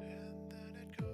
And then it goes.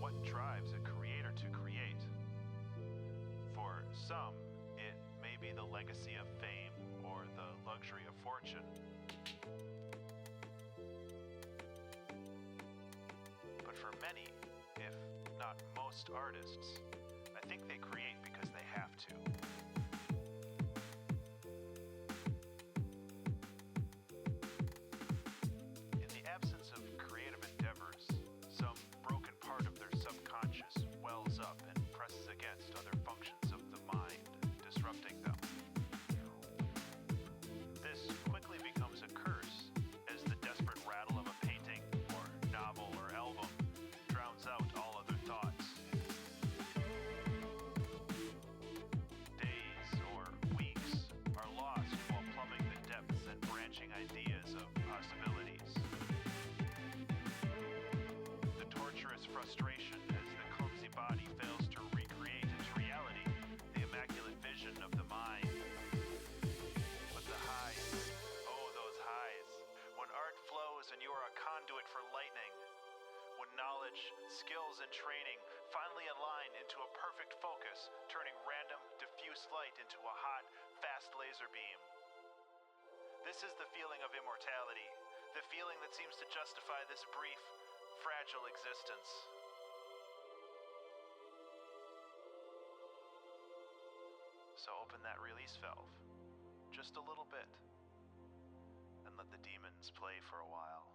What drives a creator to create? For some, it may be the legacy of fame or the luxury of fortune. But for many, if not most artists, I think they create because they have to. In the absence of creative endeavors, some broken part of their subconscious wells up and presses against other functions of the mind, disrupting them. This quickly becomes a curse as the desperate rattle of a painting or novel or album drowns out all other thoughts. Days or weeks are lost while plumbing the depths and branching ideas of possibilities. The torturous frustration as the clumsy body fails to recreate into reality the immaculate vision of the mind. But the highs, oh those highs, when art flows and you are a conduit for lightning, when knowledge, skills, and training finally align into a perfect focus, turning random, diffuse light into a hot, fast laser beam. This is the feeling of immortality, the feeling that seems to justify this brief, fragile existence. So open that release valve, just a little bit, and let the demons play for a while.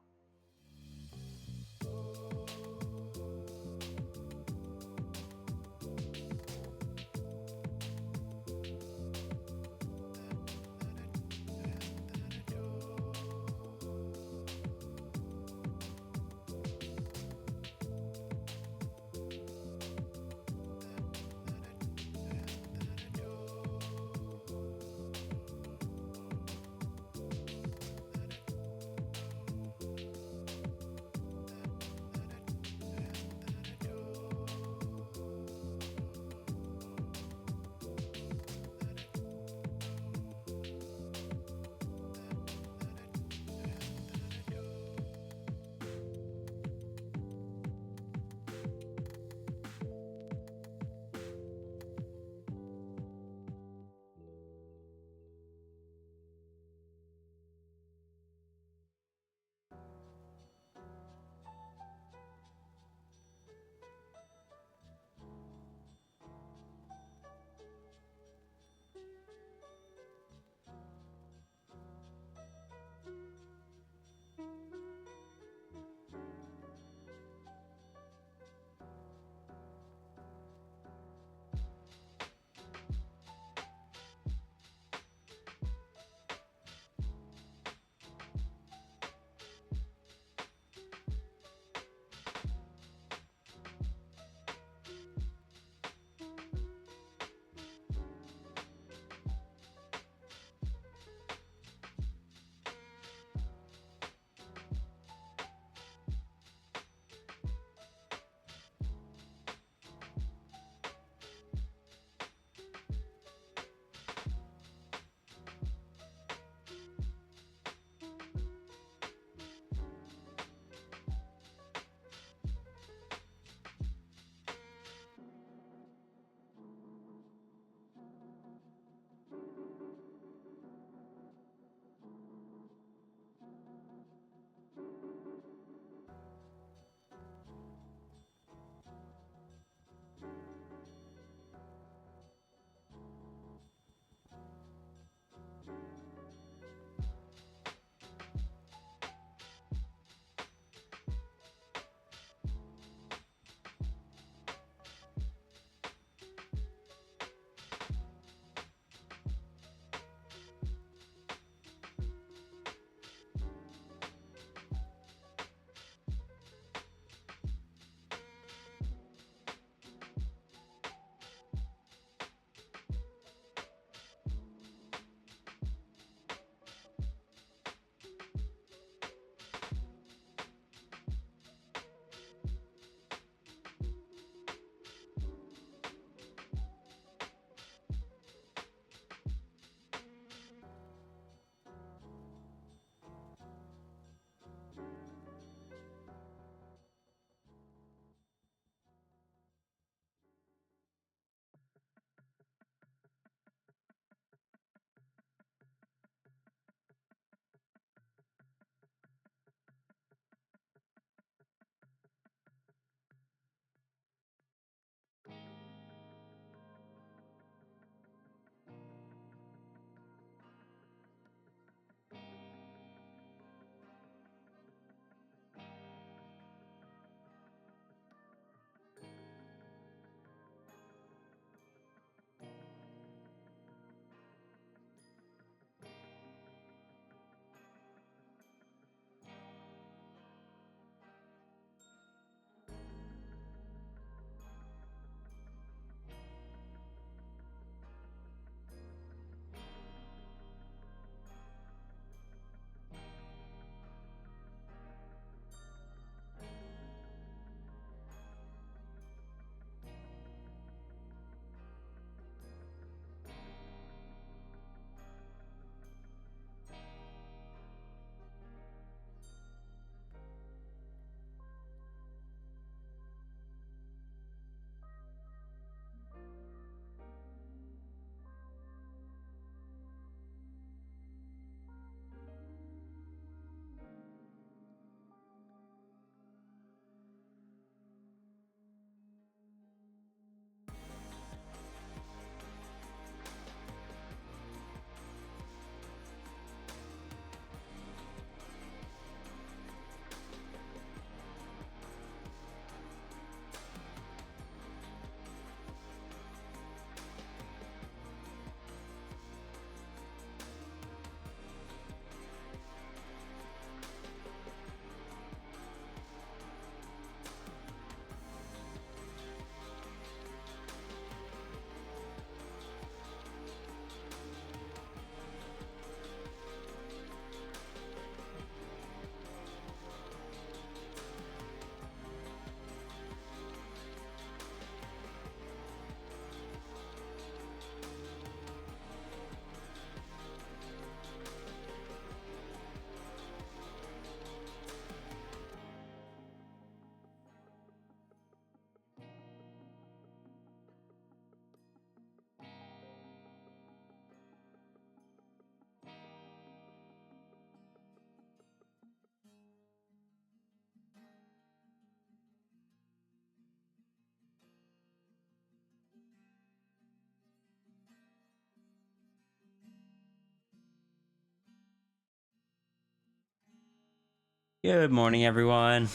Good morning, everyone.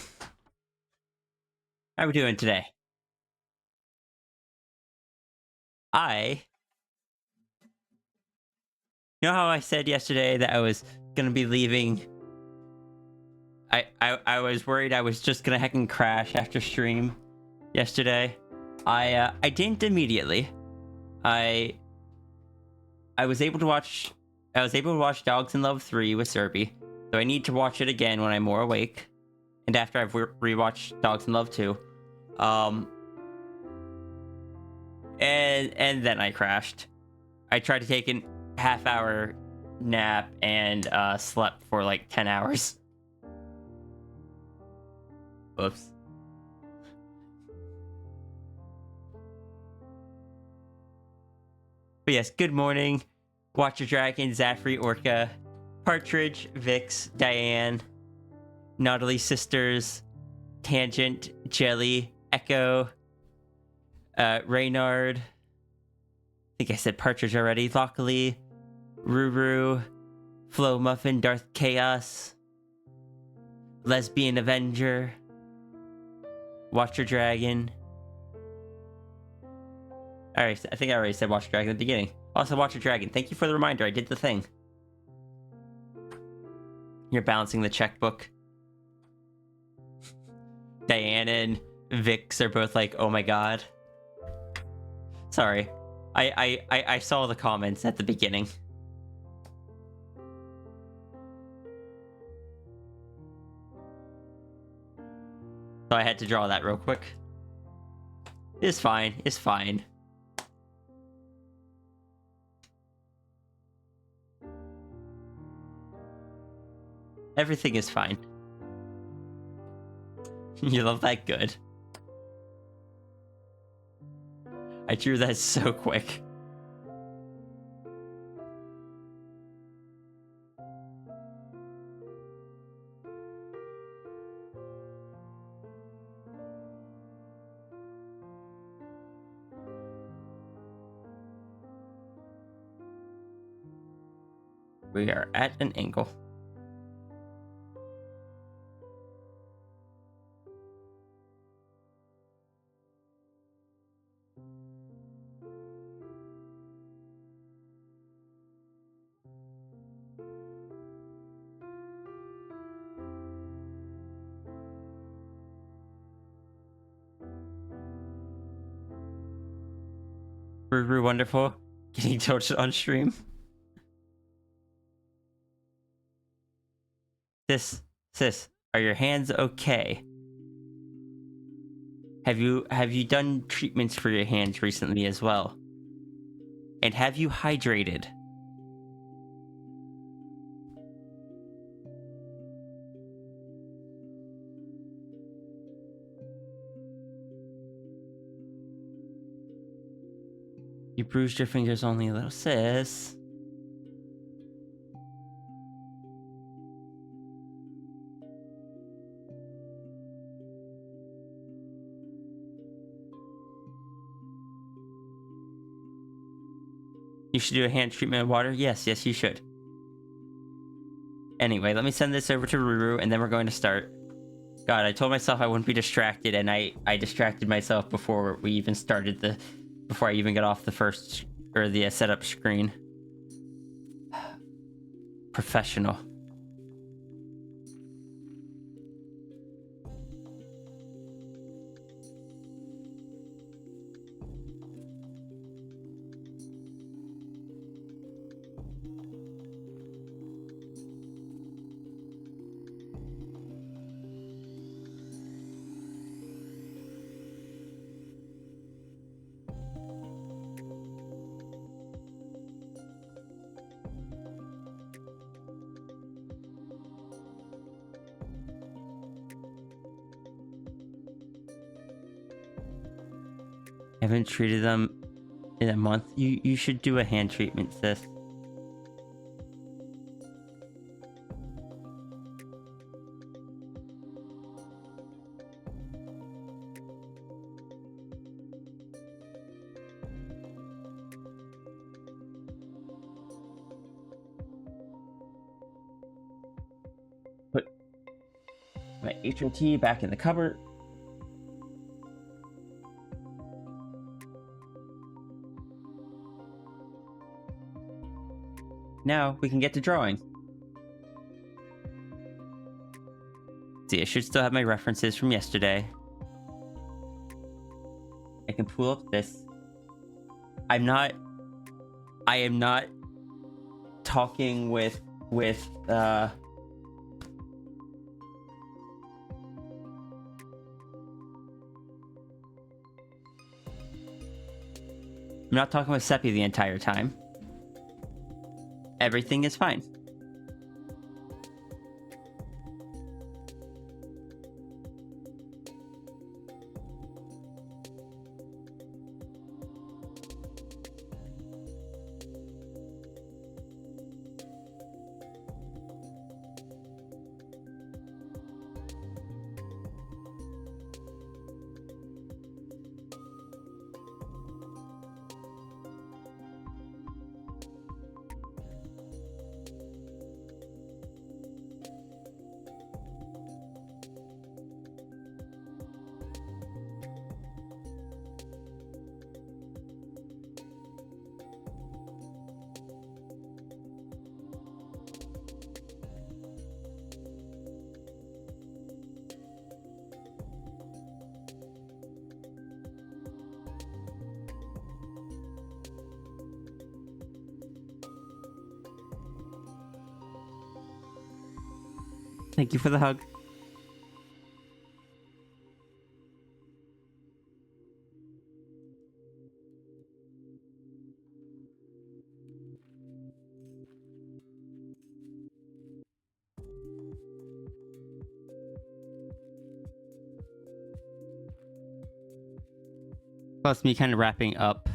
How are we doing today? You know how I said yesterday that I was gonna be leaving? I was worried I was just gonna heckin' crash after stream yesterday. I didn't immediately. I I was able to watch Dogs in Love 3 with Serby, so I need to watch it again when I'm more awake, and after I've rewatched Dogs in Love 2. And then I crashed. I tried to take a half-hour nap and slept for like 10 hours. Whoops. But yes, good morning. Watcher Dragon, Zafri, Orca, Partridge, Vix, Diane, Nautilus Sisters, Tangent, Jelly, Echo, Reynard. I think I said Partridge already. Lockley, Ruru, Flo Muffin, Darth Chaos, Lesbian Avenger, Watcher Dragon. Alright, I think I already said Watcher Dragon at the beginning. Also, Watcher Dragon, thank you for the reminder. I did the thing. You're balancing the checkbook. Diana and Vix are both like, oh my god. Sorry. I saw the comments at the beginning. So I had to draw that real quick. It's fine. It's fine. Everything is fine. You love that? Good. I drew that so quick. We are at an angle. Ruru wonderful. Getting toasted on stream. Sis, are your hands okay? Have you done treatments for your hands recently as well? And have you hydrated? You bruised your fingers only a little, sis. You should do a hand treatment of water? Yes, you should. Anyway, let me send this over to Ruru, and then we're going to start. God, I told myself I wouldn't be distracted, and I distracted myself before we even started before I even got off the first, or the setup screen. Professional. Haven't treated them in a month. You should do a hand treatment, sis. My HOT back in the cupboard. Now we can get to drawing. See, I should still have my references from yesterday. I can pull up this. I am not talking with I'm not talking with Seppi the entire time. Everything is fine. Thank you for the hug. Plus me kind of wrapping up.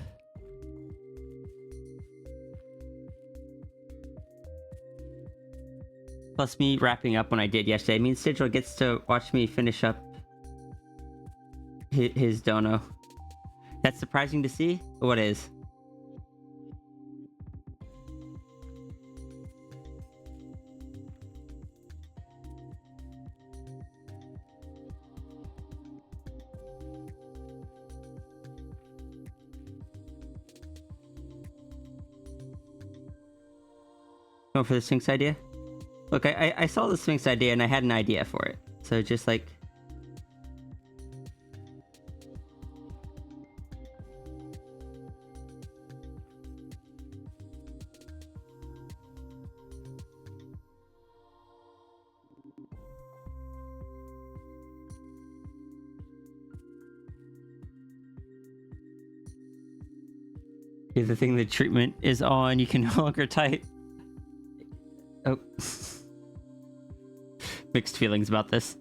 Plus me wrapping up when I did yesterday. I mean, Sigil gets to watch me finish up his dono. That's surprising to see? What is? Going for the Sphinx idea? Look, I saw the Sphinx idea and I had an idea for it. So just like... the thing the treatment is on, you can no longer type. Oh. Mixed feelings about this.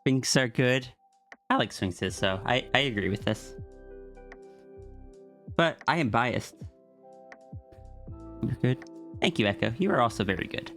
Sphinx are good. I like Sphinxes, so I agree with this. But I am biased. You're good. Thank you, Echo. You are also very good.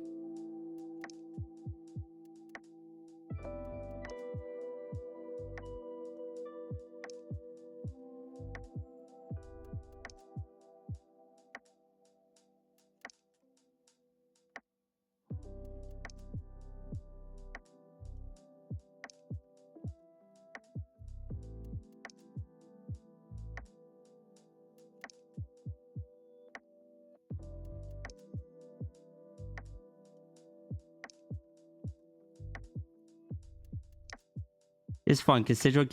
It's fun because Sigil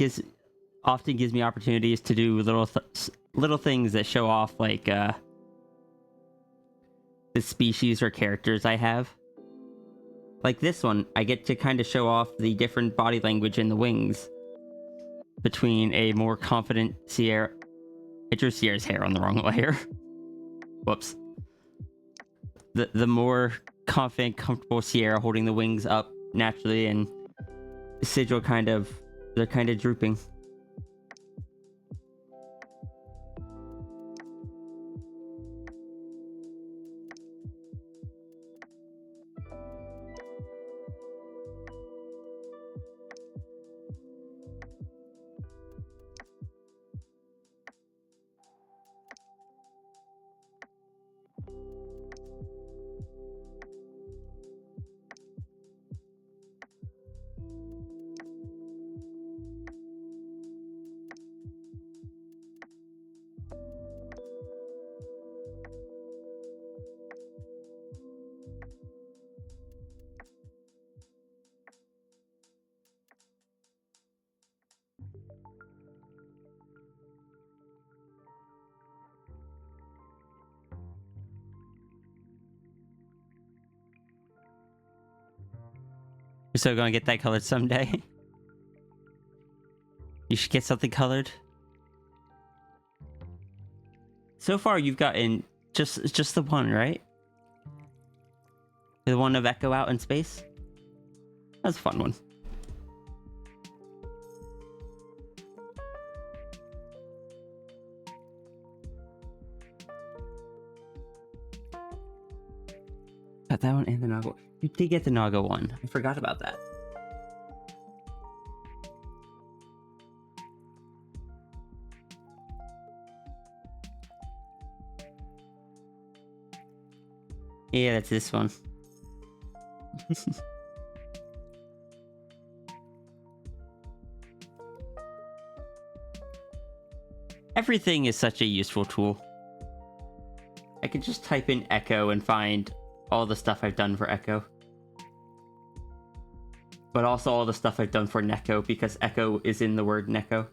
often gives me opportunities to do little things that show off like the species or characters I have. Like this one, I get to kind of show off the different body language in the wings between a more confident Sierra. I drew Sierra's hair on the wrong layer. Whoops. The more confident, comfortable Sierra holding the wings up naturally, and Sigil they're kind of drooping. You're still gonna get that colored someday. You should get something colored. So far, you've gotten just the one, right? The one of Echo out in space. That's a fun one. Got that one and the Naga. You did get the Naga one. I forgot about that. Yeah, that's this one. Everything is such a useful tool. I could just type in Echo and find all the stuff I've done for Echo. But also all the stuff I've done for Neko, because Echo is in the word Neko.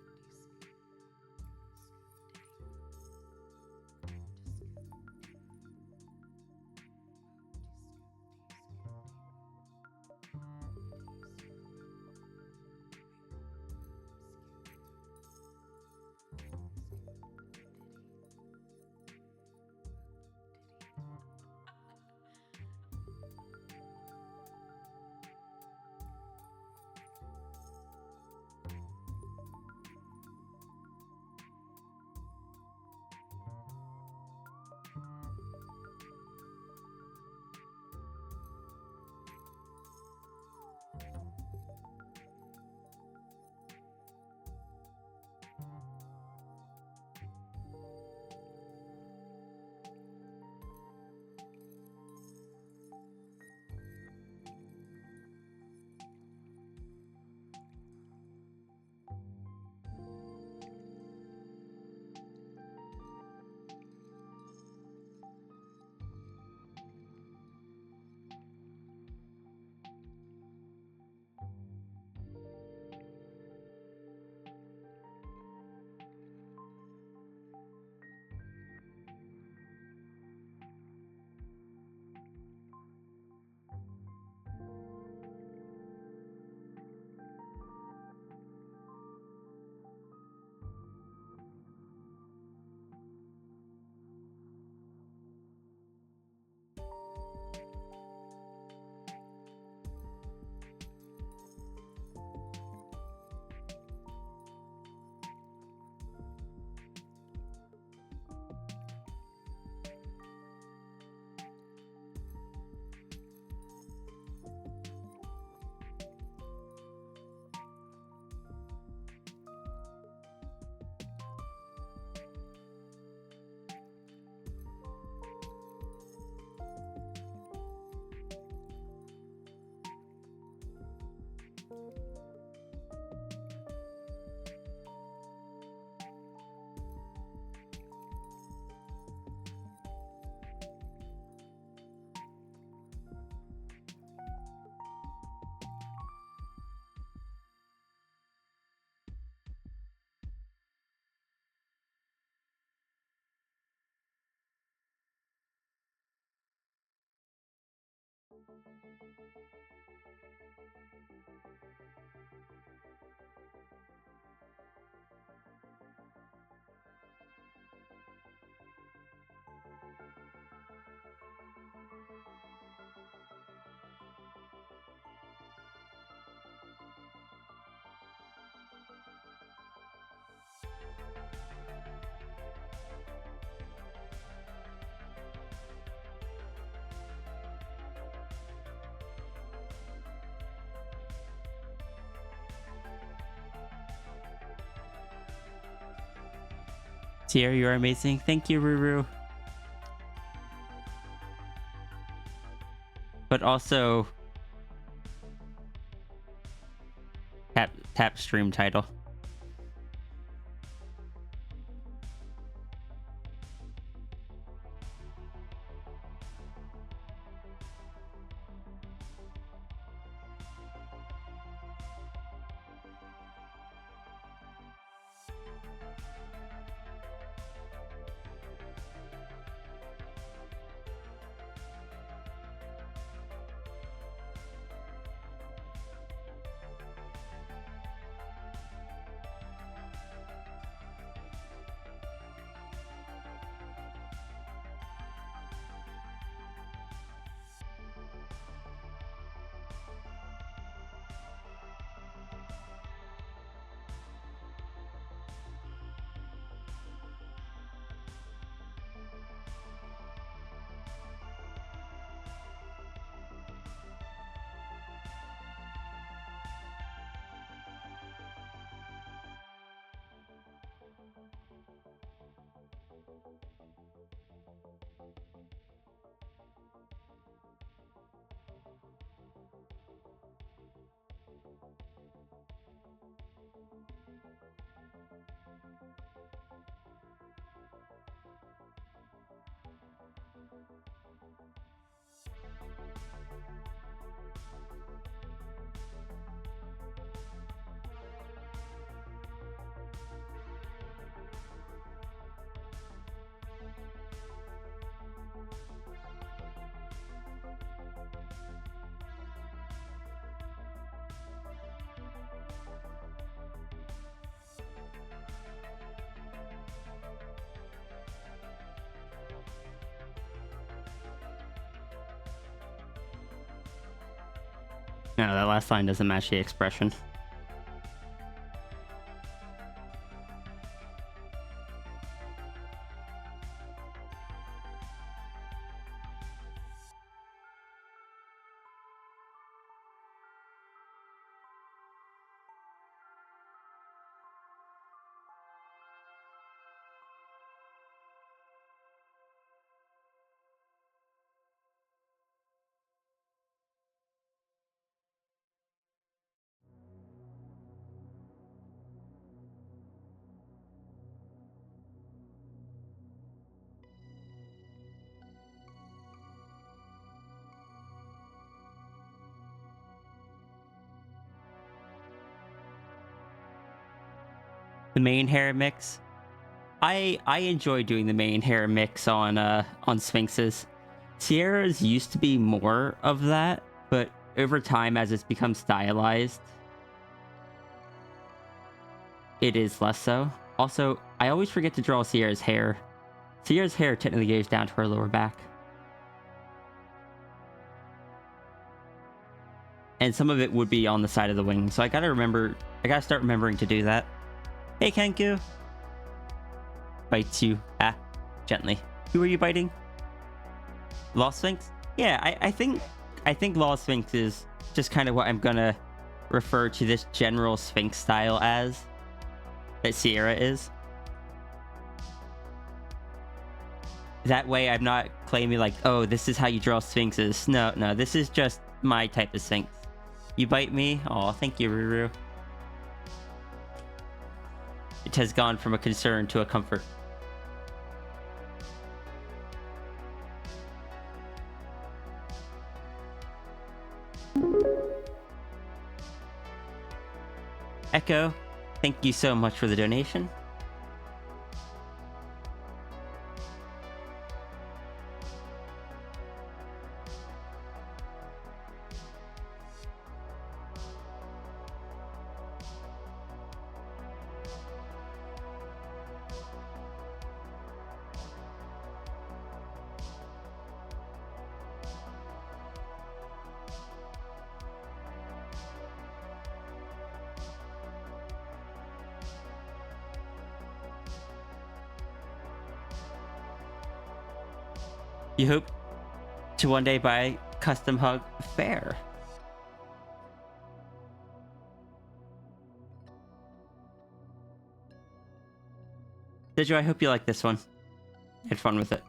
Sierra, you are amazing. Thank you, Ruru. But also, tap stream title. No, that last line doesn't match the expression. The main hair mix. I enjoy doing the main hair mix on Sphinxes. Sierra's used to be more of that, but over time as it's become stylized, it is less so. Also, I always forget to draw Sierra's hair. Sierra's hair technically goes down to her lower back. And some of it would be on the side of the wing, so I gotta start remembering to do that. Hey, Kenku. Bites you. Gently. Who are you biting? Lost Sphinx? Yeah, I think Lost Sphinx is just kind of what I'm gonna refer to this general Sphinx style as. That Sierra is. That way I'm not claiming like, oh, this is how you draw Sphinxes. No, this is just my type of Sphinx. You bite me? Oh, thank you, Ruru. It has gone from a concern to a comfort. Echo, thank you so much for the donation. You hope to one day buy custom hug fair. Did you? I hope you like this one. Had fun with it.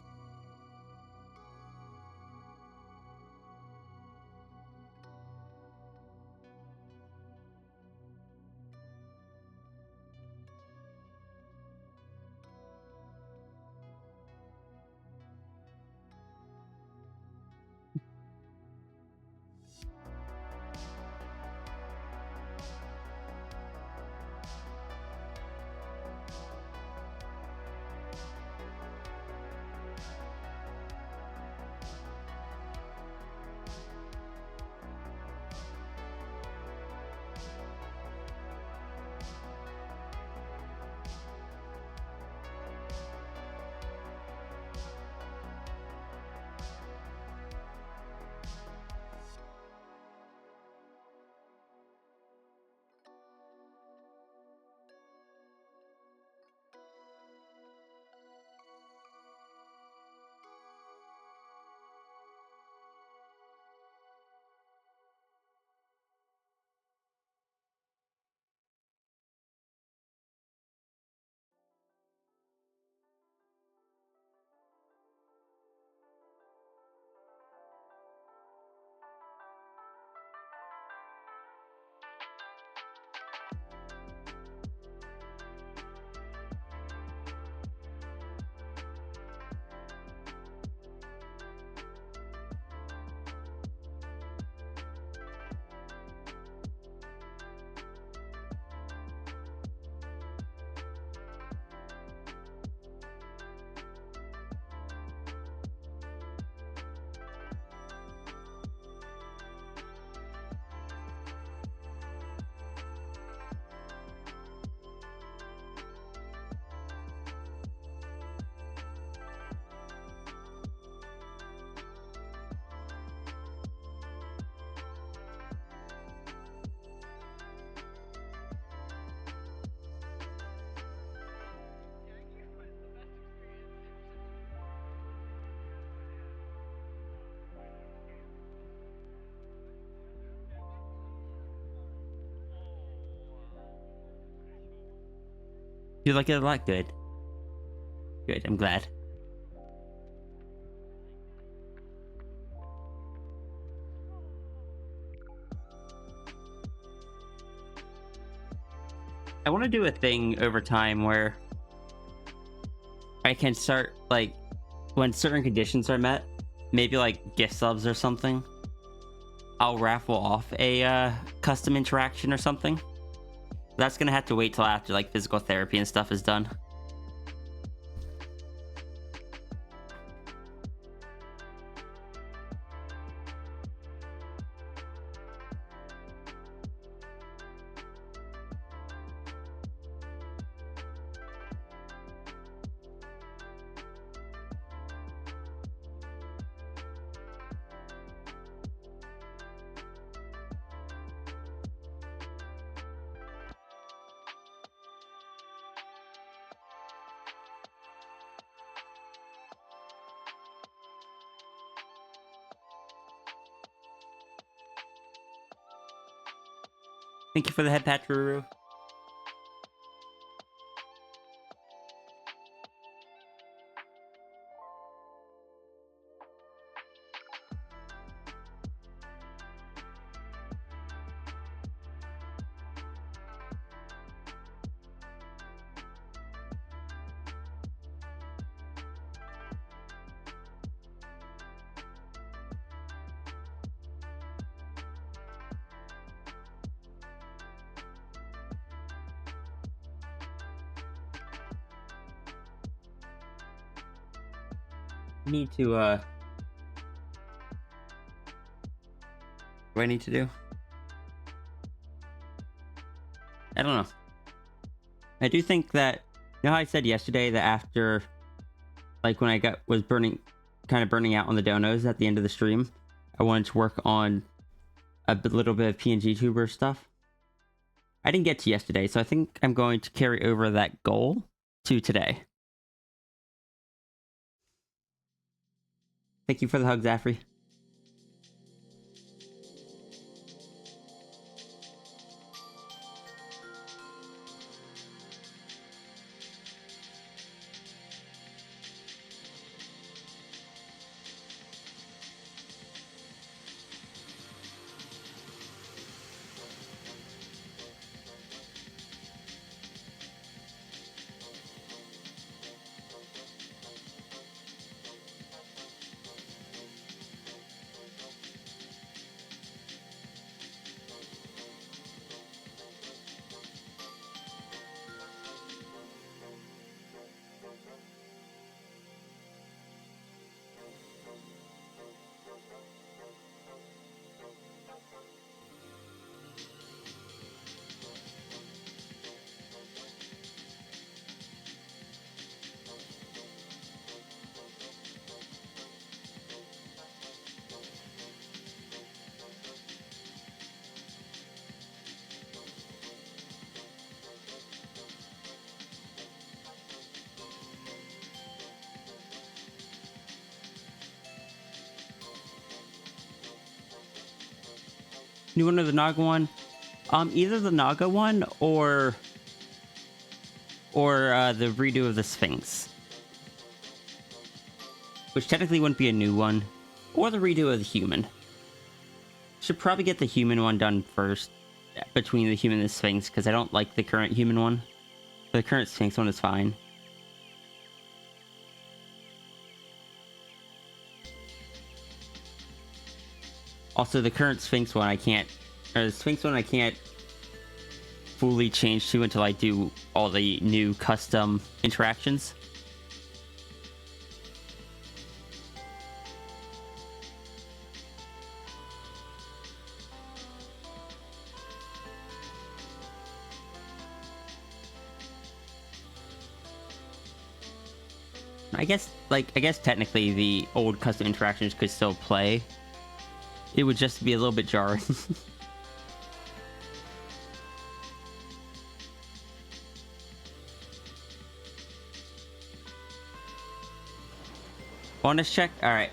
You like it a lot? Good. Good, I'm glad. I want to do a thing over time where I can start, like, when certain conditions are met, maybe like gift subs or something, I'll raffle off a custom interaction or something. That's gonna have to wait till after like physical therapy and stuff is done. Thank you for the head patch, Ruru. Need to what do I need to do? I don't know. I do think that, you know how I said yesterday that after, like when I was kind of burning out on the donos at the end of the stream, I wanted to work on a little bit of PNG tuber stuff. I didn't get to yesterday, so I think I'm going to carry over that goal to today. Thank you for the hug, Zaffrey. New one or the Naga one? Either the Naga one or the redo of the Sphinx, which technically wouldn't be a new one, or the redo of the human. Should probably get the human one done first, between the human and the Sphinx, because I don't like the current human one. The current Sphinx one is fine. Also, the current Sphinx one I can't fully change to until I do all the new custom interactions. I guess technically the old custom interactions could still play. It would just be a little bit jarring. Bonus check? Alright.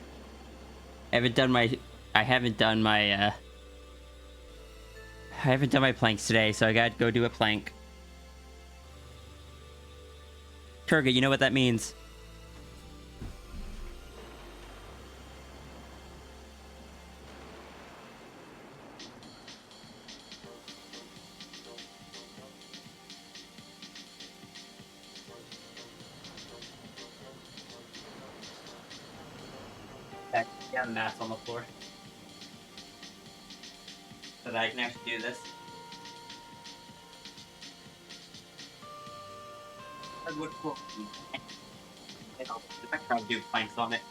I haven't done my planks today, so I gotta go do a plank. Kurga, you know what that means. Got mats on the floor. So that I can actually do this. Hardwood floor. I try to do planks on it.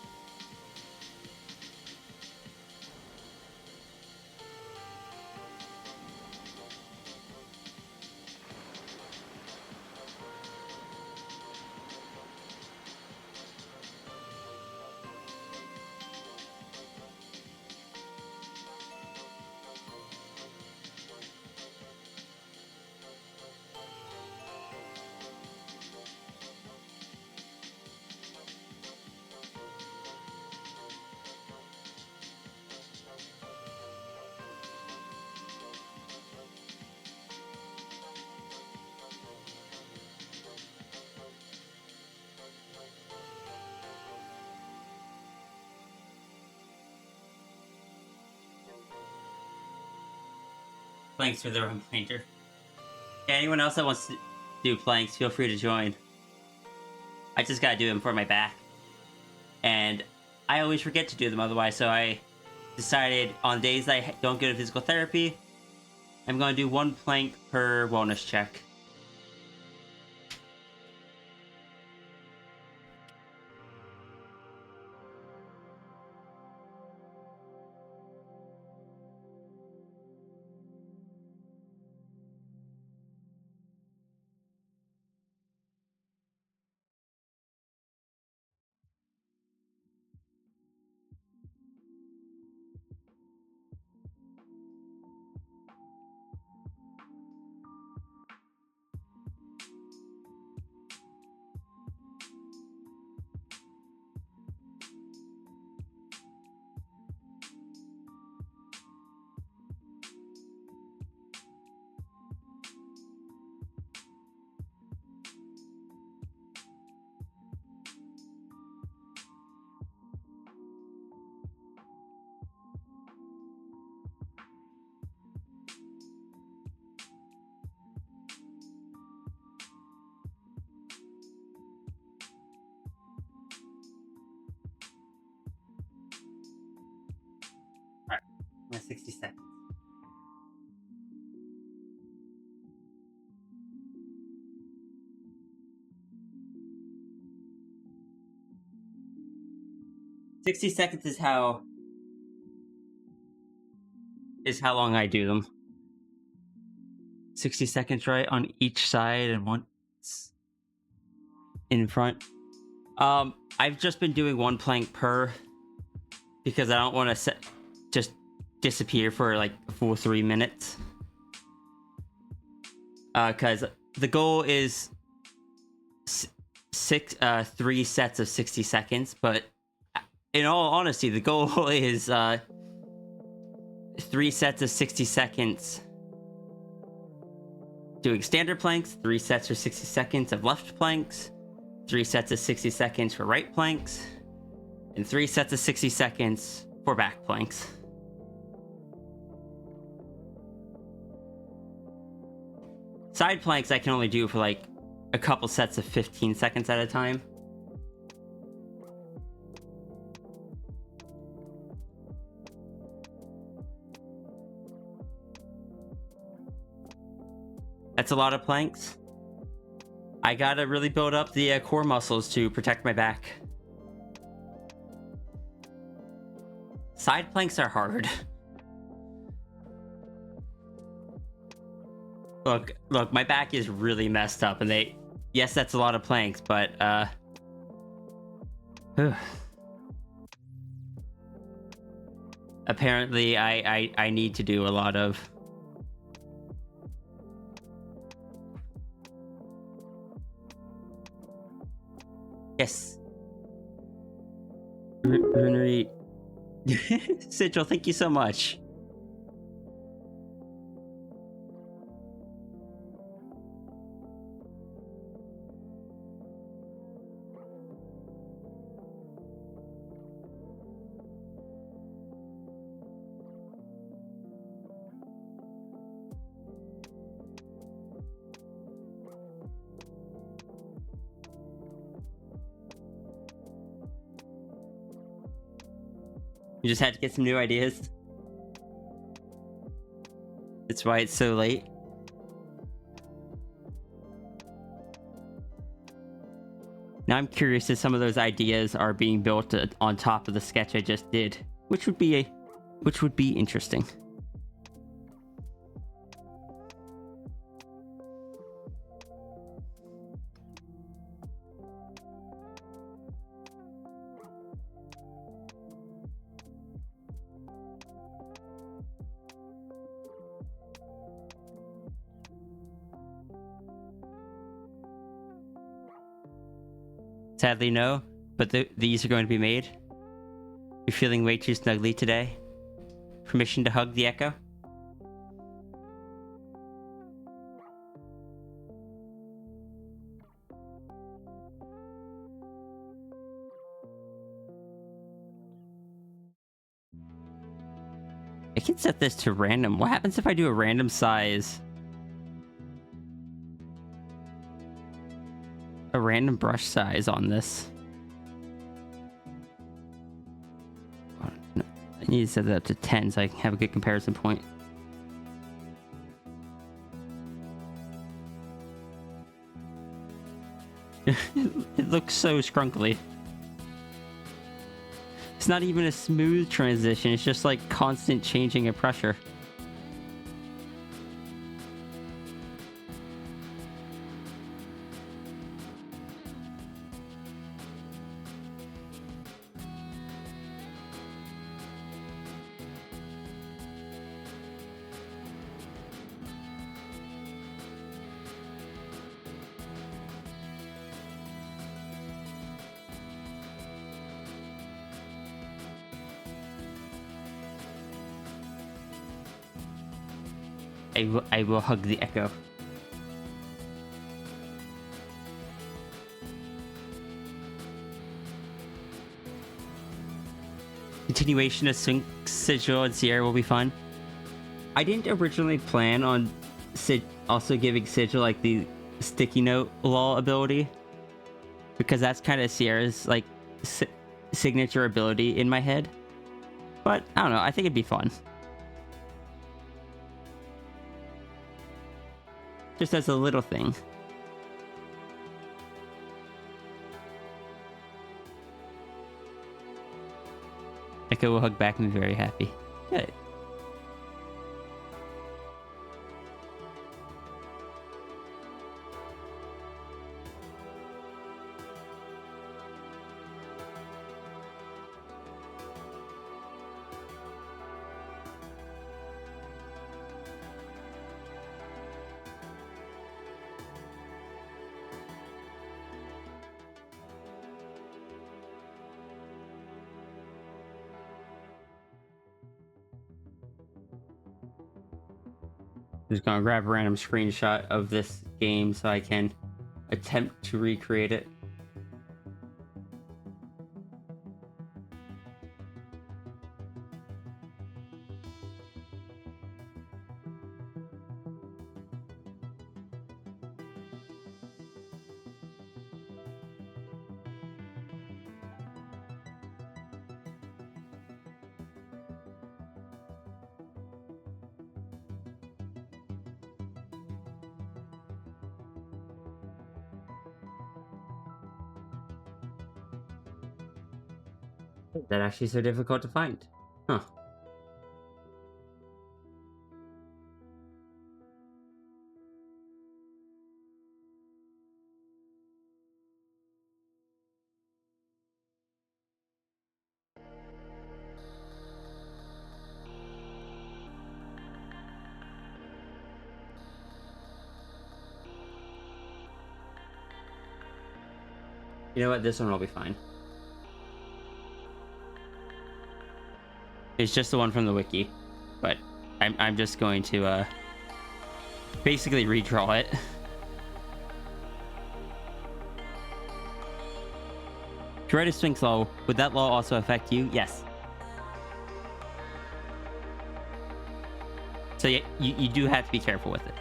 Planks for the room painter. Yeah, anyone else that wants to do planks, feel free to join. I just gotta do them for my back. And I always forget to do them otherwise, so I decided on days that I don't go to physical therapy, I'm gonna do one plank per wellness check. Yeah, 60 seconds. "60 seconds is how long I do them. 60 seconds right on each side and once in front. I've just been doing one plank per because I don't want to just disappear for like a full 3 minutes. Because the goal is 3 sets of 60 seconds, but in all honesty, the goal is 3 sets of 60 seconds doing standard planks, 3 sets for 60 seconds of left planks, 3 sets of 60 seconds for right planks, and 3 sets of 60 seconds for back planks. Side planks I can only do for like a couple sets of 15 seconds at a time. That's a lot of planks. I gotta really build up the core muscles to protect my back. Side planks are hard. Look, my back is really messed up, and yes, that's a lot of planks, but apparently I need to do a lot of. Yes. Henry. Sigil, thank you so much. You just had to get some new ideas. That's why it's so late. Now I'm curious if some of those ideas are being built on top of the sketch I just did, which would be interesting. Sadly, no, but these are going to be made. You're feeling way too snuggly today. Permission to hug the echo? I can set this to random. What happens if I do a random size? A random brush size on this. Oh, no. I need to set that up to 10 so I can have a good comparison point. It looks so scrunkly. It's not even a smooth transition, it's just like constant changing of pressure. I will hug the echo. Continuation of Sphinx, Sigil, and Sierra will be fun. I didn't originally plan on also giving Sigil like the sticky note law ability, because that's kind of Sierra's like signature ability in my head. But I don't know. I think it'd be fun. Just as a little thing. Echo will hug back and be very happy. Good. Just gonna grab a random screenshot of this game so I can attempt to recreate it. Is that actually so difficult to find? Huh. You know what? This one will be fine. It's just the one from the wiki, but I'm just going to basically redraw it. To write a Sphinx law, would that law also affect you? Yes. So yeah, you do have to be careful with it.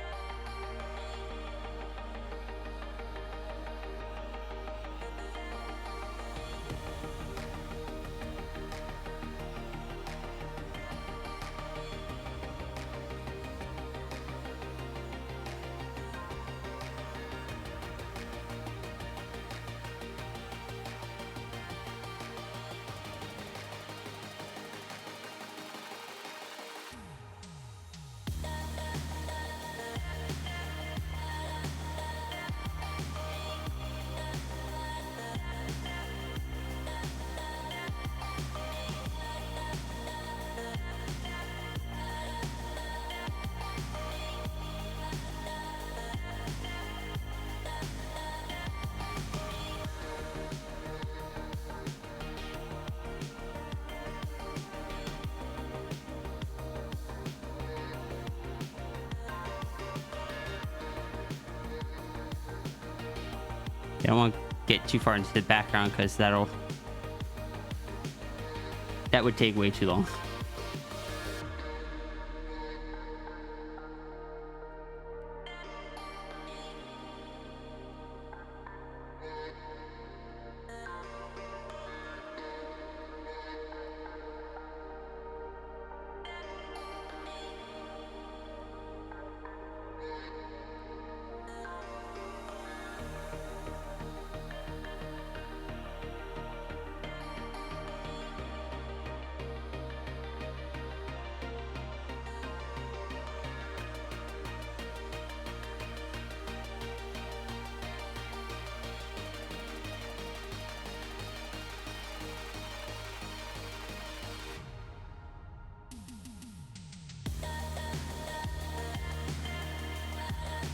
I don't want to get too far into the background because that would take way too long.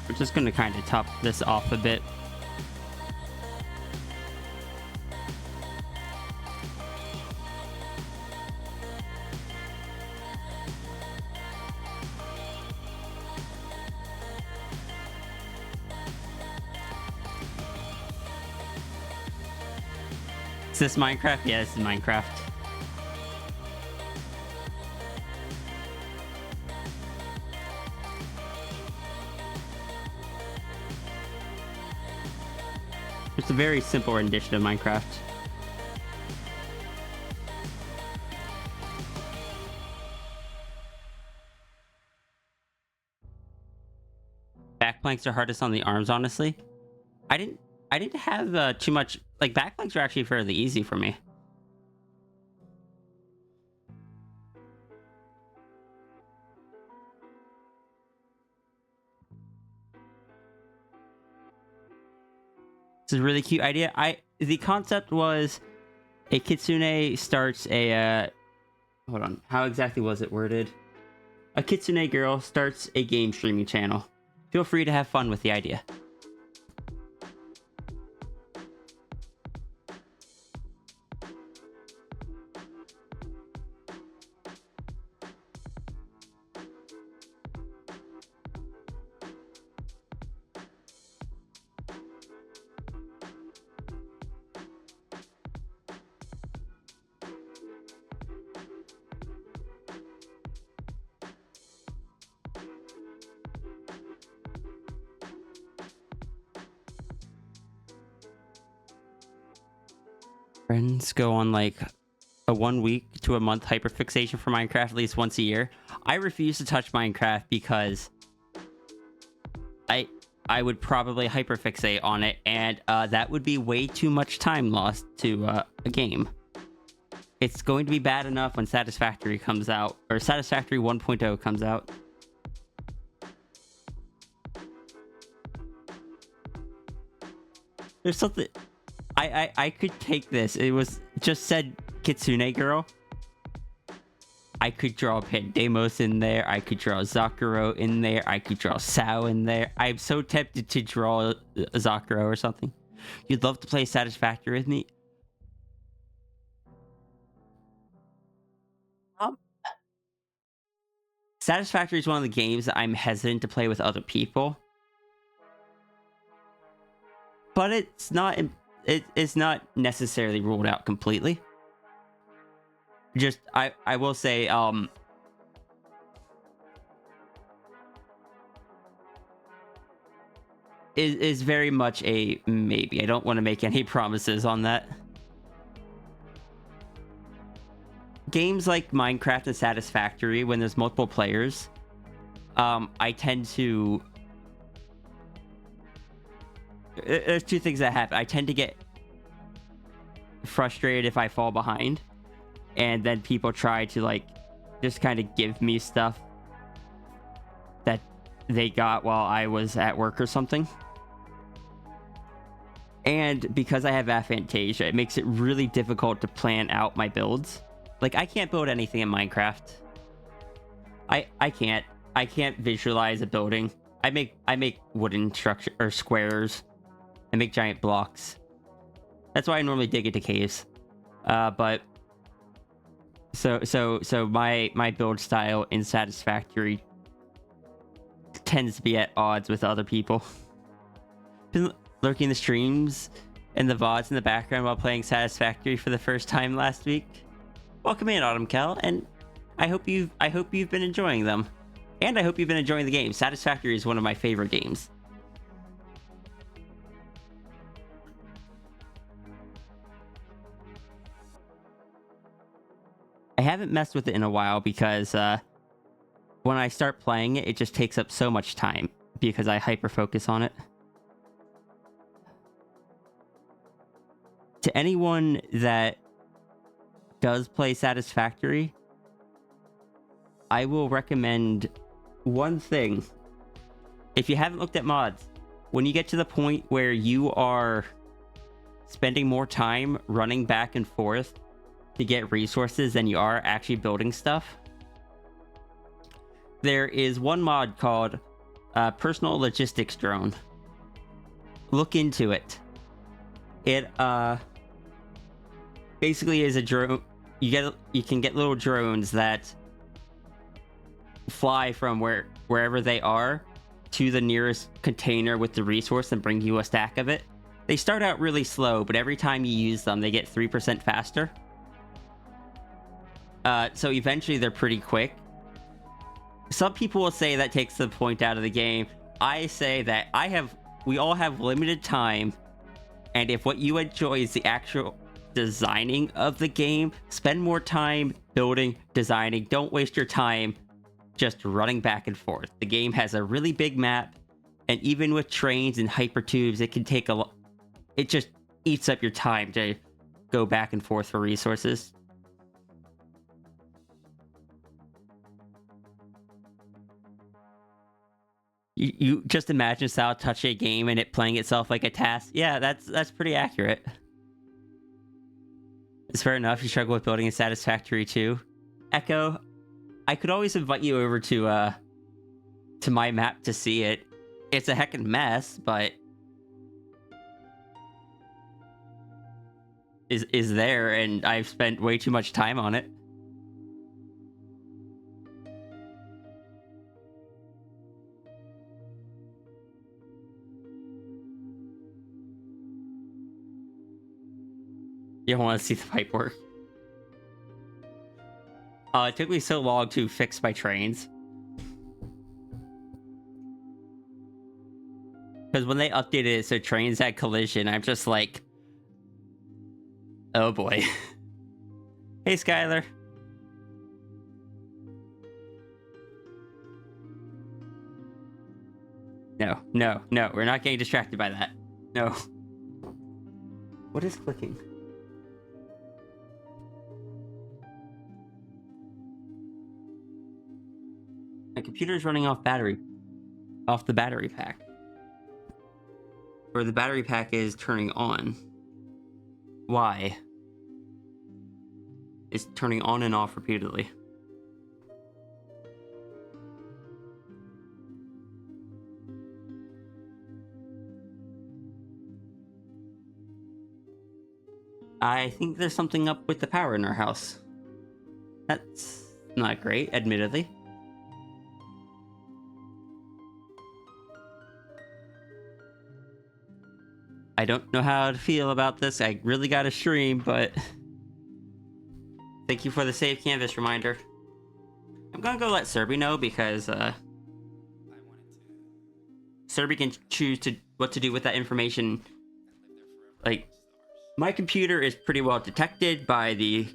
We're just going to kind of top this off a bit. Is this Minecraft? Yeah, this is Minecraft. It's a very simple rendition of Minecraft. back planks are hardest on the arms, honestly. I didn't have too much, like, back planks are actually fairly easy for me. It's a really cute idea. The concept was a kitsune starts a hold on, how exactly was it worded? A kitsune girl starts a game streaming channel. Feel free to have fun with the idea. Friends go on like a 1 week to a month hyperfixation for Minecraft at least once a year. I refuse to touch Minecraft because I would probably hyperfixate on it, and that would be way too much time lost to a game. It's going to be bad enough when Satisfactory comes out, or Satisfactory 1.0 comes out. There's something... I could take this. It was just said Kitsune Girl. I could draw Pandemos in there. I could draw Zakuro in there. I could draw Sao in there. I'm so tempted to draw Zakuro or something. You'd love to play Satisfactory with me? Satisfactory is one of the games that I'm hesitant to play with other people. But it's not... It's not necessarily ruled out completely. Just, I will say, is very much a maybe. I don't want to make any promises on that. Games like Minecraft and Satisfactory, when there's multiple players, I tend to... There's two things that happen. I tend to get frustrated if I fall behind, and then people try to like just kind of give me stuff that they got while I was at work or something. And because I have aphantasia, it makes it really difficult to plan out my builds. Like, I can't build anything in Minecraft. I can't visualize a building. I make wooden structure or squares. I make giant blocks. That's why I normally dig into caves. But so my build style in Satisfactory tends to be at odds with other people. Been lurking the streams and the VODs in the background while playing Satisfactory for the first time last week. Welcome in, Autumn Cal, and I hope you've been enjoying them. And I hope you've been enjoying the game. Satisfactory is one of my favorite games. I haven't messed with it in a while because when I start playing it, it just takes up so much time because I hyper-focus on it. To anyone that does play Satisfactory, I will recommend one thing. If you haven't looked at mods, when you get to the point where you are spending more time running back and forth to get resources than you are actually building stuff, there is one mod called Personal Logistics Drone. Look into it. It basically is a drone. You can get little drones that fly from wherever they are to the nearest container with the resource and bring you a stack of it. They start out really slow, but every time you use them, they get 3% faster. So eventually they're pretty quick. Some people will say that takes the point out of the game. I say that we all have limited time, and if what you enjoy is the actual designing of the game, spend more time building, designing. Don't waste your time just running back and forth. The game has a really big map, And even with trains and hypertubes, it can take a lot. It just eats up your time to go back and forth for resources. You just imagine Sal touch a game and it playing itself like a task. Yeah, that's pretty accurate. It's fair enough. You struggle with building a Satisfactory too. Echo, I could always invite you over to my map to see it. It's a heckin' mess, but is there, and I've spent way too much time on it. You don't want to see the pipe work. It took me so long to fix my trains. Because when they updated it so trains had collision, I'm just like... Oh boy. Hey, Skylar. No, no, no. We're not getting distracted by that. No. What is clicking? My computer's running off the battery pack. Or the battery pack is turning on. Why? It's turning on and off repeatedly. I think there's something up with the power in our house. That's not great, admittedly. I don't know how to feel about this. I really gotta stream, but... Thank you for the save canvas reminder. I'm gonna go let Serby know because, Serby can choose what to do with that information. Like, my computer is pretty well detected by the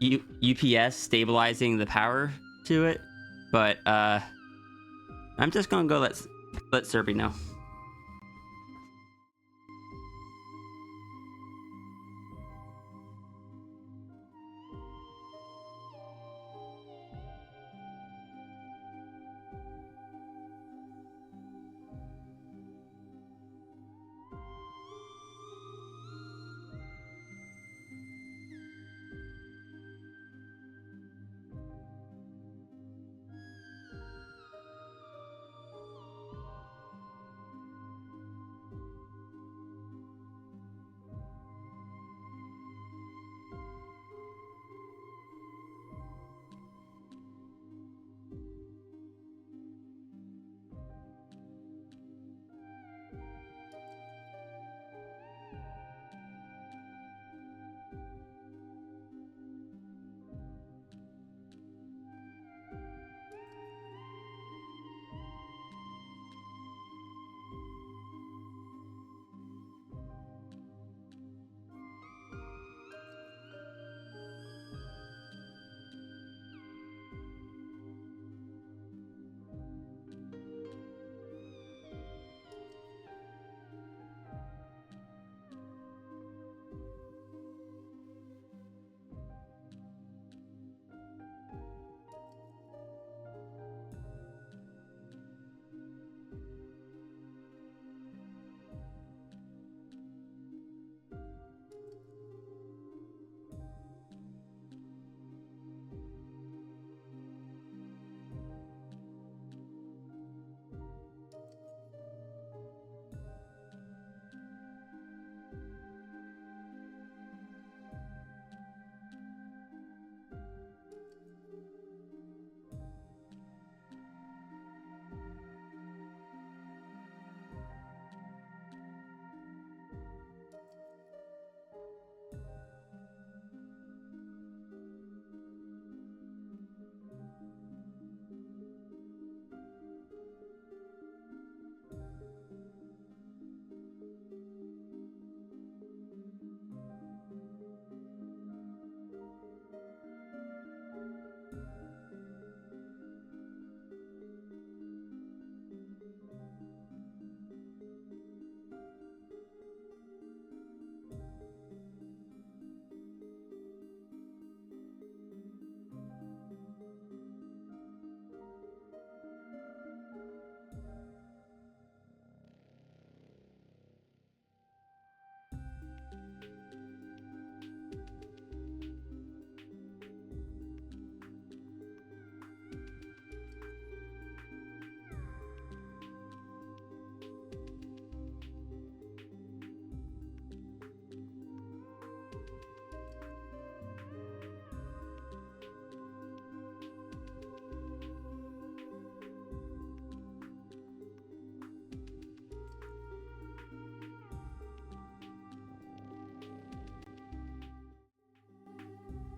UPS stabilizing the power to it, but, I'm just gonna go let Serby know.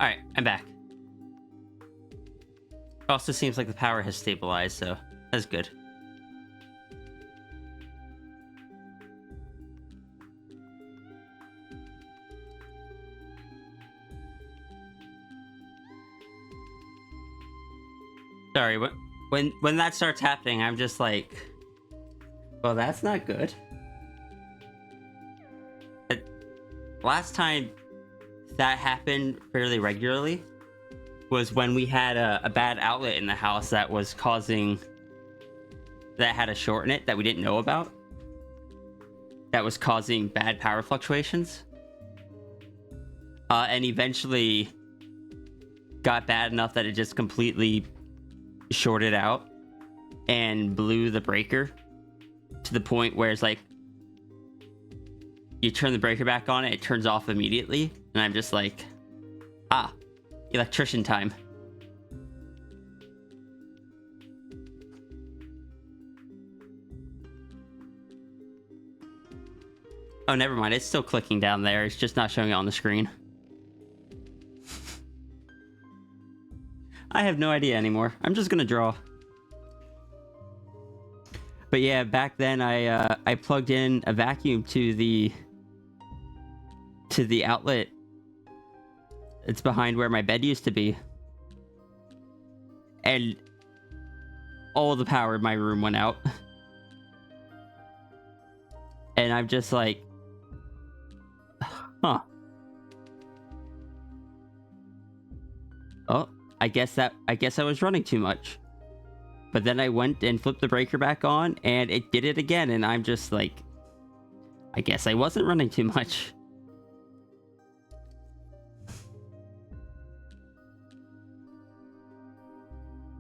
Alright, I'm back. Also seems like the power has stabilized, so that's good. Sorry, when that starts happening, I'm just like, well, that's not good. But last time that happened fairly regularly was when we had a bad outlet in the house that was causing, that had a short in it that we didn't know about, that was causing bad power fluctuations, and eventually got bad enough that it just completely shorted out and blew the breaker to the point where it's like you turn the breaker back on, it turns off immediately, and I'm just like, electrician time. Oh, never mind, it's still clicking down there, it's just not showing it on the screen. I have no idea anymore. I'm just gonna draw. But yeah, back then I plugged in a vacuum to the outlet. It's behind where my bed used to be. And all the power in my room went out. And I'm just like, huh. Oh, I guess I was running too much. But then I went and flipped the breaker back on, and it did it again, and I'm just like, I guess I wasn't running too much.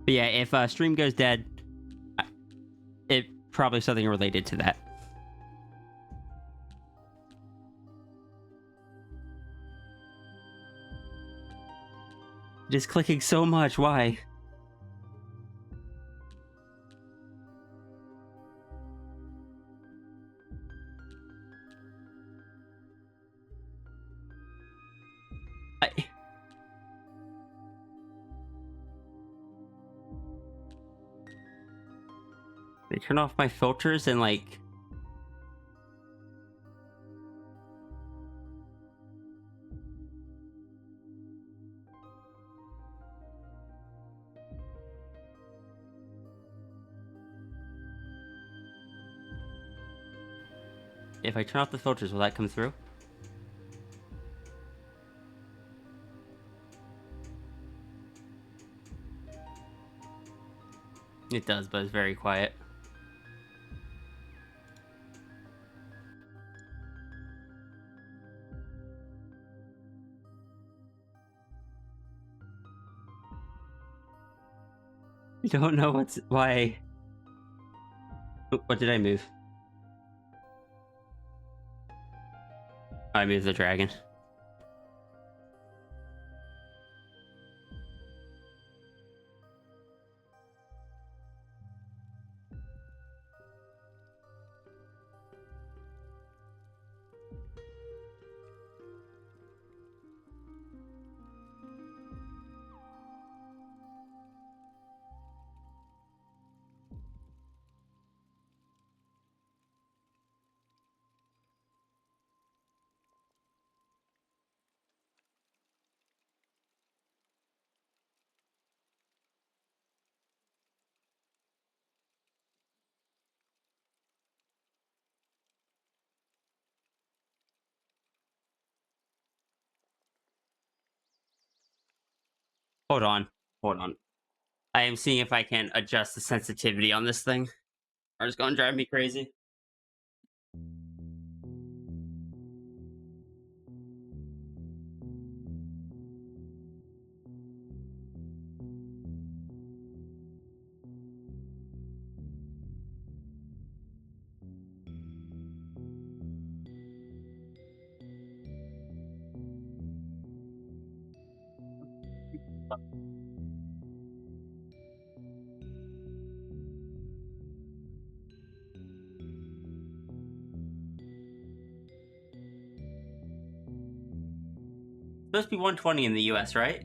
But yeah, if stream goes dead, it probably something related to that. Just clicking so much, why? They turn off my filters and like... If I turn off the filters, will that come through? It does, but it's very quiet. I don't know why. What did I move? I moved the dragon. Hold on. Hold on. I am seeing if I can adjust the sensitivity on this thing. Or it's gonna drive me crazy. supposed to be 120 in the US, right?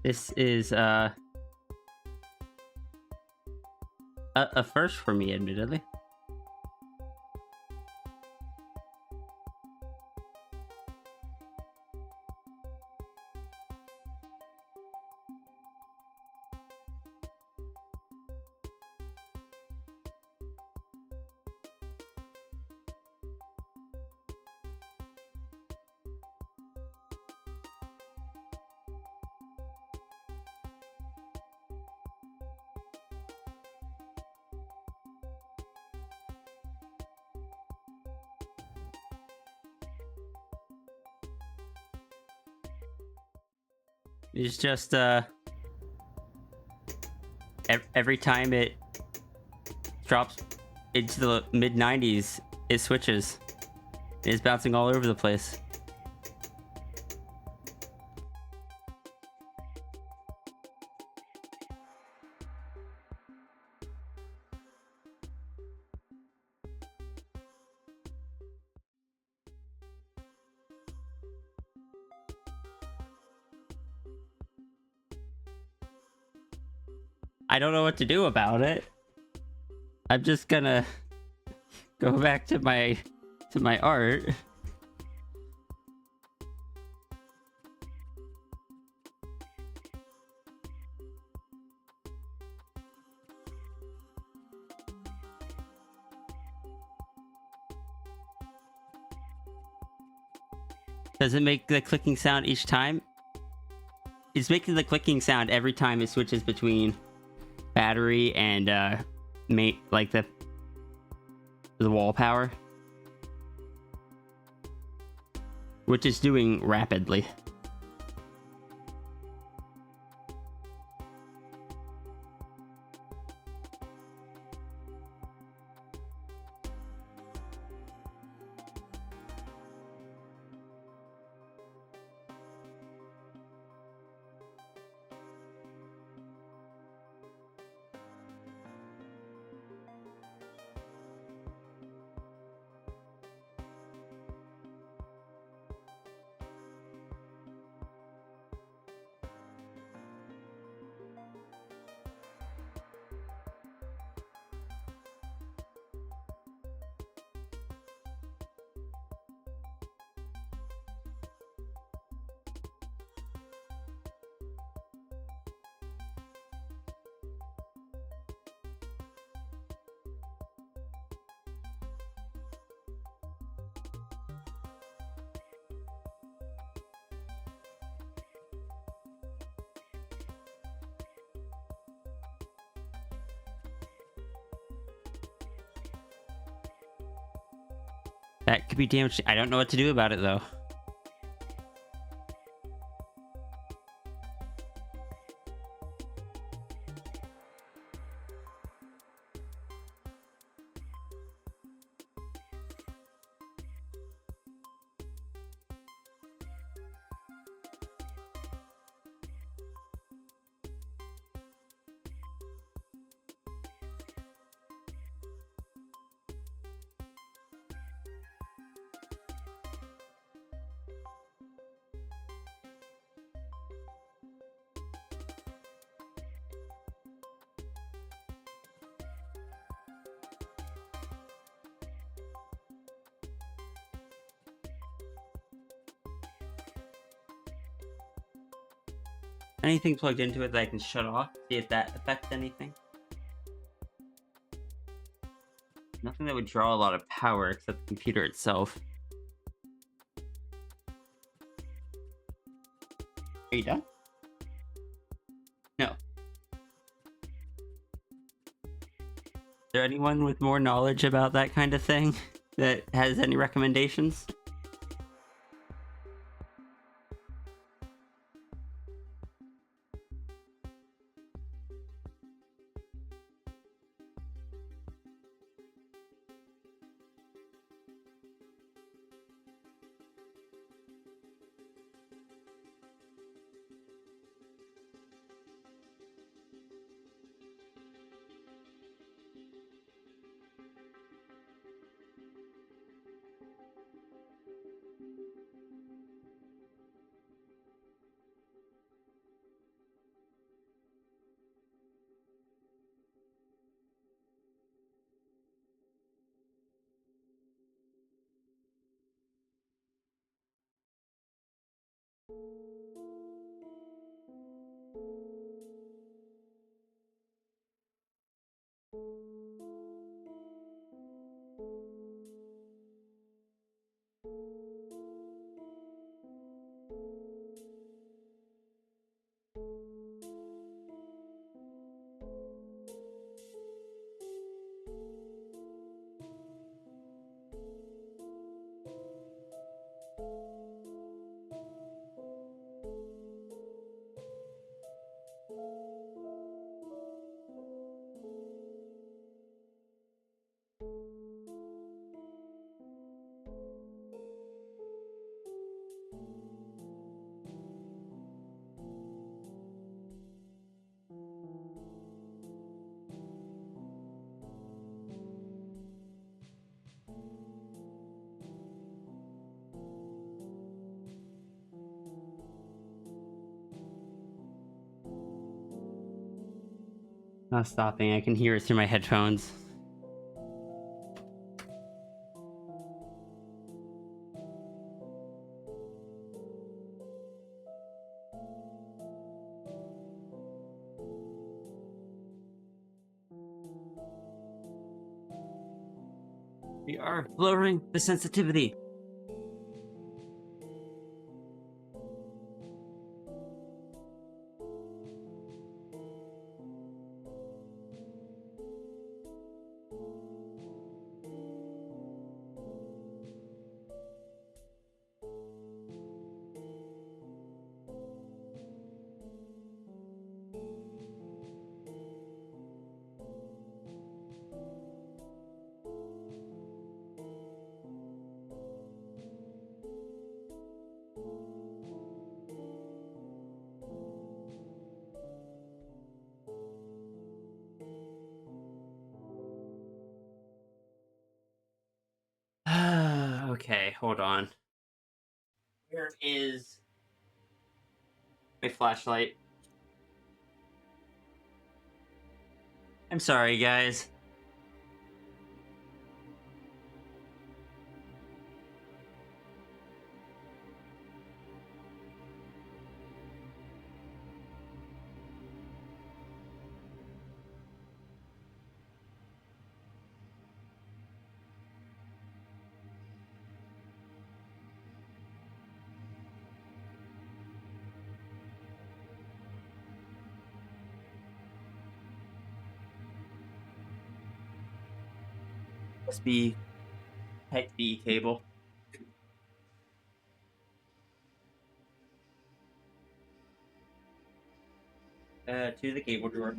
This is a first for me, admittedly. It's just every time it drops into the mid 90s, it switches. It's bouncing all over the place. I don't know what to do about it. I'm just gonna go back to my art. Does it make the clicking sound each time? It's making the clicking sound every time it switches between battery and like the wall power, which is doing rapidly. That could be damaged. I don't know what to do about it though. anything plugged into it that I can shut off? See if that affects anything. Nothing that would draw a lot of power except the computer itself. Are you done? No. Is there anyone with more knowledge about that kind of thing that has any recommendations? Not stopping. I can hear it through my headphones. We are lowering the sensitivity. Okay, hold on. Where is my flashlight? I'm sorry, guys. Must be Type B cable. To the cable drawer.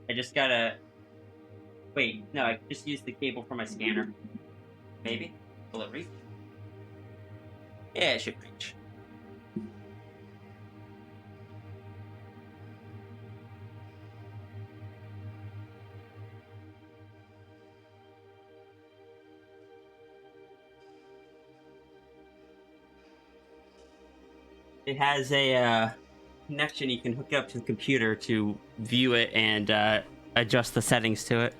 I just gotta... Wait, no, I just used the cable for my scanner. Maybe? Will it reach? Yeah, it should reach. It has a connection you can hook up to the computer to view it and adjust the settings to it.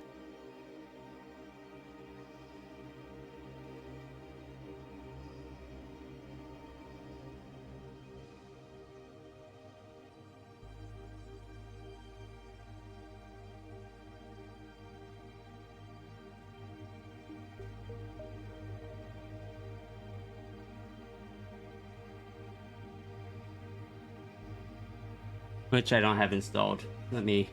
Which I don't have installed. Let me.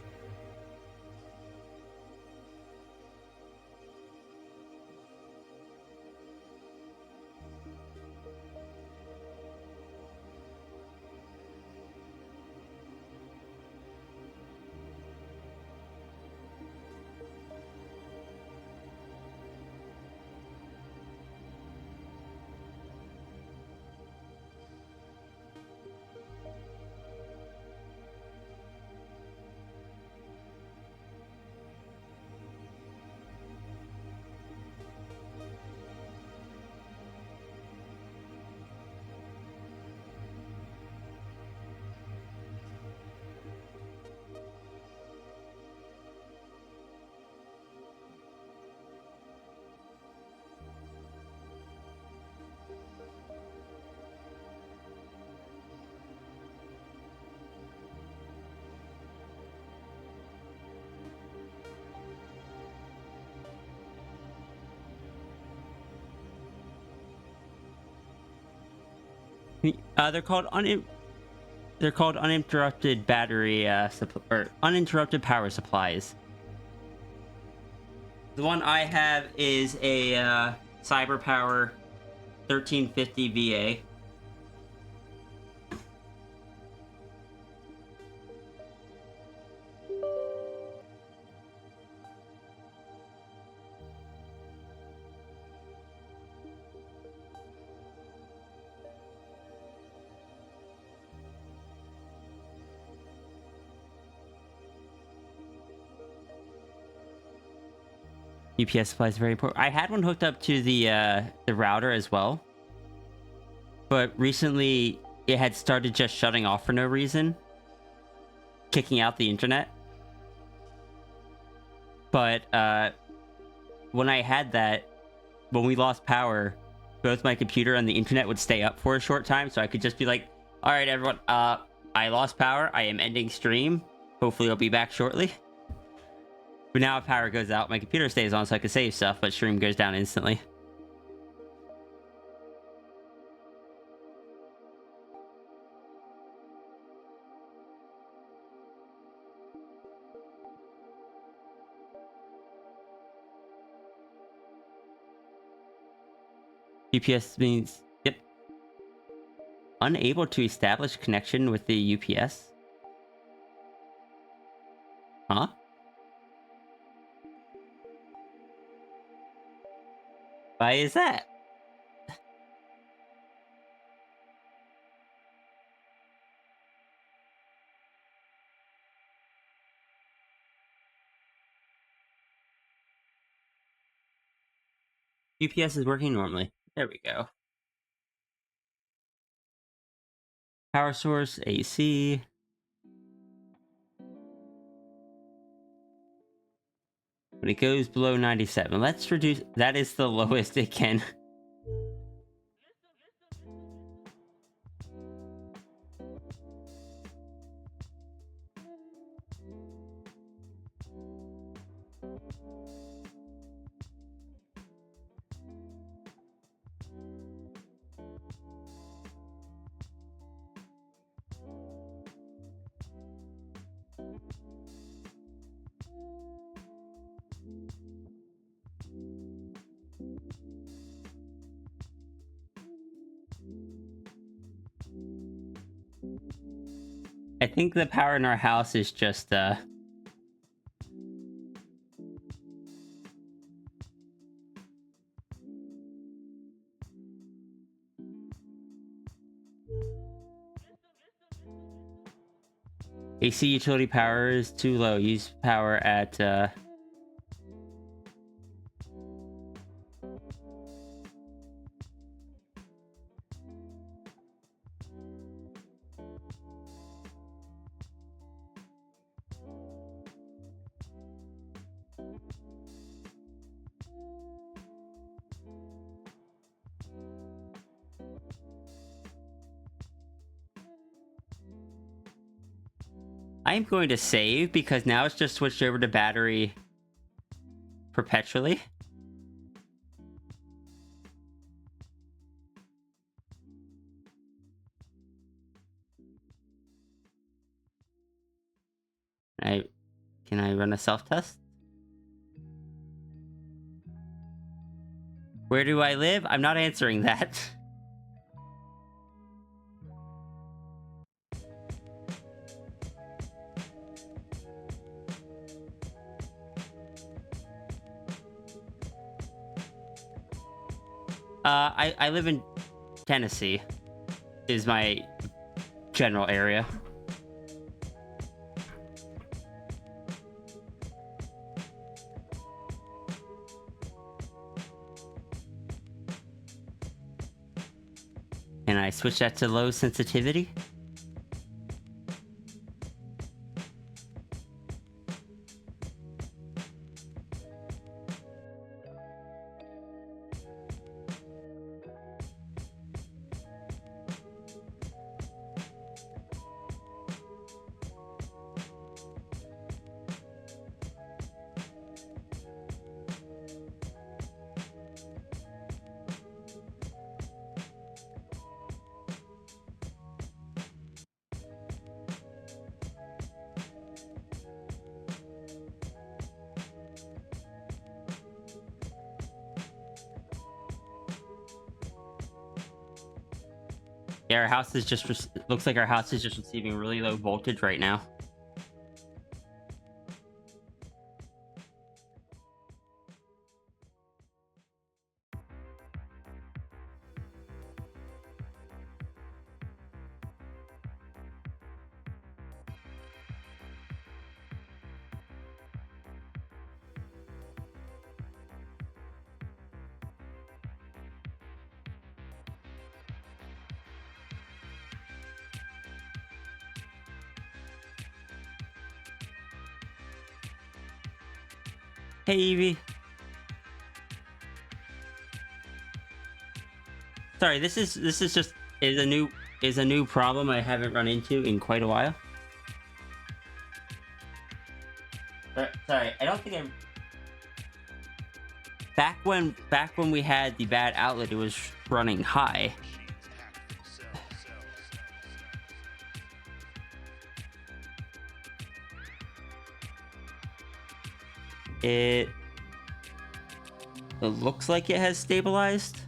They're called they're called uninterrupted battery or uninterrupted power supplies. The one I have is a Cyber Power 1350 VA. UPS supply is very important. I had one hooked up to the router as well, but recently it had started just shutting off for no reason, kicking out the internet. But when I had that, when we lost power, both my computer and the internet would stay up for a short time, so I could just be like, "All right, everyone, I lost power. I am ending stream. Hopefully, I'll be back shortly." But now if power goes out, my computer stays on so I can save stuff, but stream goes down instantly. UPS means, yep. Unable to establish connection with the UPS? Huh? Why is that? UPS is working normally. There we go. Power source, AC. When it goes below 97, let's reduce. That is the lowest it can. I think the power in our house is just AC utility power is too low. Use power at I'm going to save because now it's just switched over to battery perpetually. Can I run a self-test? Where do I live? I'm not answering that. I live in Tennessee, is my general area. Can I switch that to low sensitivity? Yeah, our house is just looks like our house is just receiving really low voltage right now. Hey, Evie. Sorry, this is just is a new problem I haven't run into in quite a while. Sorry, I don't think I'm. Back when we had the bad outlet, it was running high. It looks like it has stabilized.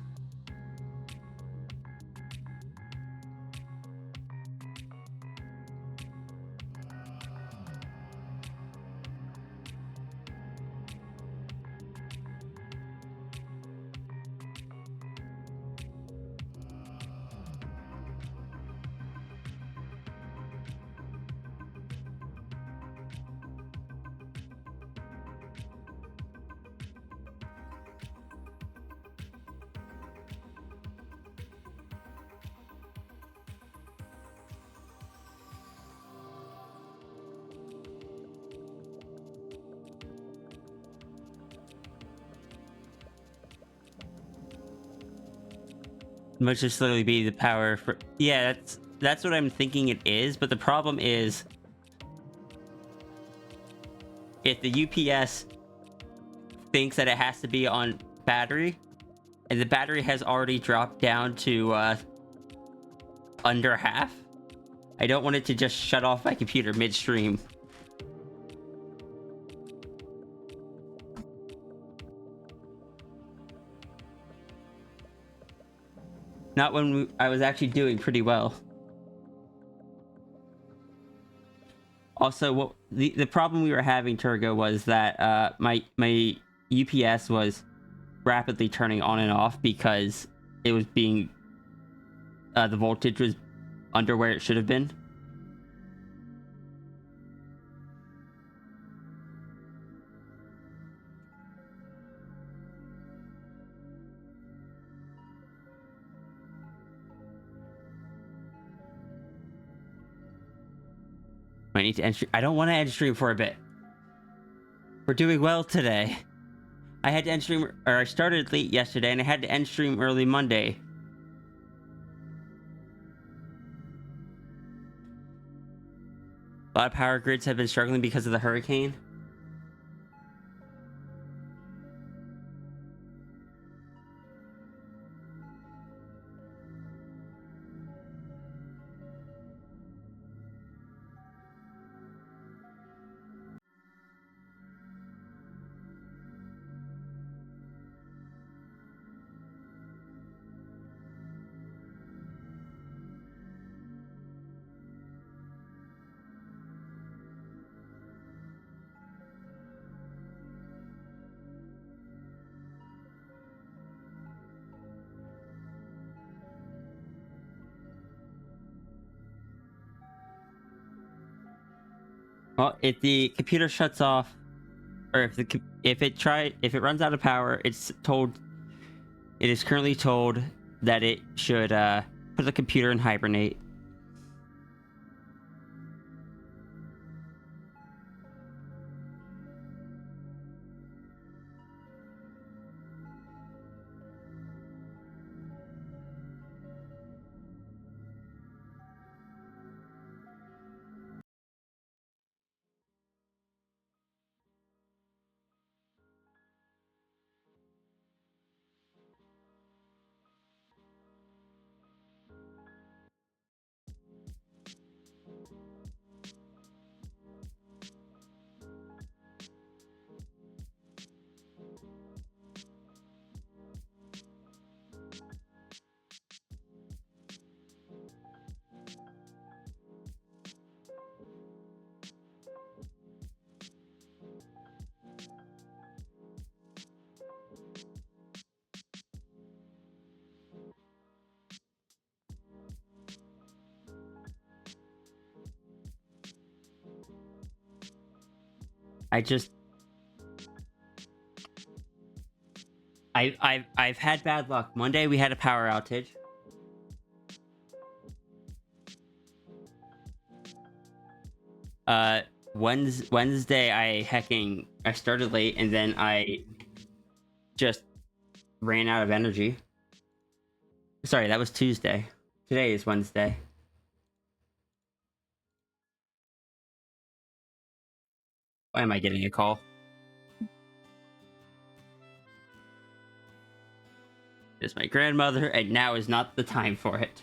Might just literally be the power for. Yeah, that's what I'm thinking it is. But the problem is, if the UPS thinks that it has to be on battery, and the battery has already dropped down to under half, I don't want it to just shut off my computer midstream. Not when I was actually doing pretty well. Also, what the problem we were having, Turgo, was that my UPS was rapidly turning on and off because it was being the voltage was under where it should have been. I need to end stream. I don't want to end stream for a bit. We're doing well today. I had to end stream, or I started late yesterday, and I had to end stream early Monday. A lot of power grids have been struggling because of the hurricane. Well, if the computer shuts off, or if it runs out of power, it is currently told that it should put the computer in hibernate. I've had bad luck. Monday we had a power outage. Uh, Wednesday I started late and then I just ran out of energy. Sorry, that was Tuesday. Today is Wednesday. Why am I getting a call? It's my grandmother, and now is not the time for it.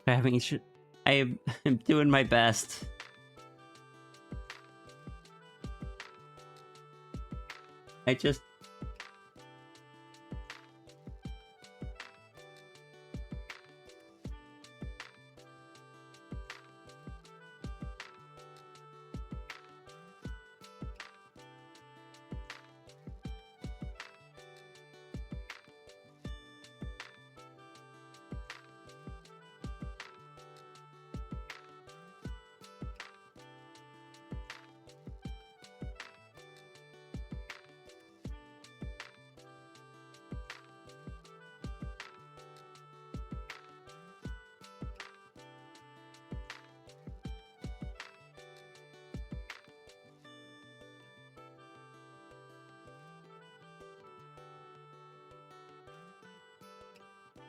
Having I am doing my best. I just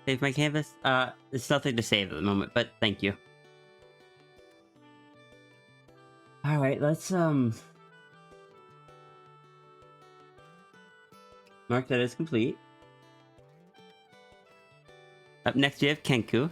Save my canvas? There's nothing to save at the moment, but thank you. Alright, let's, mark that as complete. Up next, we have Kenku.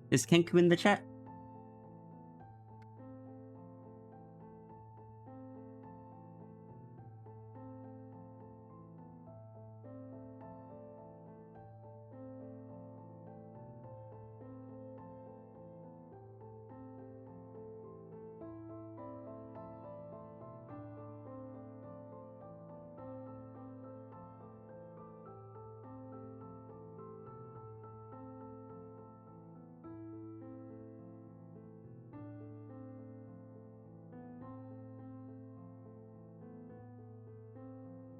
Is Kenku in the chat?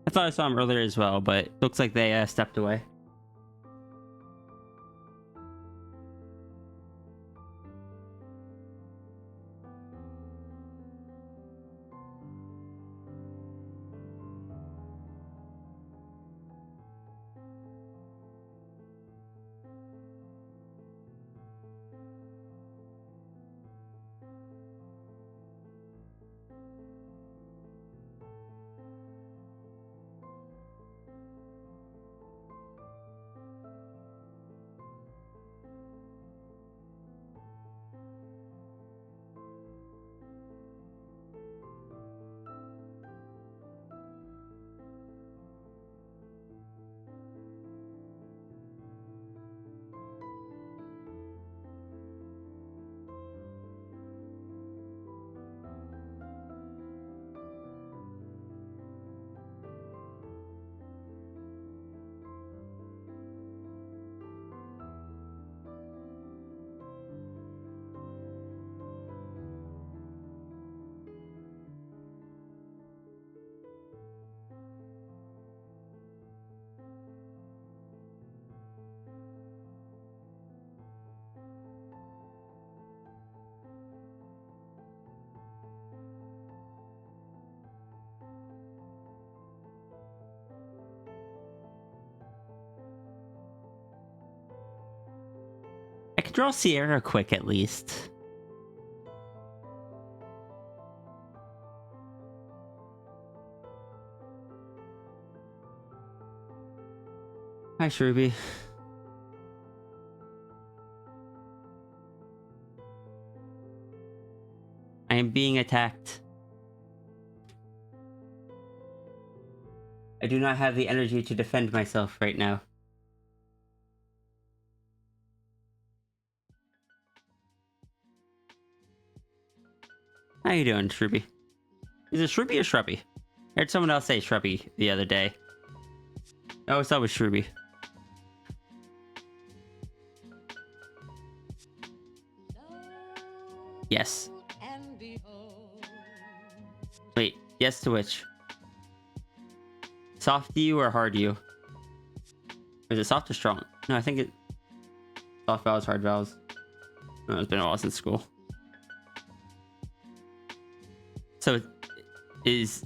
I thought I saw him earlier as well, but looks like they stepped away. I could draw Sierra quick at least. Hi, Shruby. I am being attacked. I do not have the energy to defend myself right now. How you doing, Shruby? Is it Shruby or Shrubby? I heard someone else say Shrubby the other day. I always thought it was Shruby. Yes. Wait, yes to which? Soft U or hard U? Or is it soft or strong? No, I think it... Soft vowels, hard vowels. Oh, it's been a while since school. So, it is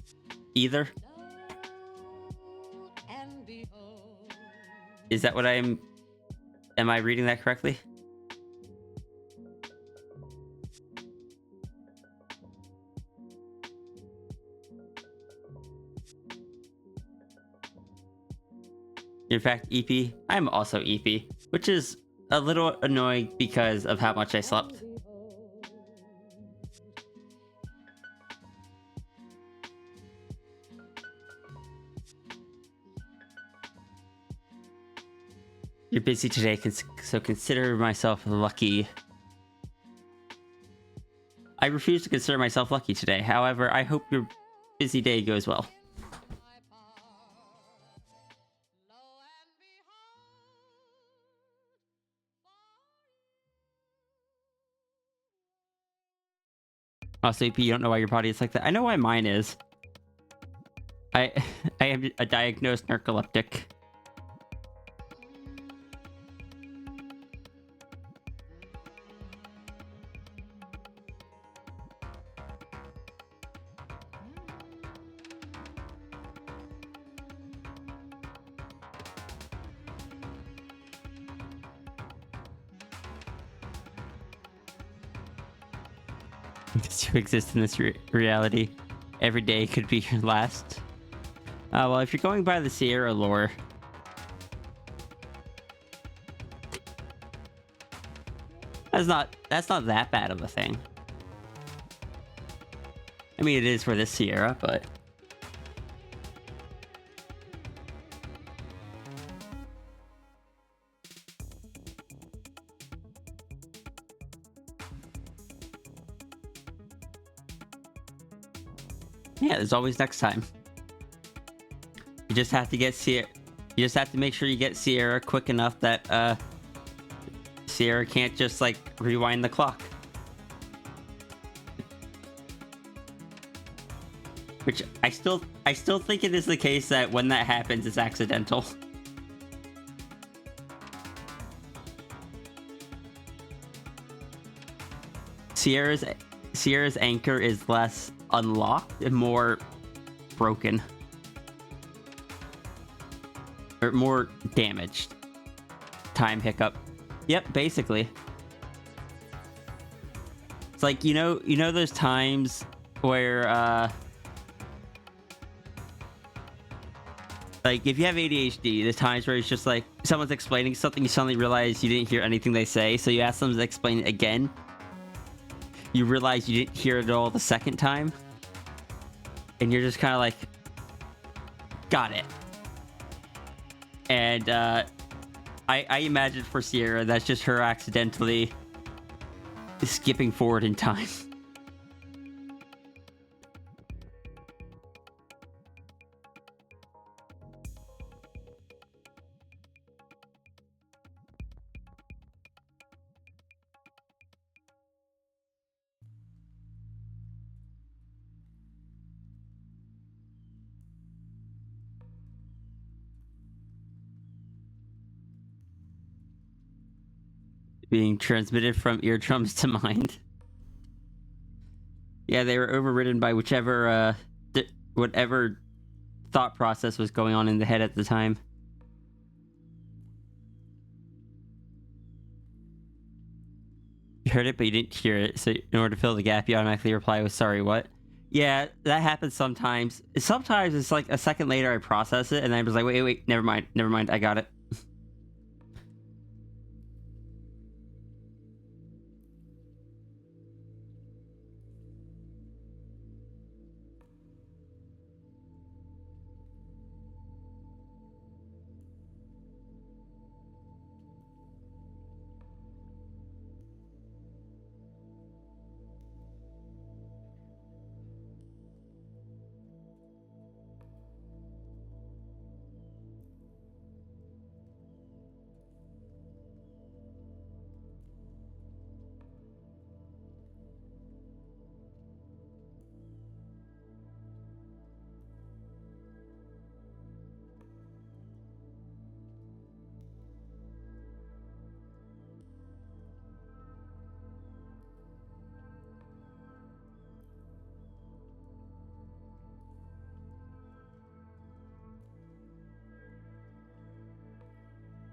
either? Is that what I am... Am I reading that correctly? In fact, EP. I'm also EP, which is a little annoying because of how much I slept. You're busy today, so consider myself lucky. I refuse to consider myself lucky today. However, I hope your busy day goes well. Oh, Sleepy, you don't know why your body is like that. I know why mine is. I am a diagnosed narcoleptic. To exist in this reality, every day could be your last. Well, if you're going by the Sierra lore, that's not that bad of a thing. I mean, it is for this Sierra, but yeah, there's always next time. You just have to get Sierra. You just have to make sure you get Sierra quick enough that Sierra can't just like rewind the clock. Which I still think it is the case that when that happens, it's accidental. Sierra's anchor is less unlocked and more broken. Or more damaged. Time hiccup. Yep, basically. It's like, you know those times where like if you have ADHD, there's times where it's just like someone's explaining something, you suddenly realize you didn't hear anything they say, so you ask them to explain it again. You realize you didn't hear it all the second time, and you're just kind of like, got it. And I imagine for Sierra, that's just her accidentally skipping forward in time. Being transmitted from eardrums to mind. Yeah, they were overridden by whichever, whatever thought process was going on in the head at the time. You heard it, but you didn't hear it, so in order to fill the gap, you automatically reply with, sorry, what? Yeah, that happens sometimes. Sometimes it's like a second later I process it, and then I was like, wait, never mind, I got it.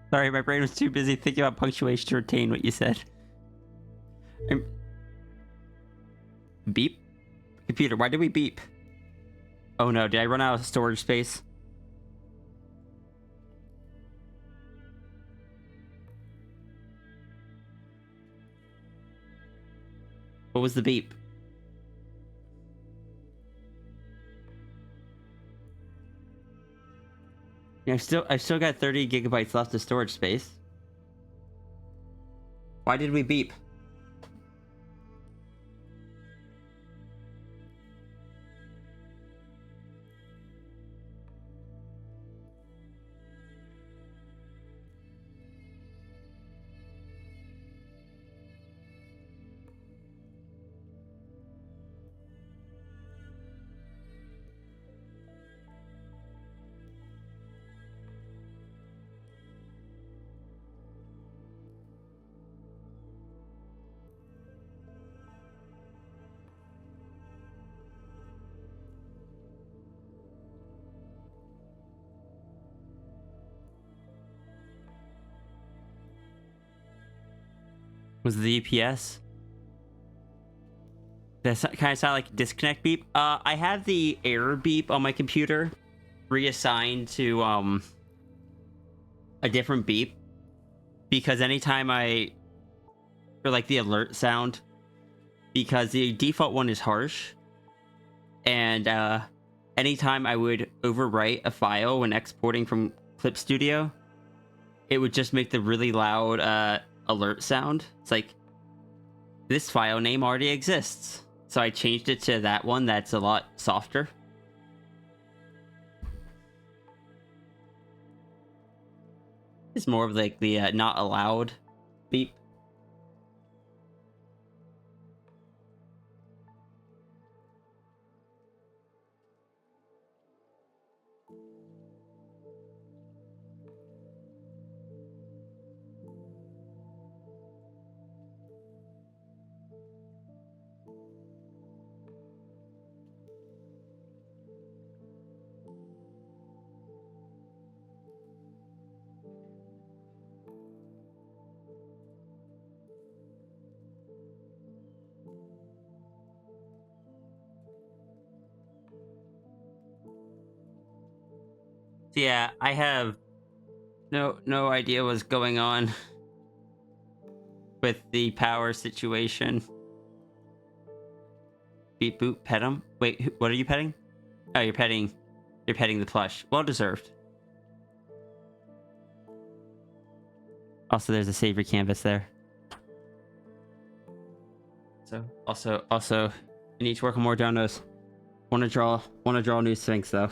Sorry, my brain was too busy thinking about punctuation to retain what you said. Beep? Computer, why did we beep? Oh no, did I run out of storage space? What was the beep? Yeah, I've still got 30 gigabytes left of storage space. Why did we beep? Was the EPS? That kind of sound like a disconnect beep. I have the error beep on my computer reassigned to a different beep because anytime or like the alert sound, because the default one is harsh, and anytime I would overwrite a file when exporting from Clip Studio, it would just make the really loud alert sound. It's like, this file name already exists. So I changed it to that one that's a lot softer. It's more of like the not allowed beep. Yeah, I have no idea what's going on with the power situation. Beep boop, pet him. Wait, what are you petting? Oh, you're petting the plush. Well deserved. Also, there's a savory canvas there. So also, I need to work on more donos. Want to draw a new Sphinx though.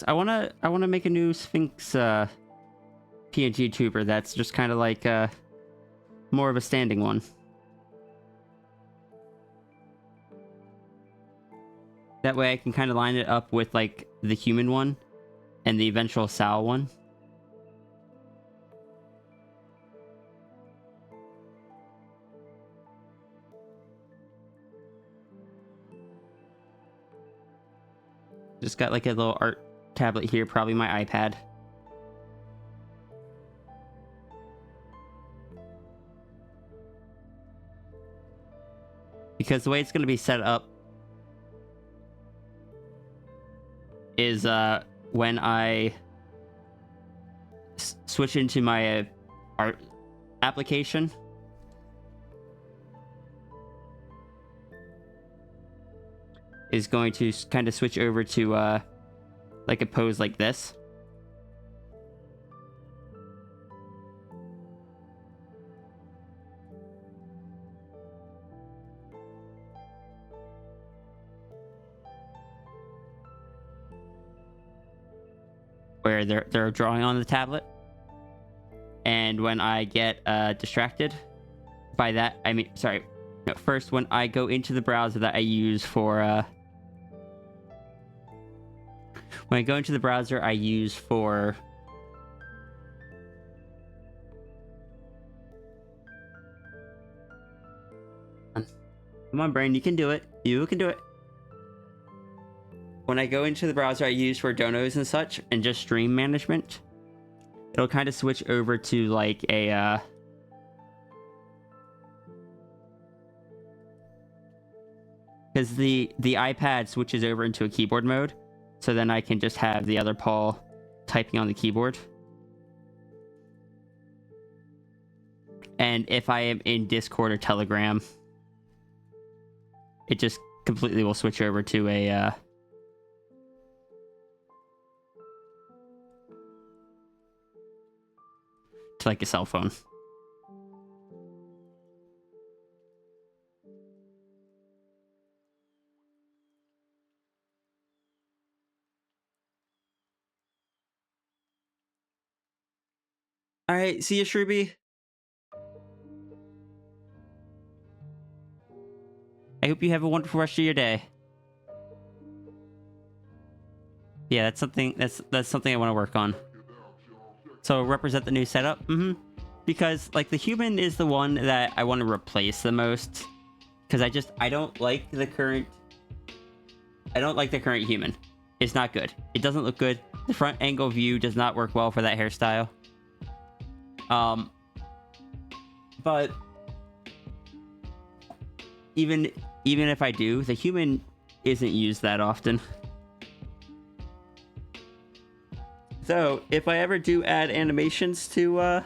I wanna make a new Sphinx PNG tuber that's just kind of like more of a standing one. That way I can kind of line it up with like the human one and the eventual Sal one. Just got like a little art tablet here, probably my iPad. Because the way it's going to be set up is when I switch into my art application, is going to kind of switch over to like a pose like this. Where they're drawing on the tablet. And when I get distracted by that, I mean, sorry. No, first, when I go into the browser that I use for when I go into the browser I use for come on, brain, you can do it. You can do it. When I go into the browser I use for donos and such, and just stream management, it'll kind of switch over to like a because the iPad switches over into a keyboard mode, so then I can just have the other paw typing on the keyboard. And if I am in Discord or Telegram, it just completely will switch over to a to like a cell phone. All right, see you, Shruby. I hope you have a wonderful rest of your day. Yeah, that's something I want to work on. So represent the new setup. Because like the human is the one that I want to replace the most. Because I don't like the current human. It's not good. It doesn't look good. The front angle view does not work well for that hairstyle. But even if I do, the human isn't used that often. So if I ever do add animations to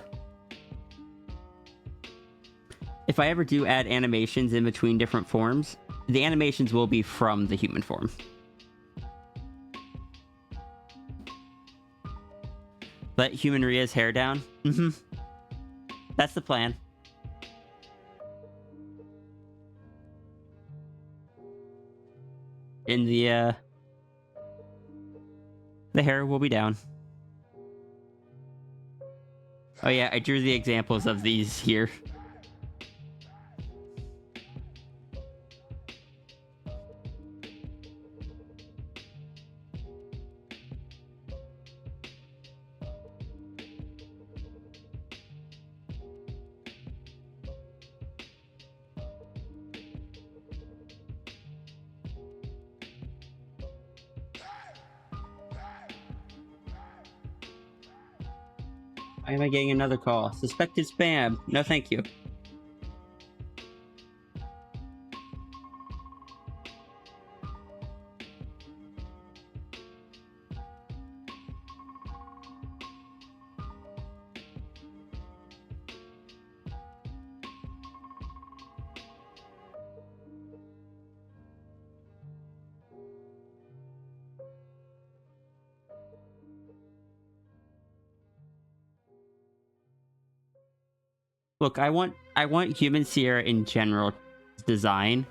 if I ever do add animations in between different forms, the animations will be from the human form. Let human Ria's hair down. That's the plan. In the hair will be down. Oh yeah, I drew the examples of these here. Why am I getting another call? Suspected spam. No, thank you. Look, I want human Sierra in general design.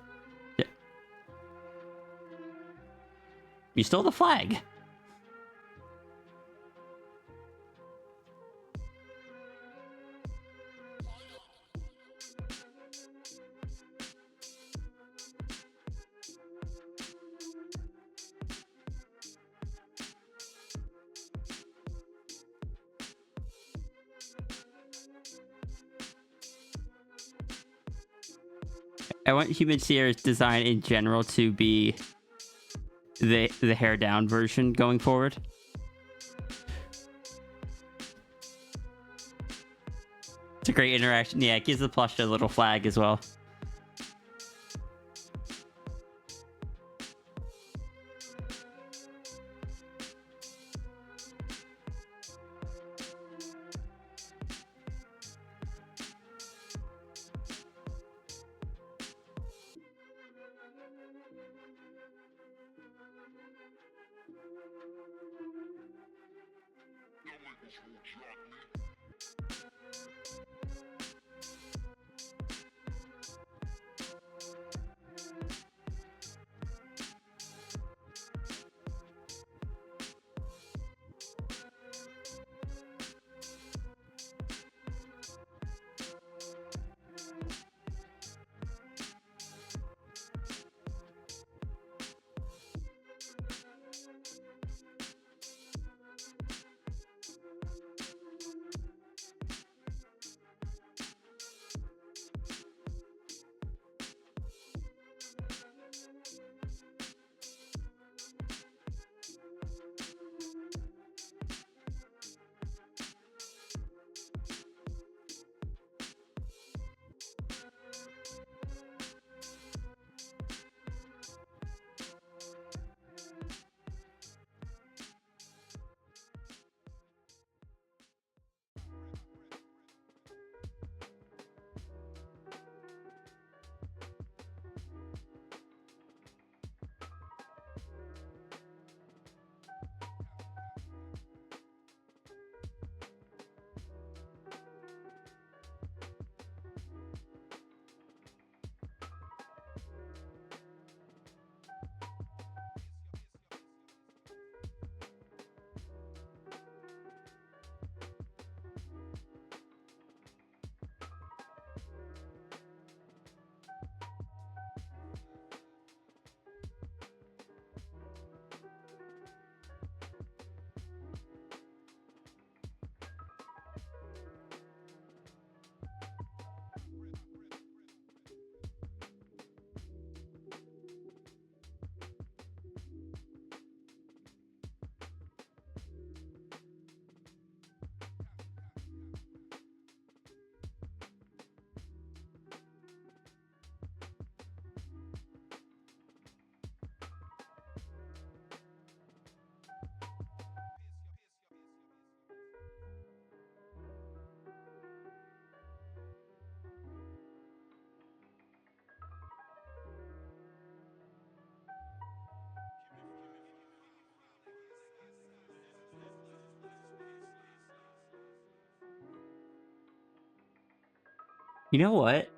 You stole the flag. I want human Sierra's design in general to be the hair down version going forward. It's a great interaction. Yeah, it gives the plush a little flag as well. You know what?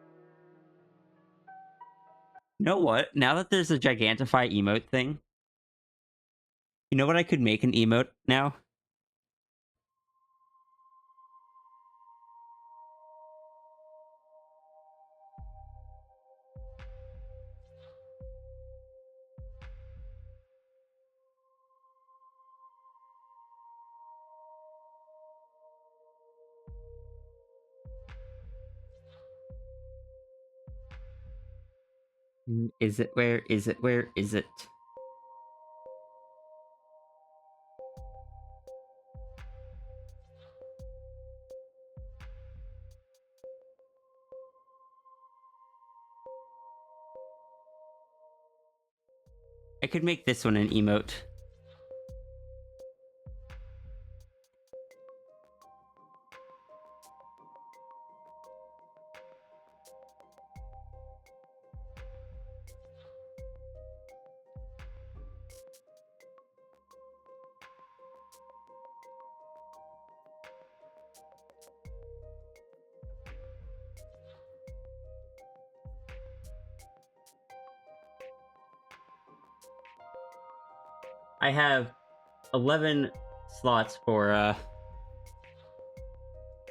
You know what? Now that there's a Gigantify emote thing, you know what I could make an emote now? Is it? Where is it? Where is it? I could make this one an emote. I have 11 slots for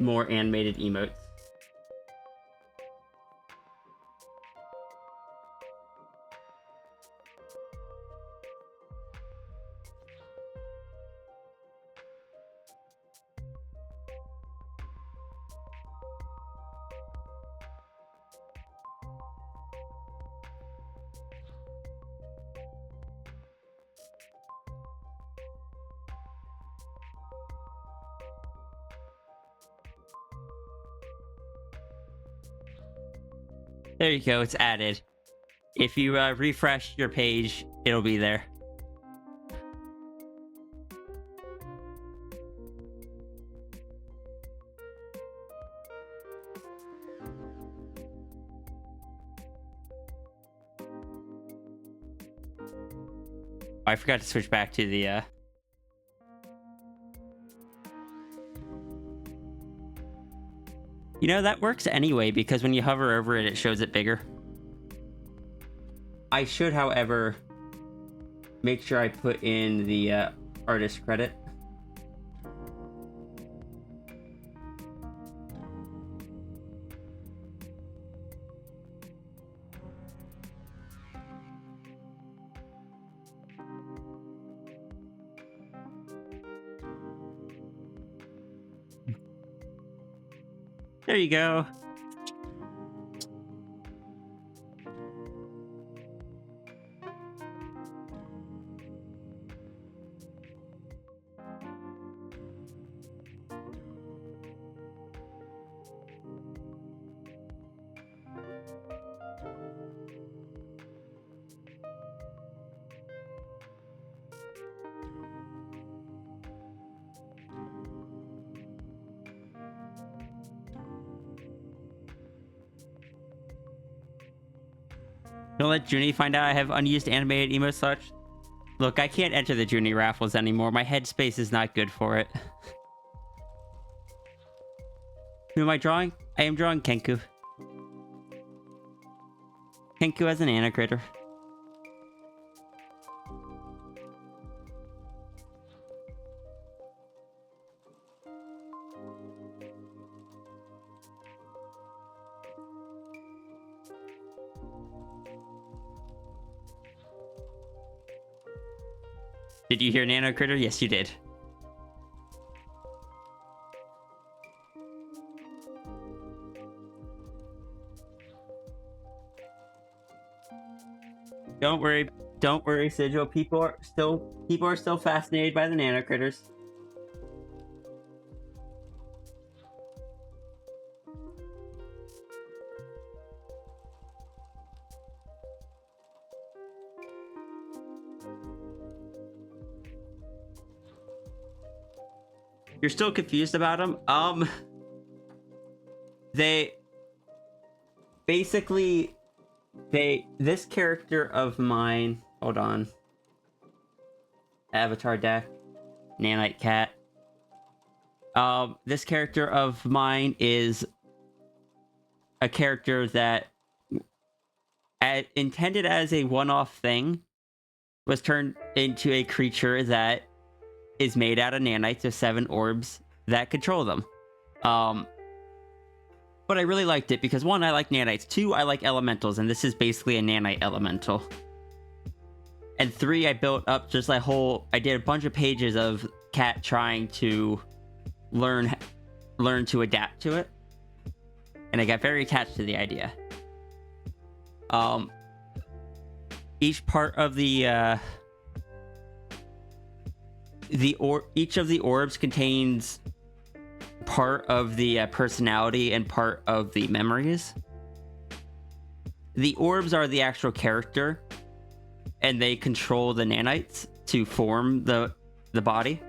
more animated emotes. There you go, it's added. If you refresh your page, it'll be there. Oh, I forgot to switch back to the You know, that works anyway, because when you hover over it, it shows it bigger. I should, however, make sure I put in the artist credit. There you go. Don't let Junie find out I have unused animated emote slots. Look, I can't enter the Junie raffles anymore. My headspace is not good for it. Who am I drawing? I am drawing Kenku. Kenku as an anacritter. Did you hear Nano Critter? Yes, you did. Don't worry, Sigil. People are still fascinated by the Nano Critters. You're still confused about them? They basically this character of mine, hold on. Avatar deck, Nanite Cat. This character of mine is a character that, intended as a one-off thing, was turned into a creature that is made out of nanites with 7 orbs that control them. But I really liked it because 1, I like nanites. 2, I like elementals, and this is basically a nanite elemental. And 3, I built up just a whole... I did a bunch of pages of Cat trying to learn to adapt to it. And I got very attached to the idea. Each part of each of the orbs contains part of the personality and part of the memories. The orbs are the actual character, and they control the nanites to form the body.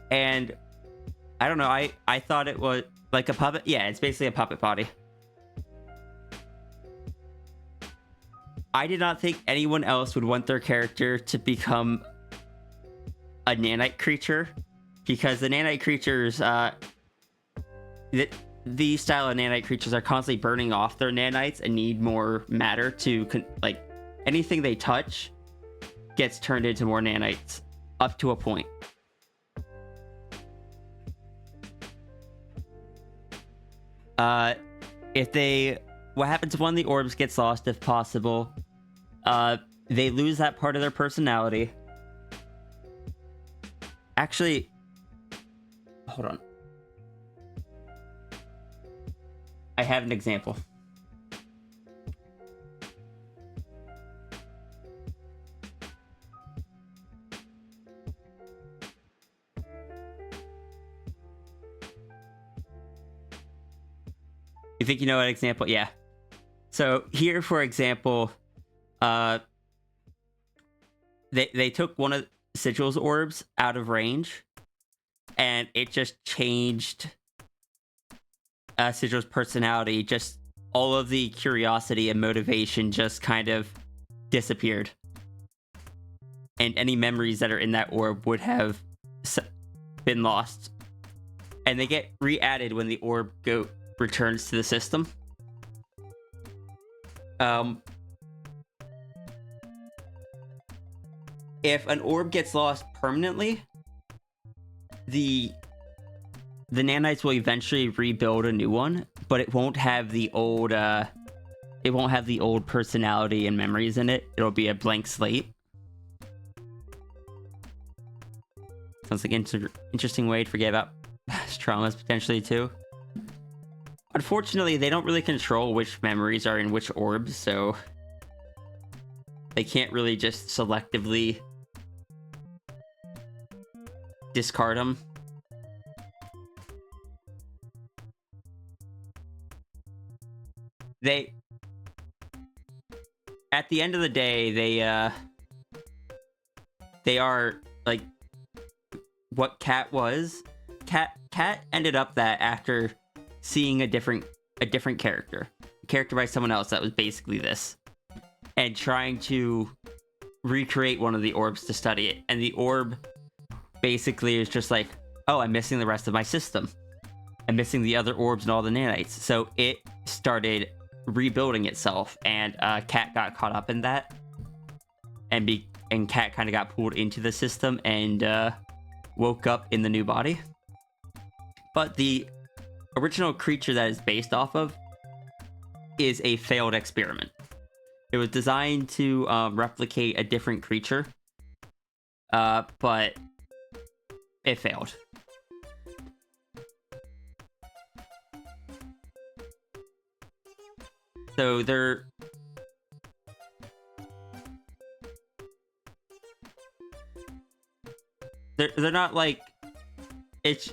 And I don't know, I thought it was like a puppet. Yeah, it's basically a puppet body. I did not think anyone else would want their character to become a nanite creature, because the nanite creatures, these style of nanite creatures are constantly burning off their nanites and need more matter to, like, anything they touch gets turned into more nanites up to a point. What happens if one of the orbs gets lost, if possible? They lose that part of their personality. Actually, hold on. I have an example. You think you know an example? Yeah. So here, for example, they took one of Sigil's orbs out of range, and it just changed Sigil's personality. Just all of the curiosity and motivation just kind of disappeared, and any memories that are in that orb would have been lost, and they get re-added when the orb returns to the system. If an orb gets lost permanently, the nanites will eventually rebuild a new one, but it won't have the old personality and memories in it. It'll be a blank slate. Sounds like an interesting way to forget about past traumas potentially too. Unfortunately, they don't really control which memories are in which orbs, so they can't really just selectively discard them. At the end of the day, they are like what Cat was. Cat ended up that after seeing a different character, a character by someone else that was basically this, and trying to recreate one of the orbs to study it. And the orb basically is just like, oh, I'm missing the rest of my system. I'm missing the other orbs and all the nanites. So it started rebuilding itself, and Cat got caught up in that, and Cat kind of got pulled into the system and woke up in the new body. But the original creature that is based off of is a failed experiment. It was designed to replicate a different creature, but it failed. So they're not like it's.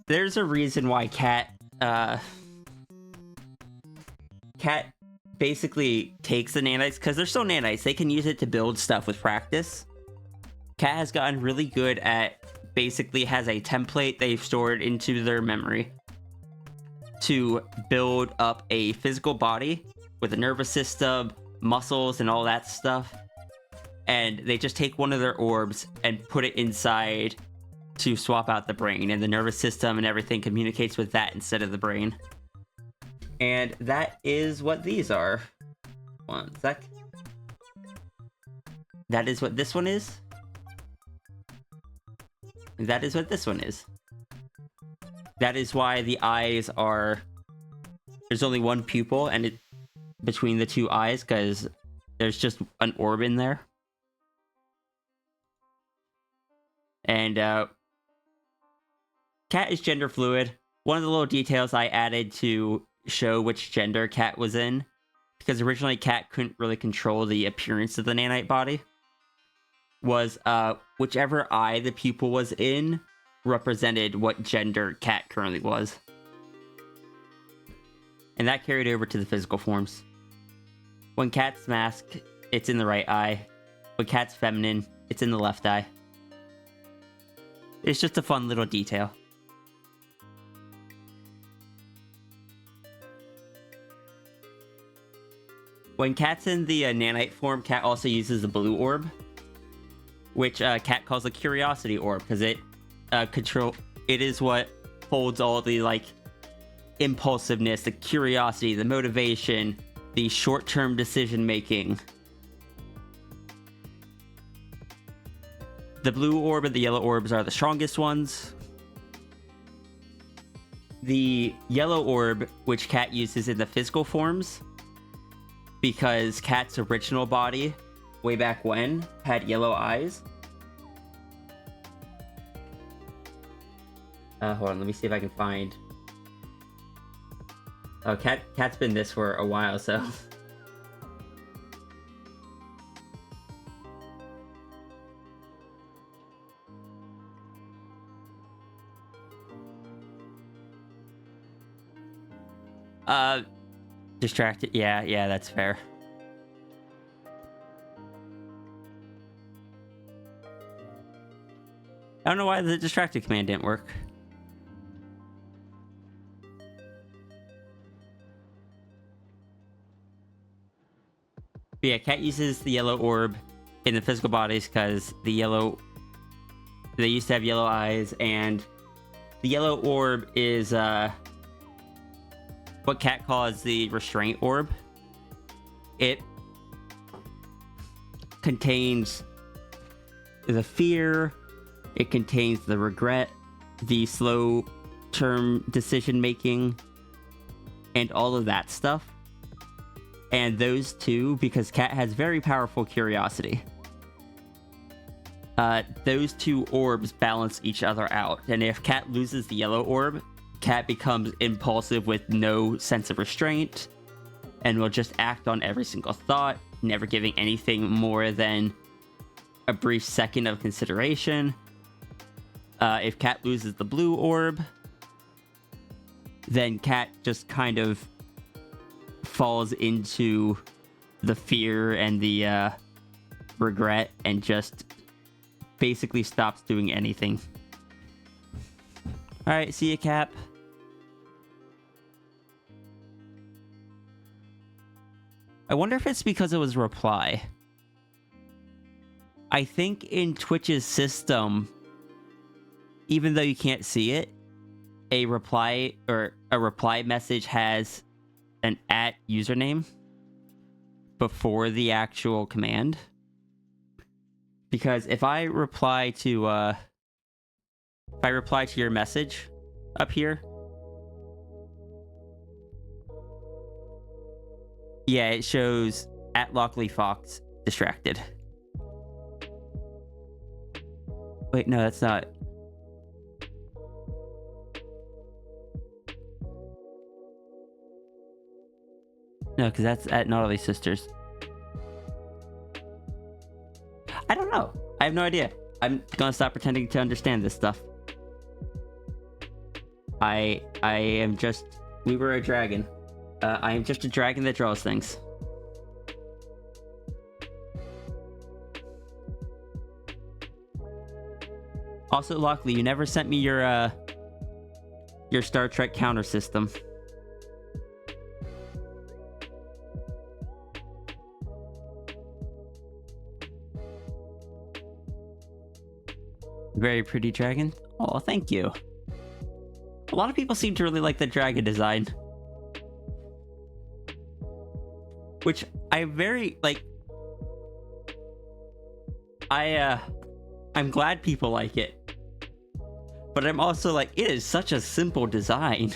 There's a reason why Cat basically takes the nanites, because they're still nanites. They can use it to build stuff with practice. Cat has gotten really good at basically has a template they've stored into their memory to build up a physical body with a nervous system, muscles, and all that stuff. And they just take one of their orbs and put it inside to swap out the brain, and the nervous system and everything communicates with that instead of the brain. And that is what these are. One sec. That is what this one is. And that is what this one is. That is why the eyes are... There's only one pupil and it between the two eyes, because there's just an orb in there. And Cat is gender fluid. One of the little details I added to show which gender Cat was in, because originally Cat couldn't really control the appearance of the nanite body, was whichever eye the pupil was in represented what gender Cat currently was. And that carried over to the physical forms. When Cat's masked, it's in the right eye. When Cat's feminine, it's in the left eye. It's just a fun little detail. When Cat's in the nanite form, Cat also uses the blue orb, which Cat calls a curiosity orb, because it is what holds all the like impulsiveness, the curiosity, the motivation, the short-term decision making. The blue orb and the yellow orbs are the strongest ones. The yellow orb, which Cat uses in the physical forms, because Cat's original body, way back when, had yellow eyes. Hold on, let me see if I can find... Oh, Cat's been this for a while, so... Distracted. Yeah, that's fair. I don't know why the distracted command didn't work. But yeah, Cat uses the yellow orb in the physical bodies because they used to have yellow eyes, and the yellow orb is what Cat calls the restraint orb. It contains the fear, it contains the regret, the slow term decision making, and all of that stuff. And those two, because Cat has very powerful curiosity, those two orbs balance each other out. And if Cat loses the yellow orb, Cat becomes impulsive with no sense of restraint and will just act on every single thought, never giving anything more than a brief second of consideration. If Cat loses the blue orb, then Cat just kind of falls into the fear and the regret and just basically stops doing anything. Alright, see ya, Cap. I wonder if it's because it was reply. I think in Twitch's system, even though you can't see it, a reply message has an @ username before the actual command. Because if I reply to your message up here, yeah, it shows @LockleyFox distracted. Wait, no, that's not. No, because that's @Naughty Sisters. I don't know. I have no idea. I'm gonna stop pretending to understand this stuff. I am just... We were a dragon. I am just a dragon that draws things. Also, Lockley, you never sent me your Star Trek counter system. Very pretty dragon. Oh, thank you. A lot of people seem to really like the dragon design. Which I very, like... I'm glad people like it. But I'm also like, it is such a simple design.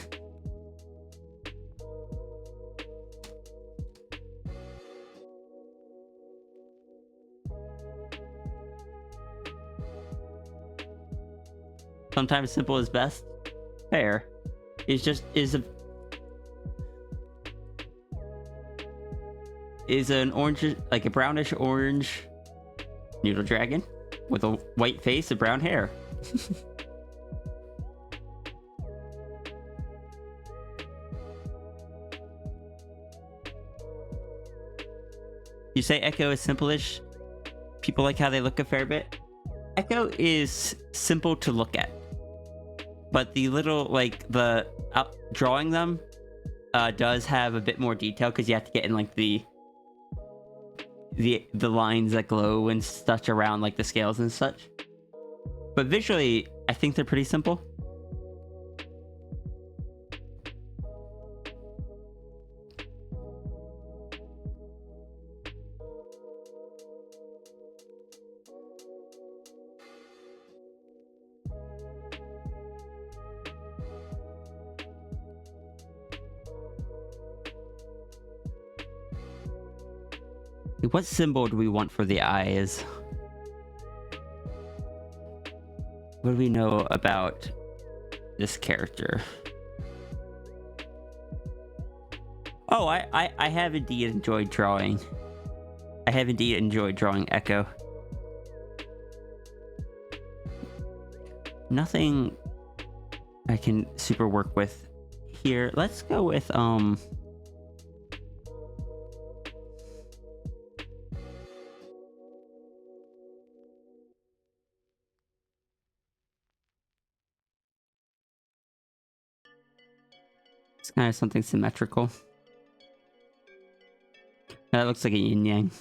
Sometimes simple is best. Fair. Is an orange, like a brownish orange noodle dragon with a white face and brown hair. You say Echo is simple-ish? People like how they look a fair bit. Echo is simple to look at, but the little, like, the drawing them does have a bit more detail because you have to get in like the lines that glow and such around like the scales and such. But visually, I think they're pretty simple. What symbol do we want for the eyes? What do we know about this character? Oh, I have indeed enjoyed drawing. I have indeed enjoyed drawing Echo. Nothing I can super work with here. Let's go with it's kind of something symmetrical. That looks like a yin yang.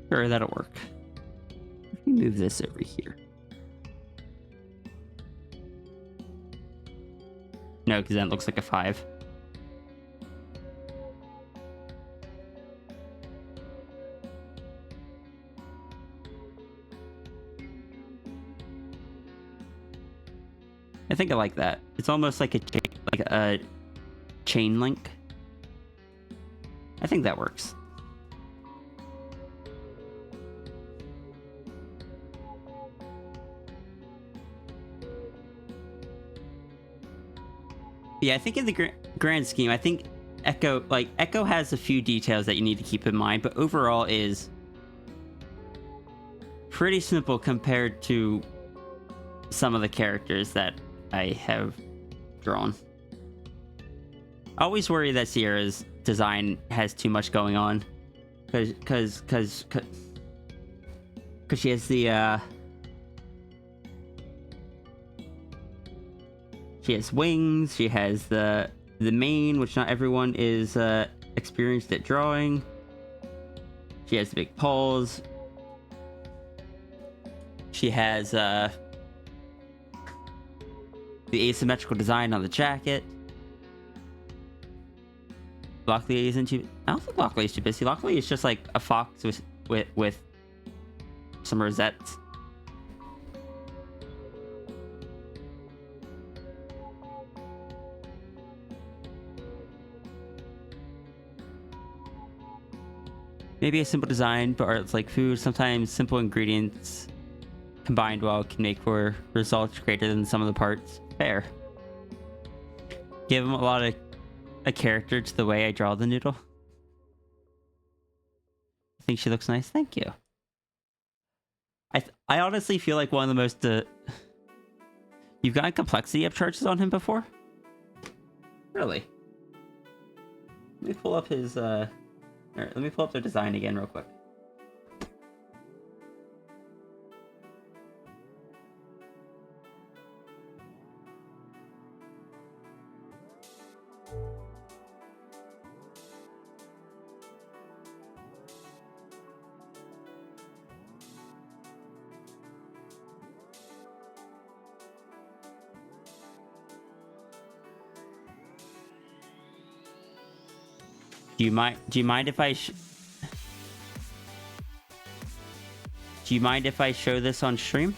Sure, that'll work. Let me move this over here. No, because that looks like a 5. I think I like that. It's almost like a chain link. I think that works. Yeah, I think in the grand scheme, I think Echo has a few details that you need to keep in mind, but overall is pretty simple compared to some of the characters that I have drawn. I always worry that Sierra's design has too much going on, because she has the she has wings, she has the mane, which not everyone is experienced at drawing. She has the big paws. She has the asymmetrical design on the jacket. Lockley isn't too... I don't think Lockley is too busy. Lockley is just like a fox with some rosettes. Maybe a simple design, but it's like food. Sometimes simple ingredients combined well can make for results greater than some of the parts. Fair. Give them a lot of a character to the way I draw the noodle. I think she looks nice. Thank you. I honestly feel like one of the most You've gotten complexity up charges on him before? Really? Let me pull up his, let me pull up their design again real quick. Do you mind if I do you mind if I show this on stream?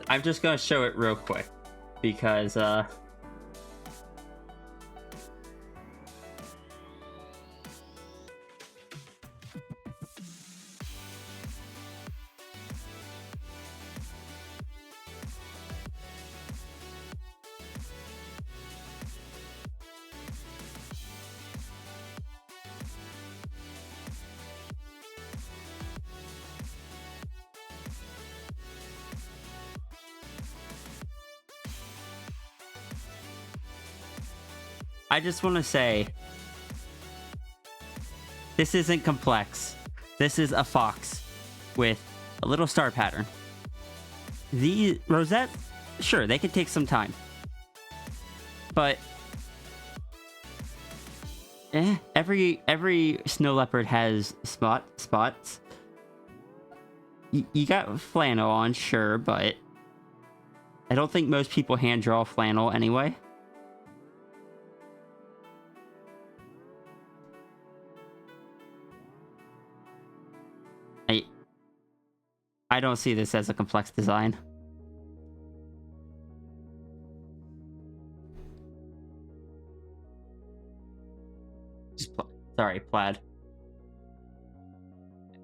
I'm just gonna show it real quick because I just want to say this isn't complex. This is a fox with a little star pattern. The rosette, sure, they could take some time, but every snow leopard has spots. You got flannel on, sure, but I don't think most people hand draw flannel anyway. I don't see this as a complex design. Sorry, plaid.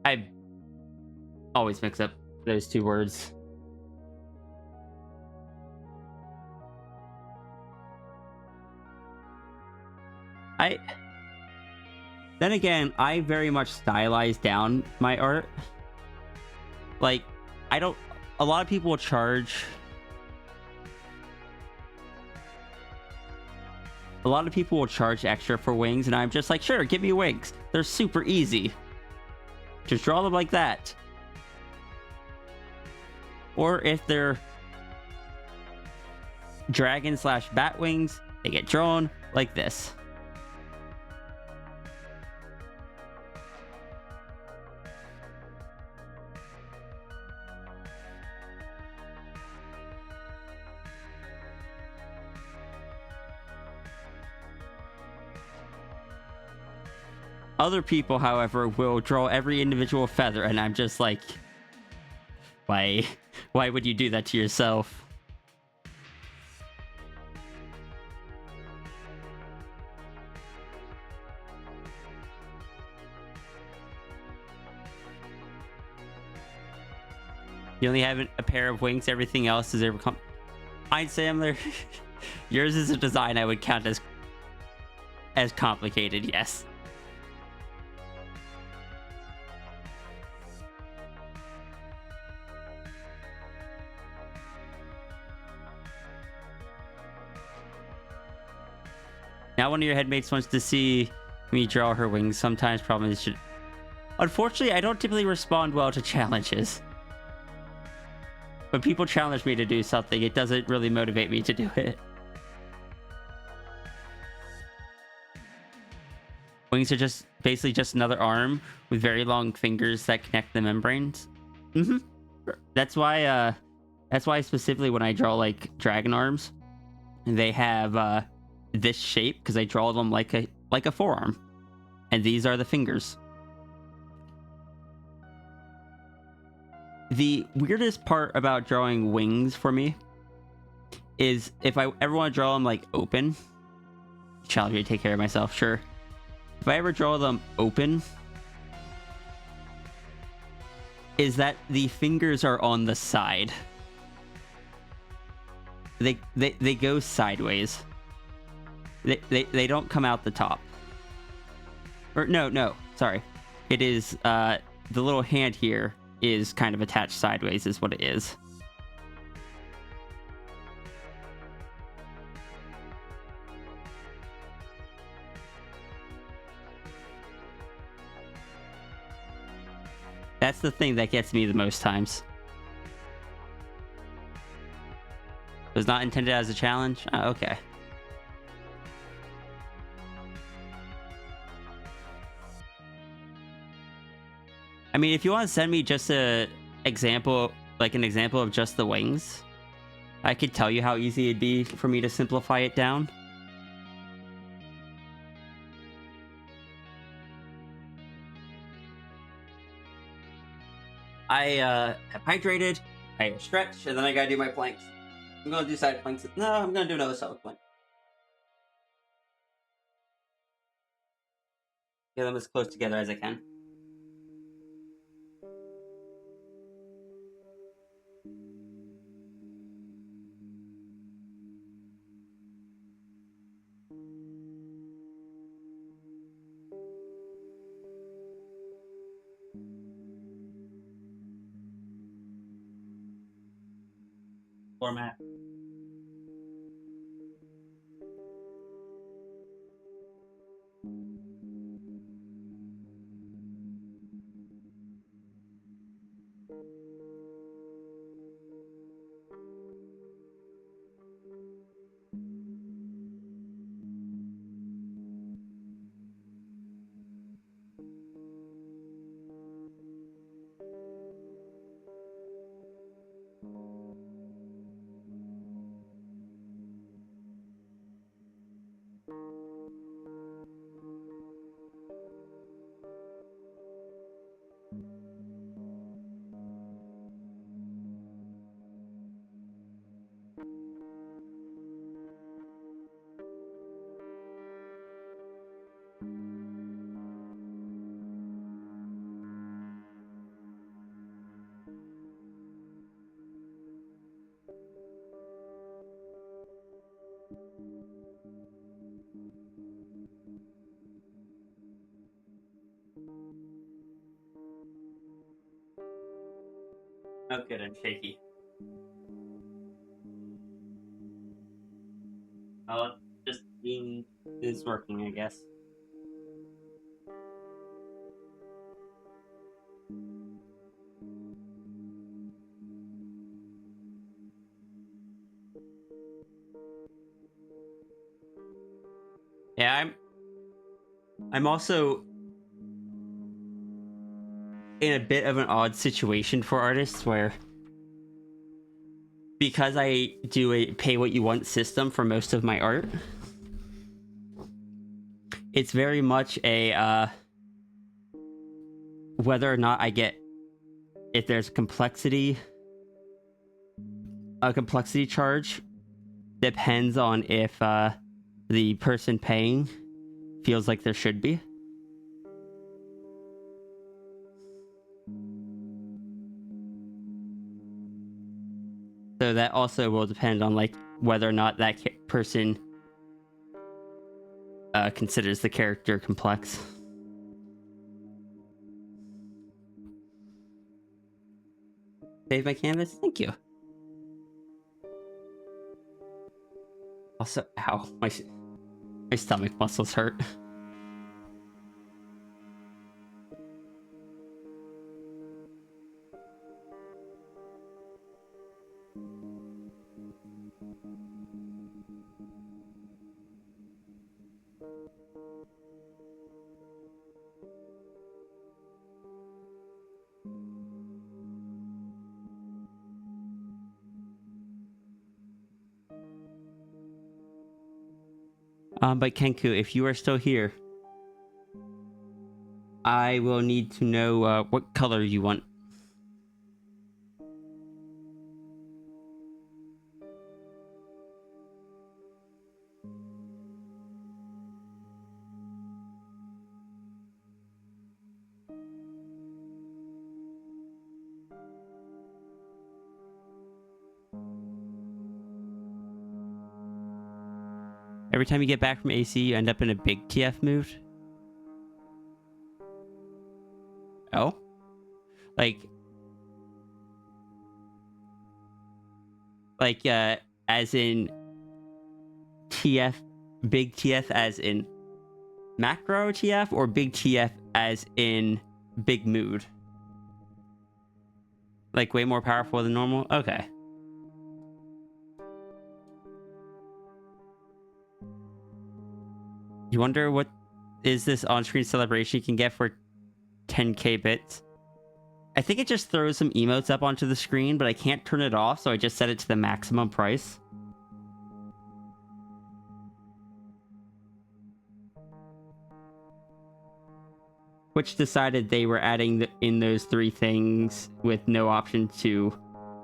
I always mix up those two words. Then again, I very much stylize down my art. Like, a lot of people will charge. A lot of people will charge extra for wings, and I'm just like, sure, give me wings. They're super easy. Just draw them like that. Or if they're dragon / bat wings, they get drawn like this. Other people, however, will draw every individual feather, and I'm just like, why would you do that to yourself? You only have a pair of wings, everything else is I'd say yours is a design I would count as complicated, yes. Now one of your headmates wants to see me draw her wings. Sometimes probably should... Unfortunately, I don't typically respond well to challenges. When people challenge me to do something, it doesn't really motivate me to do it. Wings are just basically just another arm with very long fingers that connect the membranes. That's why specifically when I draw like dragon arms, they have this shape because I draw them like a forearm, and these are the fingers. The weirdest part about drawing wings for me is if I ever want to draw them like open. Challenge me to take care of myself, sure. If I ever draw them open, is that the fingers are on the side. They go sideways. They don't come out the top. Or no, sorry. It is the little hand here is kind of attached sideways is what it is. That's the thing that gets me the most times. It was not intended as a challenge? Oh, okay. I mean, if you want to send me just an example of just the wings, I could tell you how easy it'd be for me to simplify it down. I have hydrated, I stretch, and then I gotta do my planks. I'm gonna do side planks. No, I'm gonna do another side plank. Get them as close together as I can. Format. Oh, good, I'm shaky. Oh, just being is working, I guess. Yeah, I'm also in a bit of an odd situation for artists where, because I do a pay what you want system for most of my art, it's very much a whether or not I get, if there's a complexity charge depends on if the person paying feels like there should be. So that also will depend on like whether or not that person considers the character complex. Save my canvas? Thank you. Also, ow, my stomach muscles hurt. But Kenku, if you are still here, I will need to know what color you want. Every time you get back from AC, you end up in a big TF mood. Oh? Like, as in TF, big TF as in macro TF, or big TF as in big mood? Like, way more powerful than normal? Okay. You wonder what is this on-screen celebration you can get for 10k bits? I think it just throws some emotes up onto the screen, but I can't turn it off, so I just set it to the maximum price. Which decided they were adding in those 3 things with no option to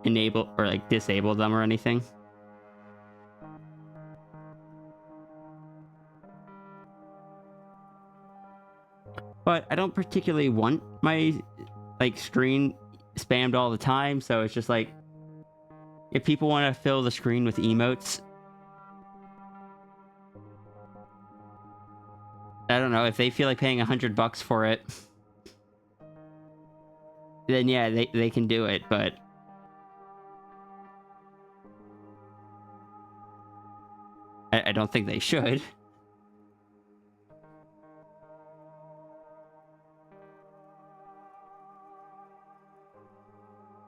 enable or like disable them or anything. But I don't particularly want my like screen spammed all the time, so it's just like, if people want to fill the screen with emotes, I don't know, if they feel like paying $100 for it, then yeah, they can do it, but I don't think they should.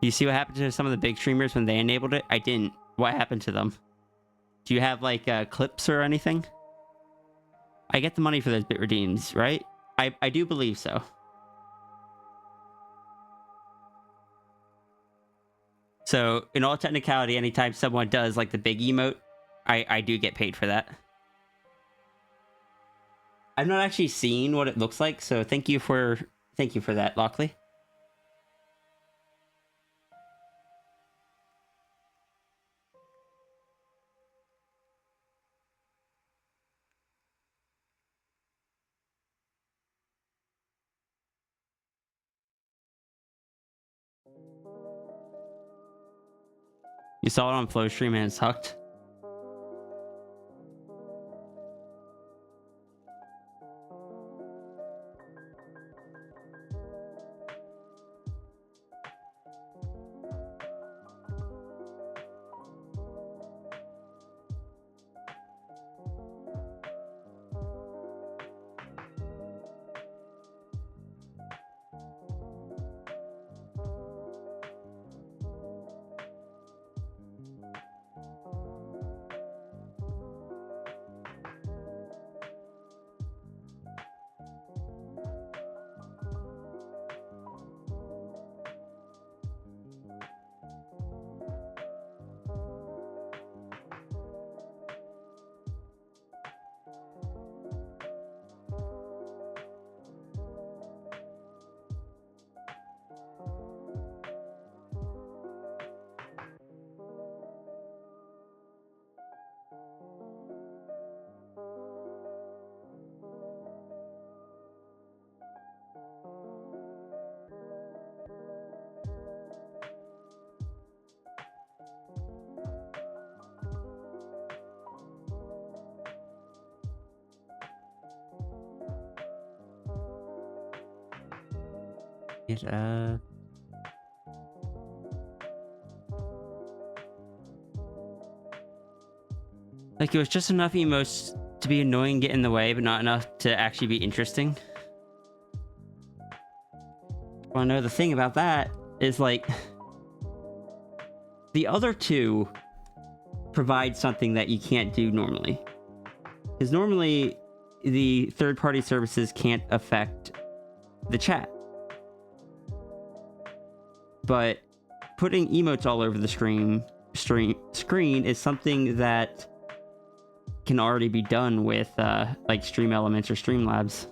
You see what happened to some of the big streamers when they enabled it? I didn't. What happened to them? Do you have like clips or anything? I get the money for those bit redeems, right? I do believe so. So, in all technicality, anytime someone does like the big emote, I do get paid for that. I've not actually seen what it looks like, so thank you for that, Lockley. You saw it on Flowstream and it sucked. Like, it was just enough emotes to be annoying, get in the way, but not enough to actually be interesting. Well, no, the thing about that is, like, the other two provide something that you can't do normally. Because normally, the third-party services can't affect the chat. But putting emotes all over the screen is something that can already be done with like Stream Elements or Streamlabs.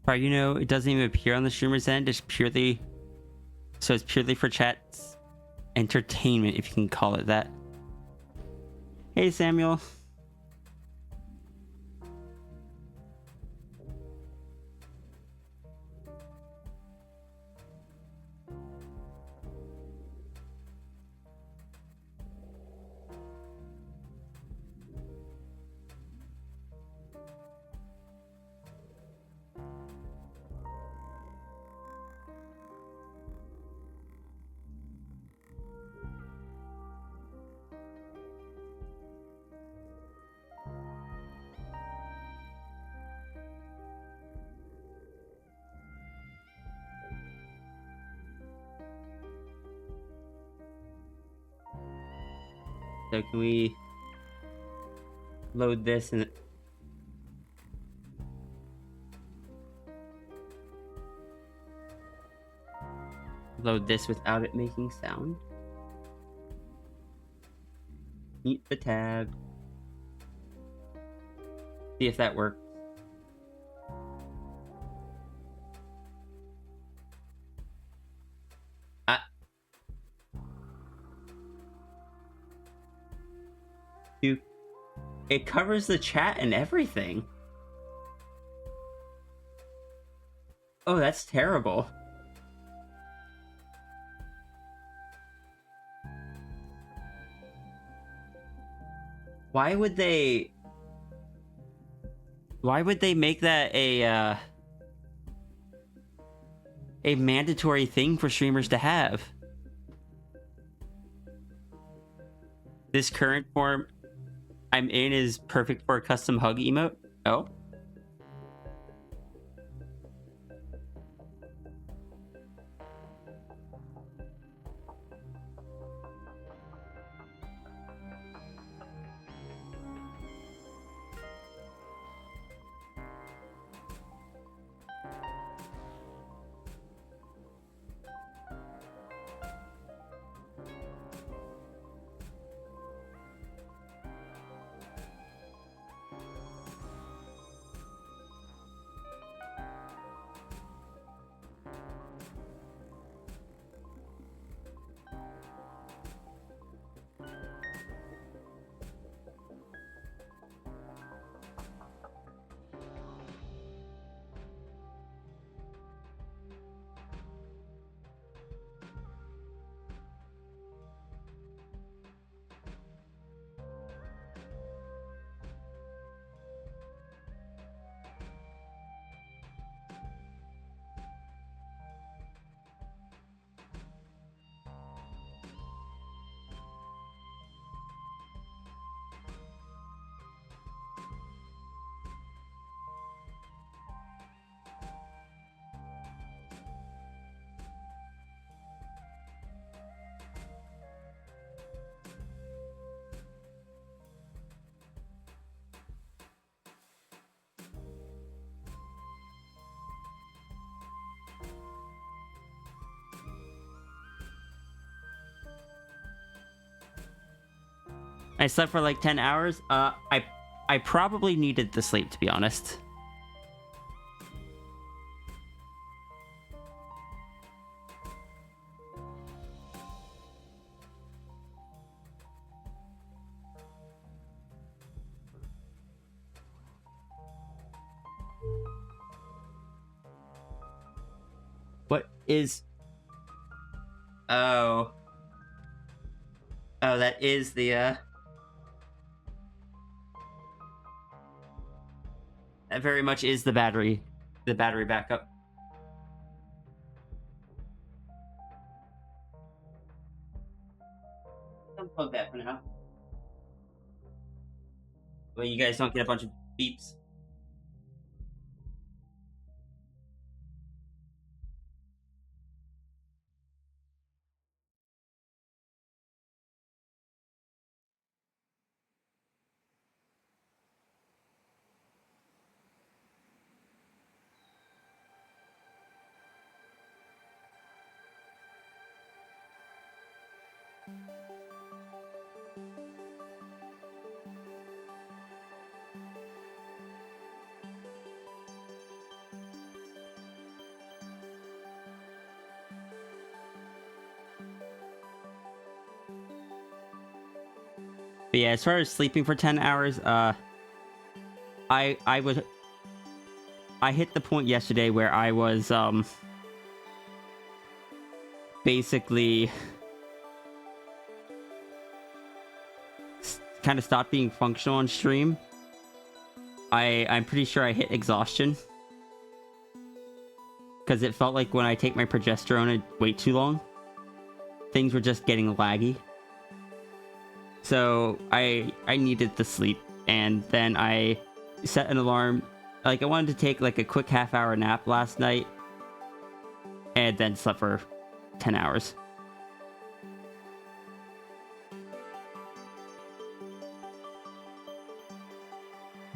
Right, you know, it doesn't even appear on the streamer's end. It's purely for chat's entertainment, if you can call it that. Hey, Samuel. So can we load this and load this without it making sound? Mute the tab. See if that works. Dude, it covers the chat and everything. Oh, that's terrible. Why would they make that a mandatory thing for streamers to have? This current form I'm in is perfect for a custom hug emote? Oh? I slept for like 10 hours. I probably needed the sleep, to be honest. What is... Oh. Oh, that is the, that very much is the battery backup. Unplug that for now. Well, you guys don't get a bunch of beeps. But yeah, as far as sleeping for 10 hours, I hit the point yesterday where I was basically kind of stopped being functional on stream. I'm pretty sure I hit exhaustion because it felt like when I take my progesterone and wait too long, things were just getting laggy. So I needed the sleep, and then I set an alarm. Like, I wanted to take like a quick half-hour nap last night, and then slept for 10 hours.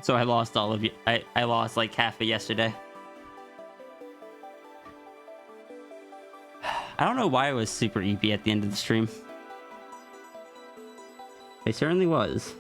So I lost all of you. I lost like half of yesterday. I don't know why I was super EP at the end of the stream. I certainly was.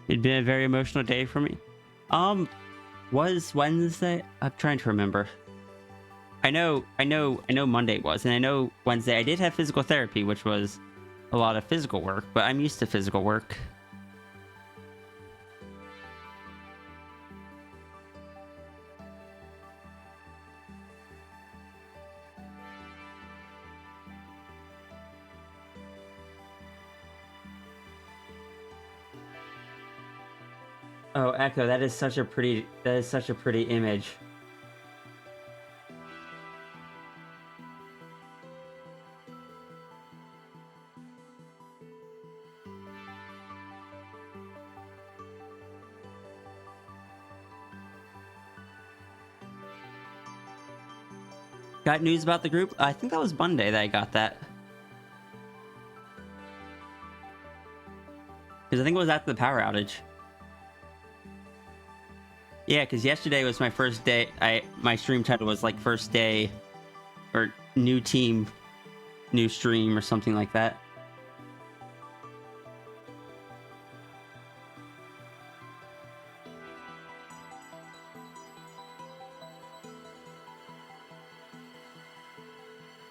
It'd been a very emotional day for me. Was Wednesday? I'm trying to remember. I know Monday was, and I know Wednesday I did have physical therapy, which was a lot of physical work, but I'm used to physical work. Oh, Echo, that is such a pretty image. Got news about the group? I think that was Monday that I got that. Because I think it was after the power outage. Yeah, because yesterday was my first day. My stream title was like first day, or new team, new stream, or something like that.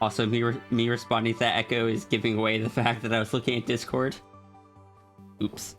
Also, me responding to that echo is giving away the fact that I was looking at Discord. Oops.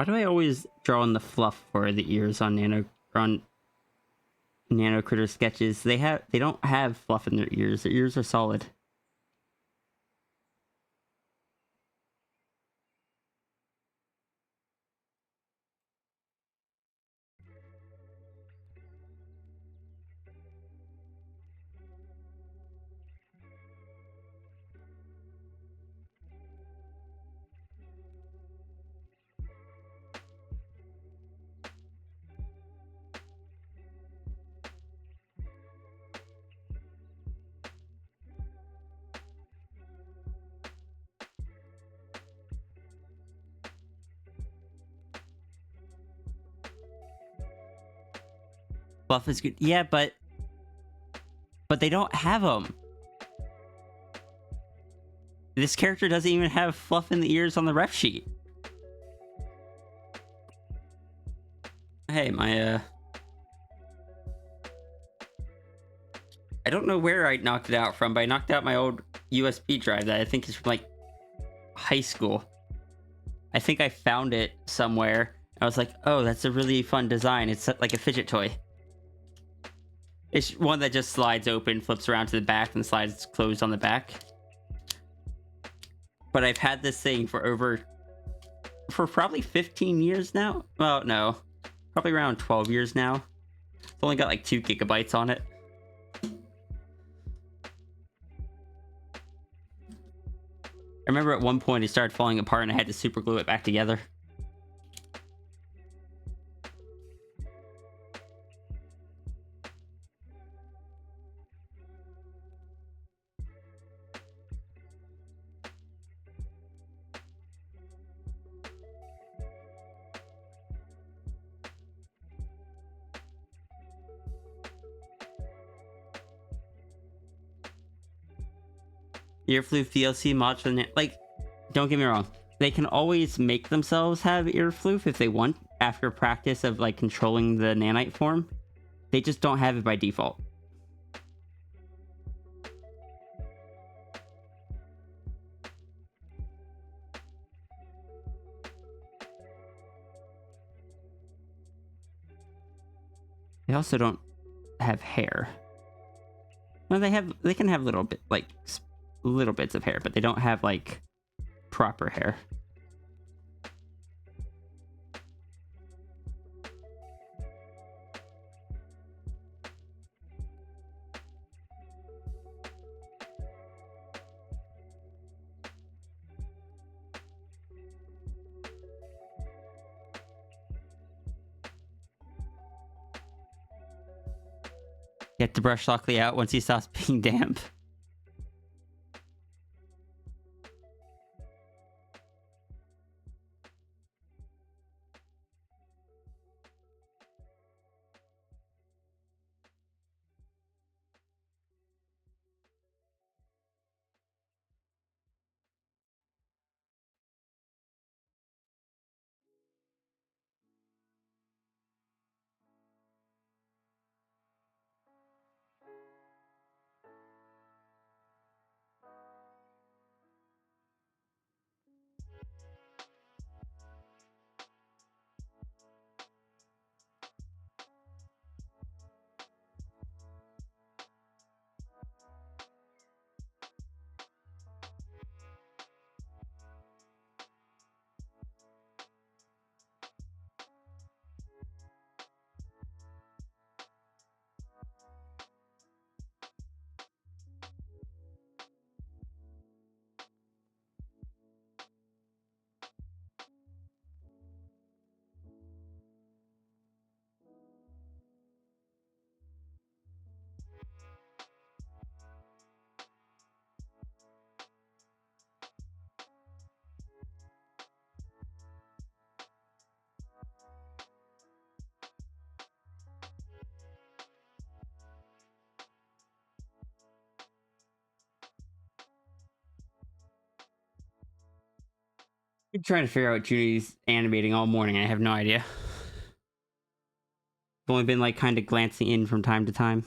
Why do I always draw on the fluff for the ears on Nano Critter sketches? They don't have fluff in their ears. Their ears are solid. Fluff is good. Yeah, but they don't have them. This character doesn't even have fluff in the ears on the ref sheet. Hey, my I don't know where I knocked it out from, but I knocked out my old USB drive that I think is from like high school. I think I found it somewhere. I was like, oh, that's a really fun design. It's like a fidget toy. It's one that just slides open, flips around to the back, and slides closed on the back. But I've had this thing for probably 15 years now. Well, no. Probably around 12 years now. It's only got like 2 gigabytes on it. I remember at one point it started falling apart and I had to super glue it back together. Earfloof DLC mods for the like, don't get me wrong, they can always make themselves have earfloof if they want after practice of like controlling the nanite form. They just don't have it by default. They also don't have hair. No, they can have little bits of hair, but they don't have like proper hair. Get to brush Lockley out once he stops being damp. I'm trying to figure out what Judy's animating all morning. I have no idea. I've only been like kind of glancing in from time to time.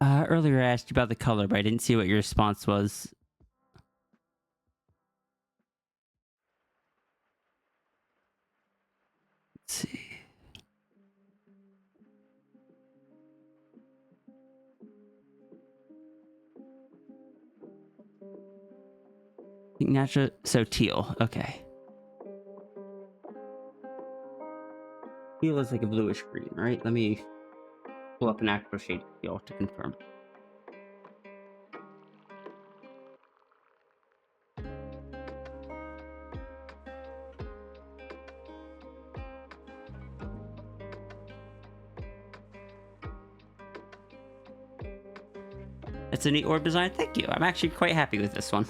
Earlier I asked you about the color, but I didn't see what your response was. Let's see. Natural, so teal. Okay. Teal is like a bluish green, right? Let me pull up an actual shade of teal to confirm. It's a neat orb design. Thank you. I'm actually quite happy with this one.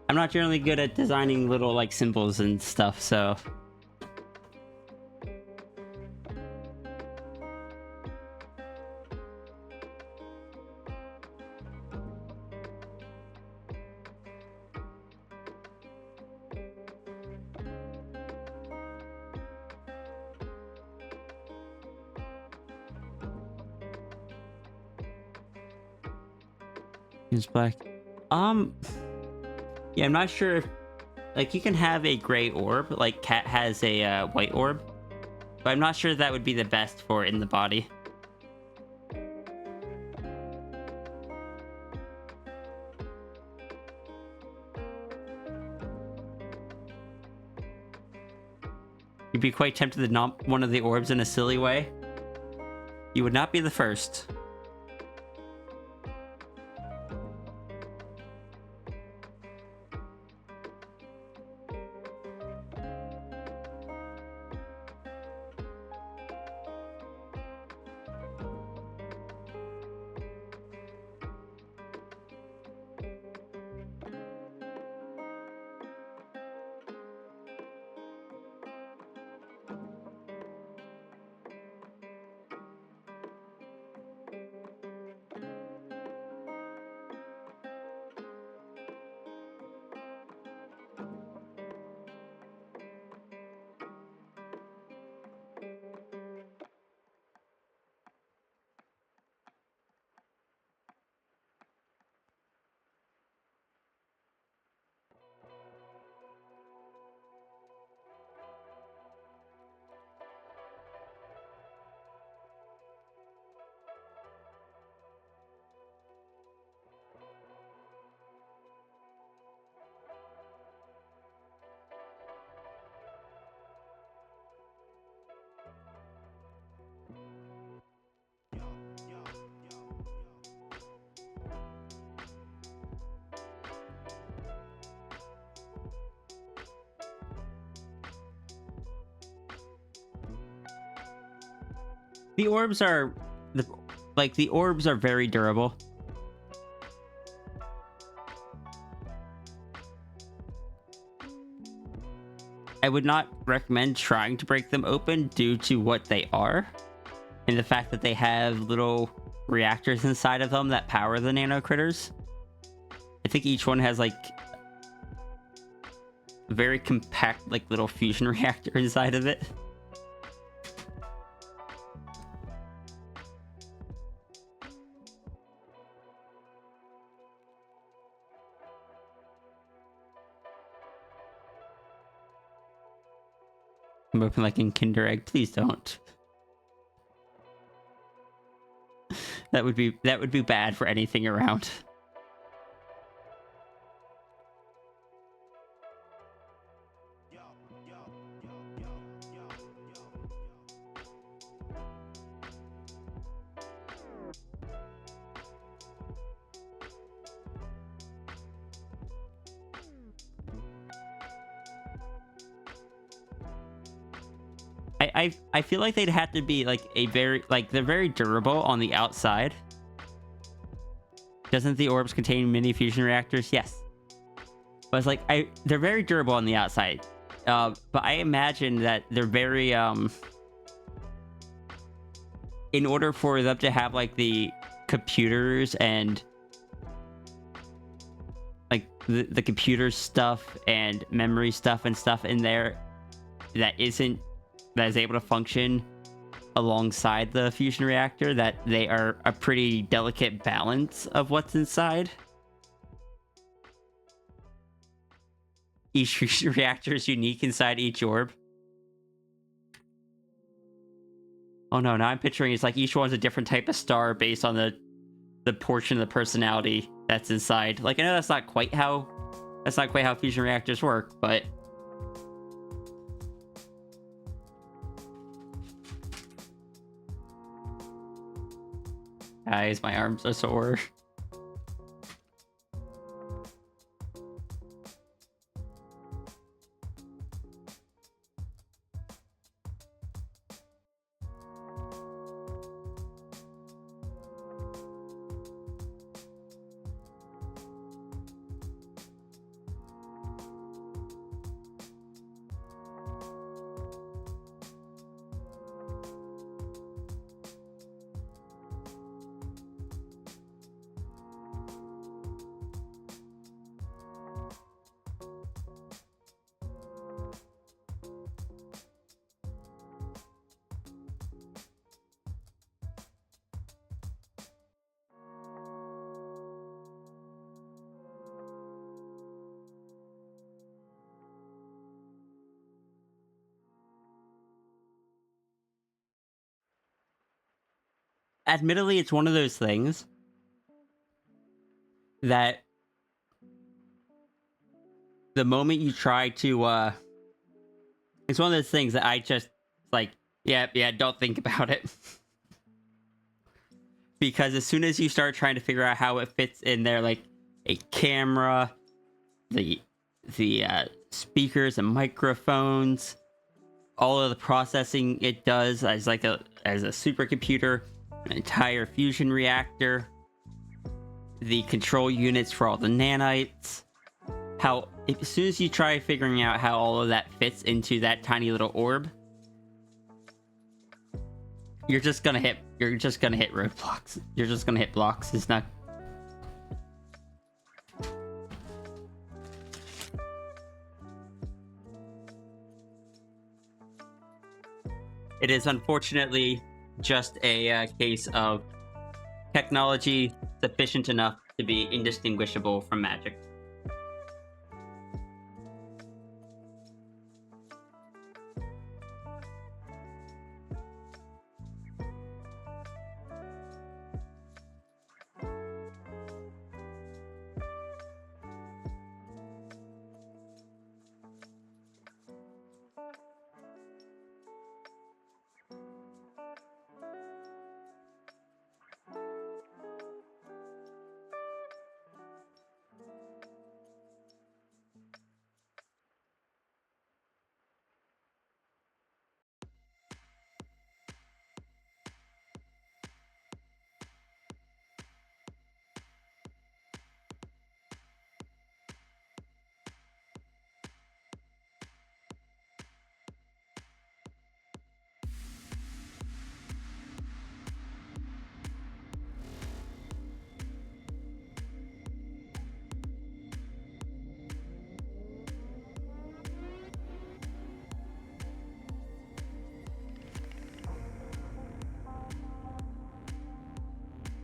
I'm not generally good at designing little like symbols and stuff, so it's black. Yeah, I'm not sure if like you can have a gray orb, like Cat has a white orb, but I'm not sure that would be the best for in the body. You'd be quite tempted to knock one of the orbs in a silly way. You would not be the first. The orbs are the orbs are very durable. I would not recommend trying to break them open due to what they are and the fact that they have little reactors inside of them that power the nano critters. I think each one has like a very compact like little fusion reactor inside of it. I'm open like in Kinder Egg. Please don't. That would be bad for anything around. I feel like they'd have to be like a very they're very durable on the outside. Doesn't the orbs contain mini fusion reactors? Yes. But it's like they're very durable on the outside. But I imagine that they're very in order for them to have like the computers and like the computer stuff and memory stuff and stuff in there that is able to function alongside the fusion reactor, that they are a pretty delicate balance of what's inside. Each fusion reactor is unique inside each orb. Oh no, now I'm picturing it's like each one's a different type of star based on the portion of the personality that's inside. Like, I know that's not quite how fusion reactors work, but guys, my arms are sore. Admittedly, it's one of those things that the moment you try to, it's one of those things that I just, like, yeah, don't think about it. Because as soon as you start trying to figure out how it fits in there, like a camera, the speakers and microphones, all of the processing it does as a supercomputer, an entire fusion reactor, the control units for all the nanites, as soon as you try figuring out how all of that fits into that tiny little orb, you're just gonna hit roadblocks. You're just gonna hit blocks. It's not. It is unfortunately just a case of technology sufficient enough to be indistinguishable from magic.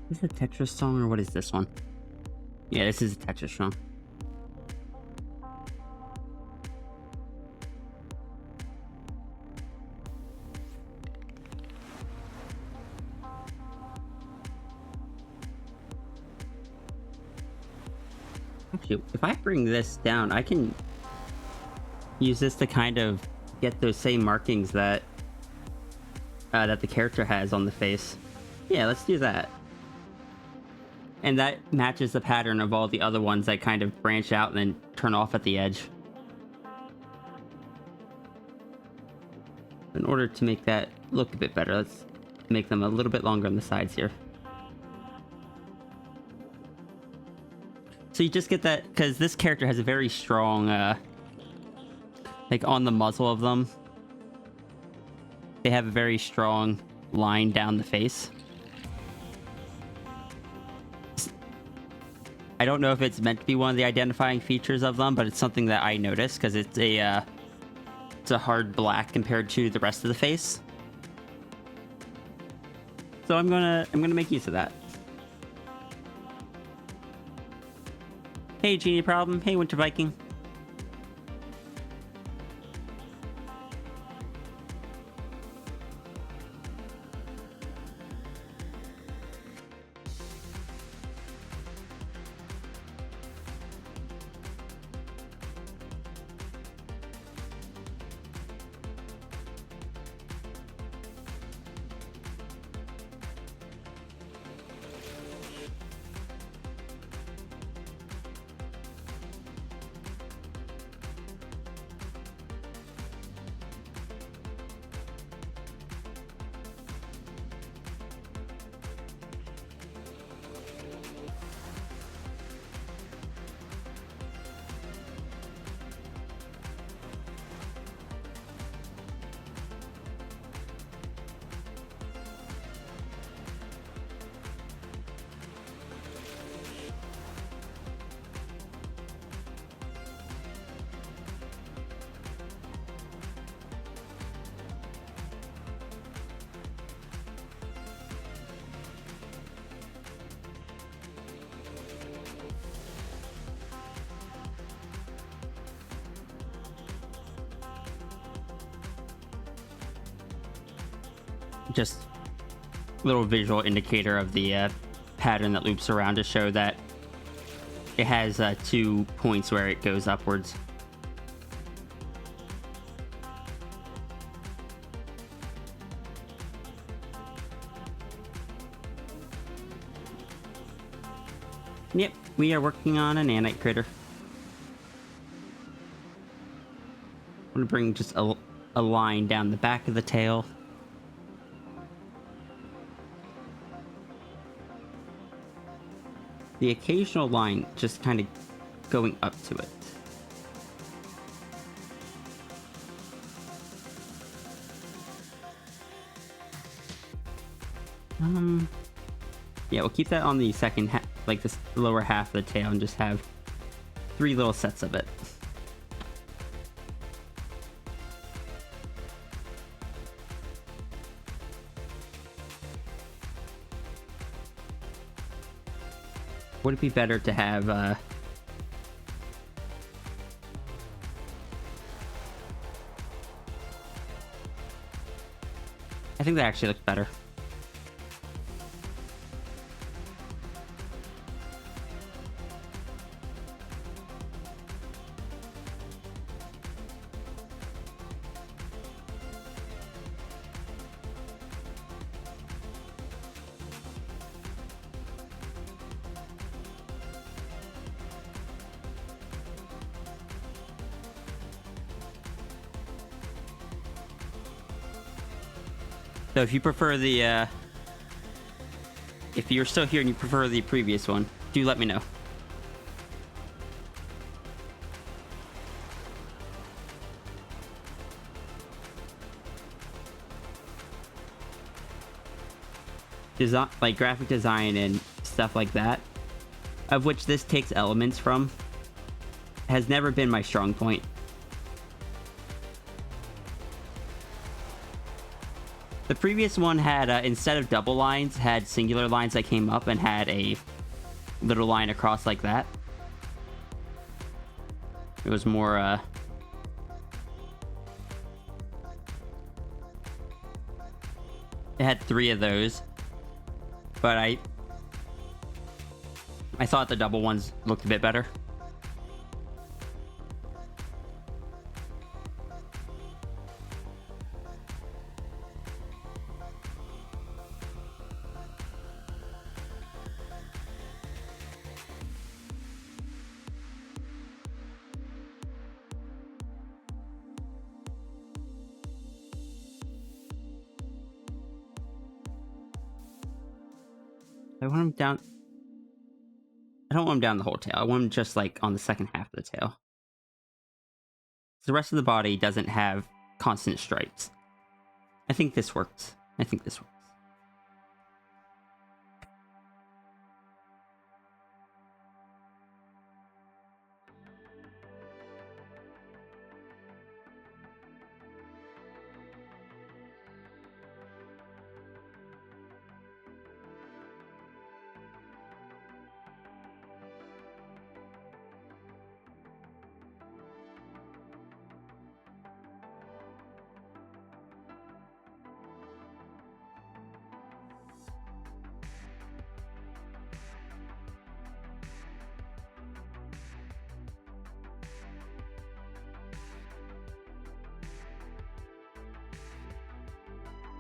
Is this a Tetris song or what is this one? Yeah, this is a Tetris song. Actually, if I bring this down, I can use this to kind of get those same markings that that the character has on the face. Yeah, let's do that. And that matches the pattern of all the other ones that kind of branch out and then turn off at the edge. In order to make that look a bit better, let's make them a little bit longer on the sides here. So you just get that, because this character has a very strong, like on the muzzle of them, they have a very strong line down the face. I don't know if it's meant to be one of the identifying features of them, but it's something that I noticed because it's a hard black compared to the rest of the face. So I'm gonna make use of that. Hey, Genie Problem. Hey, Winter Viking. Just little visual indicator of the pattern that loops around to show that it has 2 points where it goes upwards. Yep, we are working on a nanite critter. I'm gonna bring just a line down the back of the tail. The occasional line just kind of going up to it. Yeah, we'll keep that on the second half, like this lower half of the tail, and just have 3 little sets of it. Would it be better to have I think that actually looks better. So if you prefer the, if you're still here and you prefer the previous one, do let me know. Design, like graphic design and stuff like that, of which this takes elements from, has never been my strong point. The previous one had, instead of double lines, had singular lines that came up and had a little line across like that. It was more, it had 3 of those, but I thought the double ones looked a bit better. I want him down. I don't want him down the whole tail. I want him just like on the second half of the tail. The rest of the body doesn't have constant stripes. I think this works. I think this works.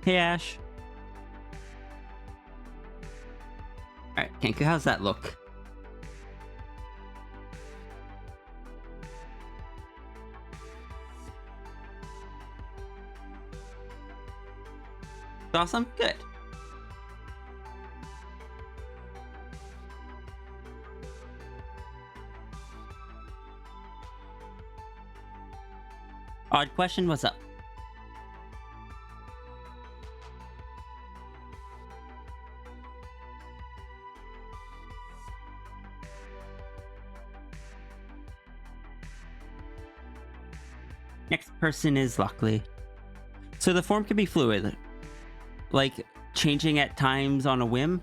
Hey, Ash. Alright, Kenku, how's that look? Awesome? Good. Odd question, what's up? Next person is Lockley. So the form can be fluid. Like, changing at times on a whim?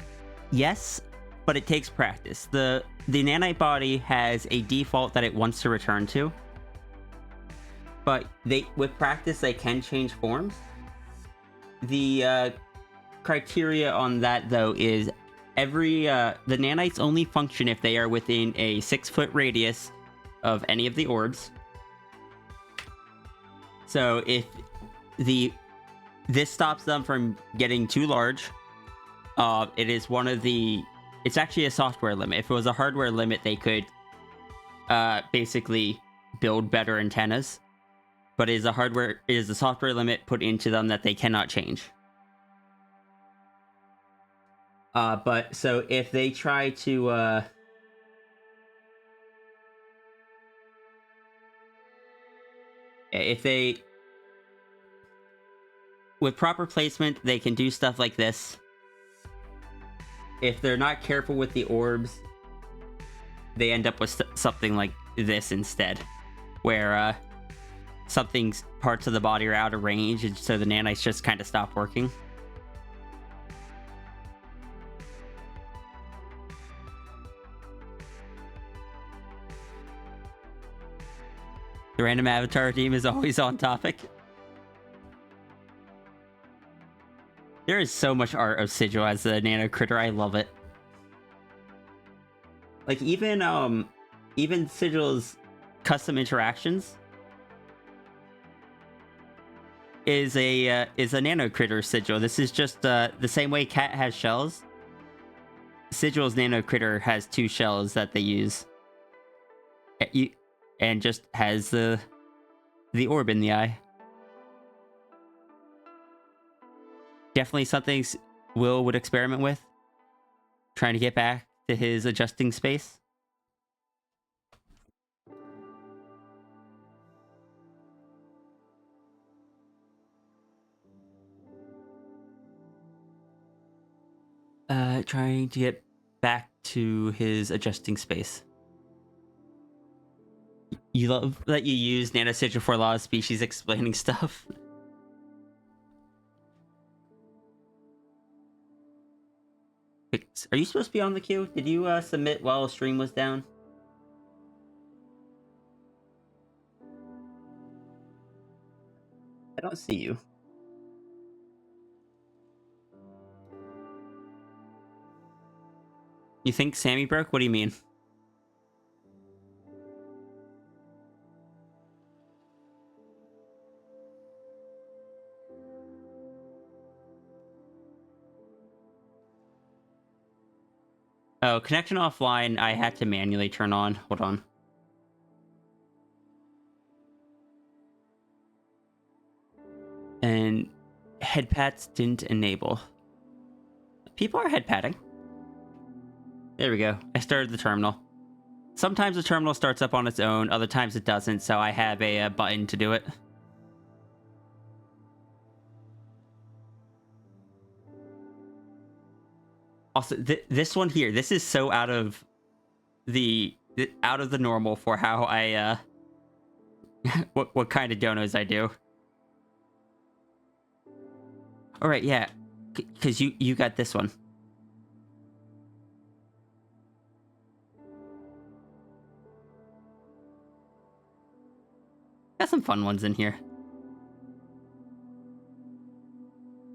Yes, but it takes practice. The nanite body has a default that it wants to return to. But with practice, they can change forms. The criteria on that, though, is the nanites only function if they are within a 6-foot radius of any of the orbs. So if this stops them from getting too large, it is one of the... It's actually a software limit. If it was a hardware limit, they could basically build better antennas. But it is a software limit put into them that they cannot change. But so if they try to with proper placement, they can do stuff like this. If they're not careful with the orbs, they end up with something like this instead, where parts of the body are out of range, and so the nanites just kind of stop working. The random avatar team is always on topic. There is so much art of Sigil as a nano critter. I love it. Like, even Sigil's custom interactions is a nano critter Sigil. This is just the same way Cat has shells. Sigil's nano critter has 2 shells that they use. And just has the orb in the eye. Definitely something Will would experiment with. Trying to get back to his adjusting space. Trying to get back to his adjusting space. You love that you use Nano Sigil for a lot of species explaining stuff. Are you supposed to be on the queue? Did you submit while stream was down? I don't see you. You think Sammy broke? What do you mean? Oh, connection offline, I had to manually turn on. Hold on. And head pats didn't enable. People are head patting. There we go. I started the terminal. Sometimes the terminal starts up on its own, other times it doesn't, so I have a button to do it. Also, this one here, this is so out of the normal for how I what kind of donos I do. All right, yeah, because you got this one. Got some fun ones in here.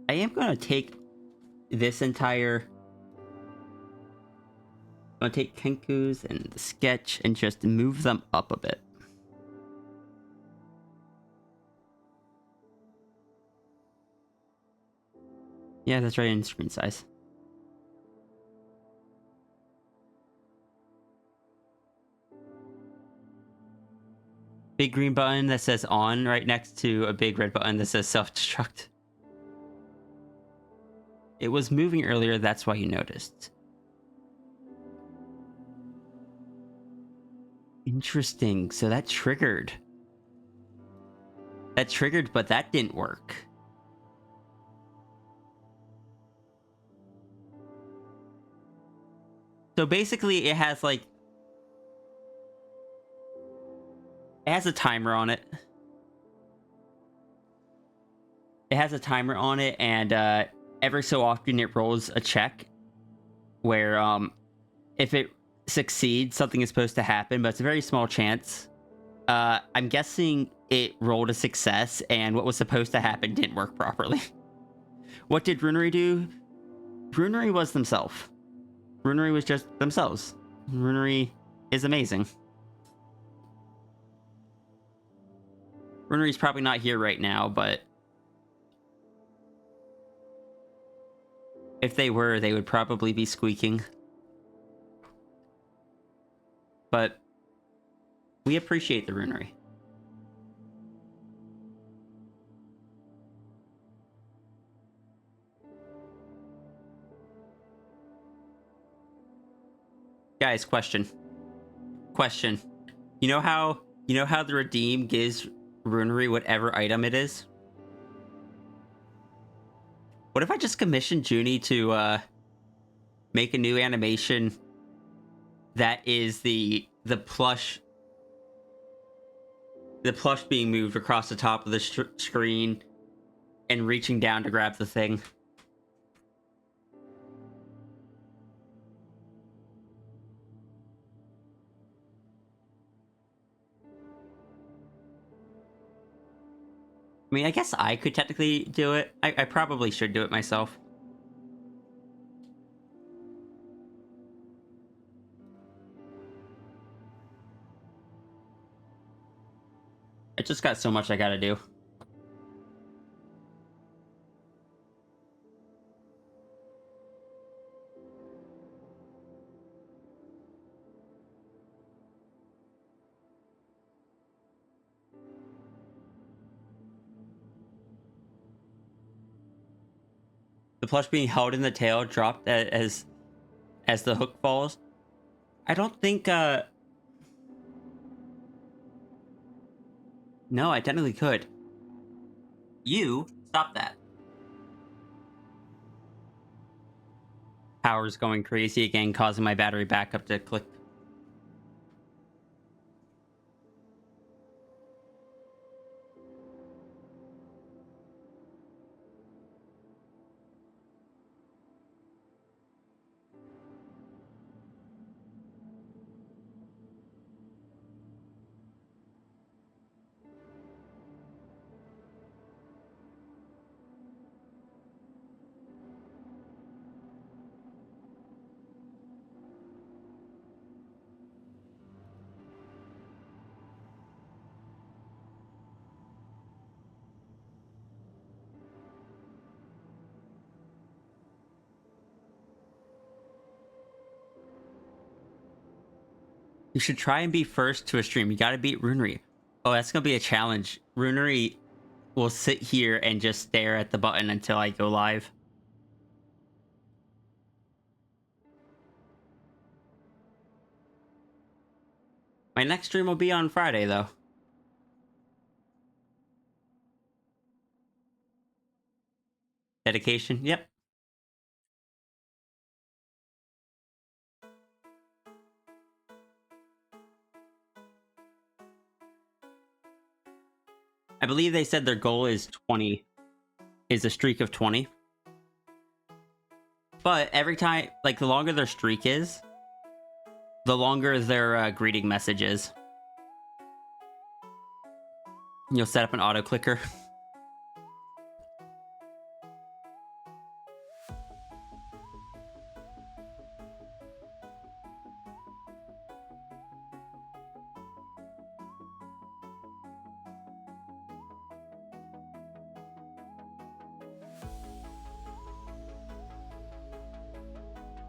I am gonna take this entire. I'm gonna take Kenku's and the sketch and just move them up a bit. Yeah, that's right in screen size. Big green button that says on right next to a big red button that says self-destruct. It was moving earlier, that's why you noticed. Interesting. So that triggered. That triggered, but that didn't work. So basically it has like... It has a timer on it. It has a timer on it, and every so often it rolls a check where if it succeeds, something is supposed to happen, but it's a very small chance. I'm guessing it rolled a success, and what was supposed to happen didn't work properly. What did Runery do? Runery was themselves. Runery was just themselves. Runery is amazing. Runery's probably not here right now, but if they were, they would probably be squeaking. But we appreciate the Runery. Guys, question. You know how the redeem gives Runery whatever item it is? What if I just commissioned Junie to make a new animation that is the plush being moved across the top of the screen and reaching down to grab the thing? I mean, I guess I could technically do it. I probably should do it myself. I just got so much I gotta do. The plush being held in the tail dropped as the hook falls. I don't think no, I technically could. You stop that. Power's going crazy again, causing my battery backup to click. You should try and be first to a stream. You gotta beat Runery. Oh, that's gonna be a challenge. Runery will sit here and just stare at the button until I go live. My next stream will be on Friday, though. Dedication? Yep. I believe they said their goal is 20. Is a streak of 20. But every time, like, the longer their streak is, the longer their greeting message is. You'll set up an auto clicker.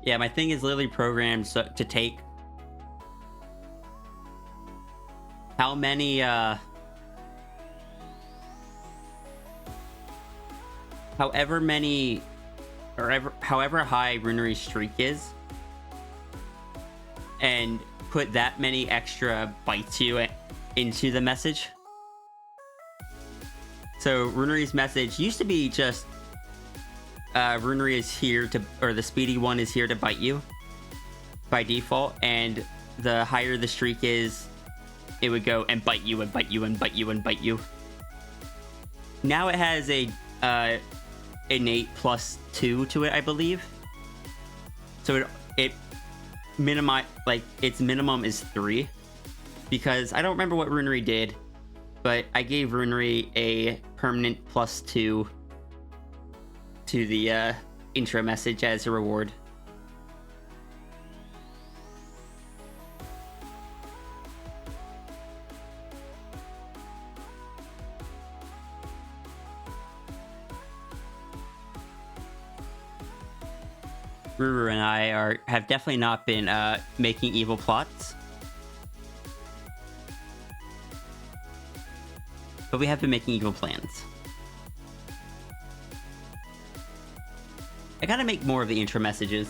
Yeah, my thing is literally programmed to take how many, however many, or however high Runery's streak is, and put that many extra bytes into the message. So Runery's message used to be just, Runery is here to, or the speedy one is here to bite you by default, and the higher the streak is, it would go and bite you and bite you and bite you and bite you. Now it has a innate +2 to it, I believe. So it like its minimum is 3, because I don't remember what Runery did, but I gave Runery a permanent +2 to the intro message as a reward. Ruru and I have definitely not been making evil plots, but we have been making evil plans. I gotta make more of the intro messages.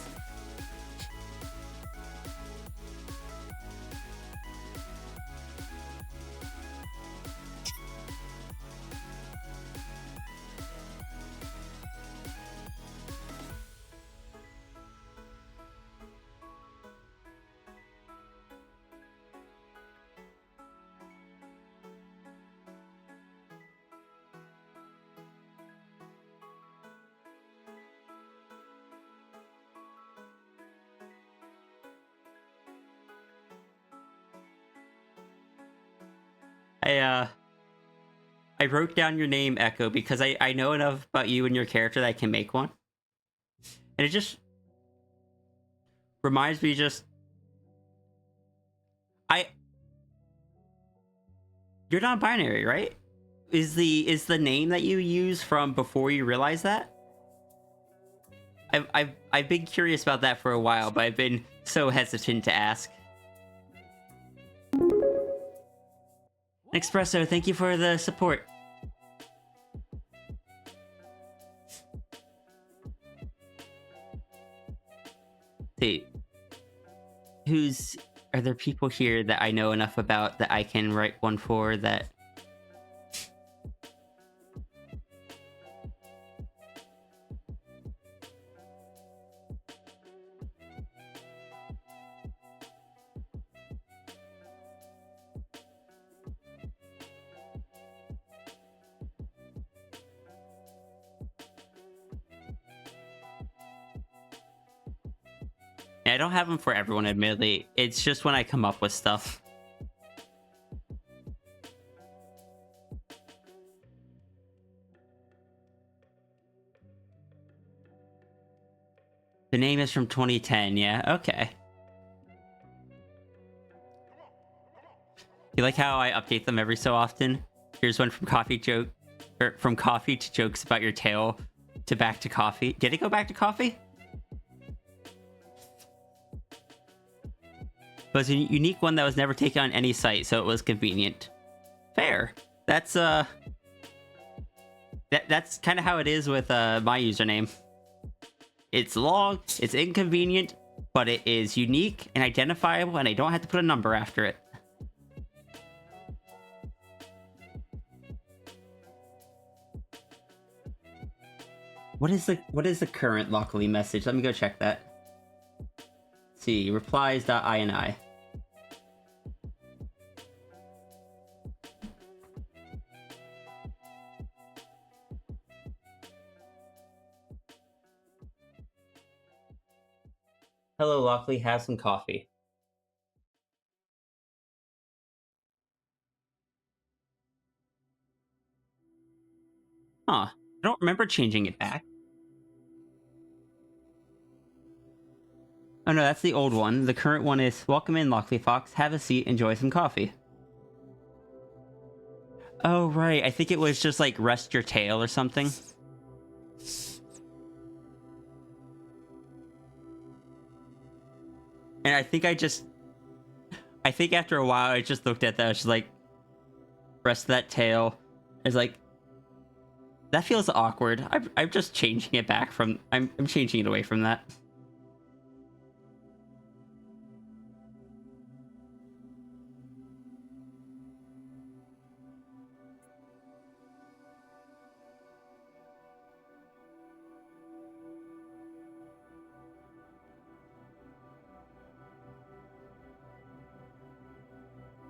I wrote down your name, Echo, because I know enough about you and your character that I can make one. And it just reminds me you're non-binary, right? Is the name that you use from before you realize that? I've been curious about that for a while, but I've been so hesitant to ask. Espresso, thank you for the support. See, are there people here that I know enough about that I can write one for that? I don't have them for everyone, admittedly. It's just when I come up with stuff. The name is from 2010, yeah, okay. You like how I update them every so often? Here's one from from coffee to jokes about your tail to back to coffee. Did it go back to coffee? It was a unique one that was never taken on any site, so it was convenient. Fair. That's that's kind of how it is with my username. It's long, it's inconvenient, but it is unique and identifiable, and I don't have to put a number after it. What is the current Locally message? Let me go check that. See, replies.ini. Hello, Lockley, have some coffee. Huh, I don't remember changing it back. Oh no, that's the old one. The current one is, welcome in, Lockley Fox. Have a seat, enjoy some coffee. Oh, right. I think it was just like rest your tail or something. And I think after a while, I just looked at that. I was just like, rest of that tail. It's like, that feels awkward. I'm just changing it back from. I'm changing it away from that.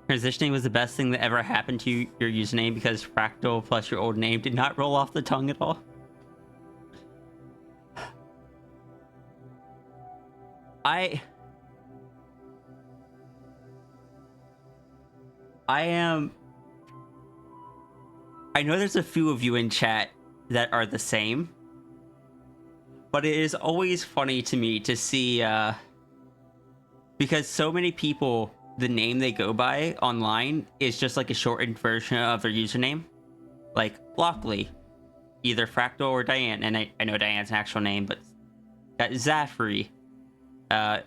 Transitioning was the best thing that ever happened to your username because Fractal plus your old name did not roll off the tongue at all. I am... I know there's a few of you in chat that are the same, but it is always funny to me to see, because so many people, the name they go by online is just like a shortened version of their username. Like Lockley, either Fractal or Diane, and I know Diane's an actual name, but got Zafri. Let's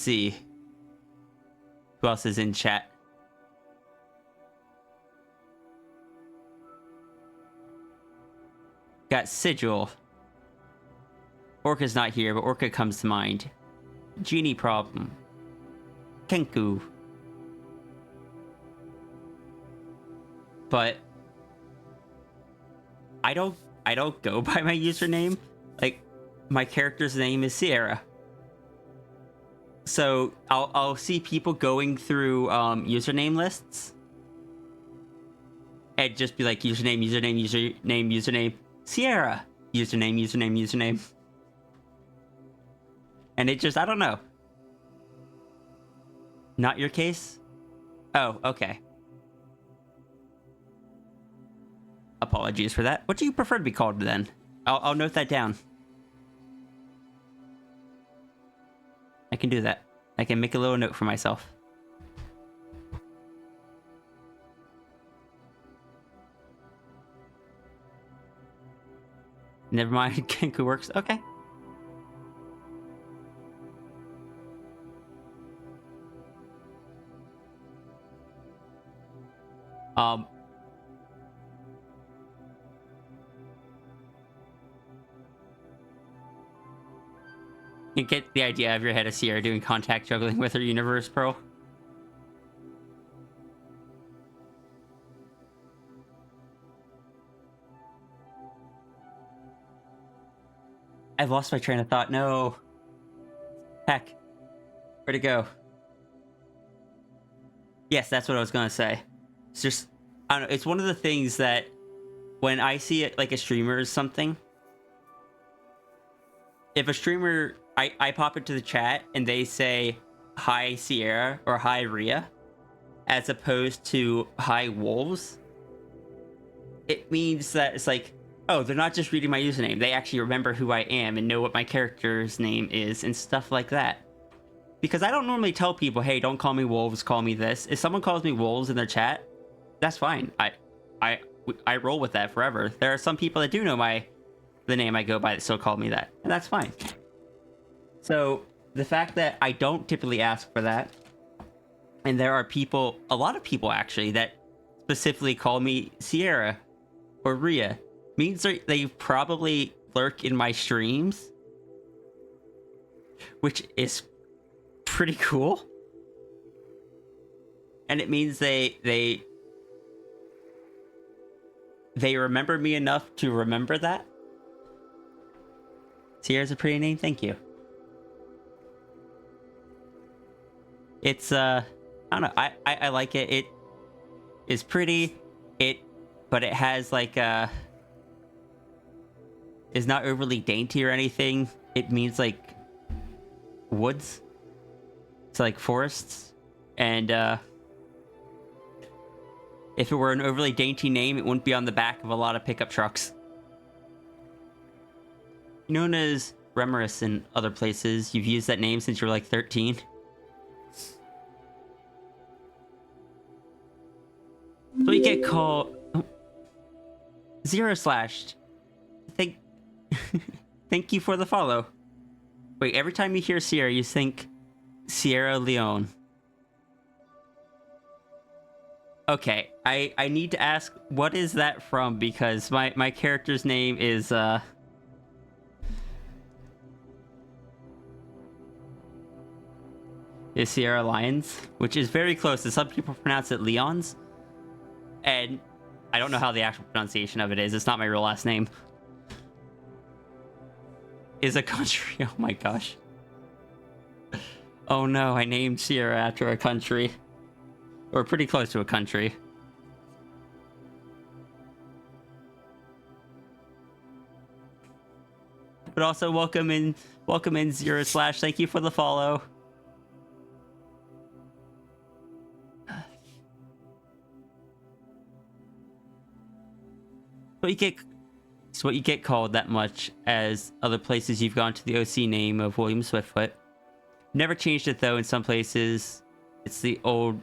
see. Who else is in chat? Got Sigil. Orca's not here, but Orca comes to mind. Genie Problem. Kenku. But I don't go by my username. Like, my character's name is Sierra. So I'll see people going through username lists and just be like username, Sierra, username. And it just, I don't know. Not your case? Oh, okay. Apologies for that. What do you prefer to be called then? I'll note that down. I can do that. I can make a little note for myself. Never mind, Kenku works. Okay. You get the idea of your head of Sierra doing contact juggling with her Universe Pearl. I've lost my train of thought. No. Heck. Where'd it go? Yes, that's what I was gonna say. It's just, I don't know, it's one of the things that when I see it like a streamer or something, if a streamer, I pop into the chat and they say, hi Sierra or hi Rhea, as opposed to hi Wolves, it means that it's like, oh, they're not just reading my username, they actually remember who I am and know what my character's name is and stuff like that. Because I don't normally tell people, hey, don't call me Wolves, call me this. If someone calls me Wolves in their chat, that's fine. I roll with that forever. There are some people that do know the name I go by that still call me that, and that's fine. So the fact that I don't typically ask for that, and there are people, a lot of people actually, that specifically call me Sierra or Rhea, means they probably lurk in my streams, which is pretty cool. And it means they remember me enough to remember that. Sierra's a pretty name, thank you. It's I don't know, I like it. It is pretty, but it has like is not overly dainty or anything. It means like woods. It's like forests. And if it were an overly dainty name, it wouldn't be on the back of a lot of pickup trucks. Known as Remerus in other places, you've used that name since you were like 13. So we get called... Oh. Zero Slashed. Thank you for the follow. Wait, every time you hear Sierra, you think Sierra Leone. Okay, I need to ask, what is that from? Because my character's name is Sierra Lions, which is very close to, some people pronounce it Leons, and I don't know how the actual pronunciation of it is. It's not my real last name. Is a country. Oh my gosh. Oh no, I named Sierra after a country. Or pretty close to a country. But also welcome in Zero Slash. Thank you for the follow. It's what you get called that much as other places you've gone to the OC name of William Swiftfoot. Never changed it though. In some places, it's the old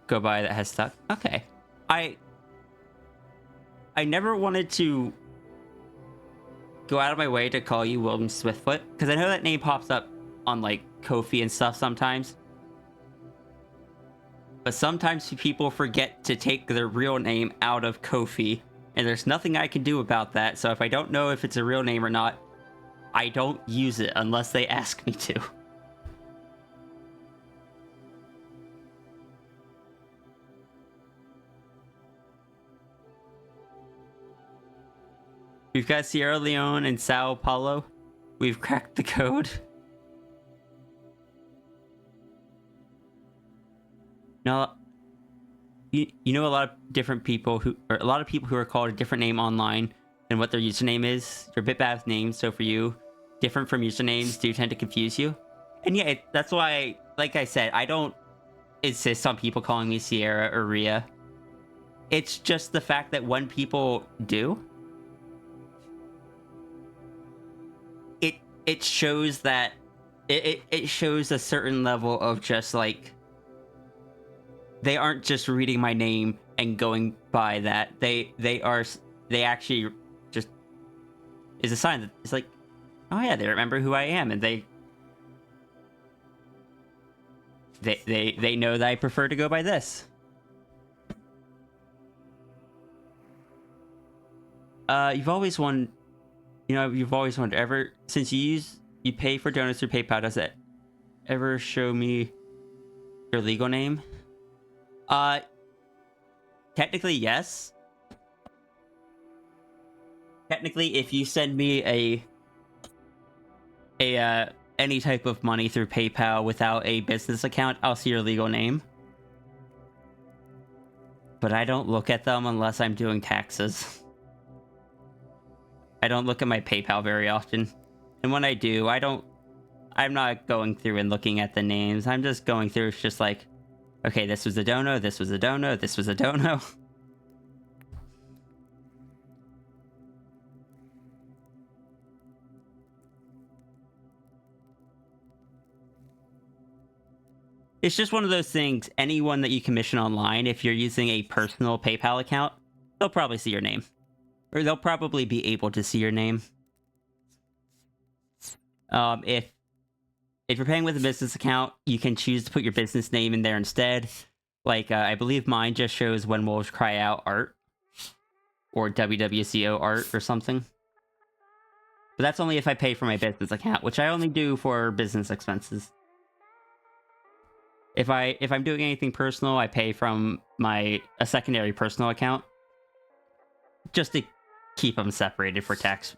go by that has stuck. Okay, I never wanted to go out of my way to call you William Swiftfoot because I know that name pops up on like Ko-fi and stuff sometimes. But sometimes people forget to take their real name out of Ko-fi, and there's nothing I can do about that. So if I don't know if it's a real name or not, I don't use it unless they ask me to. We've got Sierra Leone and Sao Paulo. We've cracked the code. Now, you know a lot of different people who, or a lot of people who are called a different name online than what their username is. You're a bit bad with names, so for you, different from usernames do tend to confuse you. And yeah, that's why, like I said, I don't insist on people calling me Sierra or Rhea. It's just the fact that when people do, it shows that it shows a certain level of just like, they aren't just reading my name and going by that. They actually just is a sign that it's like, oh yeah, they remember who I am, and they know that I prefer to go by this. You've always wondered, ever since you pay for donuts through PayPal, does it ever show me your legal name? Technically, yes. Technically, if you send me any type of money through PayPal without a business account, I'll see your legal name. But I don't look at them unless I'm doing taxes. I don't look at my PayPal very often. And when I do, I'm not going through and looking at the names. I'm just going through, it's just like, okay, this was a dono, this was a dono, this was a dono. It's just one of those things, anyone that you commission online, if you're using a personal PayPal account, they'll probably see your name. Or they'll probably be able to see your name. If you're paying with a business account, you can choose to put your business name in there instead. Like, I believe mine just shows When Wolves Cry Out Art. Or WWCO Art or something. But that's only if I pay for my business account, which I only do for business expenses. If I'm doing anything personal, I pay from a secondary personal account. Just to keep them separated for tax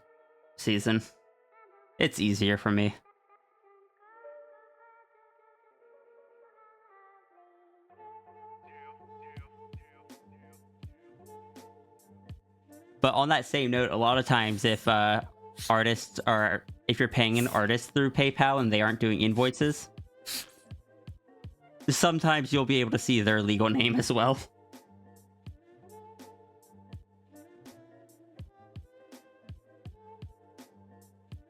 season. It's easier for me. But on that same note, a lot of times if if you're paying an artist through PayPal and they aren't doing invoices, sometimes you'll be able to see their legal name as well.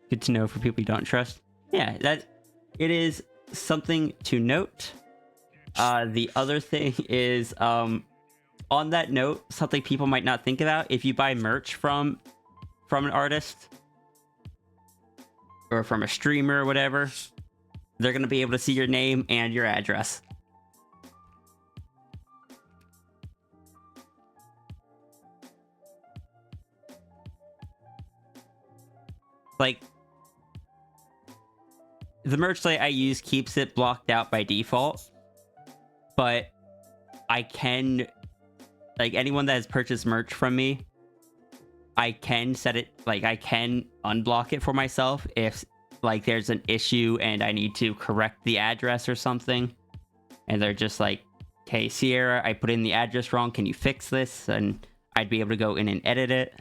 Good to know for people you don't trust. Yeah, it is something to note. The other thing is, on that note, something people might not think about, if you buy merch from an artist or from a streamer or whatever, they're gonna be able to see your name and your address. Like, the merch site I use keeps it blocked out by default, but I can, like, anyone that has purchased merch from me, I can set it, like, I can unblock it for myself if, like, there's an issue and I need to correct the address or something. And they're just like, hey, Sierra, I put in the address wrong. Can you fix this? And I'd be able to go in and edit it.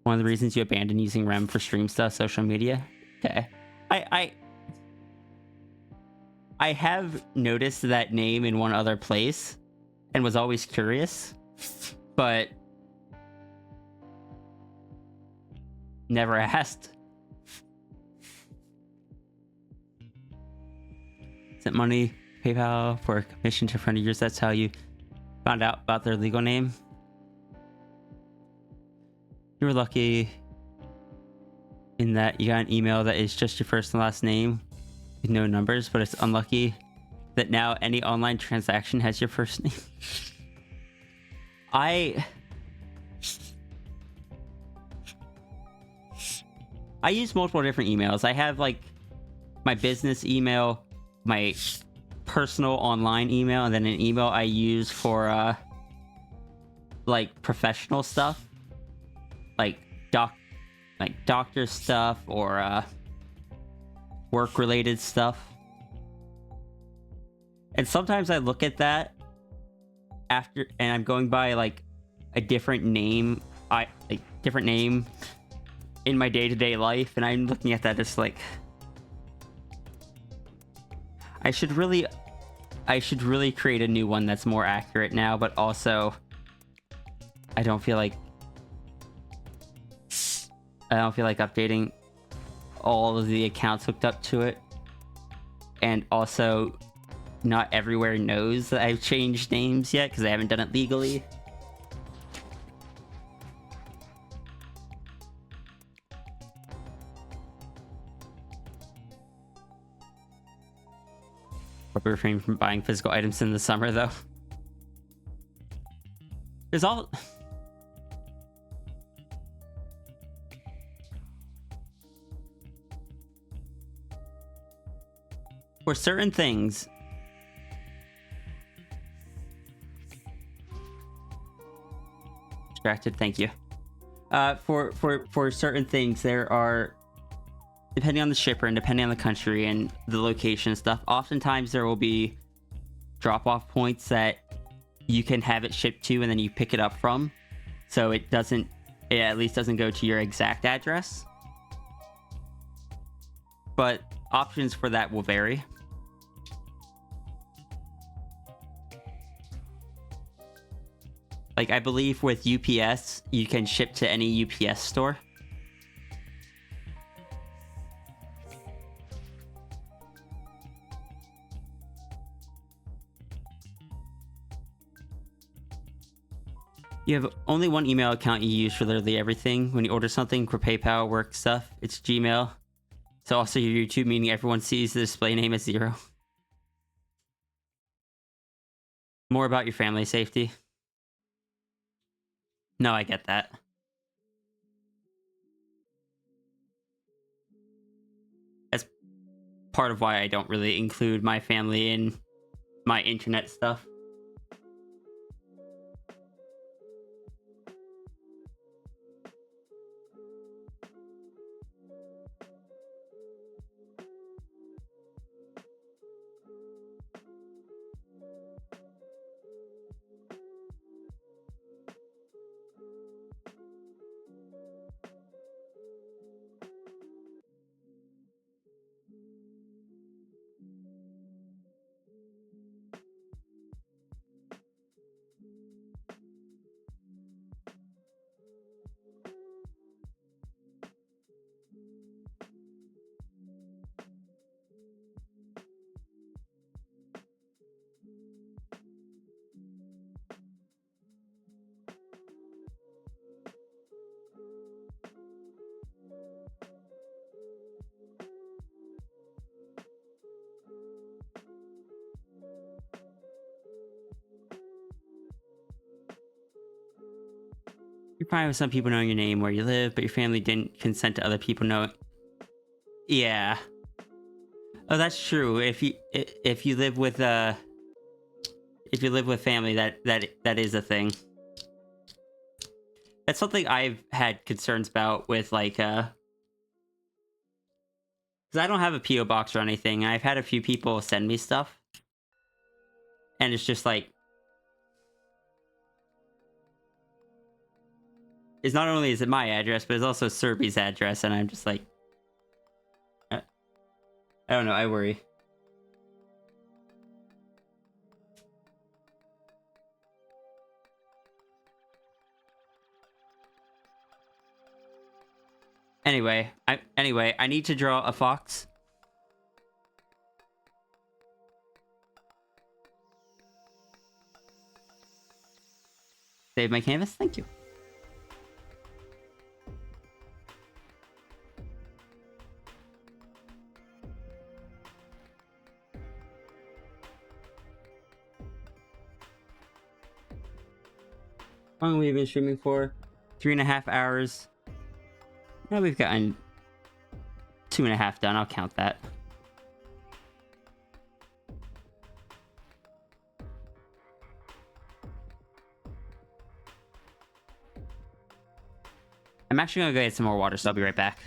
One of the reasons you abandoned using REM for stream stuff, social media. Okay. I have noticed that name in one other place and was always curious, but never asked. Sent money, PayPal for a commission to a friend of yours. That's how you found out about their legal name. You were lucky in that you got an email that is just your first and last name with no numbers, but it's unlucky that now any online transaction has your first name. I use multiple different emails. I have like my business email, my personal online email, and then an email I use for like professional stuff, like doctor stuff or work related stuff. And sometimes I look at that after and I'm going by like a different name, different name in my day-to-day life, and I'm looking at that as like, I should really create a new one that's more accurate now, but also I don't feel like updating all of the accounts hooked up to it. And also, not everywhere knows that I've changed names yet because I haven't done it legally. Probably refrain from buying physical items in the summer, though. There's all... For certain things... Distracted, thank you. For certain things, there are... Depending on the shipper and depending on the country and the location and stuff, oftentimes there will be drop-off points that you can have it shipped to and then you pick it up from. So it at least doesn't go to your exact address. But options for that will vary. Like, I believe with UPS, you can ship to any UPS store. You have only one email account you use for literally everything. When you order something for PayPal, work stuff, it's Gmail. So also your YouTube, meaning everyone sees the display name as 0. More about your family safety. No, I get that. That's part of why I don't really include my family in my internet stuff. You're fine with some people knowing your name, where you live, but your family didn't consent to other people knowing. Yeah. Oh, that's true. If you live with family, that is a thing. That's something I've had concerns about with, like, because I don't have a PO box or anything. I've had a few people send me stuff, and it's just like, it's not only is it my address, but it's also Serby's address, and I'm just like, I don't know. I worry. Anyway, I need to draw a fox. Save my canvas. Thank you. How long have we been streaming for? 3.5 hours. Yeah, we've gotten 2.5 done. I'll count that. I'm actually gonna go get some more water, so I'll be right back.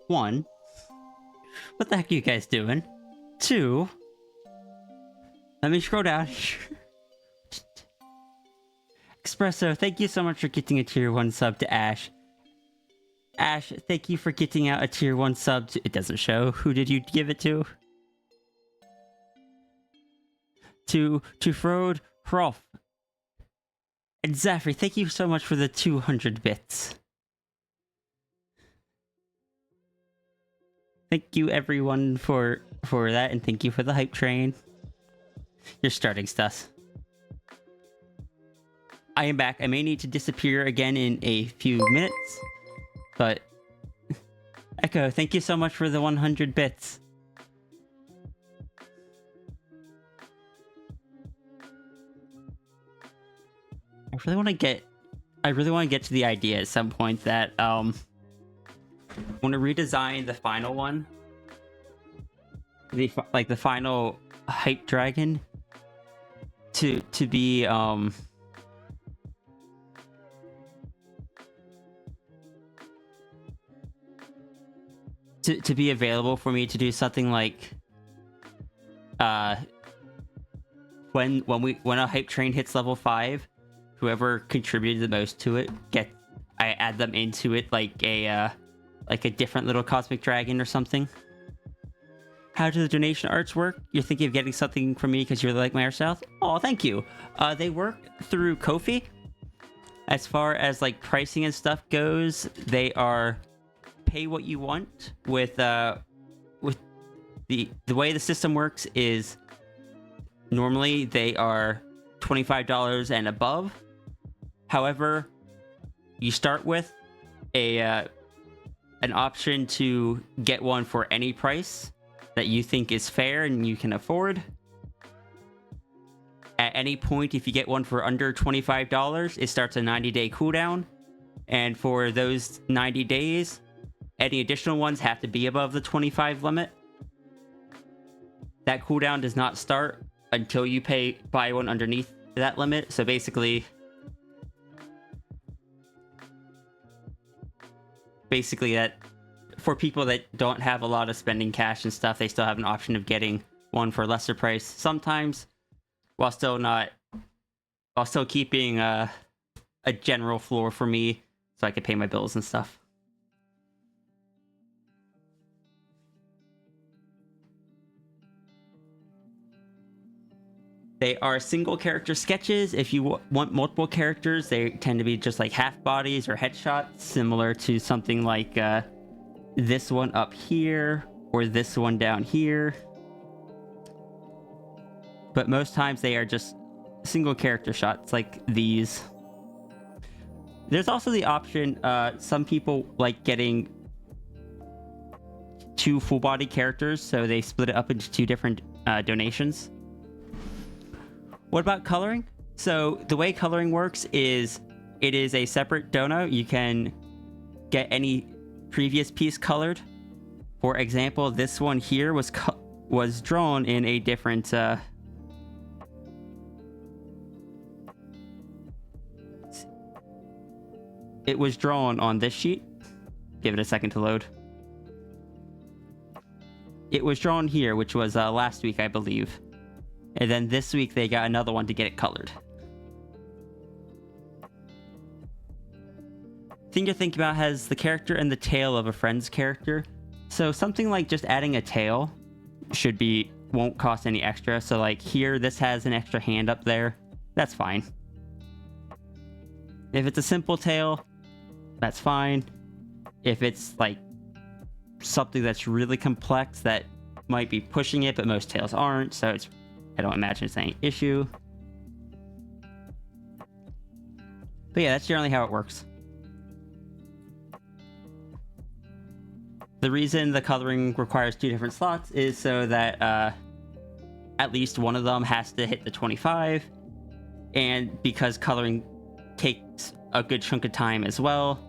One, what the heck are you guys doing? Two, let me scroll down here. Espresso, thank you so much for getting a tier 1 sub to Ash. Ash, thank you for getting out a tier 1 sub to... It doesn't show. Who did you give it to? To Frode, Hrolf, and Zafri, thank you so much for the 200 bits. Thank you everyone for that, and thank you for the hype train. You're starting stuff. I am back. I may need to disappear again in a few minutes, but Echo, thank you so much for the 100 bits. I really want to get to the idea at some point that I want to redesign the final one, the final hype dragon to be to be available for me to do something like when a hype train hits level 5, whoever contributed the most to it I add them into it like a different little cosmic dragon or something. How do the donation arts work? You're thinking of getting something from me because you really like my art style? Oh, thank you. They work through Ko-fi. As far as like pricing and stuff goes, they are pay what you want. With the way the system works is normally they are $25 and above. However, you start with an option to get one for any price that you think is fair and you can afford. At any point, if you get one for under $25, it starts a 90-day cooldown. And for those 90 days, any additional ones have to be above the 25 limit. That cooldown does not start until you buy one underneath that limit. So basically that for people that don't have a lot of spending cash and stuff, they still have an option of getting one for a lesser price sometimes, while still keeping a general floor for me so I can pay my bills and stuff. They are single character sketches. If you want multiple characters, they tend to be just like half bodies or headshots, similar to something like this one up here or this one down here. But most times they are just single character shots like these. There's also the option, some people like getting 2 full body characters, so they split it up into 2 different donations. What about coloring? So the way coloring works is it is a separate dono. You can get any previous piece colored. For example, this one here was drawn in a different it was drawn on this sheet. Give it a second to load. It was drawn here, which was last week, I believe. And then this week they got another one to get it colored. Thing you're thinking about has the character and the tail of a friend's character. So something like just adding a tail won't cost any extra. So like here, this has an extra hand up there. That's fine. If it's a simple tail, that's fine. If it's like something that's really complex that might be pushing it, but most tails aren't, so I don't imagine it's any issue. But yeah, that's generally how it works. The reason the coloring requires 2 different slots is so that at least one of them has to hit the 25, and because coloring takes a good chunk of time as well,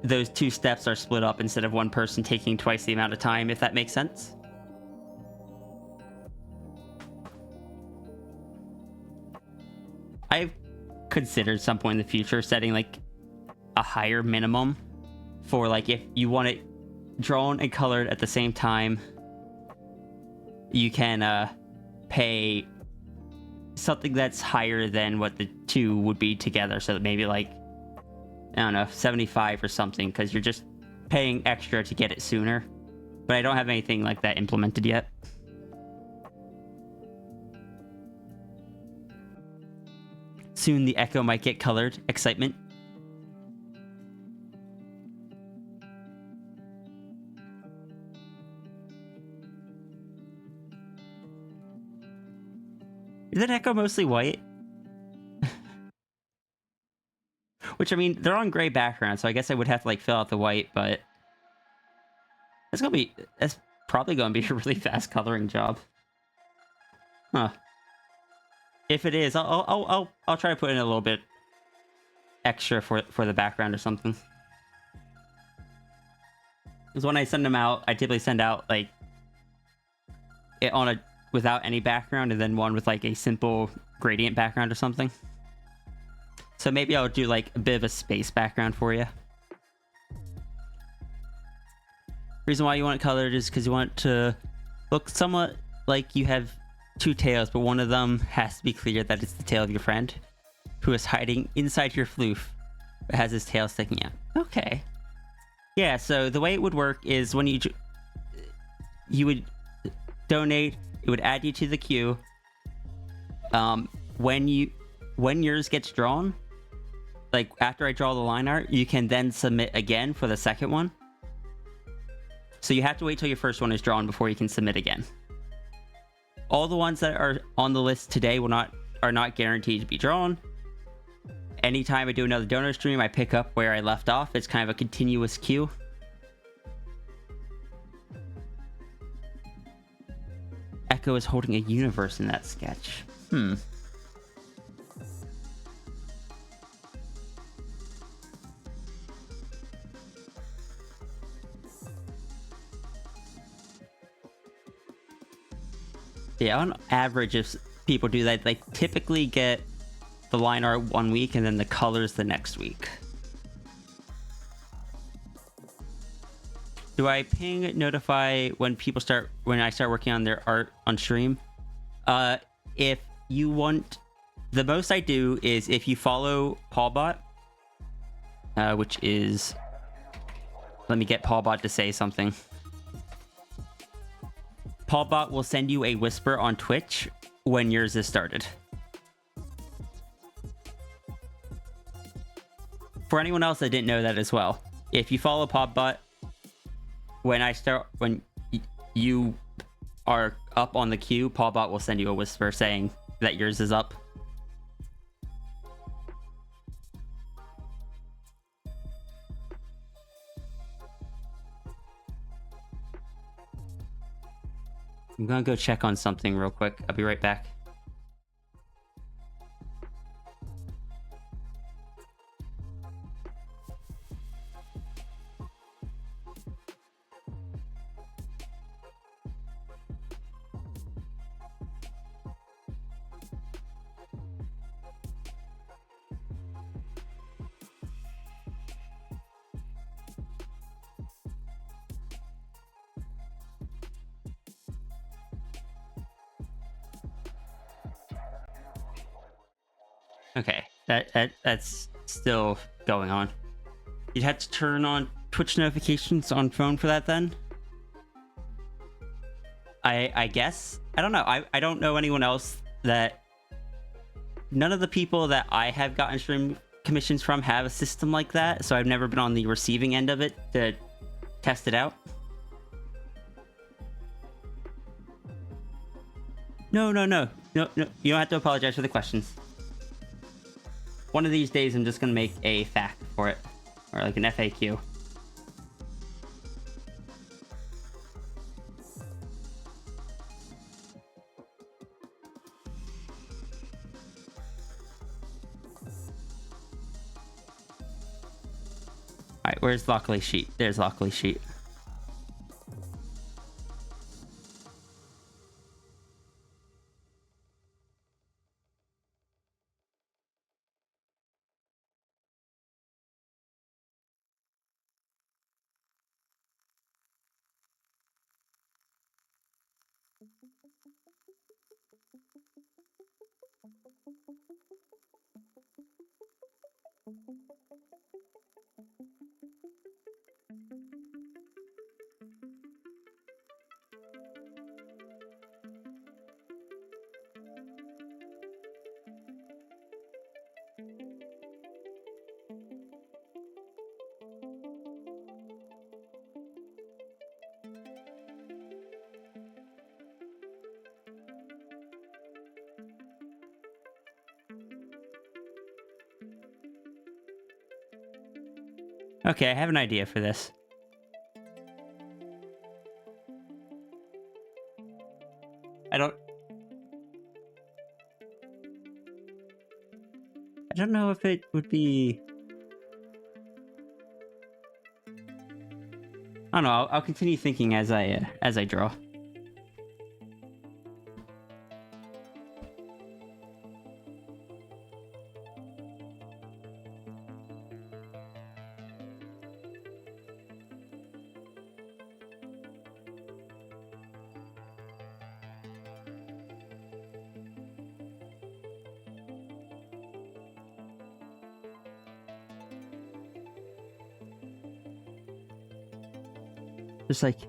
those 2 steps are split up instead of one person taking twice the amount of time, if that makes sense. I've considered some point in the future setting like a higher minimum for like if you want it drawn and colored at the same time, you can pay something that's higher than what the 2 would be together. So that maybe like, I don't know, 75 or something, because you're just paying extra to get it sooner. But I don't have anything like that implemented yet. Soon the Echo might get colored. Excitement. Is that Echo mostly white? Which, I mean, they're on gray background, so I guess I would have to, like, fill out the white, but... That's probably gonna be a really fast coloring job. Huh. If it is, I'll try to put in a little bit extra for the background or something. Because when I send them out, I typically send out, like, it on without any background, and then one with, like, a simple gradient background or something. So maybe I'll do, like, a bit of a space background for you. Reason why you want it colored is because you want it to look somewhat like you have 2 tails, but one of them has to be clear that it's the tail of your friend who is hiding inside your floof but has his tail sticking out. Okay. Yeah, so the way it would work is when you would donate, it would add you to the queue. When yours gets drawn, like after I draw the line art, you can then submit again for the second one. So you have to wait till your first one is drawn before you can submit again. All the ones that are on the list today are not guaranteed to be drawn. Anytime I do another donor stream, I pick up where I left off. It's kind of a continuous queue. Echo is holding a universe in that sketch. Yeah, on average, if people do that, they typically get the line art one week and then the colors the next week. Do I ping notify when I start working on their art on stream? If you want, the most I do is if you follow Paulbot, which is, let me get Paulbot to say something. Paulbot will send you a whisper on Twitch when yours is started. For anyone else that didn't know that as well, if you follow Podbot, when you are up on the queue, Podbot will send you a whisper saying that yours is up. I'm gonna go check on something real quick. I'll be right back. Okay, that's still going on. You'd have to turn on Twitch notifications on phone for that then? I guess. I don't know. I don't know anyone else that... None of the people that I have gotten stream commissions from have a system like that, so I've never been on the receiving end of it to test it out. No. You don't have to apologize for the questions. One of these days, I'm just gonna make a fact for it, or like an FAQ. Alright, where's Lockley Sheet? There's Lockley Sheet. Okay, I have an idea for this. I don't know if it would be... I don't know. I'll continue thinking as I draw. Just like...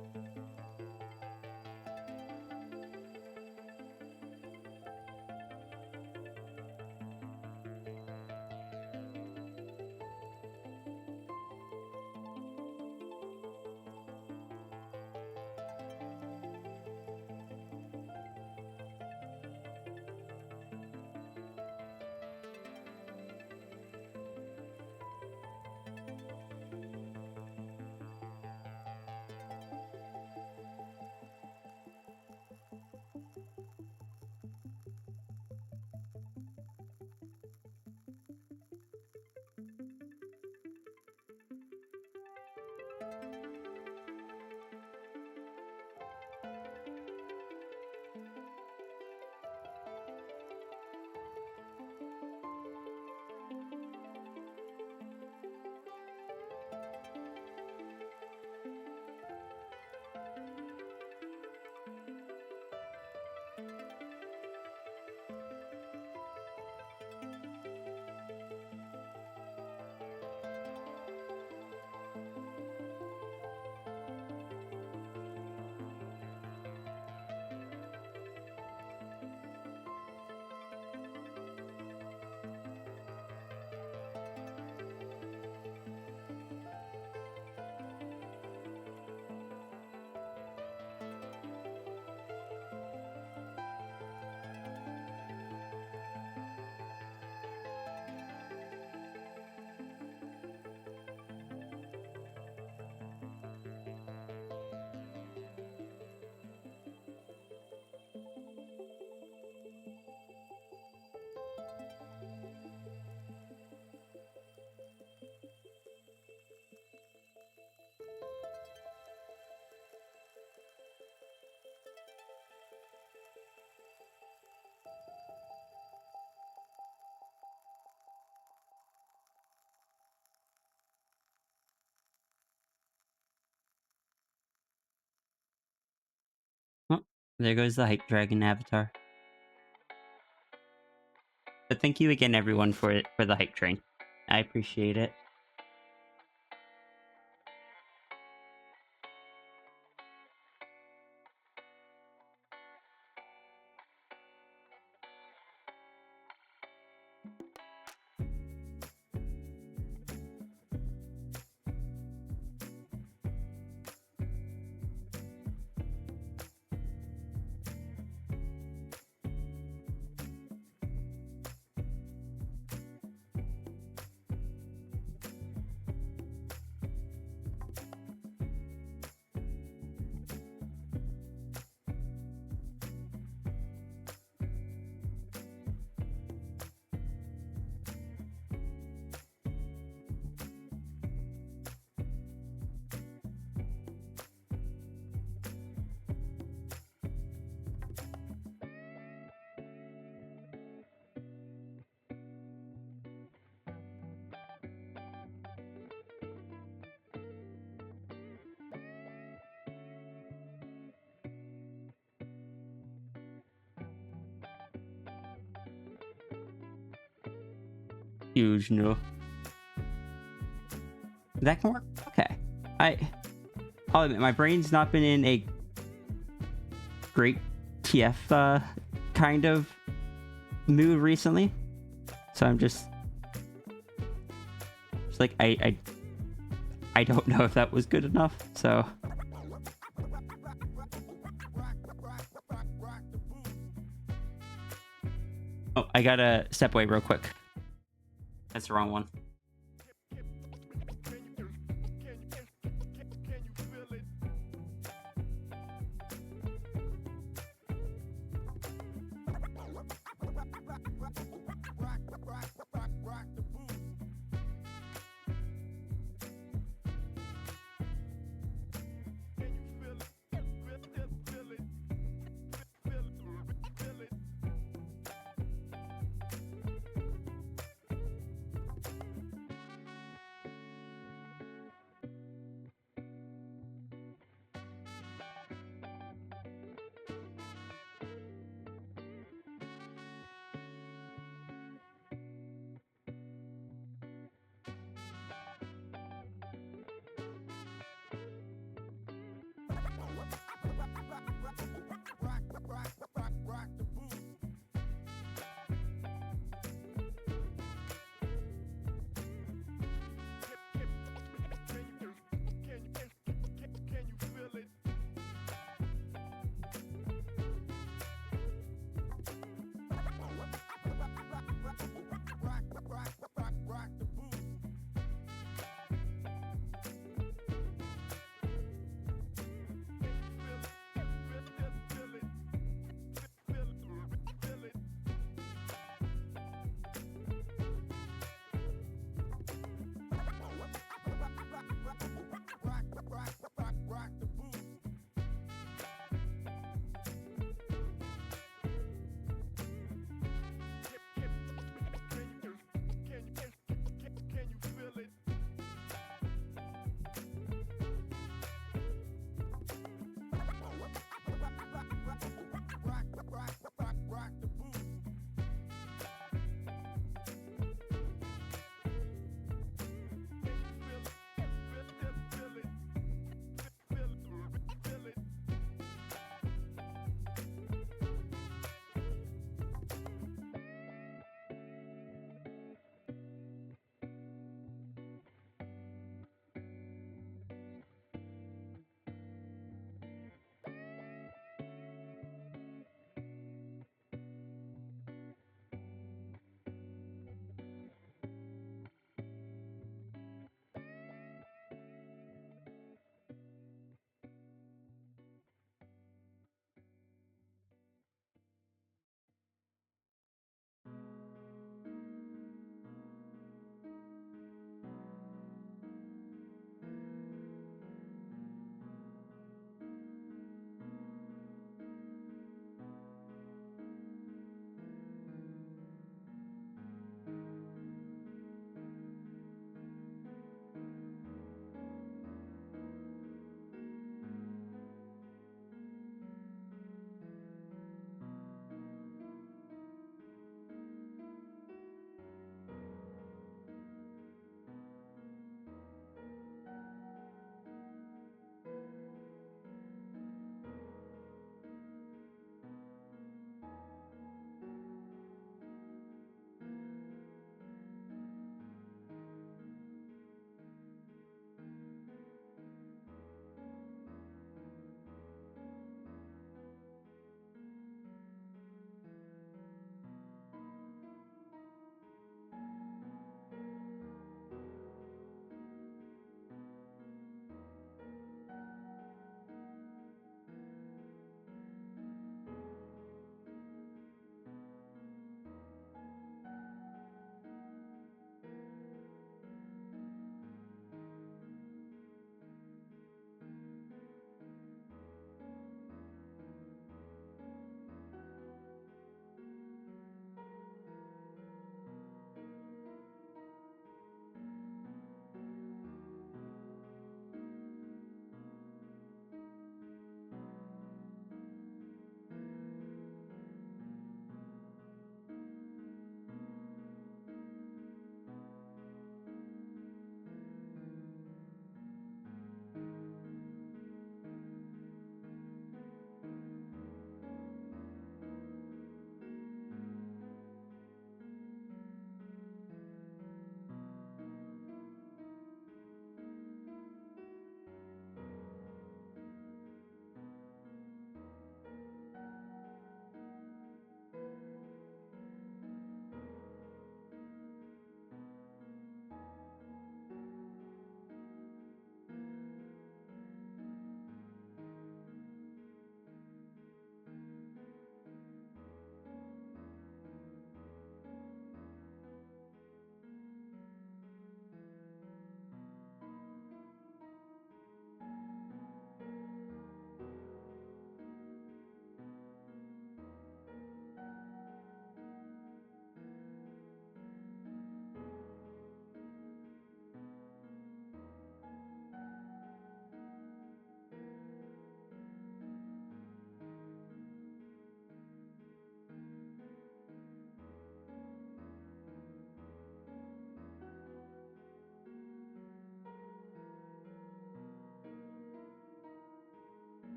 There goes the hype dragon avatar. But thank you again, everyone, for the hype train. I appreciate it. Huge no. That can work? Okay. I'll admit, my brain's not been in a great TF kind of mood recently. So I'm just like, I don't know if that was good enough, so... Oh, I gotta step away real quick. That's the wrong one.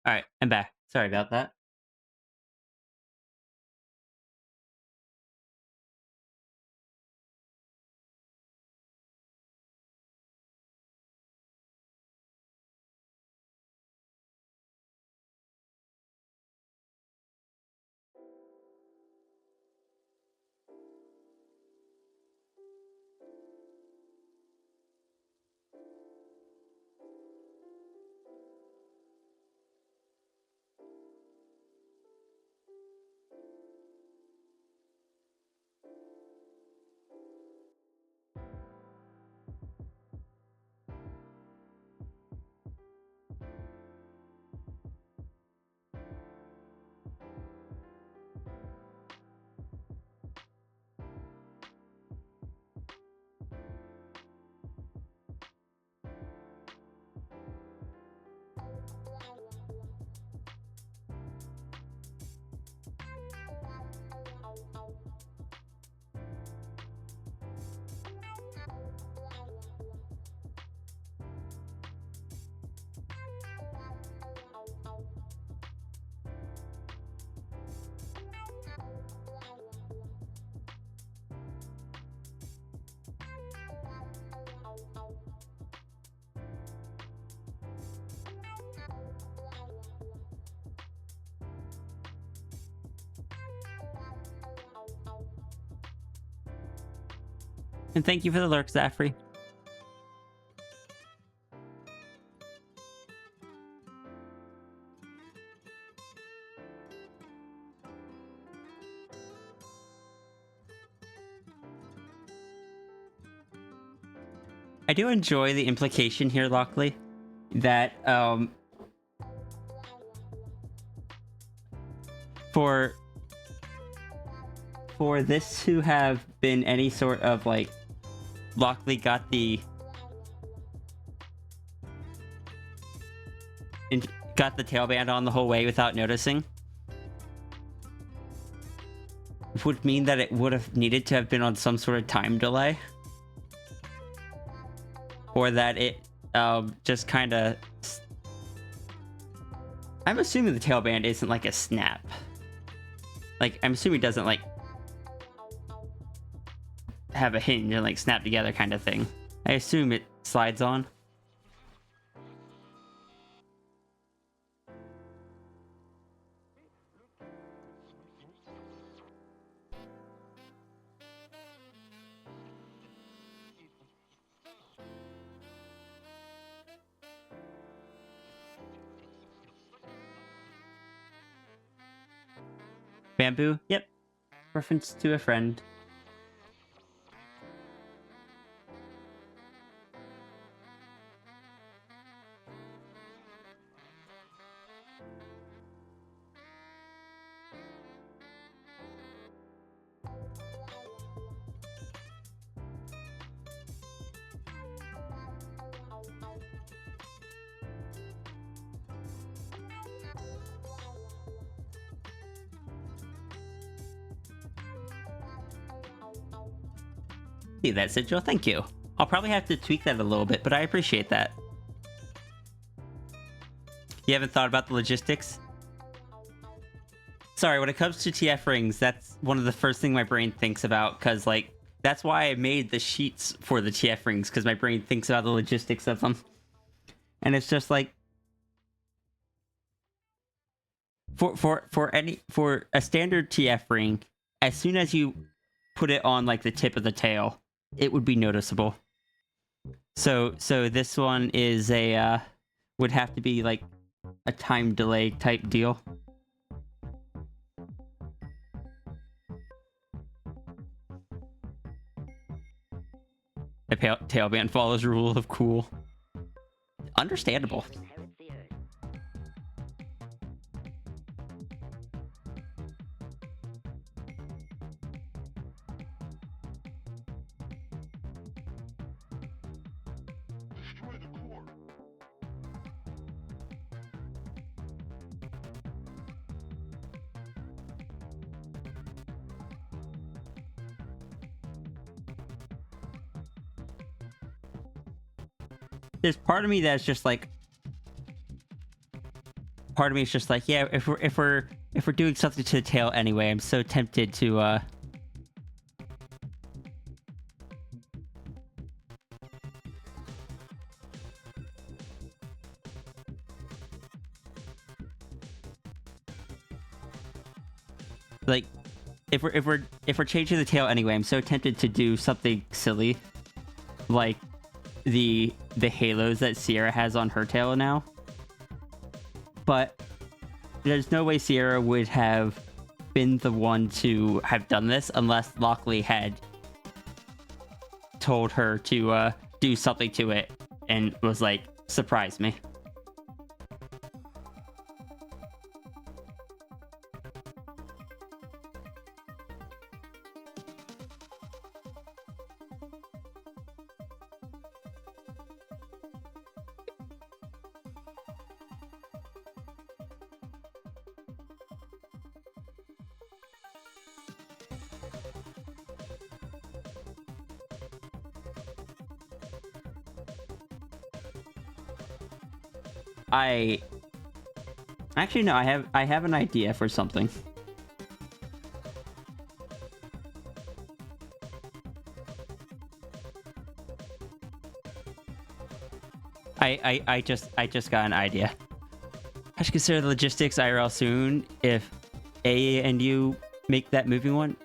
All right, I'm back. Sorry about that. And thank you for the lurk, Zafri. I do enjoy the implication here, Lockley, that for this to have been any sort of like Lockley got the tailband on the whole way without noticing would mean that it would have needed to have been on some sort of time delay, or that it just kind of. I'm assuming the tailband isn't like a snap. Like, I'm assuming it doesn't like have a hinge and like snap together kind of thing. I assume it slides on. Bamboo? Yep. Reference to a friend. See that, Sigil? Thank you. I'll probably have to tweak that a little bit, but I appreciate that. You haven't thought about the logistics? Sorry, when it comes to TF rings, that's one of the first things my brain thinks about, because, like, that's why I made the sheets for the TF rings, because my brain thinks about the logistics of them. And it's just like, for a standard TF ring, as soon as you put it on like the tip of the tail, it would be noticeable. So this one is a would have to be like a time delay type deal. The tailband follows rule of cool. Understandable. There's part of me that's just like, part of me is just like, yeah, if we're doing something to the tail anyway, I'm so tempted to like if we're changing the tail anyway, I'm so tempted to do something silly like the halos that Sierra has on her tail now. But there's no way Sierra would have been the one to have done this unless Lockley had told her to do something to it and was like, surprise me. Actually no, I have an idea for something. I just got an idea. I should consider the logistics IRL soon if A and you make that moving one.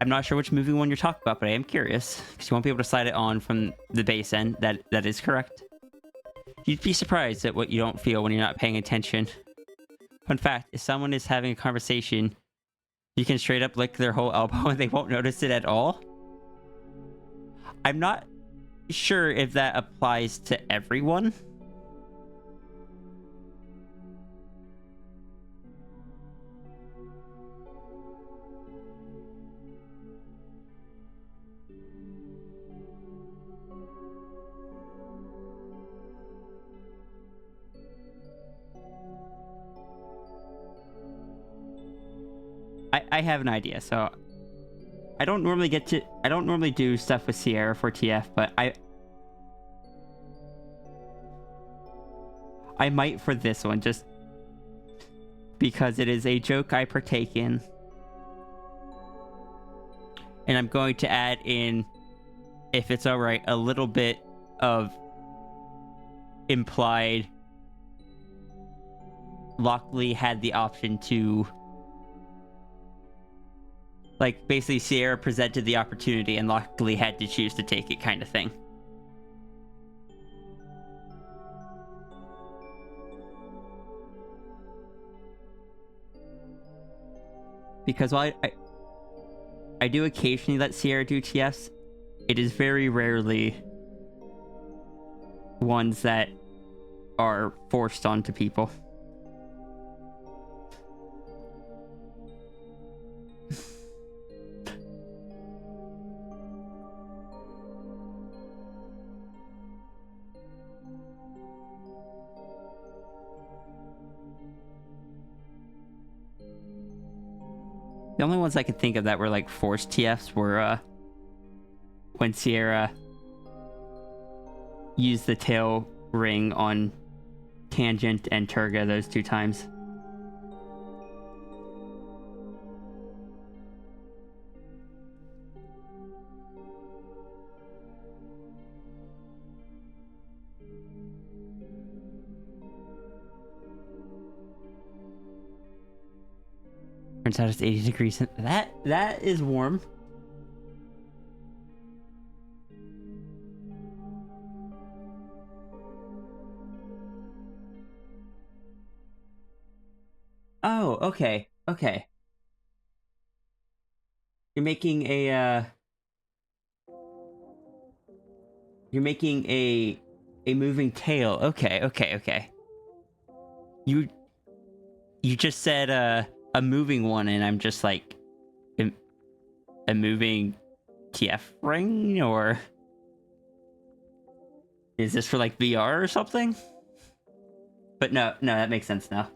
I'm not sure which moving one you're talking about, but I am curious because you won't be able to slide it on from the base end. That is correct. You'd be surprised at what you don't feel when you're not paying attention. Fun fact, if someone is having a conversation, you can straight up lick their whole elbow and they won't notice it at all. I'm not sure if that applies to everyone. I have an idea, so I don't normally do stuff with Sierra for TF, but I might for this one, just because it is a joke I partake in. And I'm going to add in, if it's alright, a little bit of implied Lockley had the option to, like, basically Sierra presented the opportunity and Lockley had to choose to take it, kind of thing. Because while I do occasionally let Sierra do TFs, it is very rarely ones that are forced onto people. The only ones I could think of that were like forced TFs were when Sierra used the tail ring on Tangent and Turga those 2 times. Turns out it's 80 degrees. That is warm. Oh, okay. Okay. You're making a moving tail. Okay, okay, okay. You just said a moving one, and I'm just like, a moving TF ring, or is this for like VR or something? But no, that makes sense now.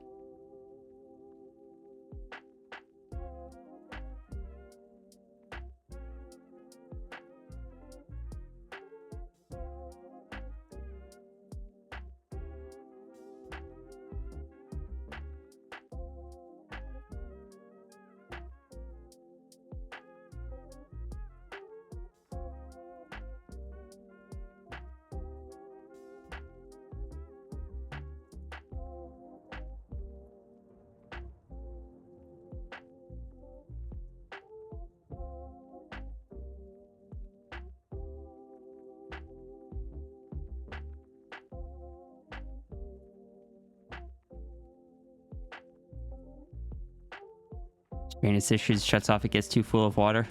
Drainage issues, shuts off, it gets too full of water.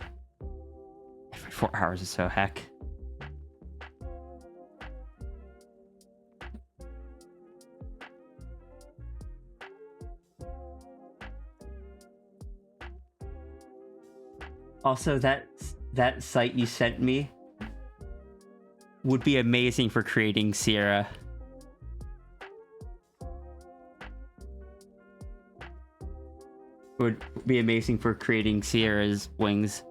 Every 4 hours or so, heck. Also, that site you sent me would be amazing for creating Sierra. Would be amazing for creating Sierra's wings.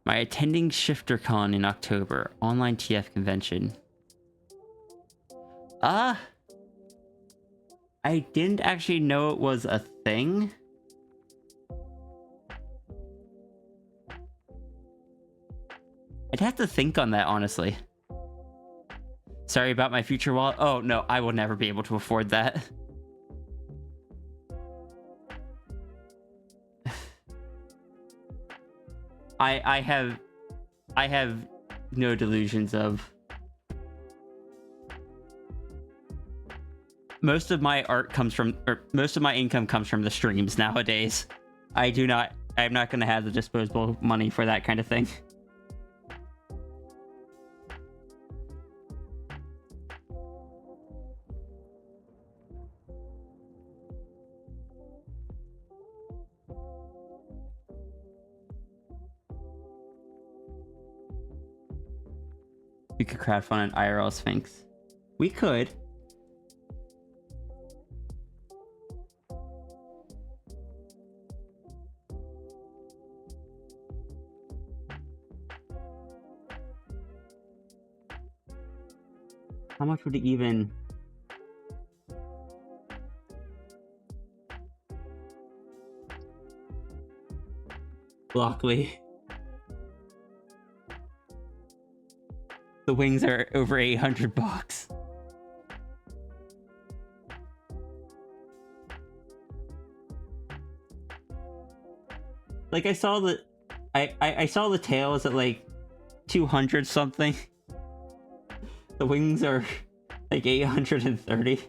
My attending ShifterCon in October. Online TF convention. I didn't actually know it was a thing. I'd have to think on that, honestly. Sorry about my future wallet. Oh, no, I will never be able to afford that. I have no delusions of... Most of my art comes from, or most of my income comes from the streams nowadays. I'm not gonna have the disposable money for that kind of thing. We could crowdfund an IRL Sphinx. We could. How much would it even... Blockly. The wings are over 800 bucks. Like I saw the I saw the tails at like 200 something. The wings are like 830.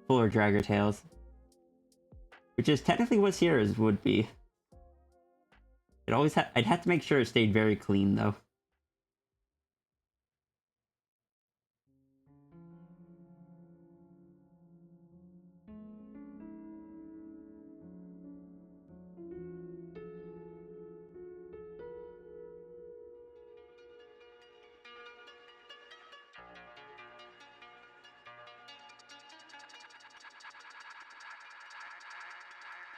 Fuller dragger tails. Which is technically what Sierra's would be. It always I'd have to make sure it stayed very clean though.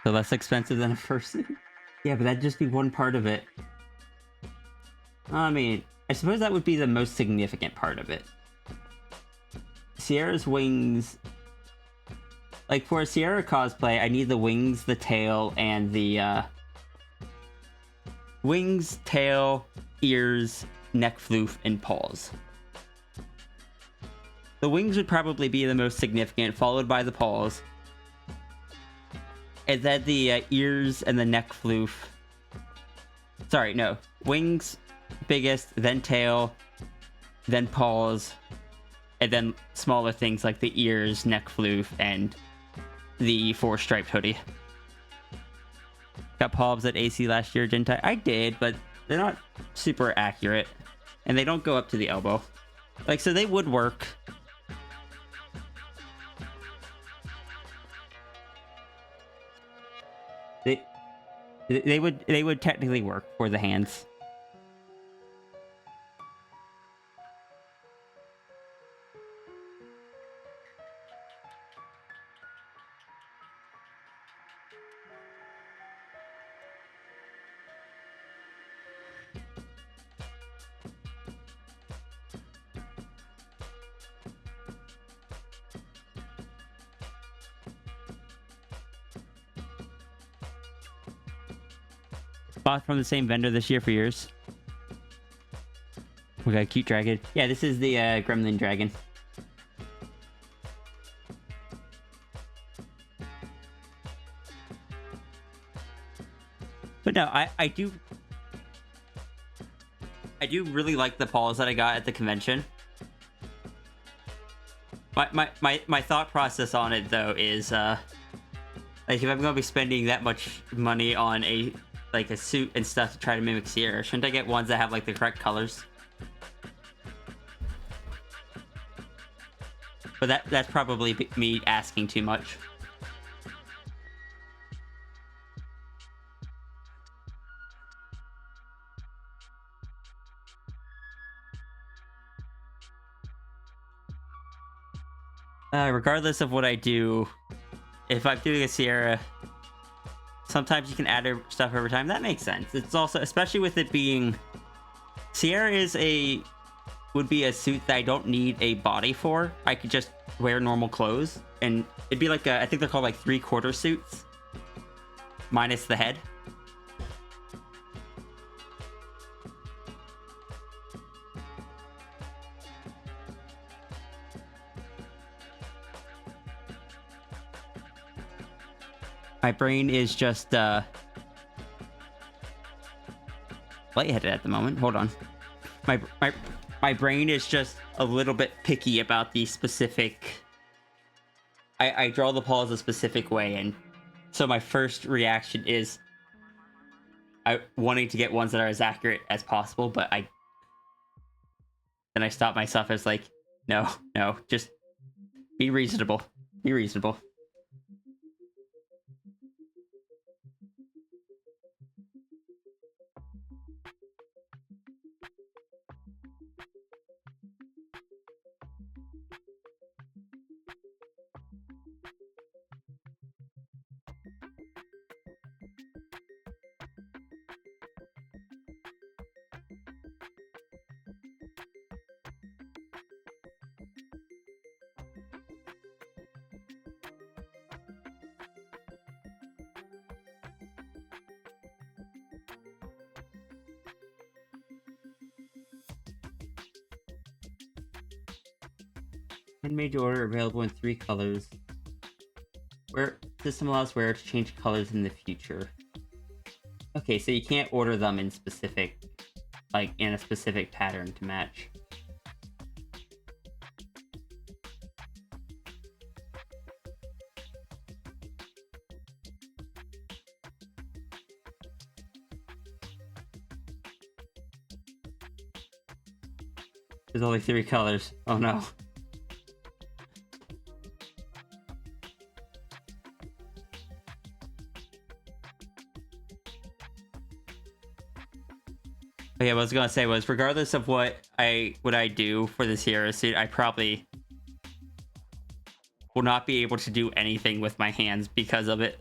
So less expensive than a person? Yeah, but that'd just be one part of it. I mean, I suppose that would be the most significant part of it. Sierra's wings... Like, for a Sierra cosplay, I need the wings, the tail, and the, wings, tail, ears, neck floof, and paws. The wings would probably be the most significant, followed by the paws. And then the ears and the neck floof. Sorry, no. Wings, biggest, then tail, then paws, and then smaller things like the ears, neck floof, and the 4-striped hoodie. Got palms at AC last year, didn't I? I did, but they're not super accurate. And they don't go up to the elbow. Like, so they would work. They would technically work for the hands. Bought from the same vendor this year for years. We got a cute dragon. Yeah, this is the Gremlin dragon. But no, I do really like the paws that I got at the convention. My thought process on it though is Like, if I'm gonna be spending that much money on a suit and stuff to try to mimic Sierra, shouldn't I get ones that have like the correct colors? But that's probably me asking too much. Regardless of what I do, if I'm doing a Sierra, sometimes you can add stuff over time. That makes sense. It's also, especially with it being... Sierra would be a suit that I don't need a body for. I could just wear normal clothes, and it'd be like I think they're called like 3/4 suits, minus the head. My brain is just lightheaded at the moment. Hold on. My brain is just a little bit picky about the specific... I draw the paws a specific way, and so my first reaction is wanting to get ones that are as accurate as possible, but then I stop myself as like, no, just be reasonable. Be reasonable. Made to order, available in 3 colors. Where system allows wearer to change colors in the future. Okay, so you can't order them in specific, like in a specific pattern to match. There's only 3 colors. Oh no. Yeah, what I was gonna say was, regardless of what I do for this hero suit, I probably will not be able to do anything with my hands because of it.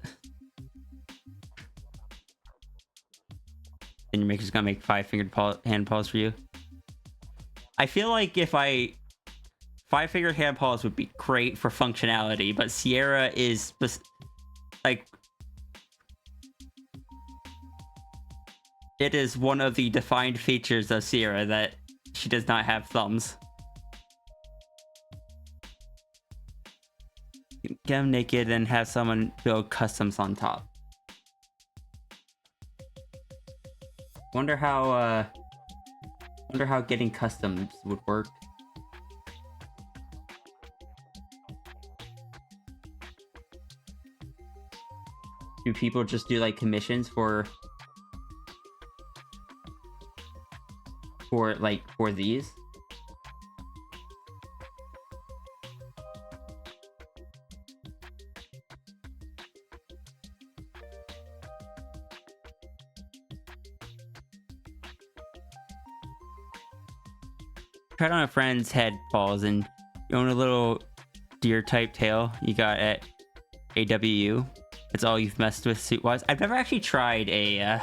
And your maker's gonna make 5-fingered hand paws for you. I feel like if 5-fingered hand paws would be great for functionality, but Sierra is like... It is one of the defined features of Sierra that she does not have thumbs. Get them naked and have someone build customs on top. Wonder how getting customs would work. Do people just do like commissions for these? Tried on a friend's head paws, and you own a little deer type tail you got at AWU. It's all you've messed with suit wise. I've never actually tried a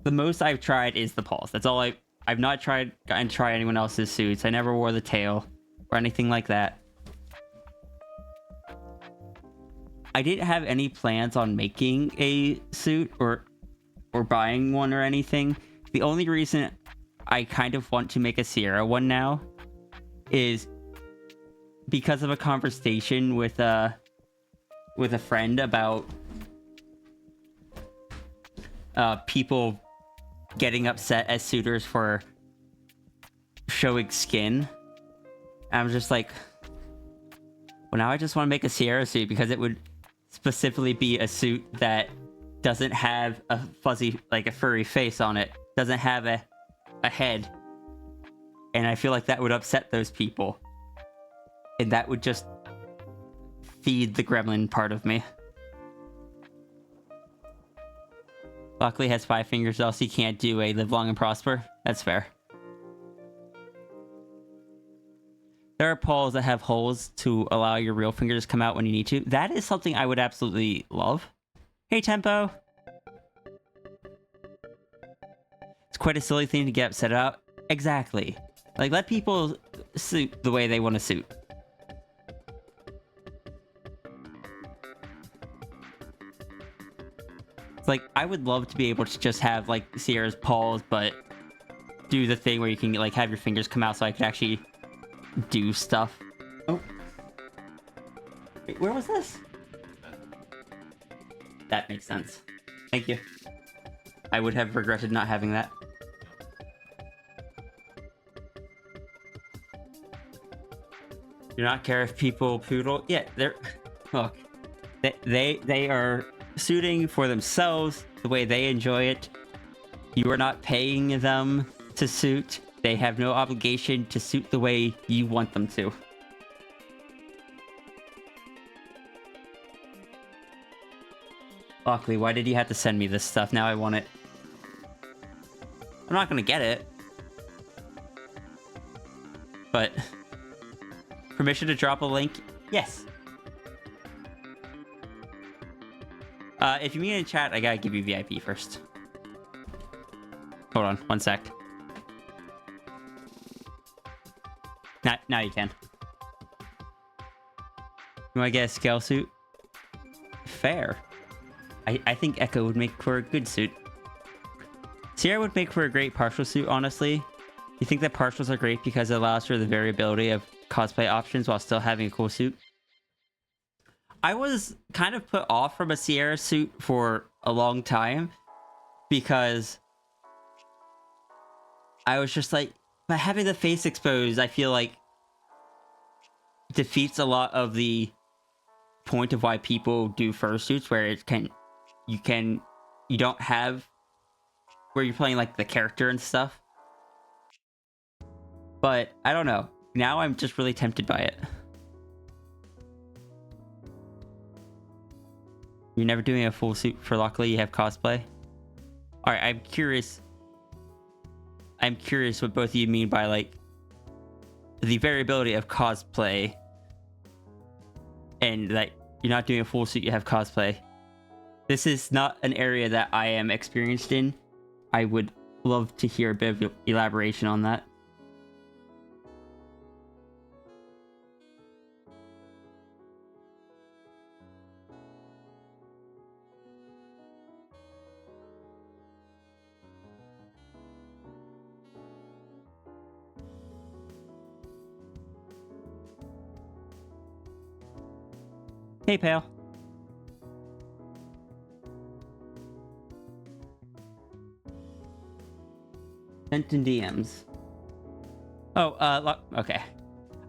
the most I've tried is the paws. That's all I've not gotten to try anyone else's suits. I never wore the tail or anything like that. I didn't have any plans on making a suit or buying one or anything. The only reason I kind of want to make a Sierra one now is because of a conversation with a friend about people getting upset as suitors for showing skin. I'm just like, well, now I just want to make a Sierra suit because it would specifically be a suit that doesn't have a fuzzy, like a furry face on it, doesn't have a head. And I feel like that would upset those people. And that would just feed the gremlin part of me. Luckily has 5 fingers, else he can't do a live long and prosper. That's fair. There are paws that have holes to allow your real fingers to come out when you need to. That is something I would absolutely love. Hey, Tempo. It's quite a silly thing to get upset about. Exactly. Like, let people suit the way they want to suit. It's like, I would love to be able to just have, like, Sierra's paws, but do the thing where you can, like, have your fingers come out so I could actually do stuff. Oh. Wait, where was this? That makes sense. Thank you. I would have regretted not having that. Do not care if people poodle. Yeah, they're... Look. They are suiting for themselves the way they enjoy it. You are not paying them to suit. They have no obligation to suit the way you want them to. Luckily, why did you have to send me this stuff? Now I want it. I'm not gonna get it. But... permission to drop a link? Yes. If you mean in chat, I gotta give you VIP first. Hold on, 1 sec. Now you can. You wanna get a scale suit? Fair. I think Echo would make for a good suit. Sierra would make for a great partial suit, honestly. You think that partials are great because it allows for the variability of cosplay options while still having a cool suit? I was kind of put off from a Sierra suit for a long time because I was just like, by having the face exposed, I feel like defeats a lot of the point of why people do fursuits, where you don't have where you're playing like the character and stuff. But I don't know. Now I'm just really tempted by it. You're never doing a full suit for Luckily you have cosplay? Alright, I'm curious. I'm curious what both of you mean by, like, the variability of cosplay and that you're not doing a full suit, you have cosplay. This is not an area that I am experienced in. I would love to hear a bit of elaboration on that. Hey, pal. Sent in DMs. Oh, okay.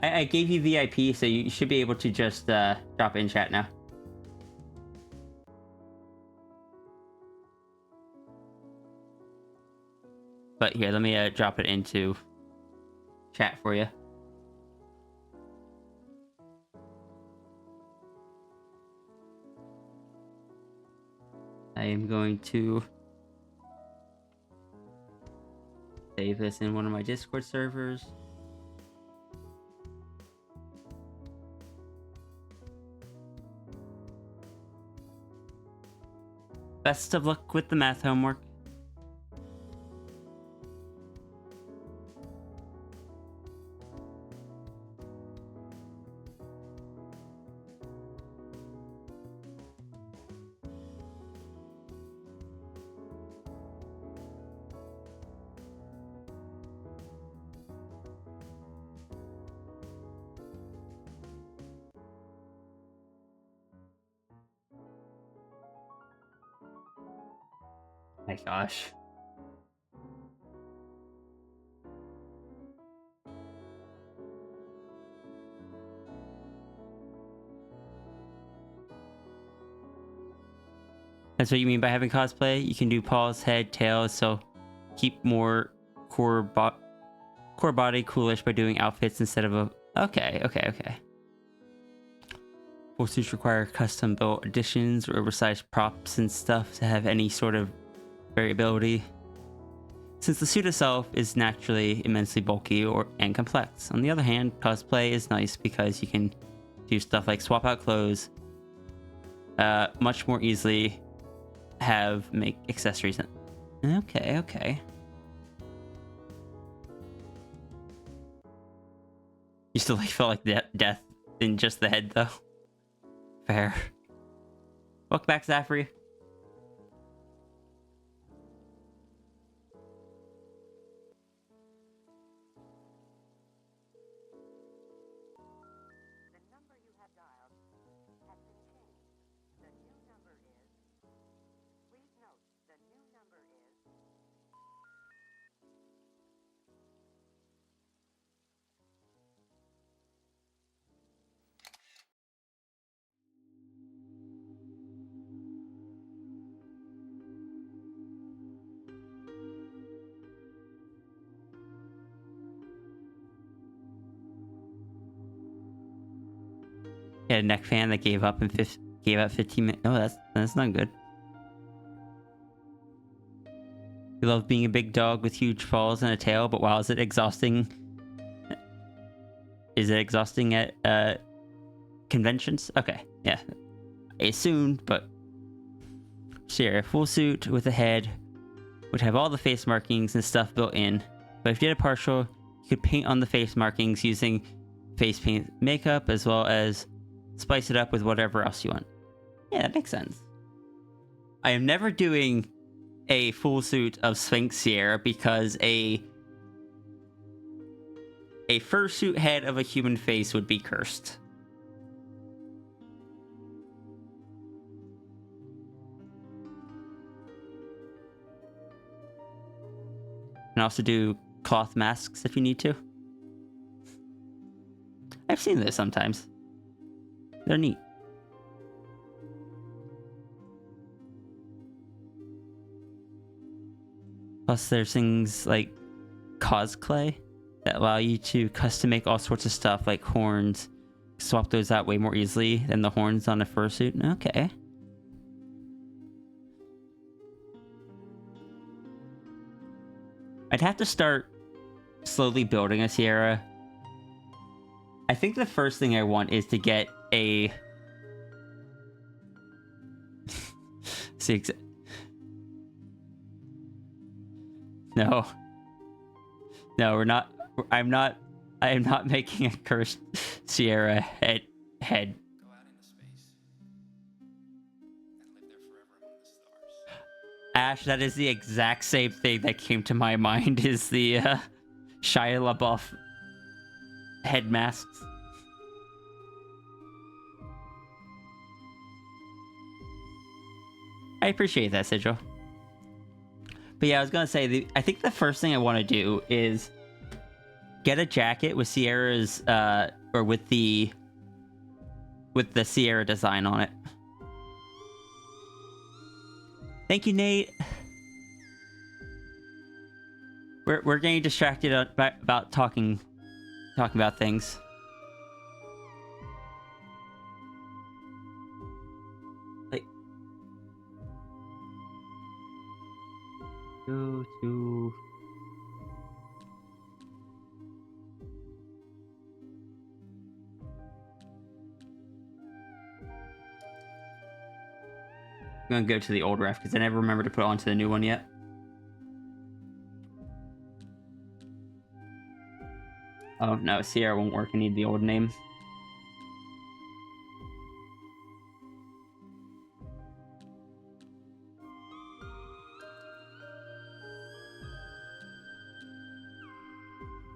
I gave you VIP, so you should be able to just drop in chat now. But here, let me drop it into chat for you. I am going to save this in one of my Discord servers. Best of luck with the math homework. My gosh. That's what you mean by having cosplay? You can do paws, head, tails, so keep more core body coolish by doing outfits instead of a... Okay. Full suits require custom built additions or oversized props and stuff to have any sort of variability, since the suit itself is naturally immensely bulky and complex. On the other hand, cosplay is nice because you can do stuff like swap out clothes much more easily, make accessories. Okay. You still feel like death in just the head, though. Fair. Welcome back, Zafri. Yeah, a neck fan that gave up 15 minutes. Oh, that's not good. You love being a big dog with huge paws and a tail, but wow, is it exhausting? Is it exhausting at conventions? Okay, yeah. I assumed, but sure, a full suit with a head would have all the face markings and stuff built in. But if you did a partial, you could paint on the face markings using face paint makeup, as well as spice it up with whatever else you want. Yeah, that makes sense. I am never doing a full suit of Sphinx Sierra because a fursuit head of a human face would be cursed. You can also do cloth masks if you need to. I've seen this sometimes. They're neat. Plus, there's things like cosplay that allow you to custom make all sorts of stuff, like horns. Swap those out way more easily than the horns on a fursuit. Okay. I'd have to start slowly building a Sierra. I think the first thing I want is to get a... No, we're not. I am not making a cursed Sierra head. Go out into space and live there forever among the stars. Ash, that is the exact same thing that came to my mind. Is the Shia LaBeouf head masks. I appreciate that, Sigil. But yeah, I was gonna say, I think the first thing I want to do is get a jacket with Sierra's, or with the Sierra design on it. Thank you, Nate. We're getting distracted about talking about things. Like, go to... I'm gonna go to the old ref because I never remember to put it onto the new one yet. Oh no, Sierra won't work. I need the old name.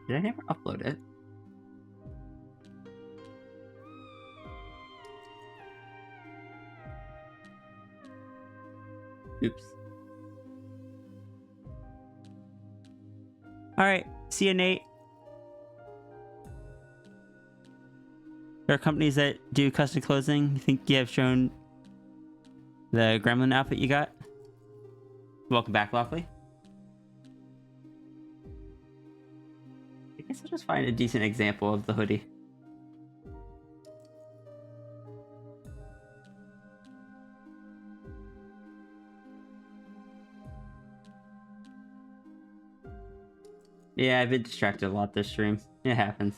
Did I never upload it? Oops. Alright, see you, Nate. There are companies that do custom clothing. You think you have shown The gremlin outfit you got? Welcome back, Lockley. I guess I'll just find a decent example of the hoodie. Yeah, I've been distracted a lot this stream. It happens.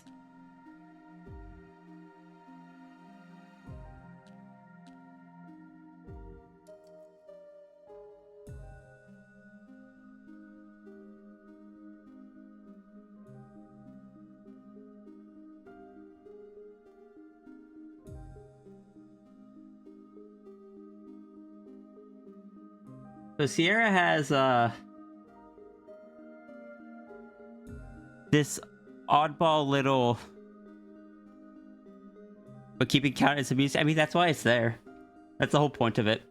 So Sierra has this oddball little, but keeping count as abuse. I mean, that's why it's there. That's the whole point of it.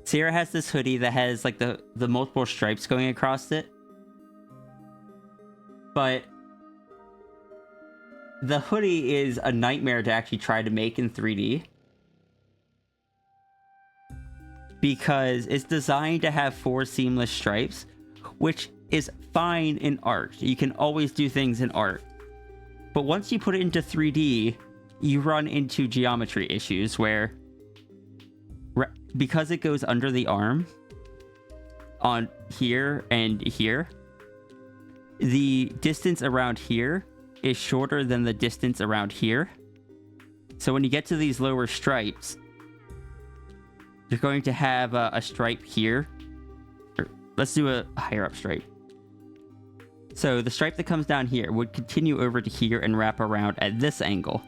Sierra has this hoodie that has like the multiple stripes going across it, but the hoodie is a nightmare to actually try to make in 3D. Because it's designed to have 4 seamless stripes, which is fine in art. You can always do things in art. But once you put it into 3D, you run into geometry issues where, because it goes under the arm, on here and here, the distance around here is shorter than the distance around here. So when you get to these lower stripes, you're going to have a stripe here. Let's do a higher up stripe. So the stripe that comes down here would continue over to here and wrap around at this angle.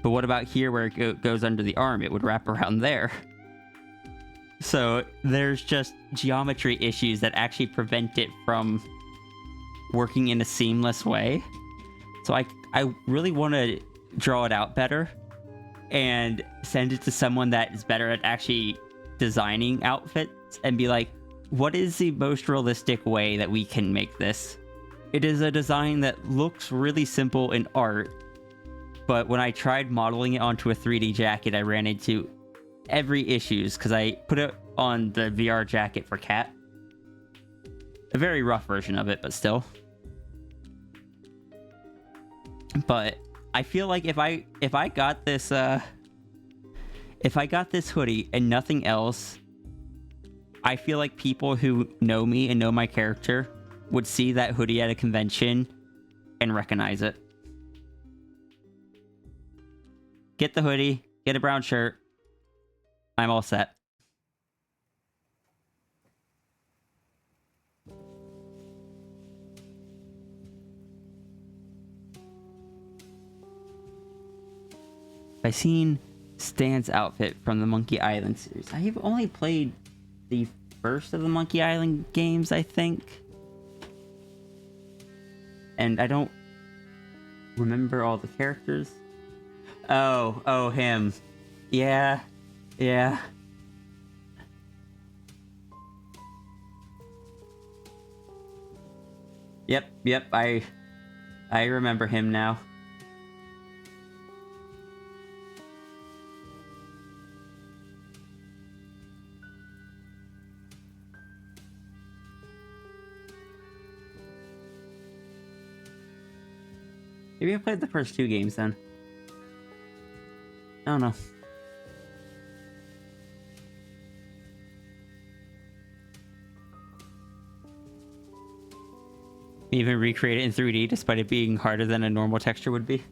But what about here where it goes under the arm? It would wrap around there. So there's just geometry issues that actually prevent it from working in a seamless way. So I really want to draw it out better and send it to someone that is better at actually designing outfits and be like, what is the most realistic way that we can make this? It is a design that looks really simple in art, but when I tried modeling it onto a 3D jacket, I ran into every issues because I put it on the VR jacket for Cat. A very rough version of it, but still. But I feel like if I got this hoodie and nothing else, I feel like people who know me and know my character would see that hoodie at a convention and recognize it. Get the hoodie, get a brown shirt. I'm all set. I've seen Stan's outfit from the Monkey Island series. I've only played the first of the Monkey Island games, I think. And I don't remember all the characters. Oh, him. Yeah. Yep, I remember him now. Maybe I played the first 2 games then. I don't know. Even recreate it in 3D despite it being harder than a normal texture would be.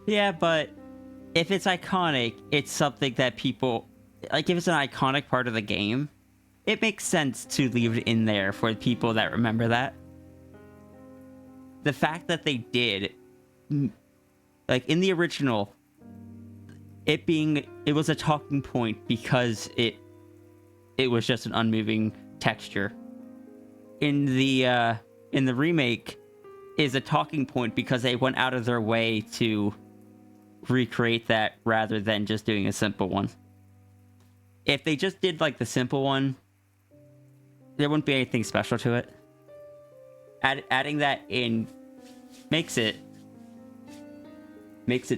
Yeah, but if it's iconic, it's something that people like. If it's an iconic part of the game, it makes sense to leave it in there for people that remember that. The fact that they did, like in the original, it was a talking point because it was just an unmoving texture. In the remake, is a talking point because they went out of their way to recreate that rather than just doing a simple one. If they just did like the simple one, there wouldn't be anything special to it. Adding that in makes it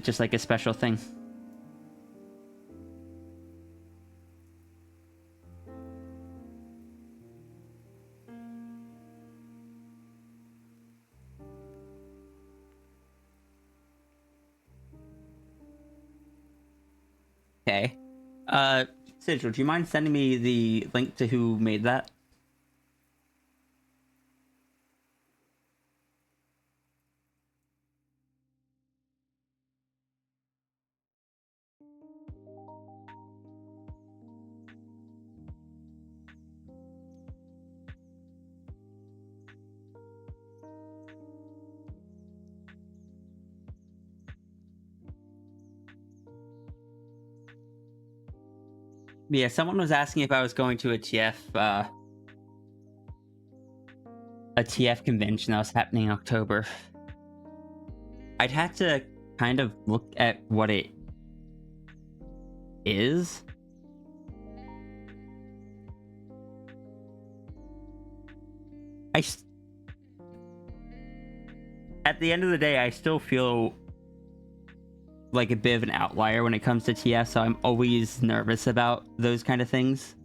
just like a special thing. Okay. Sigil, do you mind sending me the link to who made that? Yeah, someone was asking if I was going to a TF convention that was happening in October. I'd have to kind of look at what it is. At the end of the day, I still feel like a bit of an outlier when it comes to TF, so I'm always nervous about those kind of things.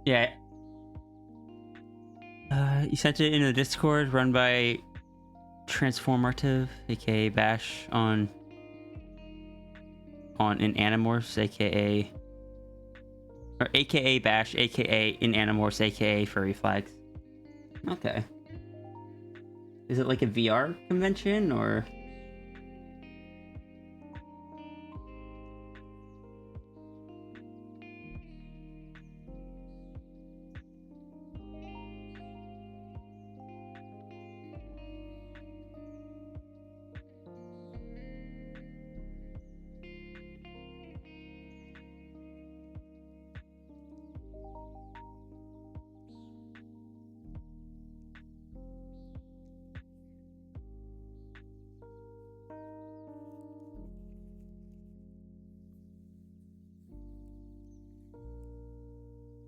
Yeah. You sent it in the Discord run by Transformative, aka Bash, on in Animorphs, aka Bash, aka in Animorphs, aka Furry Flags. Okay. Is it like a VR convention or?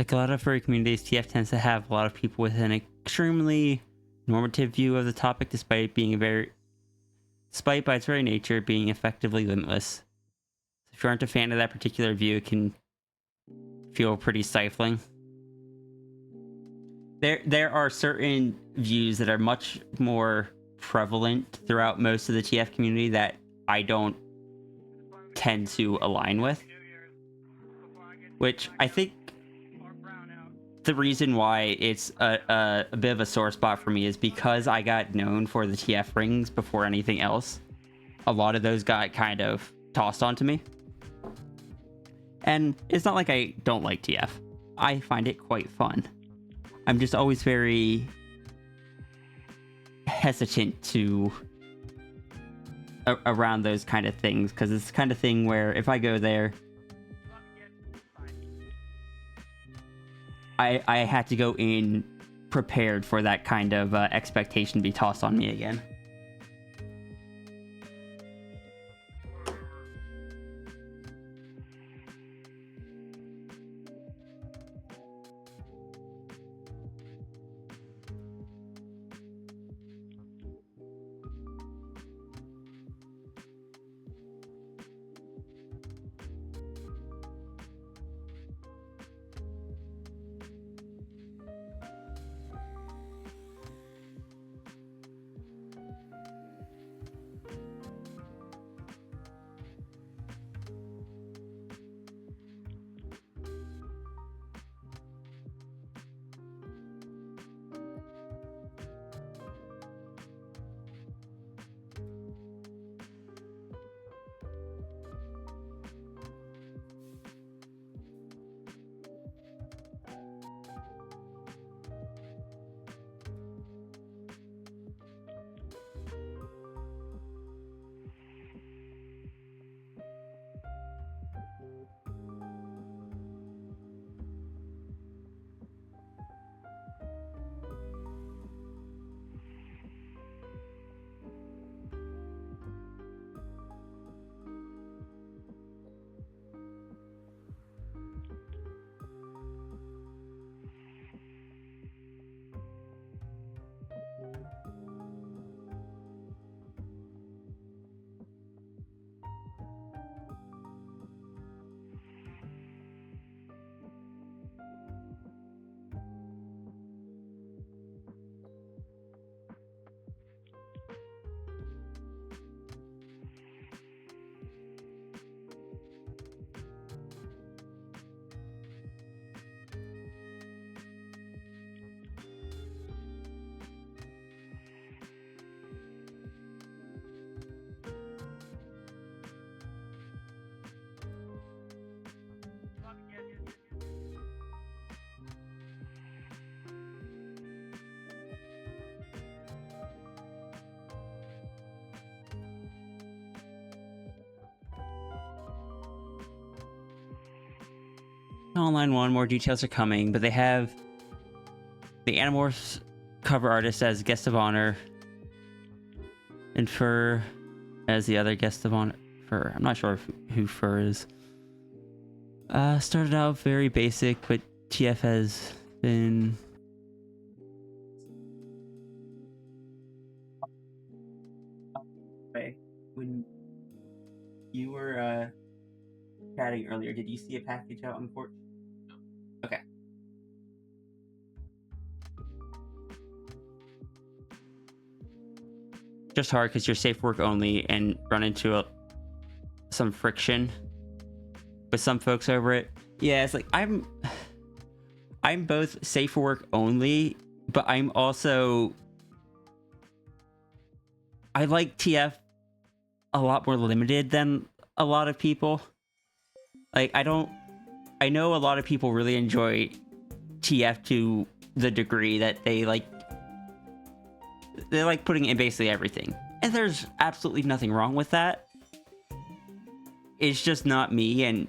Like a lot of furry communities, TF tends to have a lot of people with an extremely normative view of the topic, despite by its very nature being effectively limitless. If you aren't a fan of that particular view, it can feel pretty stifling. There are certain views that are much more prevalent throughout most of the TF community that I don't tend to align with, which I think the reason why it's a bit of a sore spot for me is because I got known for the TF rings before anything else. A lot of those got kind of tossed onto me. And it's not like I don't like TF. I find it quite fun. I'm just always very hesitant to around those kind of things, because it's the kind of thing where if I go there, I had to go in prepared for that kind of expectation to be tossed on me again. online one, more details are coming, but they have the Animorphs cover artist as guest of honor, and Fur as the other guest of honor. Fur, I'm not sure who Fur is. Started out very basic, but TF has been... When you were chatting earlier, did you see a package out on the porch? No. Okay. Just hard because you're safe work only and run into some friction with some folks over it. Yeah, it's like I'm both safe for work only, but I'm also... I like TF a lot more limited than a lot of people. Like, I know a lot of people really enjoy TF to the degree that they like putting in basically everything. And there's absolutely nothing wrong with that. It's just not me, and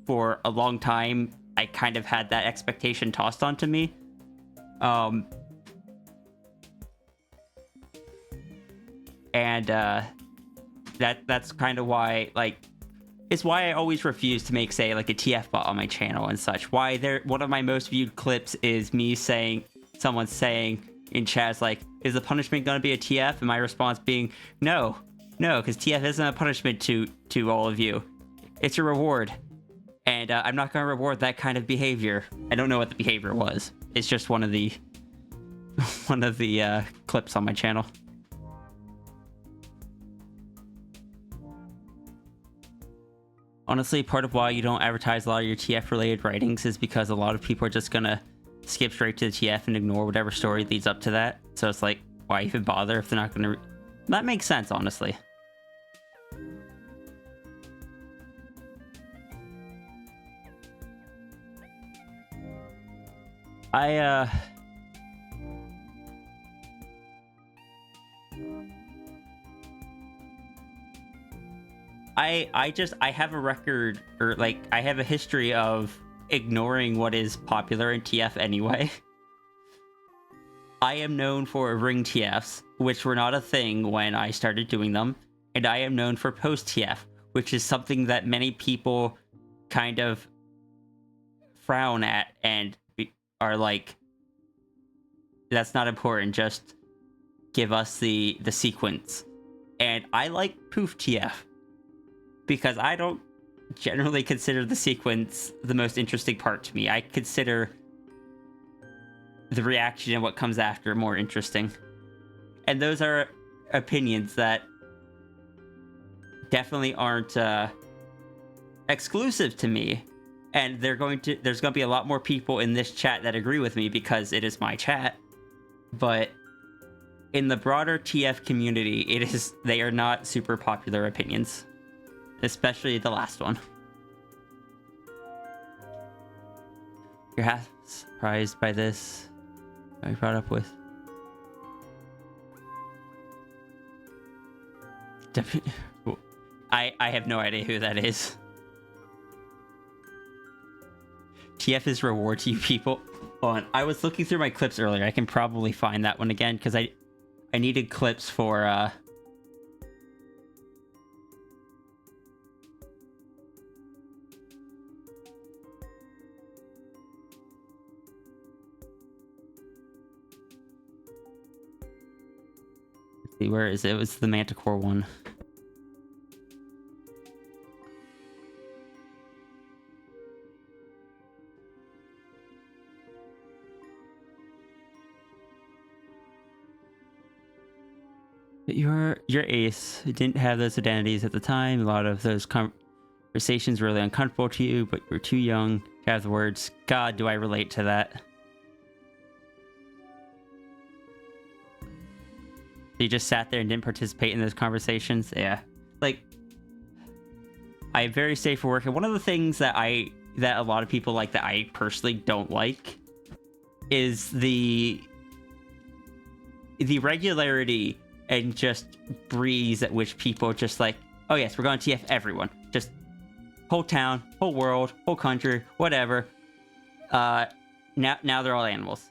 for a long time, I kind of had that expectation tossed onto me. That's kind of why, like, it's why I always refuse to make, say, like a TF bot on my channel and such. Why one of my most viewed clips is me someone saying in chat, like, is the punishment gonna be a TF? And my response being, no, because TF isn't a punishment to all of you. It's a reward. And I'm not gonna reward that kind of behavior. I don't know what the behavior was. It's just one of the clips on my channel. Honestly, part of why you don't advertise a lot of your TF-related writings is because a lot of people are just gonna skip straight to the TF and ignore whatever story leads up to that. So it's like, why even bother if they're not gonna... That makes sense, honestly. I have a record, or like, I have a history of ignoring what is popular in TF anyway. I am known for ring TFs, which were not a thing when I started doing them, and I am known for post TF, which is something that many people kind of frown at and are like, that's not important, just give us the sequence. And I like poof TF, because I don't generally consider the sequence the most interesting part to me. I consider the reaction and what comes after more interesting. And those are opinions that definitely aren't exclusive to me. And there's going to be a lot more people in this chat that agree with me because it is my chat. But in the broader TF community, they are not super popular opinions. Especially the last one. You're half surprised by this. I brought up with. I have no idea who that is. TF is reward to you people. Hold on. I was looking through my clips earlier. I can probably find that one again because I needed clips for where is it? It was the Manticore one. Your ace didn't have those identities at the time. A lot of those conversations were really uncomfortable to you, but you were too young to have the words. God, do I relate to that? You just sat there and didn't participate in those conversations? Yeah. Like, I'm very safe for work, and one of the things that a lot of people like that I personally don't like is the regularity and just breeze at which people just like, oh yes, we're going to TF everyone. Just whole town, whole world, whole country, whatever. Now they're all animals.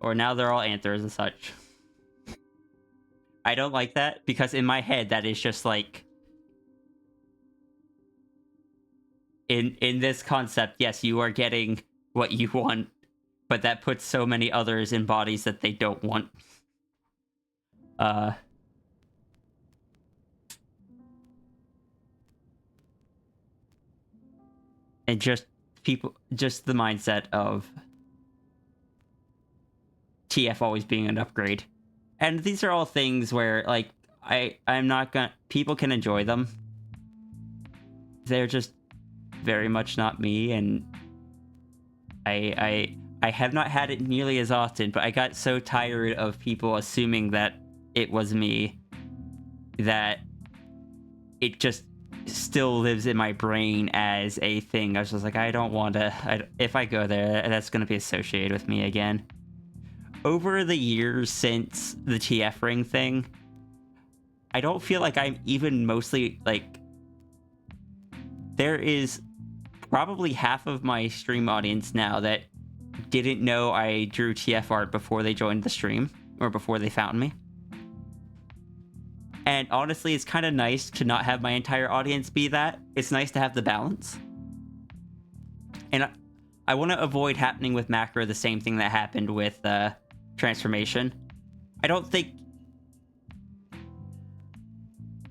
Or now they're all anthers and such. I don't like that because in my head that is just like in this concept, yes, you are getting what you want, but that puts so many others in bodies that they don't want. And just the mindset of TF always being an upgrade. And these are all things where, like, I'm not gonna... People can enjoy them. They're just very much not me, and I have not had it nearly as often, but I got so tired of people assuming that it was me that it just still lives in my brain as a thing. I was just like, I don't want to... if I go there, that's going to be associated with me again. Over the years since the TF ring thing, I don't feel like I'm even mostly, like... There is probably half of my stream audience now that didn't know I drew TF art before they joined the stream, or before they found me. And honestly, it's kind of nice to not have my entire audience be that. It's nice to have the balance. And I want to avoid happening with Macro the same thing that happened with Transformation. I don't think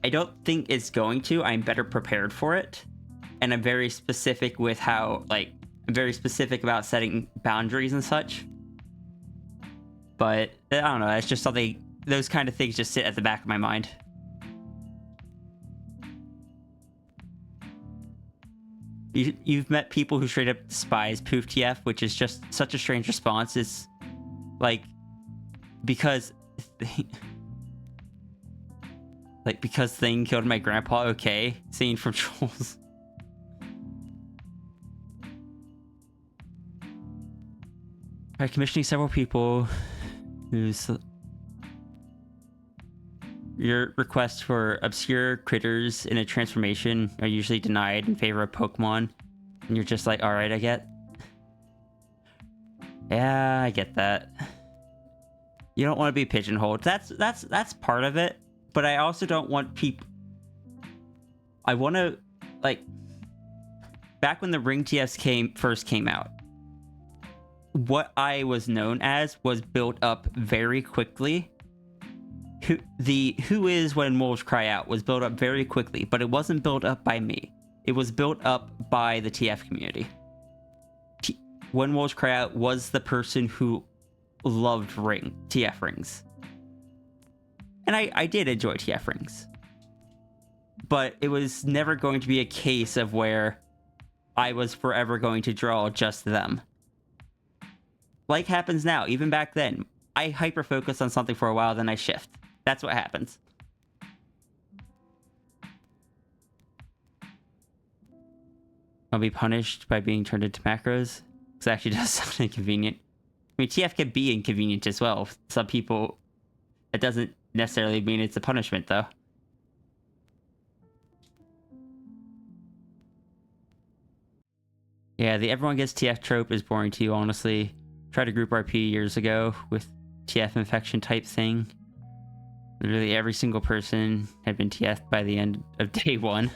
it's going to. I'm better prepared for it. And I'm very specific with how, like, I'm very specific about setting boundaries and such. But, I don't know, it's just something, those kind of things just sit at the back of my mind. You've met people who straight up despise Poof TF, which is just such a strange response. It's, like, because... like, because Thing killed my grandpa, okay? Scene from Trolls. By commissioning several people whose your requests for obscure critters in a transformation are usually denied in favor of Pokemon, and you're just like, all right, I get. Yeah, I get that. You don't want to be pigeonholed. That's part of it, but I also don't want people. I want to, like, back when the Ring TFs first came out. What I was known as was built up very quickly. Who is when wolves cry out was built up very quickly, but it wasn't built up by me. It was built up by the TF community. When wolves cry out was the person who loved TF rings. And I did enjoy TF rings. But it was never going to be a case of where I was forever going to draw just them. Like happens now, even back then. I hyper-focus on something for a while, then I shift. That's what happens. I'll be punished by being turned into macros. Because it actually does sound inconvenient. I mean, TF can be inconvenient as well. Some people... It doesn't necessarily mean it's a punishment, though. Yeah, the everyone gets TF trope is boring to you, honestly. Tried a group RP years ago with TF infection type thing. Literally every single person had been TF'd by the end of day one.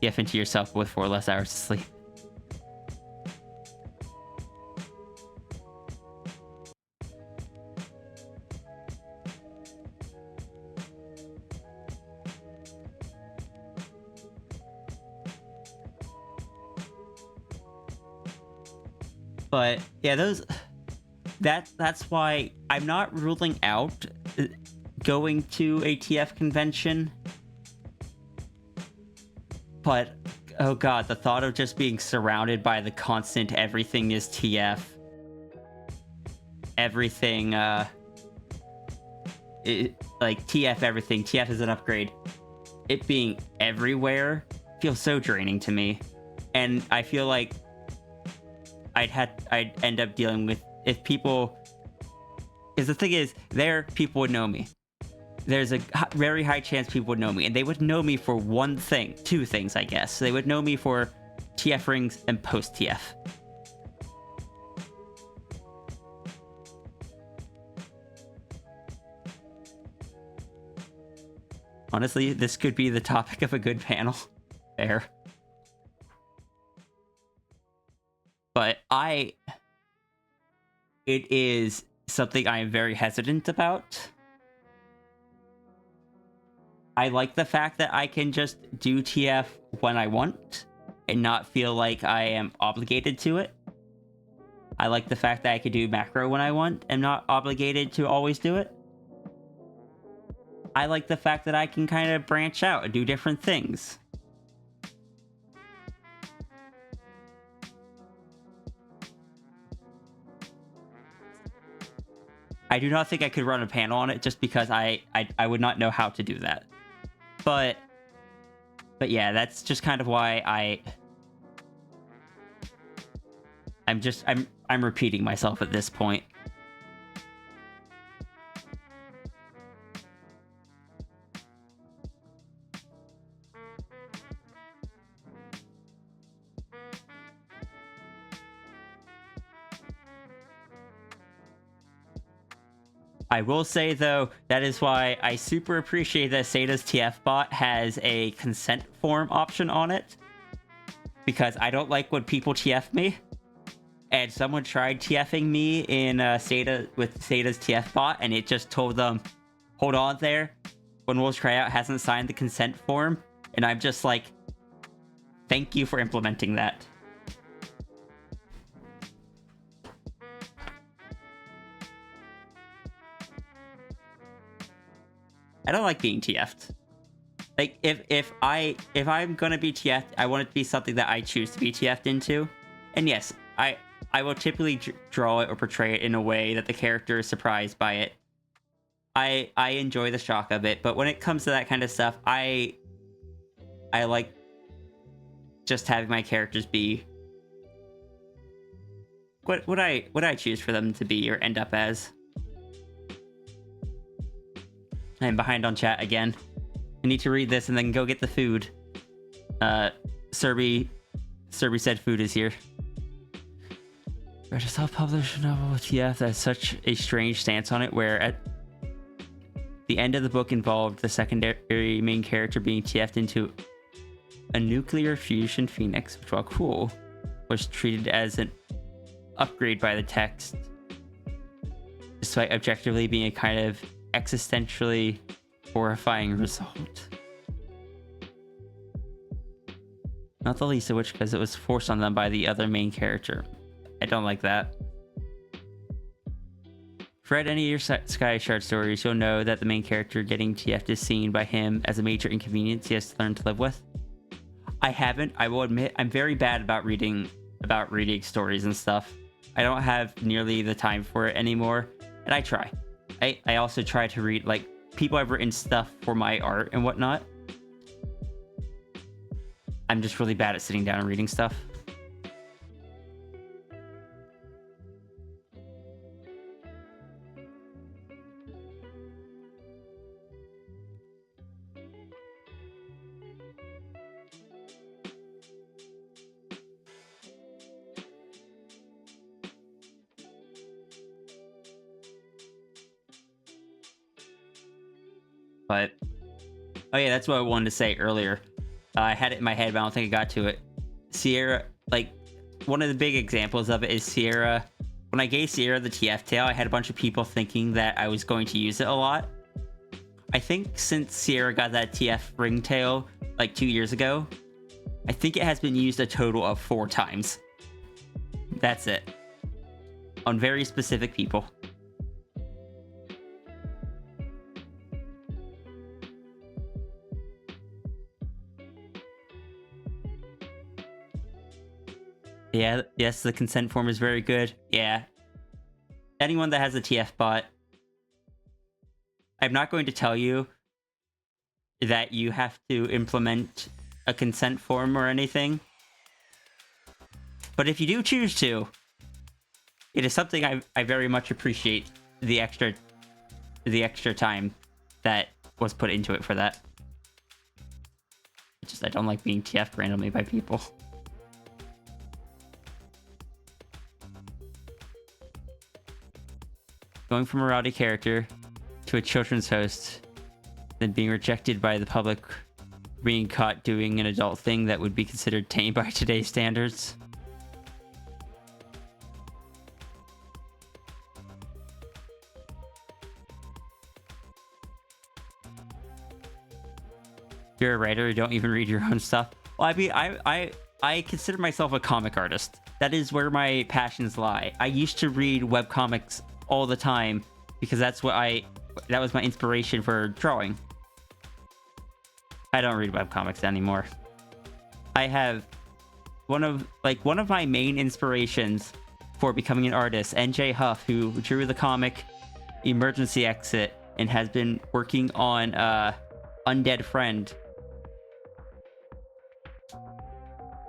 TF into yourself with 4 less hours of sleep. But yeah, that's why I'm not ruling out going to a TF convention. But oh god, the thought of just being surrounded by the constant everything is TF. Everything like TF everything. TF is an upgrade. It being everywhere feels so draining to me. And I feel like I'd end up dealing with, if people, because the thing is, people would know me. there's a very high chance people would know me, and they would know me for one thing, two things, I guess. They would know me for TF rings and post TF. Honestly, this could be the topic of a good panel. Fair. But it is something I am very hesitant about. I like the fact that I can just do TF when I want and not feel like I am obligated to it. I like the fact that I can do macro when I want and not obligated to always do it. I like the fact that I can kind of branch out and do different things. I do not think I could run a panel on it just because I would not know how to do that. But yeah, that's just kind of why I'm repeating myself at this point. I will say, though, that is why I super appreciate that Sada's TF bot has a consent form option on it. Because I don't like when people TF me. And someone tried TFing me in with Sada's TF bot, and it just told them, hold on there. When Wolves Cry Out hasn't signed the consent form. And I'm just like, thank you for implementing that. I don't like being TF'd. Like, if I'm gonna be TF'd, I want it to be something that I choose to be TF'd into. And yes, I will typically draw it or portray it in a way that the character is surprised by it. I enjoy the shock of it, but when it comes to that kind of stuff, I like just having my characters be what I choose for them to be or end up as. I'm behind on chat again. I need to read this and then go get the food. Serby said food is here. Read a self-published novel with TF that has such a strange stance on it, where at the end of the book involved the secondary main character being TF'd into a nuclear fusion phoenix, which, while cool, was treated as an upgrade by the text, despite objectively being a kind of existentially horrifying result. Not the least of which because it was forced on them by the other main character. I don't like that. If you read any of your Sky Shard stories, you'll know that the main character getting TF'd is seen by him as a major inconvenience he has to learn to live with. I haven't. I will admit I'm very bad about reading stories and stuff. I don't have nearly the time for it anymore, and I try. I also try to read, like, people have written stuff for my art and whatnot. I'm just really bad at sitting down and reading stuff. But, oh yeah, that's what I wanted to say earlier. I had it in my head, but I don't think I got to it. Sierra, like, one of the big examples of it is Sierra. When I gave Sierra the TF tail, I had a bunch of people thinking that I was going to use it a lot. I think since Sierra got that TF ring tail, like 2 years ago, I think it has been used a total of 4 times. That's it. On very specific people. Yeah, yes, the consent form is very good. Yeah. Anyone that has a TF bot, I'm not going to tell you that you have to implement a consent form or anything. But if you do choose to, it is something I very much appreciate the extra time that was put into it for that. It's just I don't like being TF'd randomly by people. Going from a rowdy character to a children's host, then being rejected by the public, being caught doing an adult thing that would be considered tame by today's standards. You're a writer, you don't even read your own stuff. Well, I mean, I consider myself a comic artist. That is where my passions lie. I used to read webcomics all the time because that was my inspiration for drawing. I don't read webcomics anymore. I have one of my main inspirations for becoming an artist, NJ Huff, who drew the comic Emergency Exit and has been working on Undead Friend.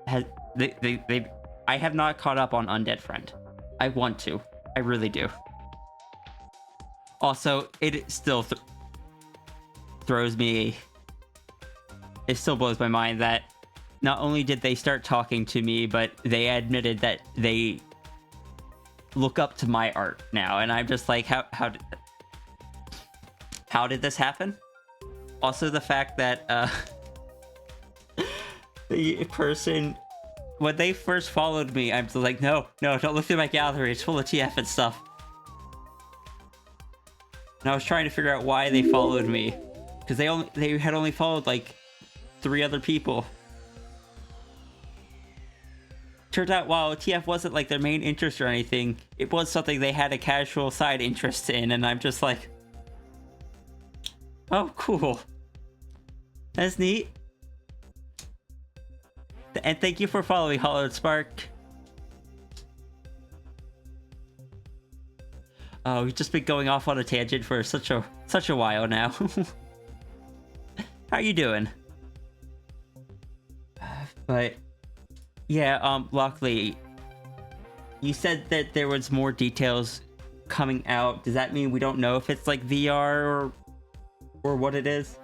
I have not caught up on Undead Friend. I want to. I really do. Also, it still throws me... It still blows my mind that not only did they start talking to me, but they admitted that they look up to my art now. And I'm just like, how did this happen? Also, the fact that the person, when they first followed me, I'm just like, no, don't look through my gallery. It's full of TF and stuff. And I was trying to figure out why they followed me, because they had only followed like 3 other people. Turns out while TF wasn't like their main interest or anything, it was something they had a casual side interest in, and I'm just like, oh, cool. That's neat. And thank you for following, Hollowed Spark. Oh, we've just been going off on a tangent for such a while now. How you doing? But yeah, Lockley, you said that there was more details coming out. Does that mean we don't know if it's like VR or what it is?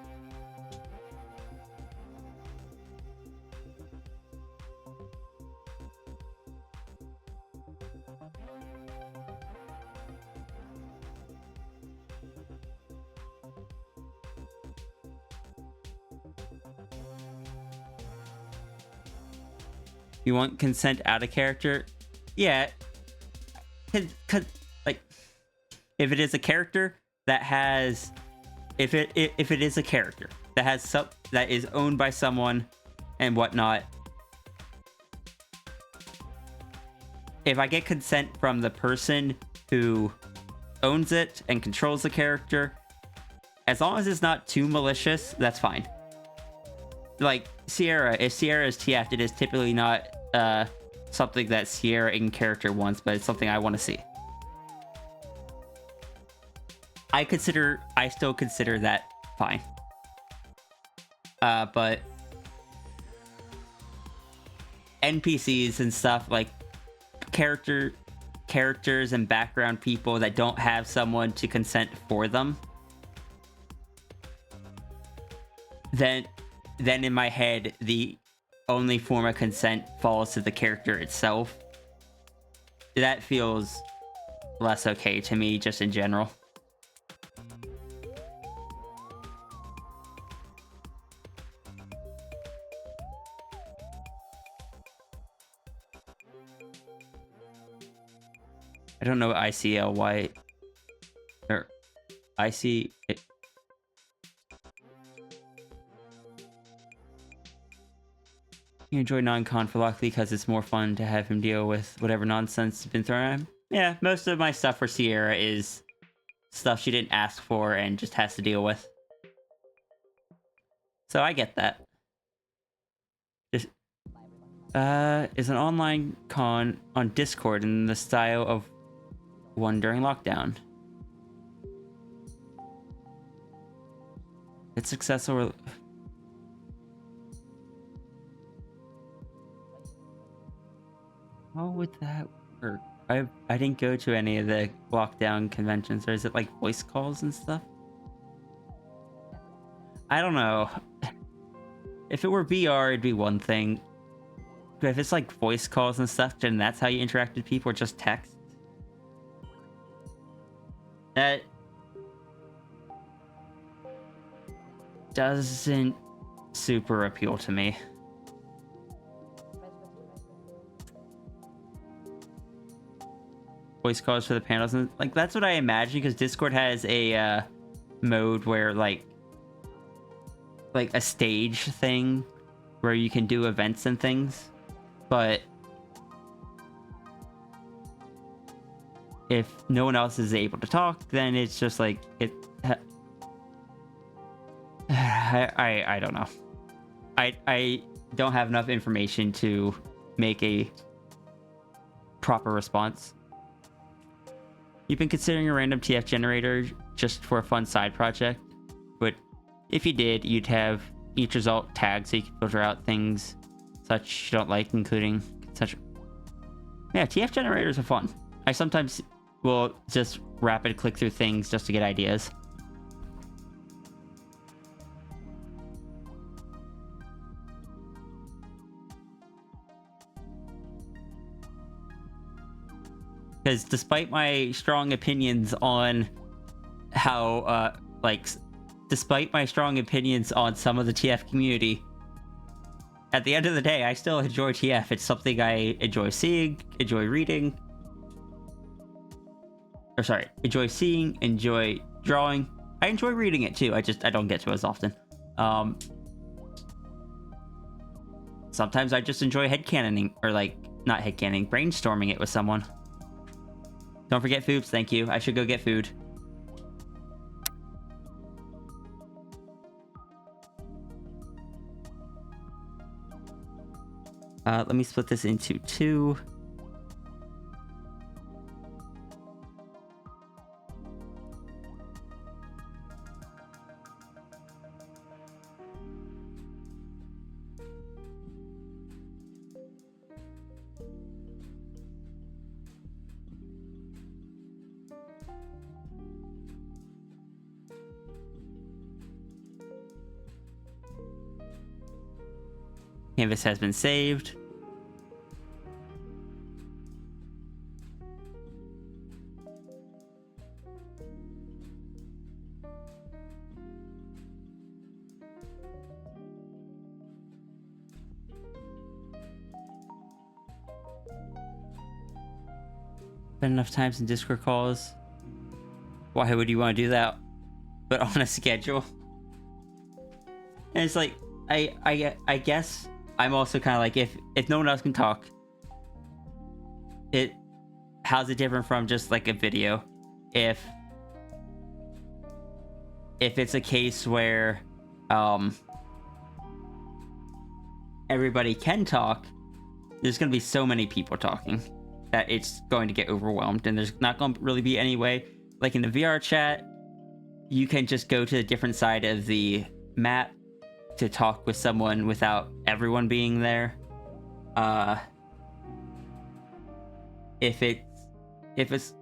You want consent out of character? Yeah. Cause, like, if it is a character that has, if it is a character that has that is owned by someone and whatnot, if I get consent from the person who owns it and controls the character, as long as it's not too malicious, that's fine. Like Sierra, if Sierra is TF'd, it is typically not something that Sierra in character wants, but it's something I want to see. I still consider that fine. But NPCs and stuff, like characters and background people that don't have someone to consent for them, then in my head, the only form of consent falls to the character itself. That feels less okay to me, just in general. I don't know what ICLY or IC. You enjoy non-con for Lockley because it's more fun to have him deal with whatever nonsense has been thrown at him. Yeah, most of my stuff for Sierra is stuff she didn't ask for and just has to deal with. So I get that. Just, is an online con on Discord in the style of one during lockdown. It's successful. How would that work? I didn't go to any of the lockdown conventions. Or is it like voice calls and stuff? I don't know. If it were VR, it'd be one thing. But if it's like voice calls and stuff, then that's how you interact with people, or just text. That doesn't super appeal to me. Voice calls for the panels, and like that's what I imagine, because Discord has a mode where like a stage thing where you can do events and things. But if no one else is able to talk, then it's just like it. I don't know. I don't have enough information to make a proper response. You've been considering a random TF generator just for a fun side project, but if you did, you'd have each result tagged so you can filter out things such you don't like, including such. Yeah, TF generators are fun. I sometimes will just rapid click through things just to get ideas. Because despite my strong opinions on how, despite my strong opinions on some of the TF community, at the end of the day, I still enjoy TF. It's something I enjoy seeing, enjoy reading. Or sorry, enjoy seeing, enjoy drawing. I enjoy reading it too. I don't get to as often. Sometimes I just enjoy headcanoning, or like, not headcanoning, brainstorming it with someone. Don't forget foods, thank you. I should go get food. Let me split this into two. Canvas has been saved. Spend enough times in Discord calls. Why would you want to do that? But on a schedule. And it's like, I guess I'm also kind of like, if no one else can talk, how's it different from just like a video? If it's a case where everybody can talk, there's going to be so many people talking that it's going to get overwhelmed, and there's not going to really be any way. Like in the VR chat, you can just go to a different side of the map to talk with someone without everyone being there. If it's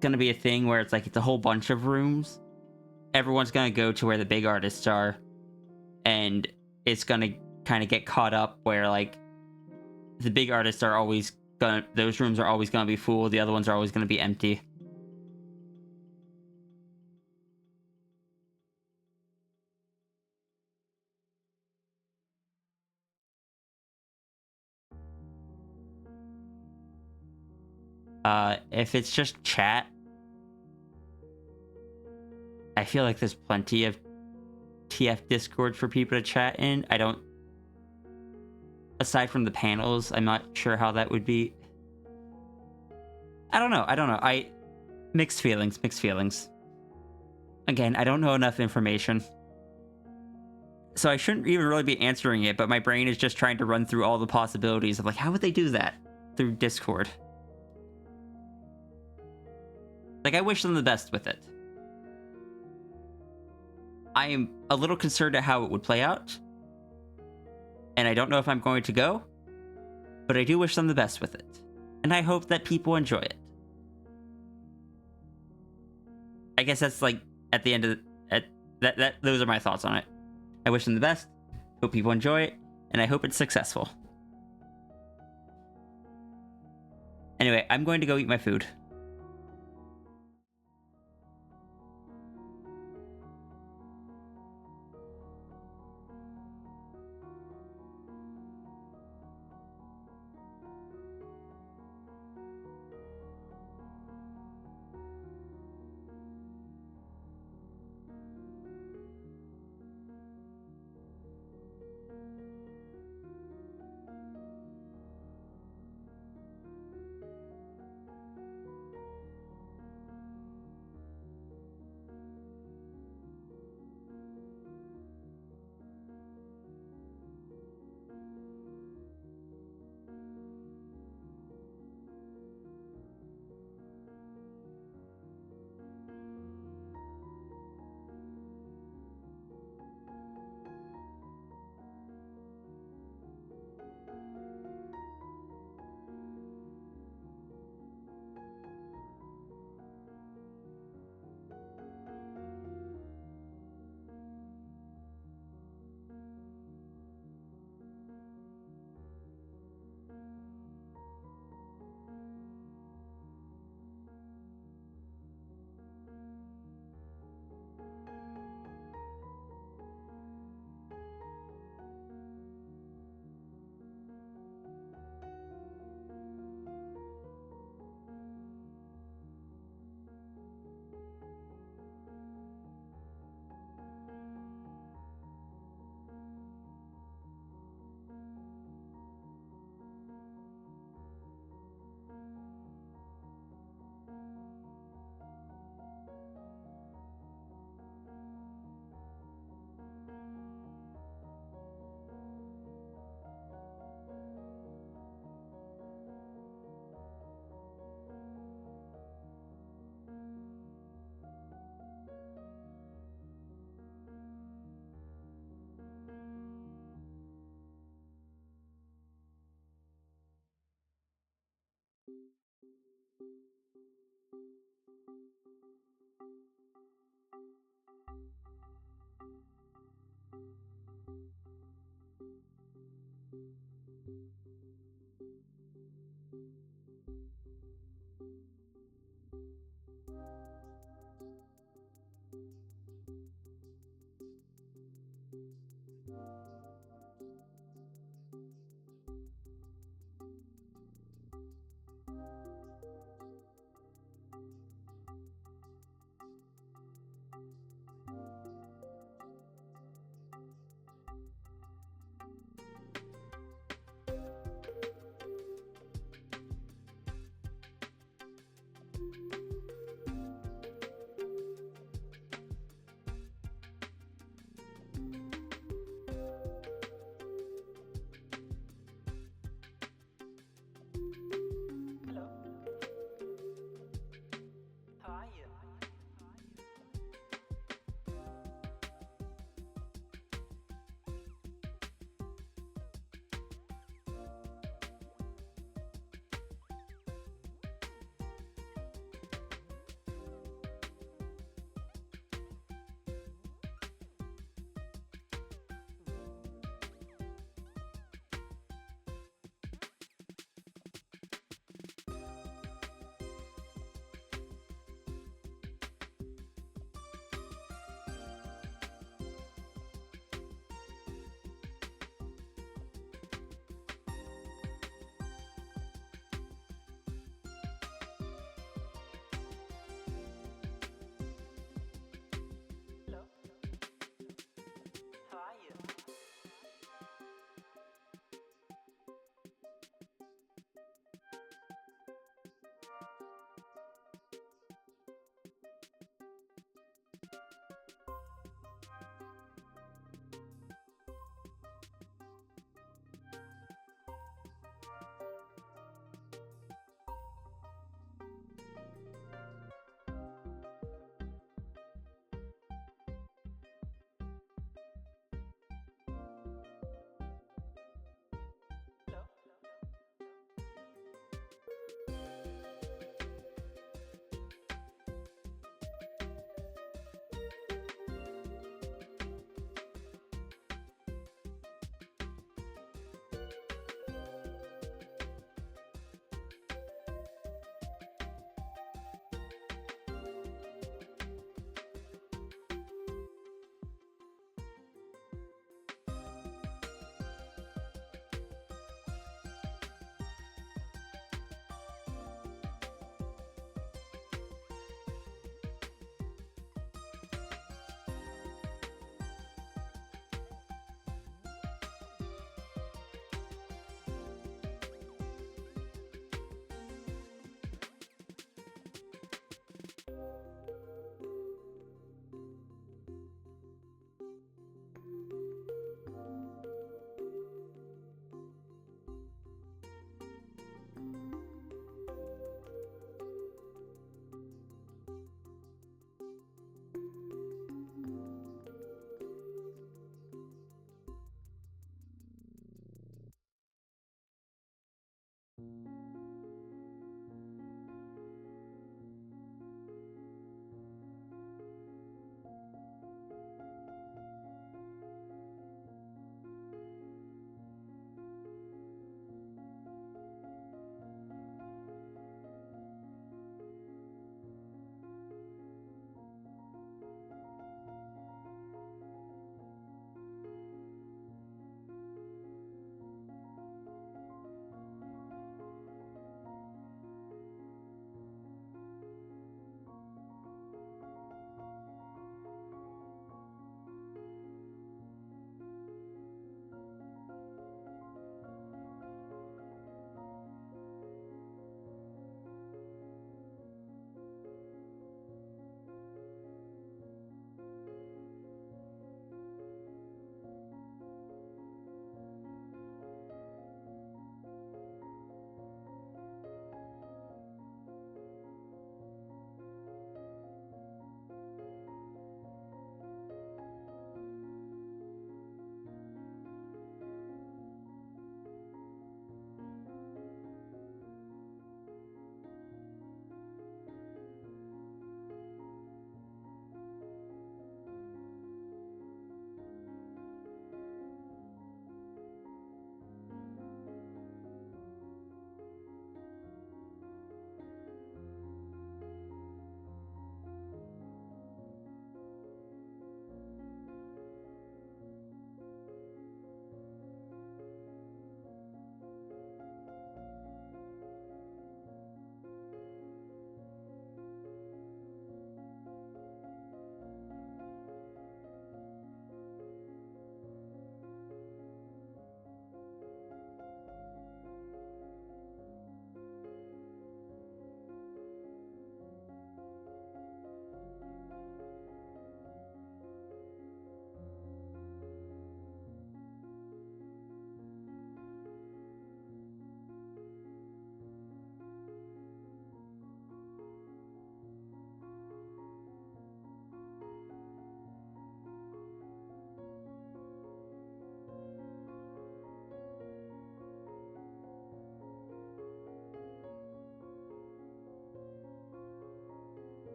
gonna be a thing where it's like it's a whole bunch of rooms, everyone's gonna go to where the big artists are, and it's gonna kind of get caught up where like the big artists are always gonna, those rooms are always gonna be full, the other ones are always gonna be empty. If it's just chat, I feel like there's plenty of TF Discord for people to chat in. I don't... Aside from the panels, I'm not sure how that would be. I don't know. Mixed feelings. Again, I don't know enough information. So I shouldn't even really be answering it, but my brain is just trying to run through all the possibilities of like, how would they do that through Discord? Like, I wish them the best with it. I am a little concerned at how it would play out. And I don't know if I'm going to go. But I do wish them the best with it. And I hope that people enjoy it. I guess that's like, at the end of those are my thoughts on it. I wish them the best. Hope people enjoy it, and I hope it's successful. Anyway, I'm going to go eat my food.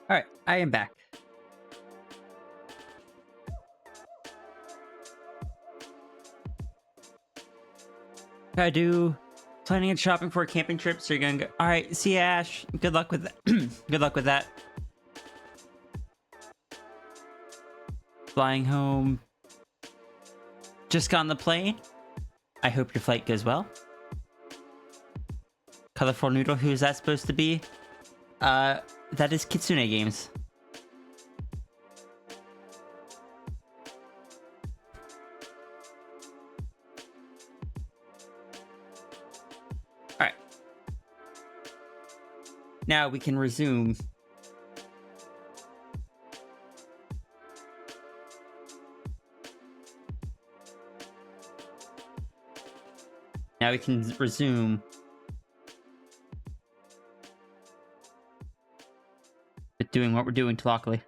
All right, I am back. Gotta do planning and shopping for a camping trip. So you're gonna go. All right, see ya, Ash. Good luck with that. Good luck with that. flying home. Just got on the plane. I hope your flight goes well. Colorful Noodle, who is that supposed to be? That is Kitsune Games. Alright. Now we can resume. Now we can resume with doing what we're doing luckily.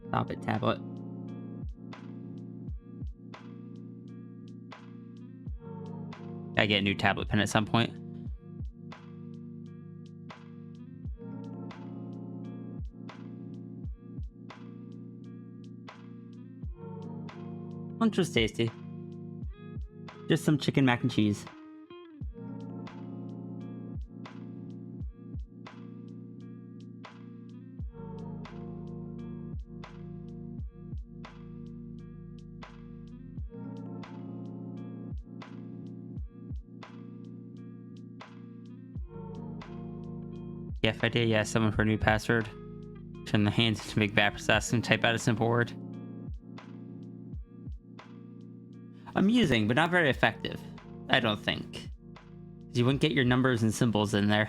Stop it, tablet. Gotta get a new tablet pen at some point. Lunch was tasty. Just some chicken mac and cheese. If I did, yeah, someone for a new password. Turn the hands to make bad process and type out a simple word. Amusing, but not very effective. I don't think. You wouldn't get your numbers and symbols in there.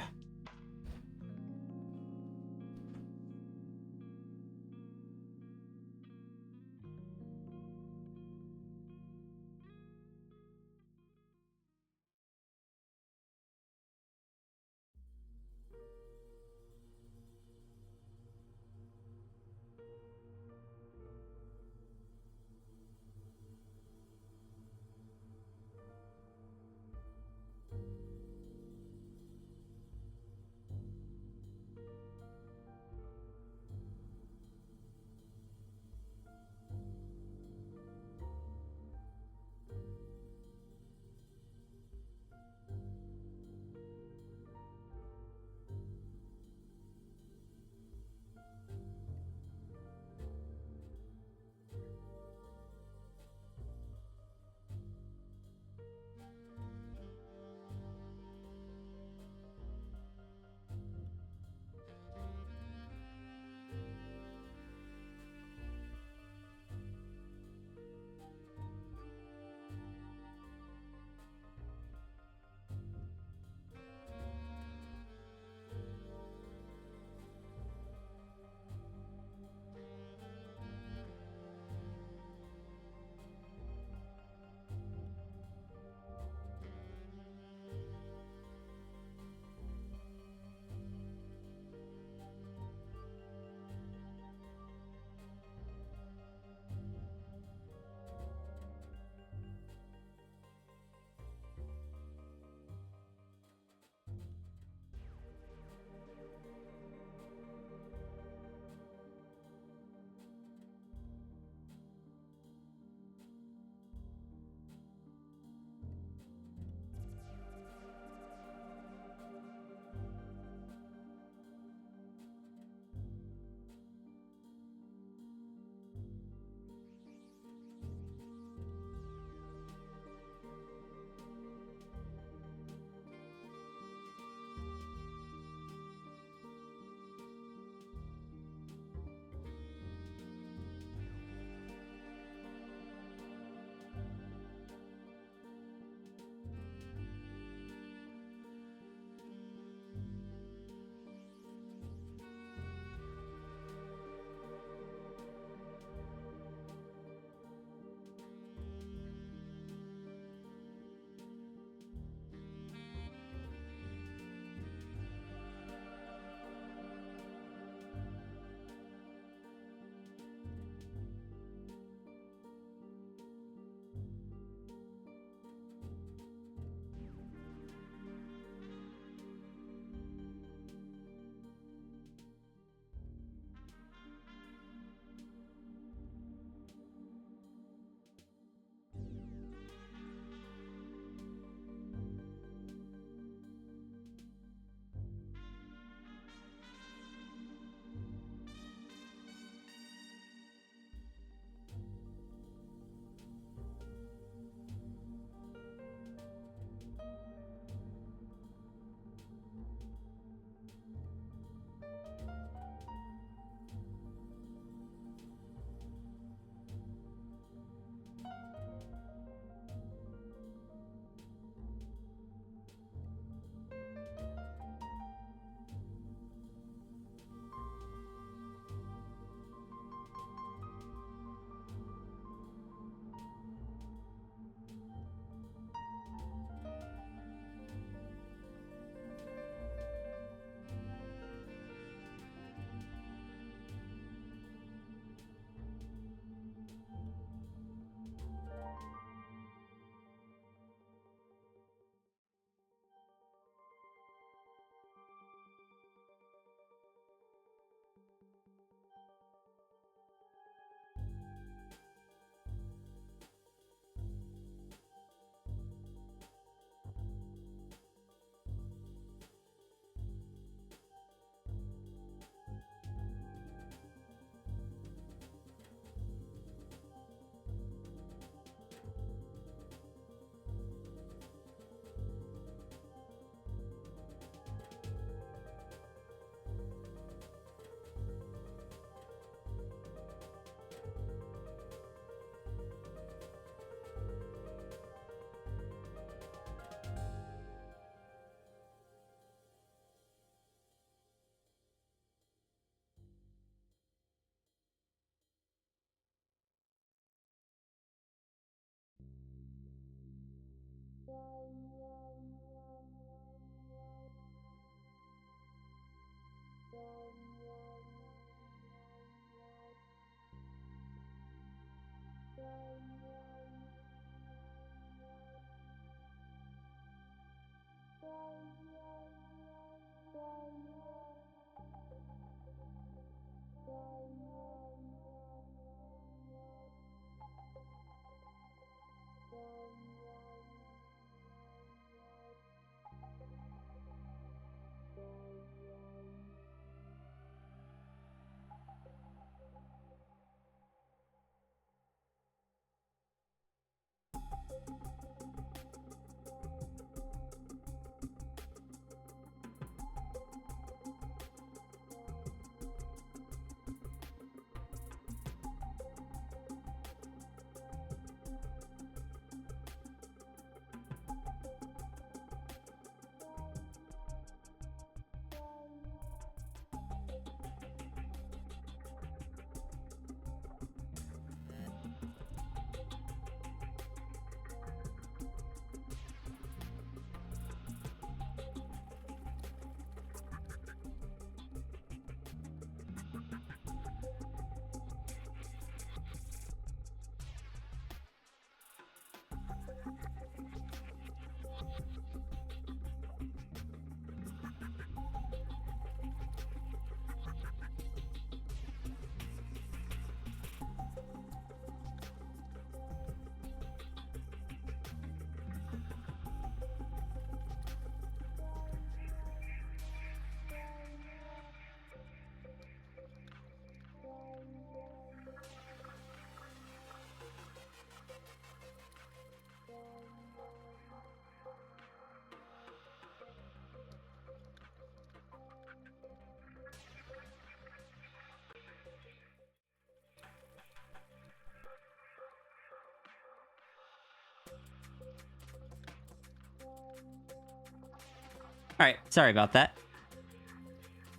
Alright, sorry about that.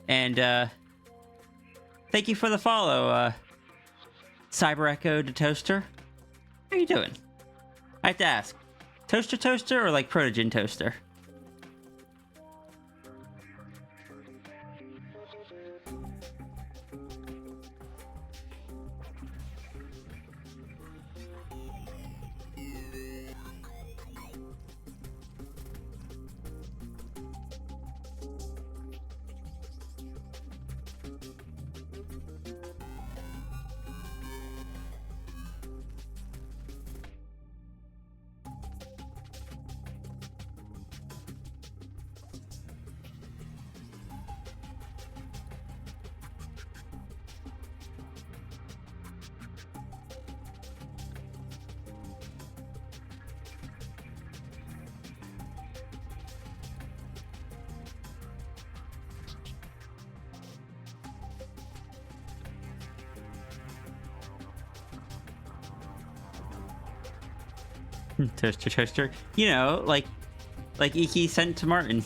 And, thank you for the follow, Cyber Echo to Toaster. How you doing? I have to ask, Toaster or like Protogen Toaster? Toaster. You know, like Iki sent to Martin.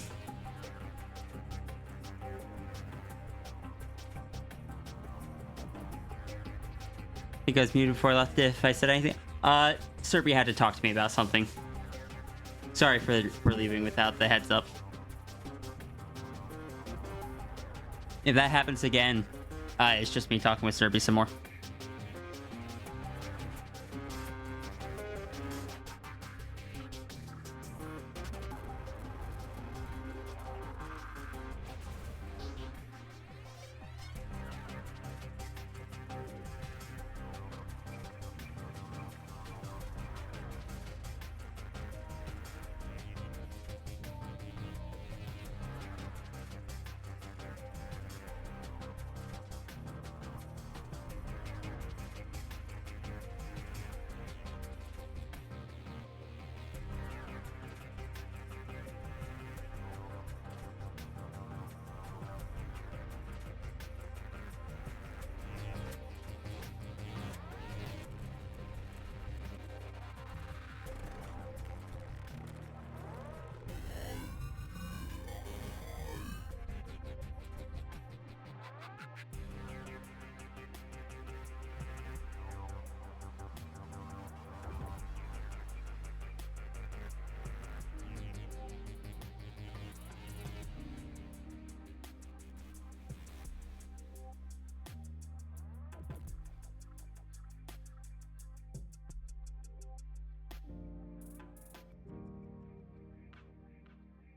You guys muted before I left if I said anything. Serbia had to talk to me about something. Sorry for leaving without the heads up. If that happens again, it's just me talking with Serbia some more.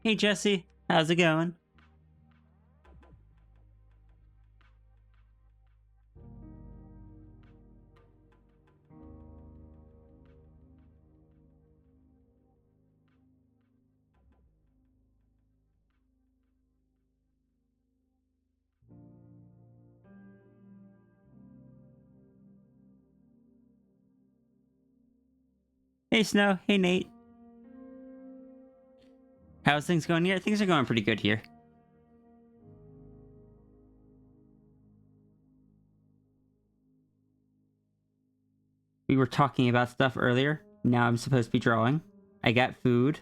Hey Jesse, how's it going? Hey Snow, hey Nate. How's things going here? Things are going pretty good here. We were talking about stuff earlier. Now I'm supposed to be drawing. I got food.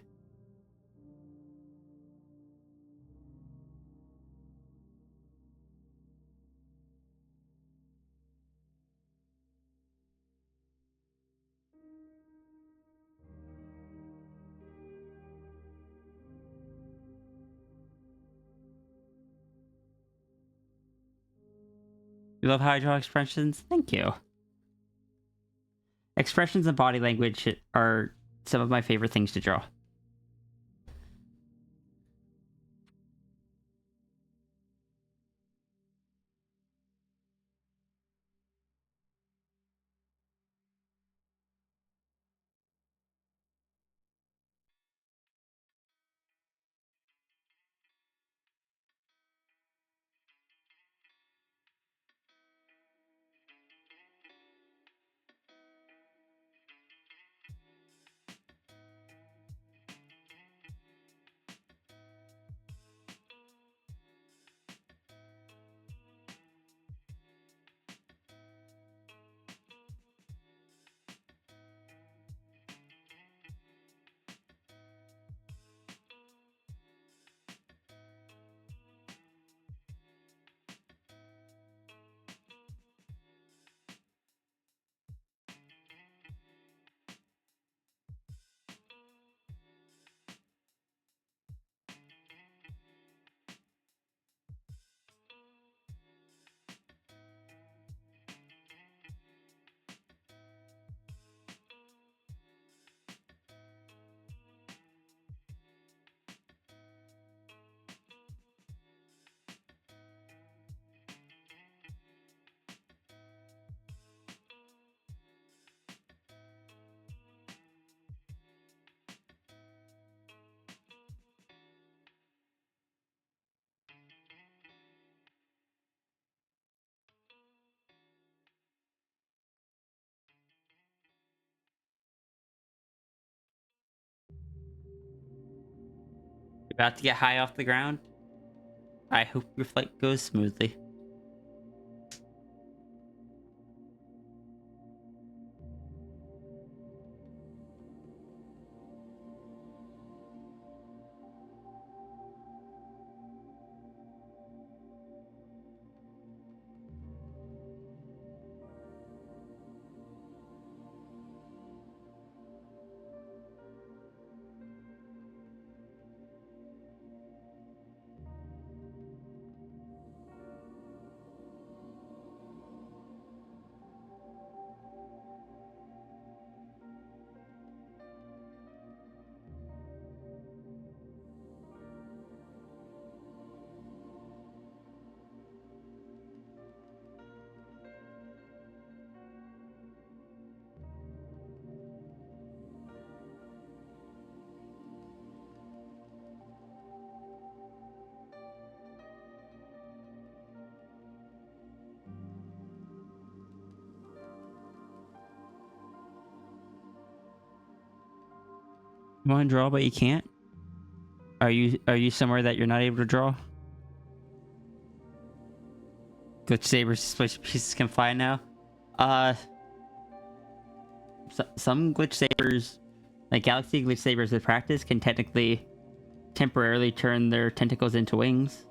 You love how I draw expressions? Thank you. Expressions and body language are some of my favorite things to draw. About to get high off the ground? I hope your flight goes smoothly. You want to draw, but you can't? Are you somewhere that you're not able to draw? Glitch sabers split pieces can fly now. Some glitch sabers, like galaxy glitch sabers with practice, can technically temporarily turn their tentacles into wings.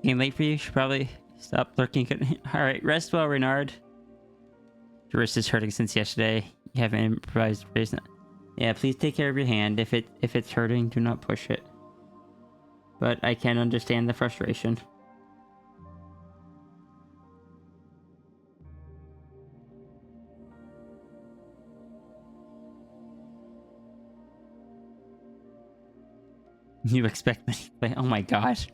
Getting late for you? Should probably stop lurking. Alright, rest well, Renard. Your wrist is hurting since yesterday. You haven't improvised raise. Yeah, please take care of your hand. If it's hurting, do not push it. But I can understand the frustration. You expect me to play? Oh my gosh.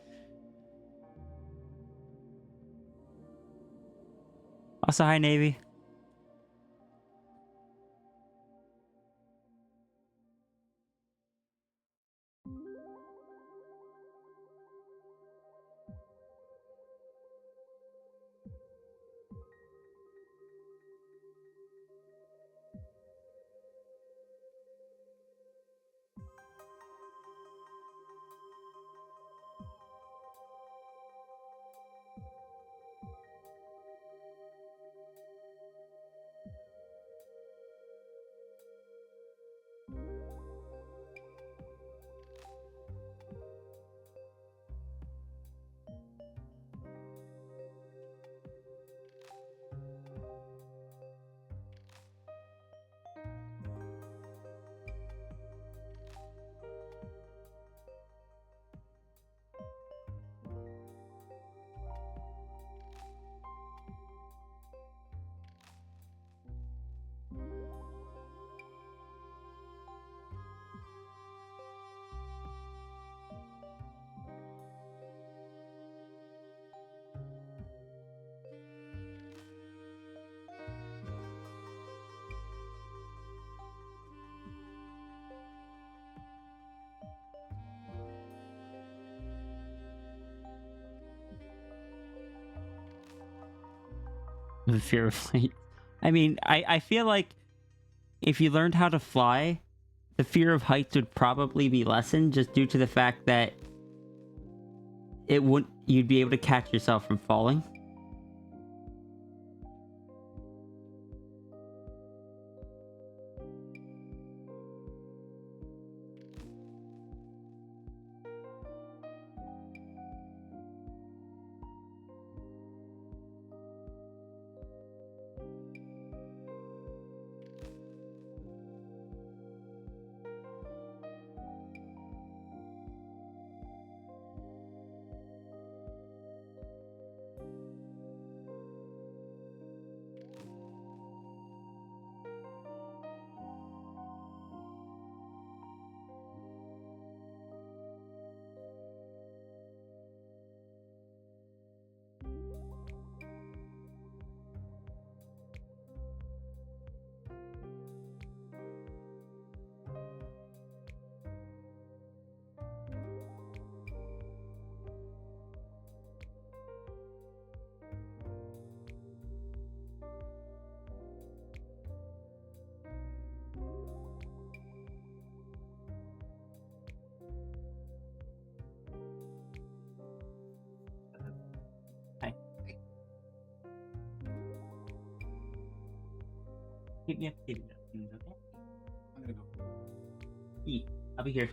Also, hi, Navy. The fear of flight. I mean, I feel like if you learned how to fly, the fear of heights would probably be lessened just due to the fact that you'd be able to catch yourself from falling. Keep me updated about things, okay? I'm gonna go. I'll be here.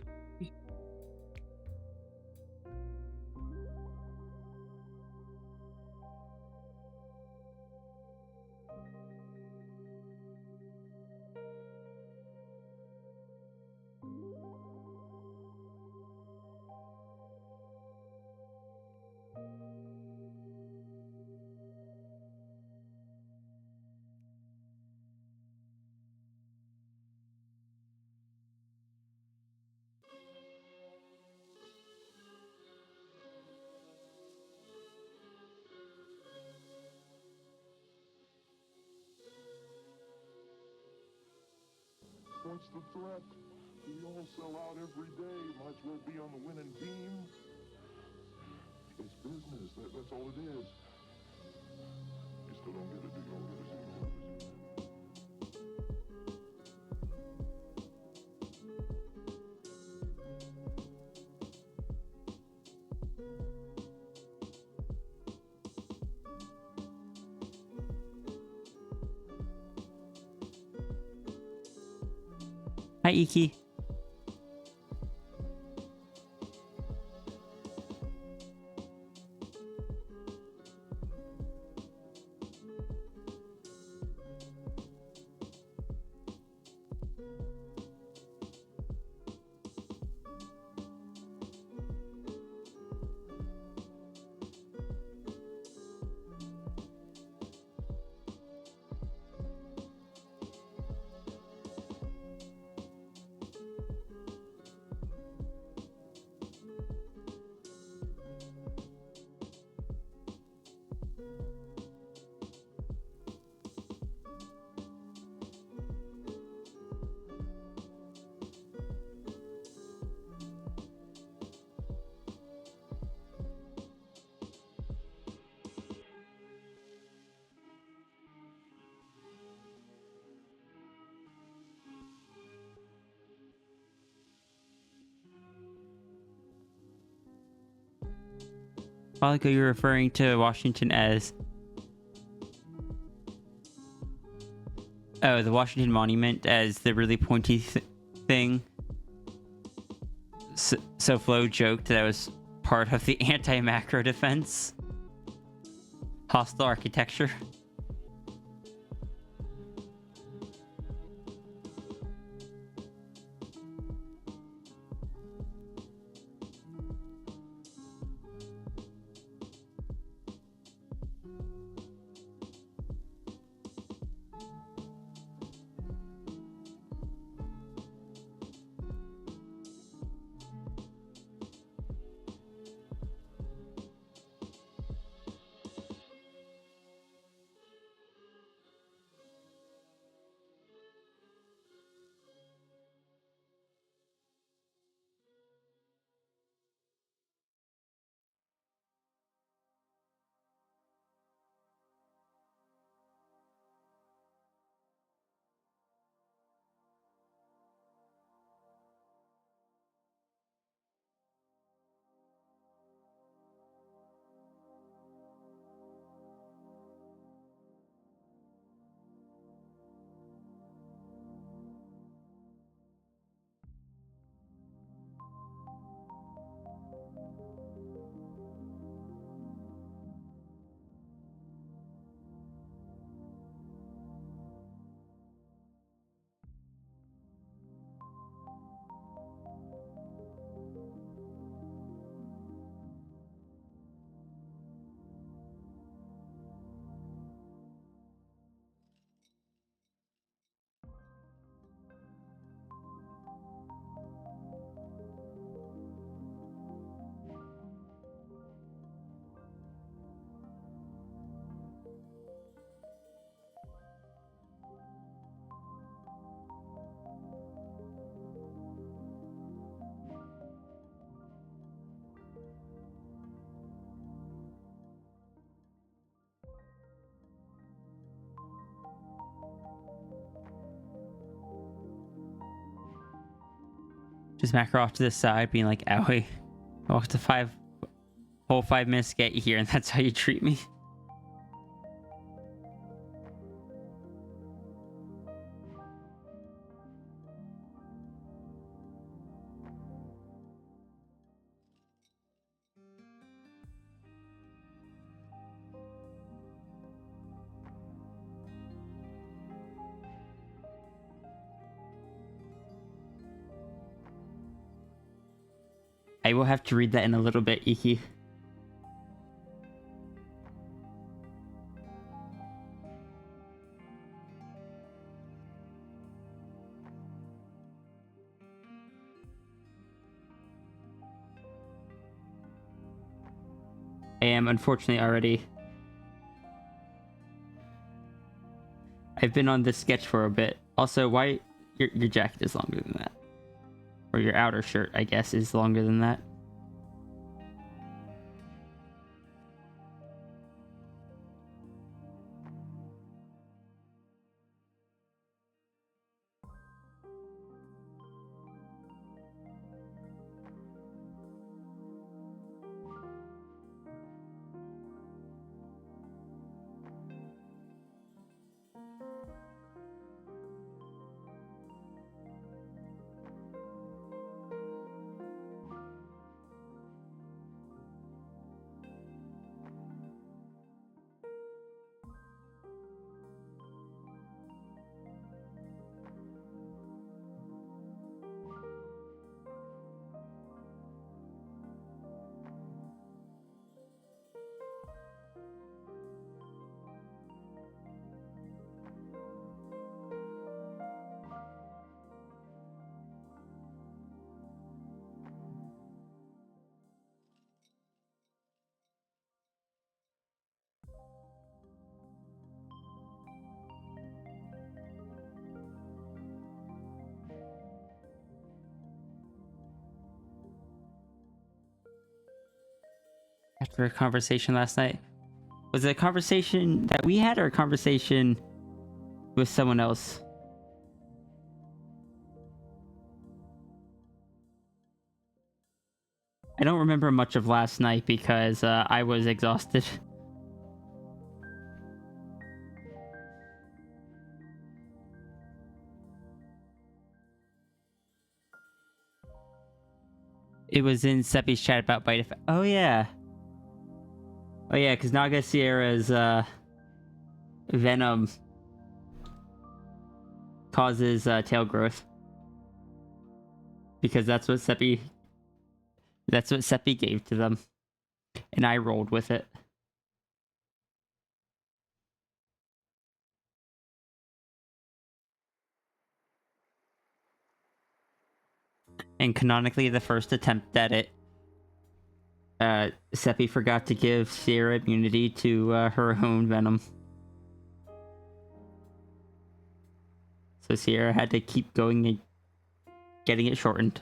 What's the threat? We all sell out every day. Might as well be on the winning team. It's business. That's all it is. You still don't get it, do you? Don't get it, do you? Don't get it. Hi, Iki. A while ago, you were referring to Washington as... Oh, the Washington Monument as the really pointy thing. So Flo joked that I was part of the anti-macro defense. Hostile architecture. Just macro off to the side, being like, owie. I walked the whole 5 minutes to get you here, and that's how you treat me. I will have to read that in a little bit, Iki. I am unfortunately already. I've been on this sketch for a bit. Also, why your jacket is longer than that? Or your outer shirt, I guess, is longer than that. After a conversation last night. Was it a conversation that we had or a conversation with someone else? I don't remember much of last night because I was exhausted. It was in Seppi's chat about bite effect. Oh yeah. Oh yeah, because Naga Sierra's venom causes tail growth. Because that's what Seppi gave to them. And I rolled with it. And canonically, the first attempt at it, Seppi forgot to give Sierra immunity to her own venom. So Sierra had to keep going and getting it shortened.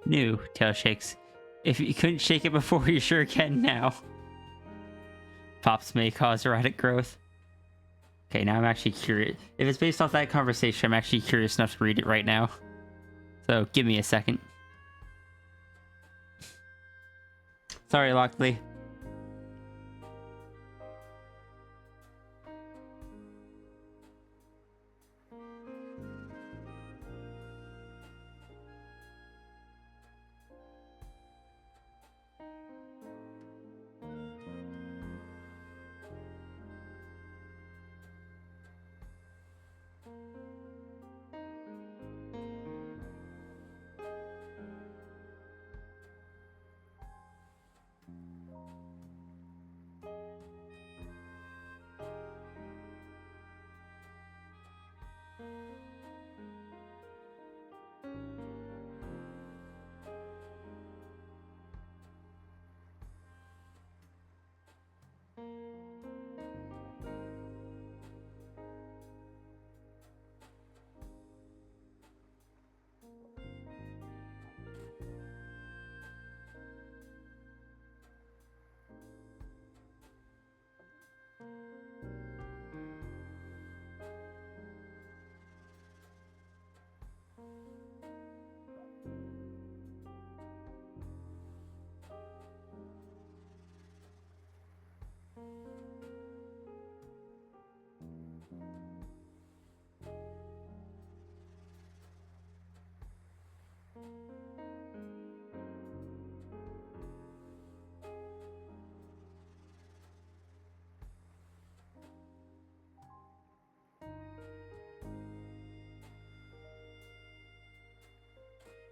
New tail shakes. If you couldn't shake it before, you sure can now. Pops may cause erratic growth. Okay, now I'm actually curious. If it's based off that conversation, I'm actually curious enough to read it right now. So give me a second. Sorry, Lockley.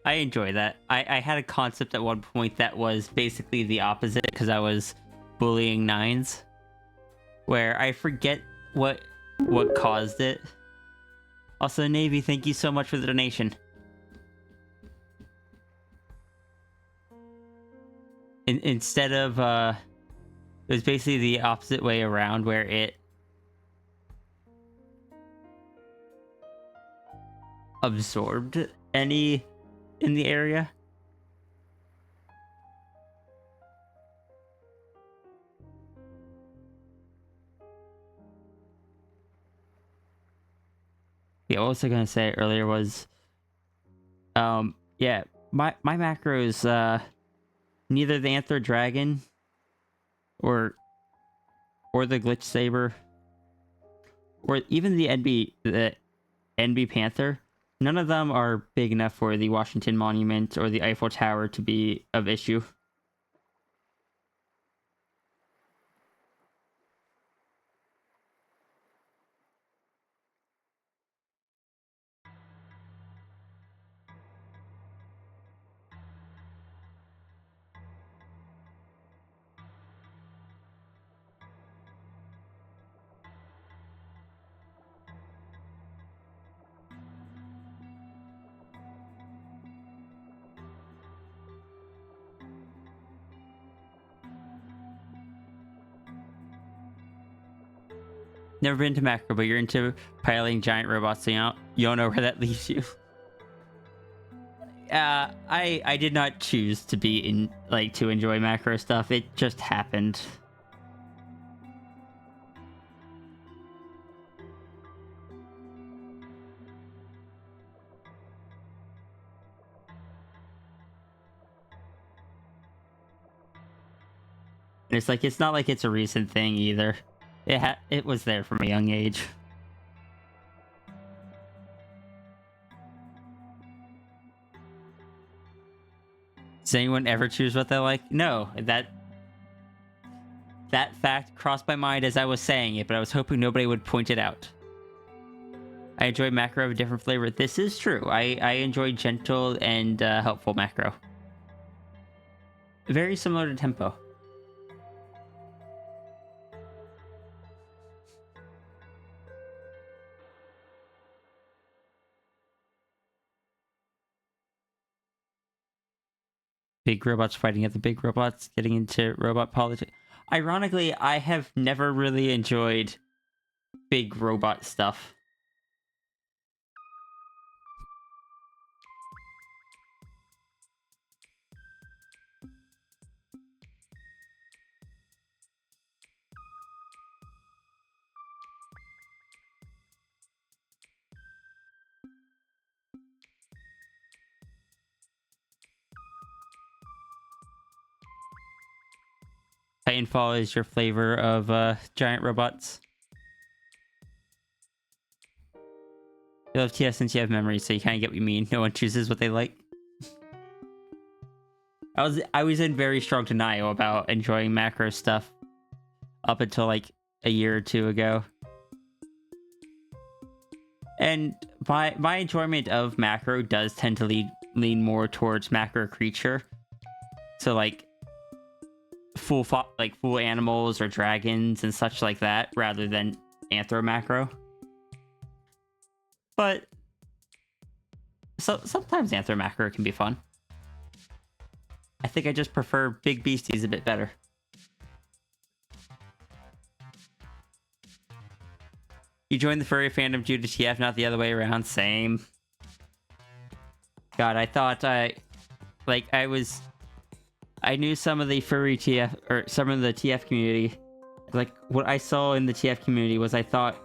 I enjoy that. I had a concept at one point that was basically the opposite because I was bullying nines, where I forget what caused it. Also, Navy, thank you so much for the donation. Instead of it was basically the opposite way around, where it absorbed any in the area. Yeah, what was I gonna say earlier was, yeah, my macros, neither the Anther Dragon or the Glitch Saber or even the NB Panther. None of them are big enough for the Washington Monument or the Eiffel Tower to be of issue. Never been to macro, but you're into piloting giant robots, so you don't know where that leaves you. I did not choose to be in to enjoy macro stuff. It just happened. And it's not like it's a recent thing either. It was there from a young age. Does anyone ever choose what they like? No, that fact crossed my mind as I was saying it, but I was hoping nobody would point it out. I enjoy macro of a different flavor. This is true. I enjoy gentle and helpful macro. Very similar to tempo. Big robots fighting other big robots, getting into robot politics. Ironically, I have never really enjoyed big robot stuff. Titanfall is your flavor of giant robots. You love TS since you have memory, so you kind of get what you mean. No one chooses what they like. I was in very strong denial about enjoying macro stuff up until like a year or two ago. And my enjoyment of macro does tend to lean more towards macro creature. So like full animals or dragons and such like that, rather than anthro macro. But sometimes Anthromacher can be fun. I think I just prefer big beasties a bit better. You joined the furry fandom due to TF, not the other way around. Same. God, I thought I knew some of the furry TF, or some of the TF community. Like, what I saw in the TF community was I thought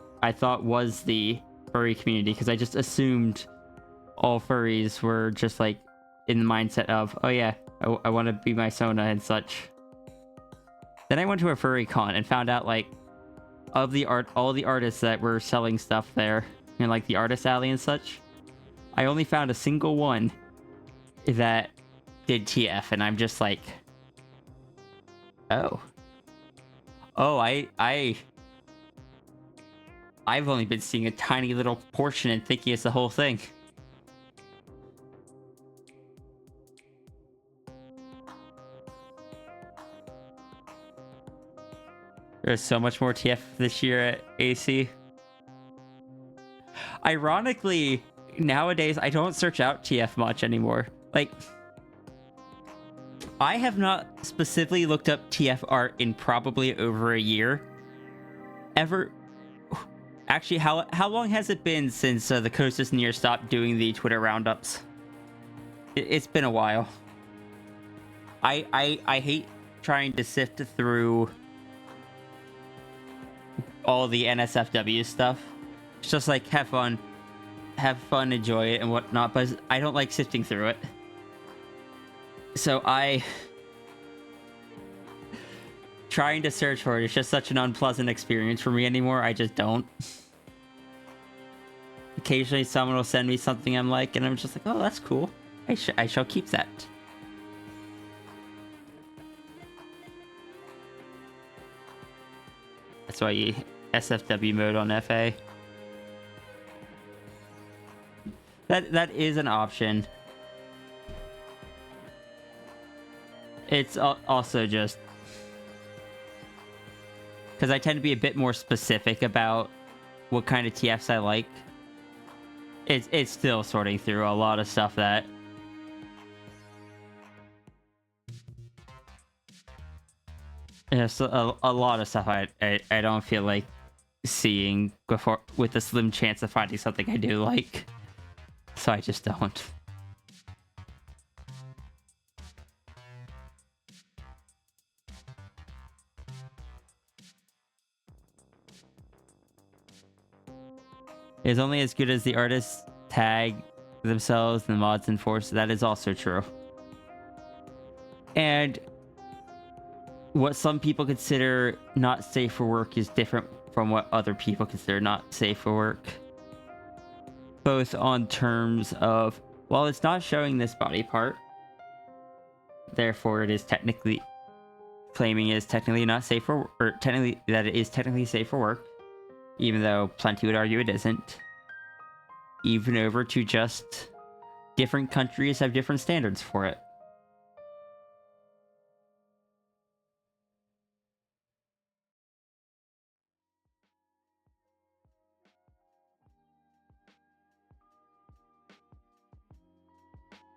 was the furry community, because I just assumed all furries were just like in the mindset of, oh yeah, I want to be my Sona and such. Then I went to a furry con and found out, like, of the all the artists that were selling stuff there, and like the artist alley and such, I only found a single one that did TF, and I'm just like, oh, I've only been seeing a tiny little portion and thinking it's the whole thing. There's so much more TF this year at AC. Ironically, nowadays, I don't search out TF much anymore. Like, I have not specifically looked up TF art in probably over a year. Ever. Actually, how long has it been since the Coast is Near stopped doing the Twitter roundups? It's been a while. I hate trying to sift through all the NSFW stuff. It's just like, have fun, enjoy it and whatnot, but I don't like sifting through it. So trying to search for it is just such an unpleasant experience for me anymore. I just don't. Occasionally someone will send me something I'm like, and I'm just like, oh, that's cool. I shall keep that. That's why you SFW mode on FA. That is an option. It's also just because I tend to be a bit more specific about what kind of TFs I like. It's still sorting through a lot of stuff that a lot of stuff I don't feel like seeing before, with a slim chance of finding something I do like. So I just don't. Is only as good as the artists tag themselves and the mods enforce. That is also true. And what some people consider not safe for work is different from what other people consider not safe for work. Both on terms of, well, it's not showing this body part, therefore it is technically claiming it is technically not safe for, or technically that it is technically safe for work, even though plenty would argue it isn't. Even over to just different countries have different standards for it.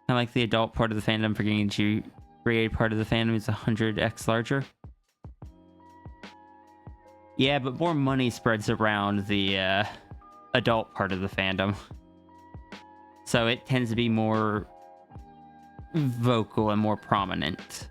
I like the adult part of the fandom for getting to rated part of the fandom is 100x larger. Yeah, but more money spreads around the adult part of the fandom. So it tends to be more vocal and more prominent.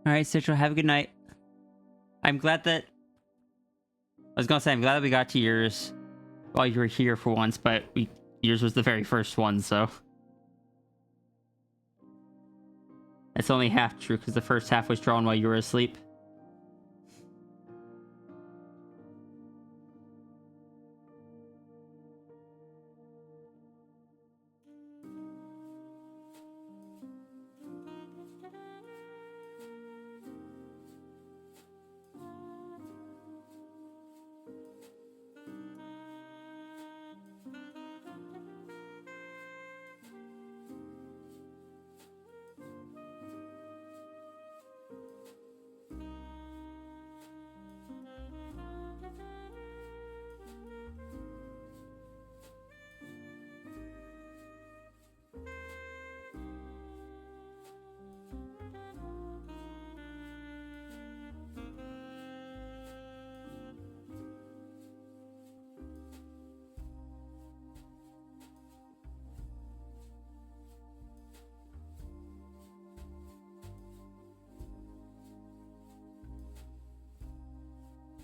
All right, Citrus, have a good night. I'm glad that... I was gonna say, I'm glad that we got to yours while you were here for once, but yours was the very first one, so... That's only half true, because the first half was drawn while you were asleep.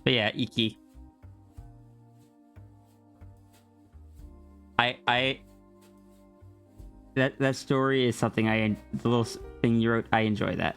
But yeah, Iki. That story is something the little thing you wrote, I enjoy that.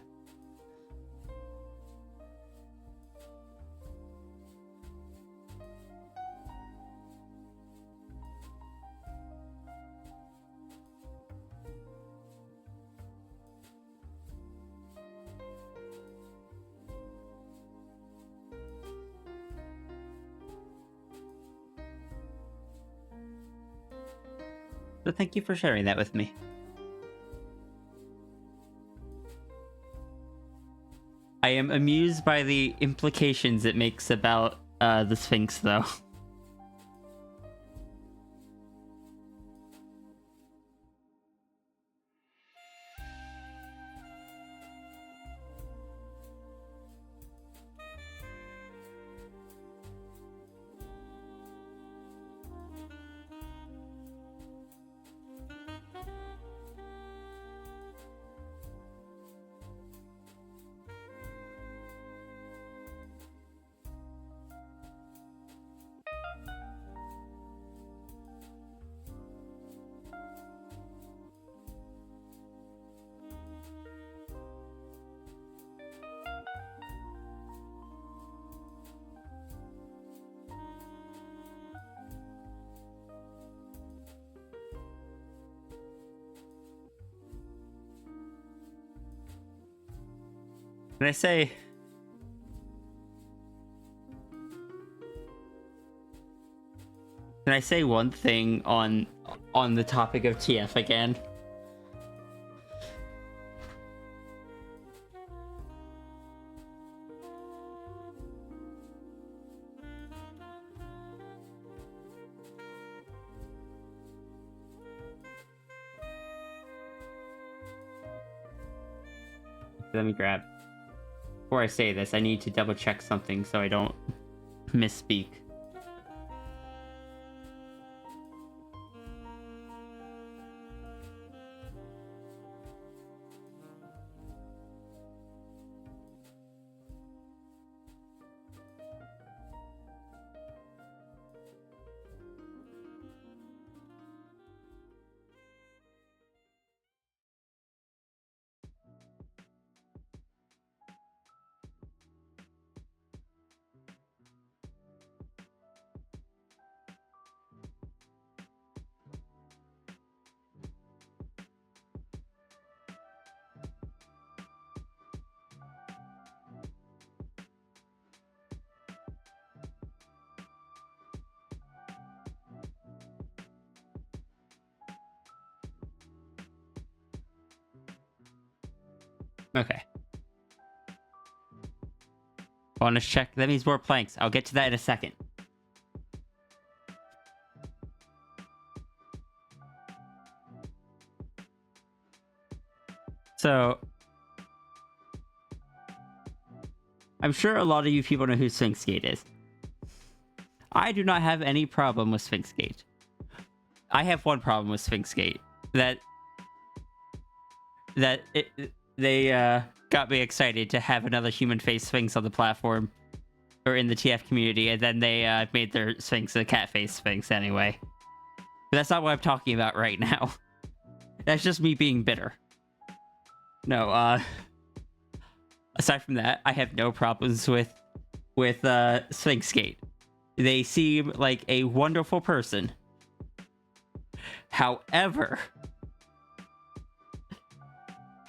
So thank you for sharing that with me. I am amused by the implications it makes about the Sphinx, though. Can I say... Can I say one thing on the topic of TF again? Let me grab... Before I say this, I need to double check something so I don't misspeak. Okay. Bonus check. That means more planks. I'll get to that in a second. So, I'm sure a lot of you people know who Sphinx Gate is. I do not have any problem with Sphinx Gate. I have one problem with Sphinx Gate. They got me excited to have another human face Sphinx on the platform or in the TF community, and then they made their Sphinx a cat face Sphinx anyway. But that's not what I'm talking about right now. That's just me being bitter. No, aside from that, I have no problems with Sphinx Gate. They seem like a wonderful person. However,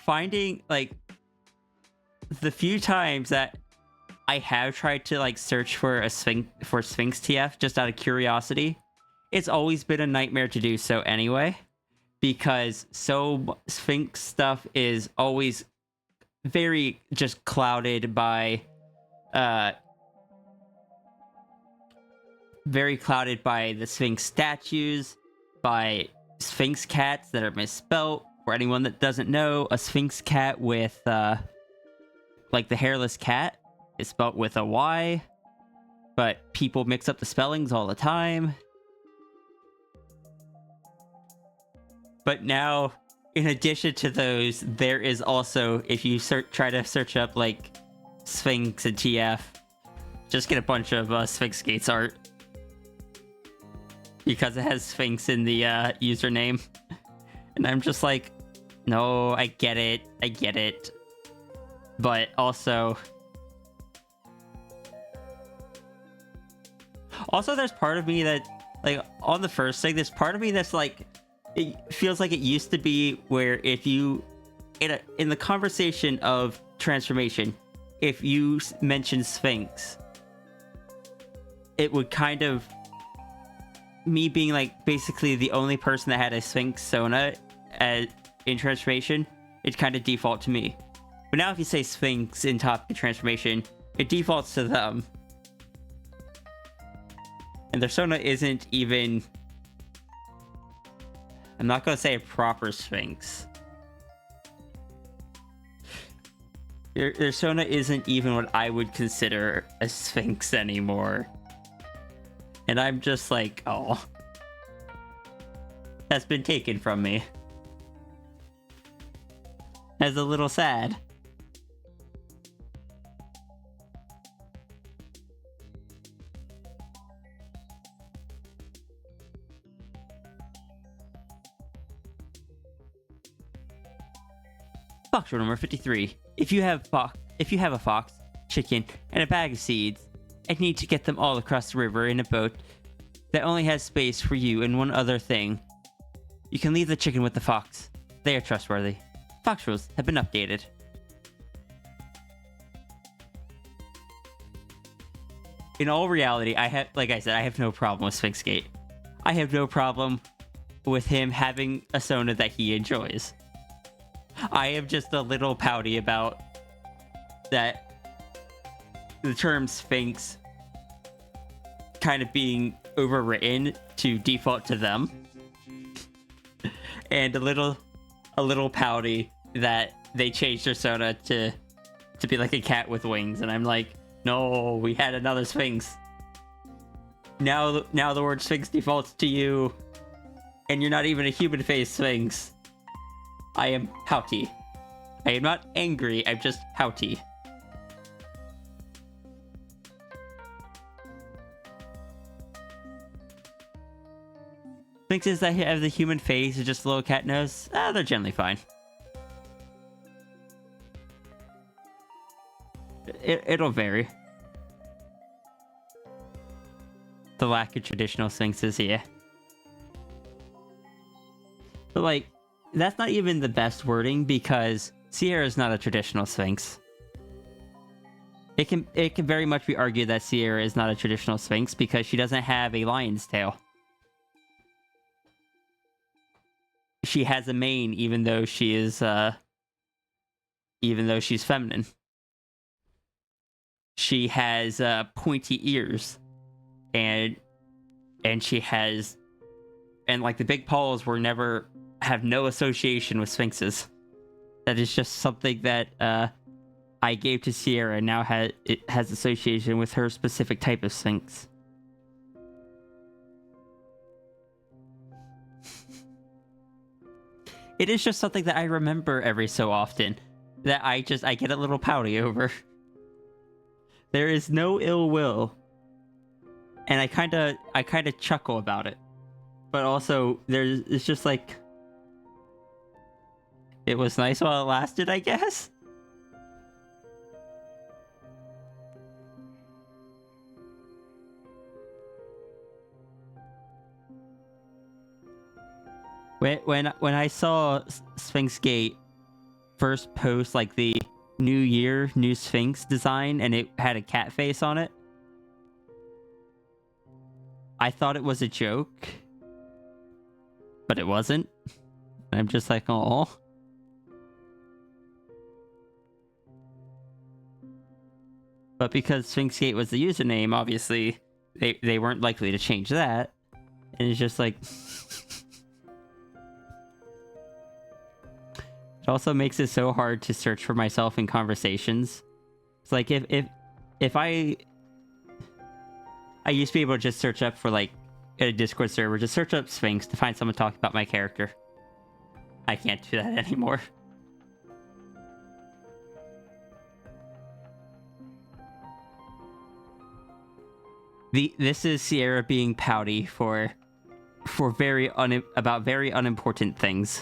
finding like the few times that I have tried to like search for a Sphinx TF just out of curiosity, it's always been a nightmare to do so anyway, because Sphinx stuff is always very just clouded by the Sphinx statues, by Sphinx cats that are misspelt. For anyone that doesn't know, a Sphinx cat with like the hairless cat is spelt with a Y, but people mix up the spellings all the time. But now, in addition to those, there is also, if you try to search up like Sphinx and TF, just get a bunch of Sphinx Gates art. Because it has Sphinx in the username. And I'm just like, no, I get it. But also, there's part of me that, like, on the first thing, there's part of me that's like, it feels like it used to be where if you, in the conversation of transformation, if you mention Sphinx, it would kind of, me being like basically the only person that had a Sphinx Sona in transformation, it kind of default to me. But now if you say Sphinx in topic transformation, it defaults to them. And their Sona isn't even, I'm not going to say a proper Sphinx. Their Sona isn't even what I would consider a Sphinx anymore. And I'm just like, oh. That's been taken from me. That's a little sad. Fox rule number 53. If you have a fox, chicken, and a bag of seeds, and need to get them all across the river in a boat that only has space for you and one other thing, you can leave the chicken with the fox. They are trustworthy. Fox rules have been updated. In all reality, like I said, I have no problem with Sphinx Gate. I have no problem with him having a Sona that he enjoys. I am just a little pouty about that the term Sphinx kind of being overwritten to default to them. And a little pouty that they changed their Sona to be like a cat with wings. And I'm like, no, we had another Sphinx. Now the word Sphinx defaults to you, and you're not even a human face Sphinx. I am pouty. I am not angry, I'm just pouty. Sphinxes that have the human face or just a little cat nose, they're generally fine. It'll vary. The lack of traditional Sphinxes here. But like, that's not even the best wording because Sierra is not a traditional Sphinx. It can very much be argued that Sierra is not a traditional Sphinx because she doesn't have a lion's tail. She has a mane even though she is even though she's feminine. She has pointy ears and she has, and like the big paws have no association with Sphinxes. That is just something that I gave to Sierra and now it has association with her specific type of Sphinx. It is just something that I remember every so often. that I get a little pouty over. There is no ill will, and I kind of chuckle about it, but also it's just like it was nice while it lasted, I guess. When I saw Sphinx Gate first post like the new Sphinx design and it had a cat face on it, I thought it was a joke, but it wasn't. I'm just like, oh. But because Sphinx Gate was the username, obviously they weren't likely to change that. And it's just like it also makes it so hard to search for myself in conversations. It's like if I used to be able to just search up for like at a Discord server, just search up Sphinx to find someone talking about my character. I can't do that anymore. This is Sierra being pouty for about very unimportant things.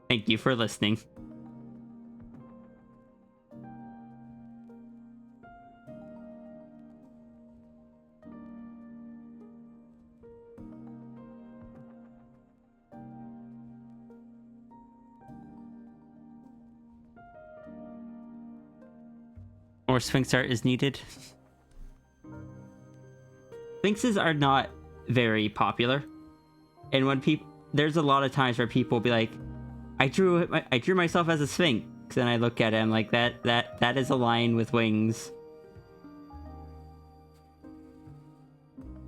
Thank you for listening. More Sphinx art is needed. Sphinxes are not very popular, and when there's a lot of times where people will be like, I drew myself as a Sphinx, and I look at it, I'm like, that is a lion with wings.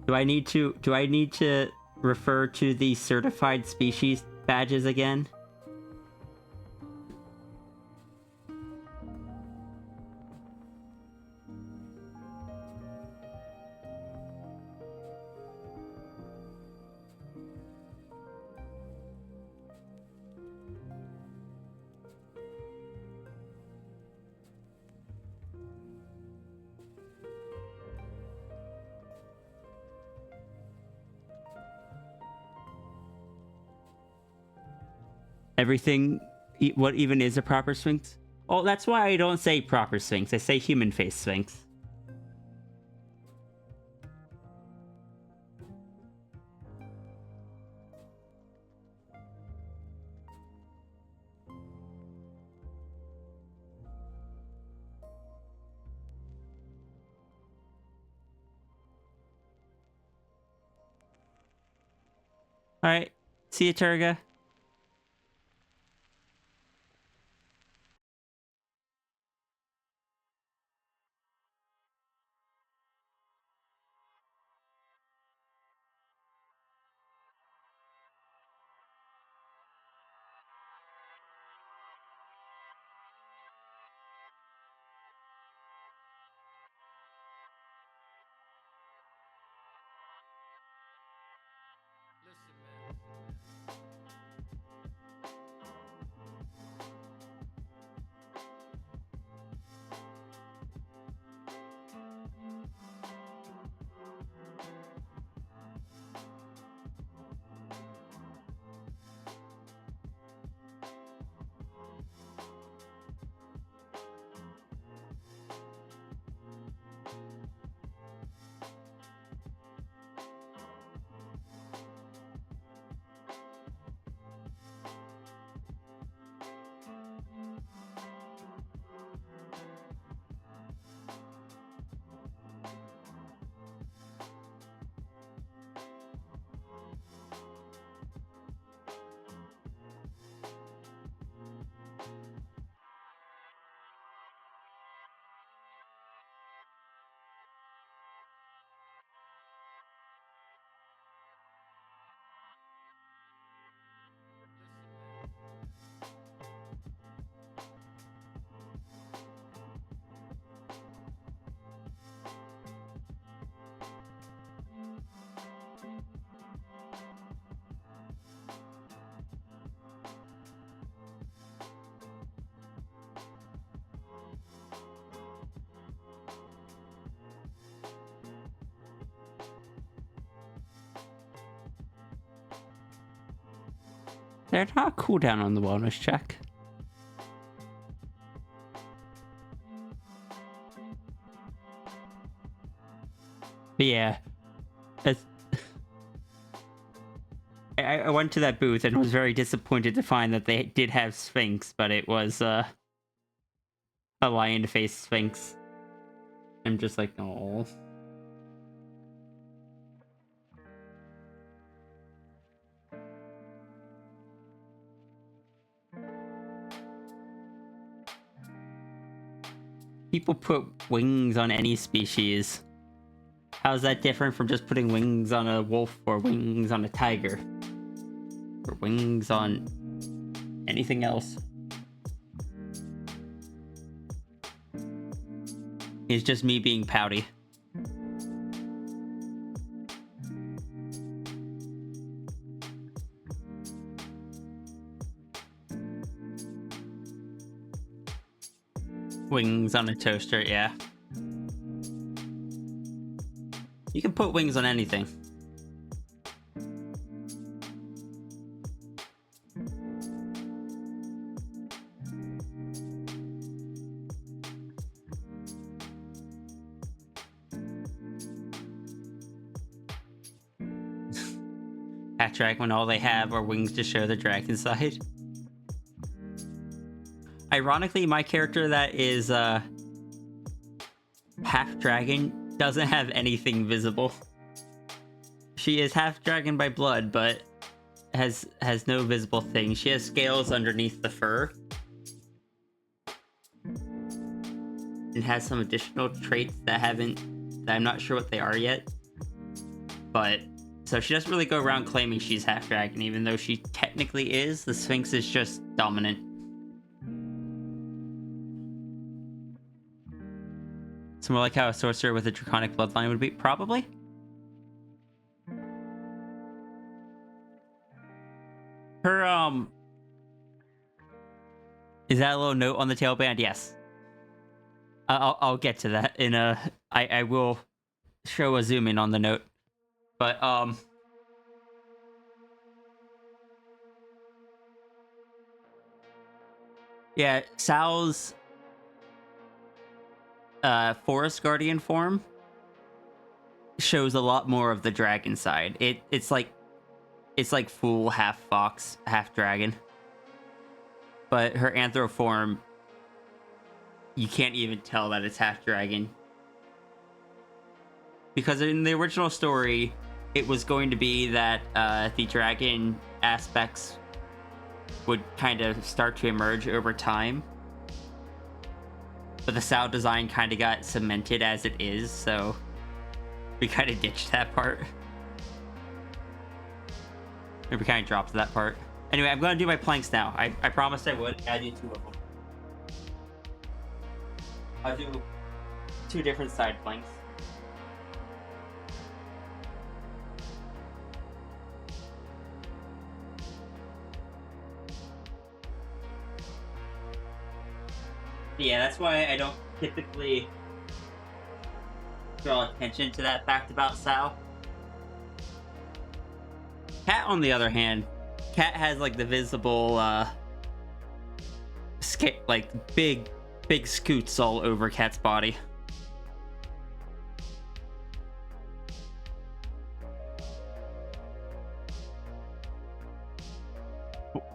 Do I need to refer to the certified species badges again? Everything, what even is a proper Sphinx? Oh, that's why I don't say proper Sphinx. I say human face Sphinx. All right, see you, Turga. Listen, man. They're not cooldown on the wellness check. But yeah. I went to that booth and was very disappointed to find that they did have Sphinx, but it was a lion face Sphinx. I'm just like, oh. People put wings on any species. How's that different from just putting wings on a wolf or wings on a tiger? Or wings on anything else? It's just me being pouty. Wings on a toaster, yeah. You can put wings on anything. Hat drag when all they have are wings to show the dragon side. Ironically, my character that is half dragon doesn't have anything visible. She is half dragon by blood, but has no visible thing. She has scales underneath the fur. And has some additional traits that I'm not sure what they are yet. But so she doesn't really go around claiming she's half dragon, even though she technically is. The Sphinx is just dominant. It's more like how a sorcerer with a draconic bloodline would be, probably. Her, is that a little note on the tailband? Yes. I'll get to that in a... I will show a zoom in on the note. But, yeah, Sal's Forest Guardian form shows a lot more of the dragon side. It's like full half fox, half dragon. But her anthro form, you can't even tell that it's half dragon. Because in the original story, it was going to be that the dragon aspects would kind of start to emerge over time. But the Sao design kind of got cemented as it is, so we kind of ditched that part. Or we kind of dropped that part. Anyway, I'm going to do my planks now. I promised I would. I do 2 of them. I'll do 2 different side planks. Yeah, that's why I don't typically draw attention to that fact about Sal. Cat, on the other hand, Cat has like the visible, like big scoots all over Cat's body.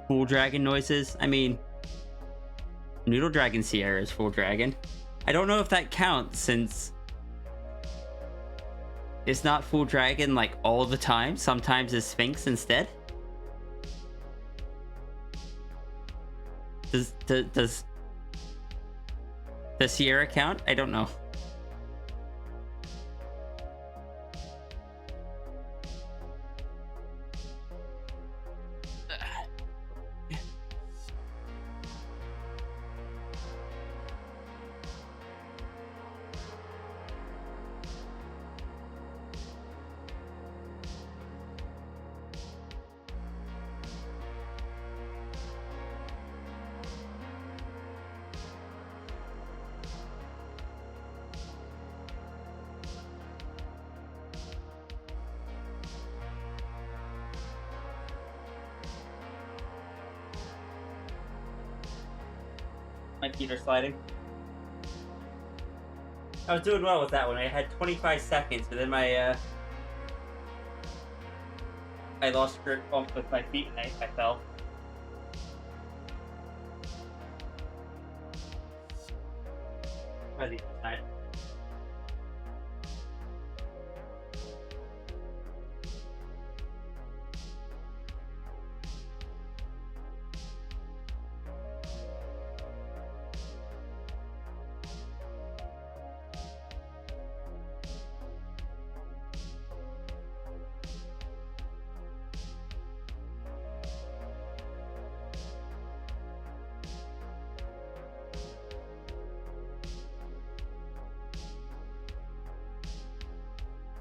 Full dragon noises. I mean, Noodle Dragon Sierra is full dragon. I don't know if that counts since it's not full dragon like all the time. Sometimes it's Sphinx instead. Does Sierra count? I don't know. My feet are sliding. I was doing well with that one. I had 25 seconds, but then I lost grip with my feet and I fell. By the other side.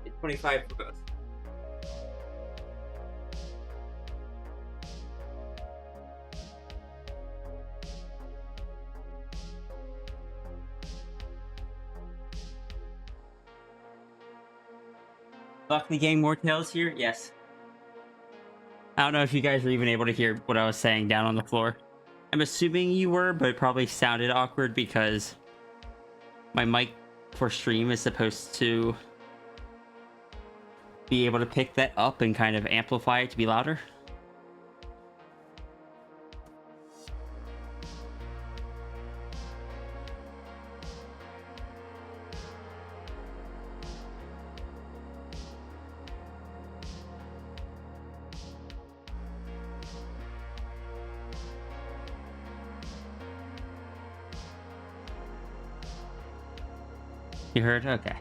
It's 25 for both. Luckily getting more tails here? Yes. I don't know if you guys were even able to hear what I was saying down on the floor. I'm assuming you were, but it probably sounded awkward because my mic for stream is supposed to be able to pick that up and kind of amplify it to be louder. You heard? Okay.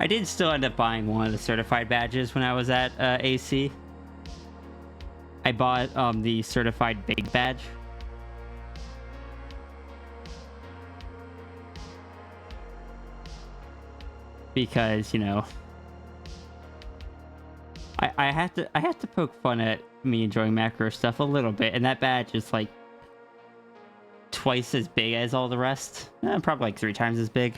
I did still end up buying one of the certified badges when I was at AC. I bought the certified big badge. Because, you know, I have to poke fun at me enjoying macro stuff a little bit, and that badge is like twice as big as all the rest. Probably like 3 times as big.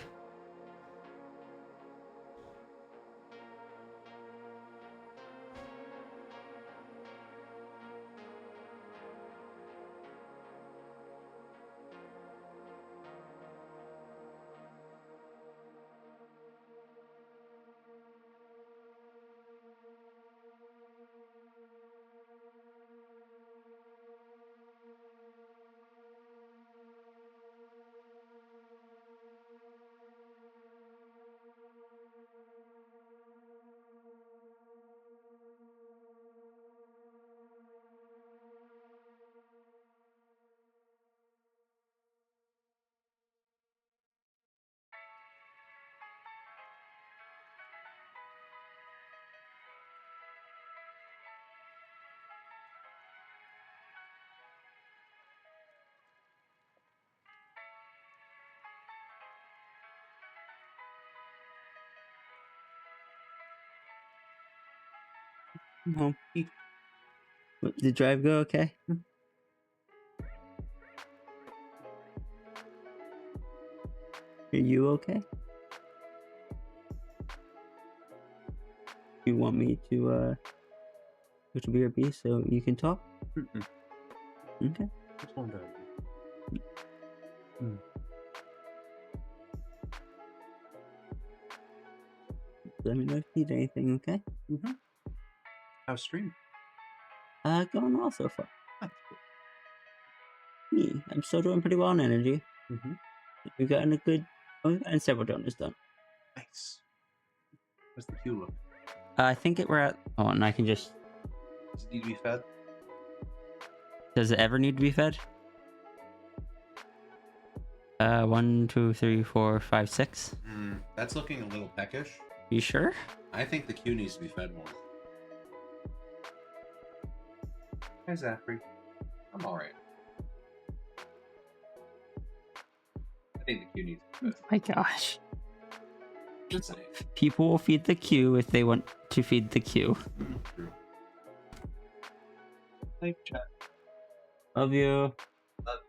No. Did the drive go okay? Are you okay? You want me to go to BRB so you can talk? Okay. Just one down. Let me know if you need anything, okay? How's stream? Going well so far. Yeah, I'm still doing pretty well on energy. We've gotten we've gotten several donors done. Nice. What's the queue look? I think we're at. Oh, and I can just. Does it need to be fed? Does it ever need to be fed? 1, 2, 3, 4, 5, 6. That's looking a little peckish. You sure? I think the queue needs to be fed more. Hi, Zachary. I'm alright. I think the queue needs to be fed. My gosh. Just saying. People will feed the queue if they want to feed the queue. True. Thank you, chat. Love you. Love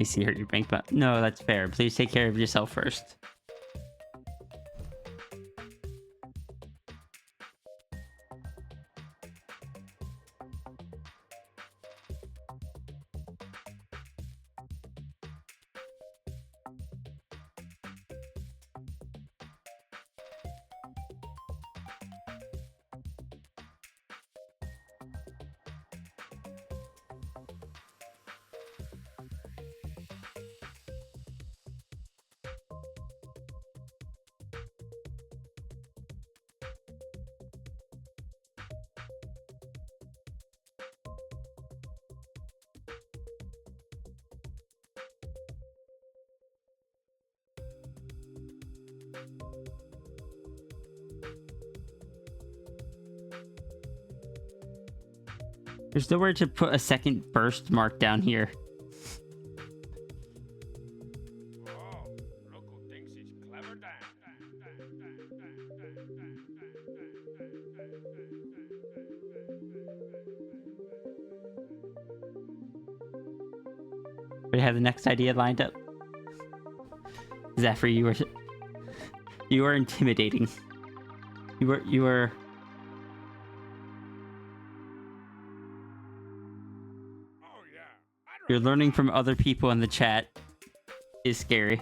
I see hurt your bank, but no, that's fair. Please take care of yourself first. There's nowhere to put a second burst mark down here. Oh, local thinks he's clever Dan. We have the next idea lined up. Zephyr, you are intimidating. You are. Oh yeah. You're learning from other people in the chat is scary.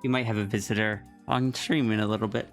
You might have a visitor on stream in a little bit.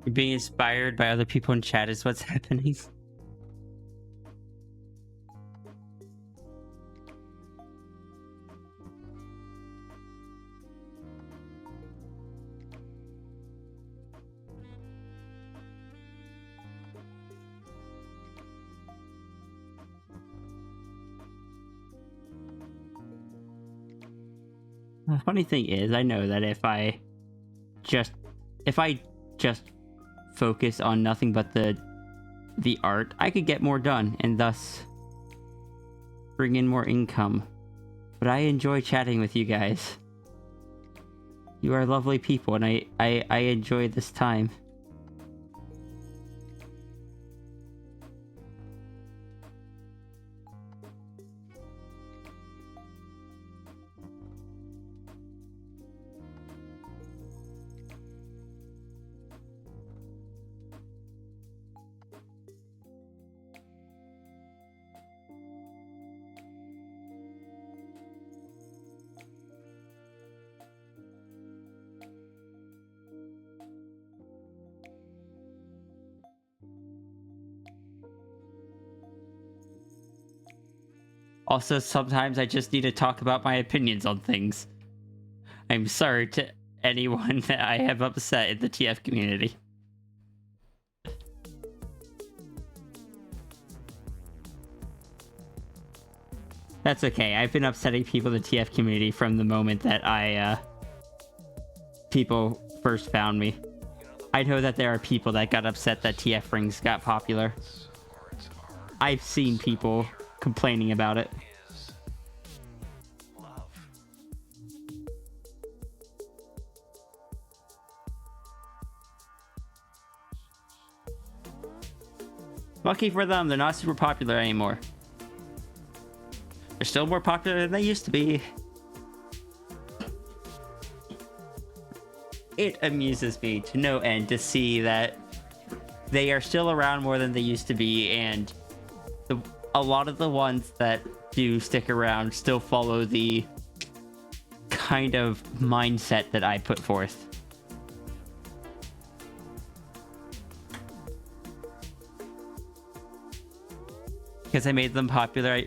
You're being inspired by other people in chat is what's happening. The funny thing is, I know that if I just focus on nothing but the art, I could get more done and thus bring in more income. But I enjoy chatting with you guys. You are lovely people, and I enjoy this time. Also, sometimes I just need to talk about my opinions on things. I'm sorry to anyone that I have upset in the TF community. That's okay. I've been upsetting people in the TF community from the moment that people first found me. I know that there are people that got upset that TF rings got popular. I've seen people complaining about it. Lucky for them, they're not super popular anymore. They're still more popular than they used to be. It amuses me to no end to see that they are still around more than they used to be, and a lot of the ones that do stick around still follow the kind of mindset that I put forth. Because I made them popular.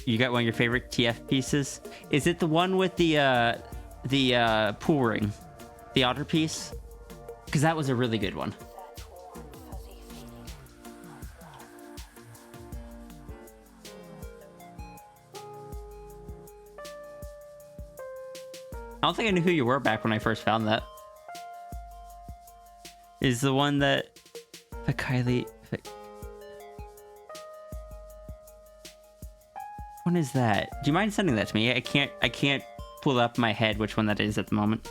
You got one of your favorite TF pieces? Is it the one with the pool ring? The otter piece? Because that was a really good one. I don't think I knew who you were back when I first found that. Is the one that... Kylie... What is that? Do you mind sending that to me? I can't pull up my head which one that is at the moment.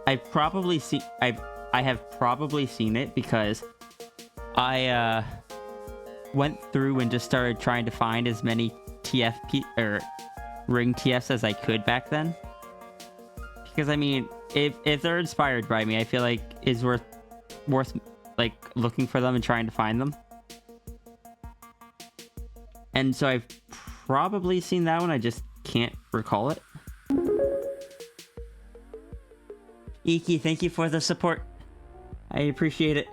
I have probably seen it because I went through and just started trying to find as many TFP or ring TFs as I could back then. Because I mean, if they're inspired by me, I feel like it's worth like looking for them and trying to find them. And so I've probably seen that one, I just can't recall it. Iki, thank you for the support. I appreciate it.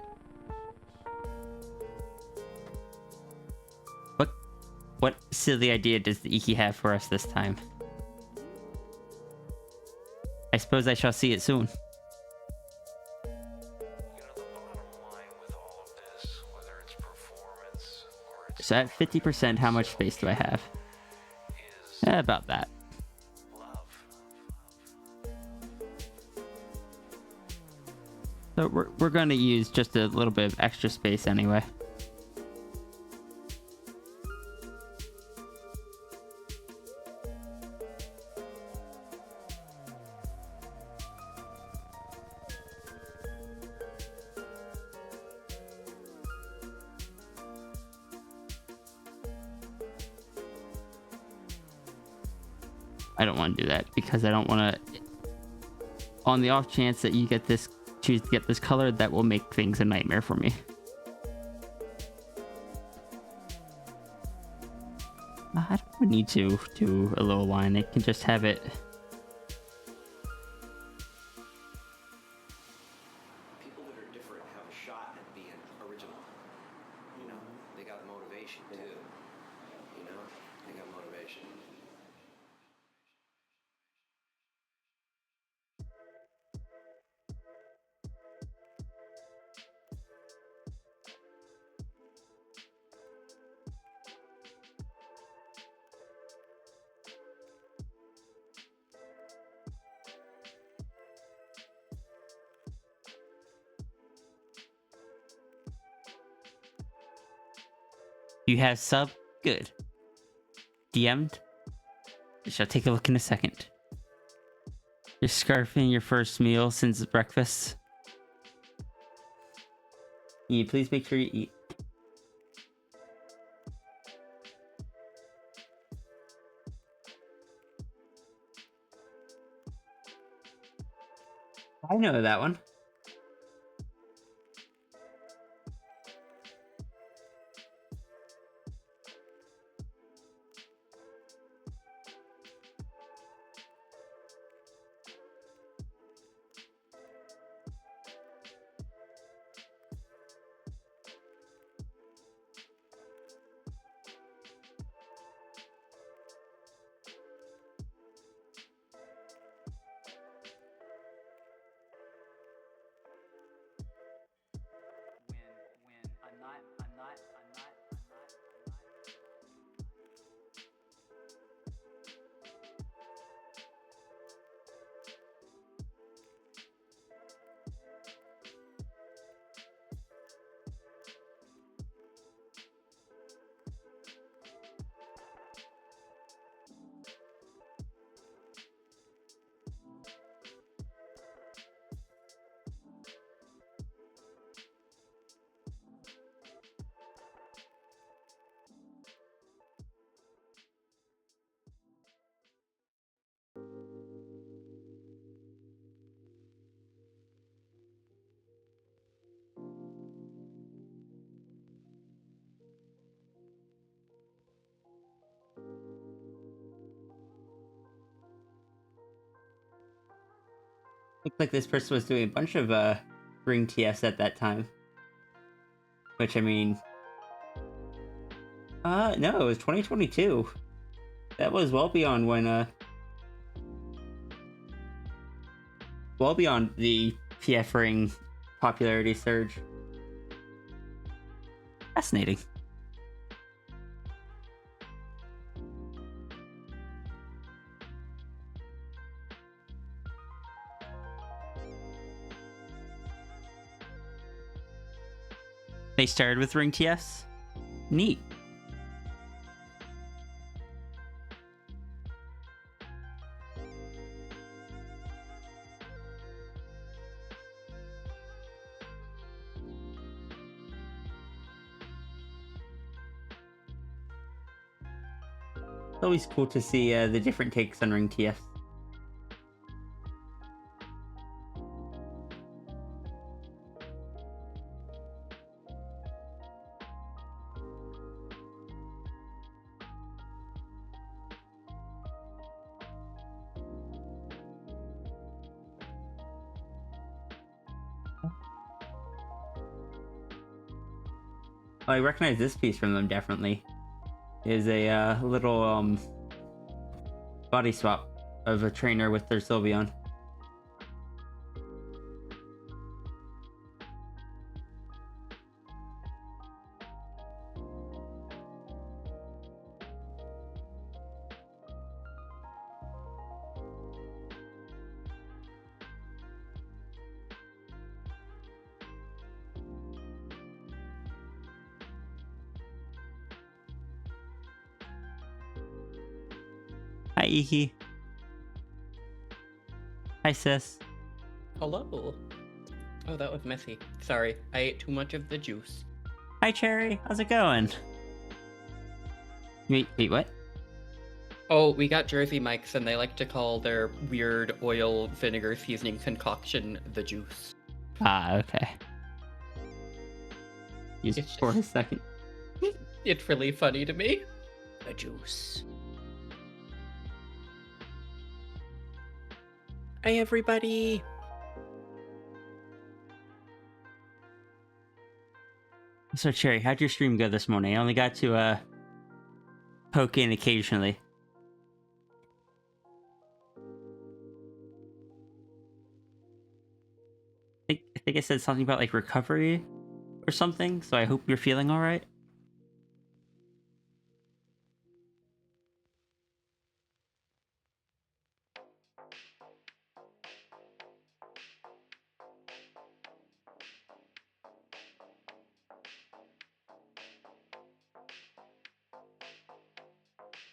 What silly idea does the Iki have for us this time? I suppose I shall see it soon. So at 50%, how much space do I have? About that. So we're going to use just a little bit of extra space anyway. I don't want to do that because I don't want to, on the off chance that you get this, choose to get this color, that will make things a nightmare for me. I don't need to do a little line. I can just have it. People that are different have a shot at being original. You know, they got motivation too. You know, they got motivation. You have sub? Good. DM'd? I shall take a look in a second. You're scarfing your first meal since breakfast. Can you please make sure you eat? I know that one. Looked like this person was doing a bunch of Ring TS at that time. Which, I mean... no, it was 2022. That was well beyond when, well beyond the PF Ring popularity surge. Fascinating. They started with Ring TS? Neat. It's always cool to see the different takes on Ring TS. Oh, I recognize this piece from them definitely. Is a little body swap of a trainer with their Sylveon. Hi, Iki. Hi, sis. Hello. Oh, that was messy. Sorry, I ate too much of the juice. Hi, Cherry. How's it going? Wait, what? Oh, we got Jersey Mike's and they like to call their weird oil vinegar seasoning concoction the juice. Ah, okay. Use it It's for a second. It's really funny to me. The juice. Hi, everybody. So, Cherry, how'd your stream go this morning? I only got to poke in occasionally. I think I said something about like recovery or something, so I hope you're feeling all right.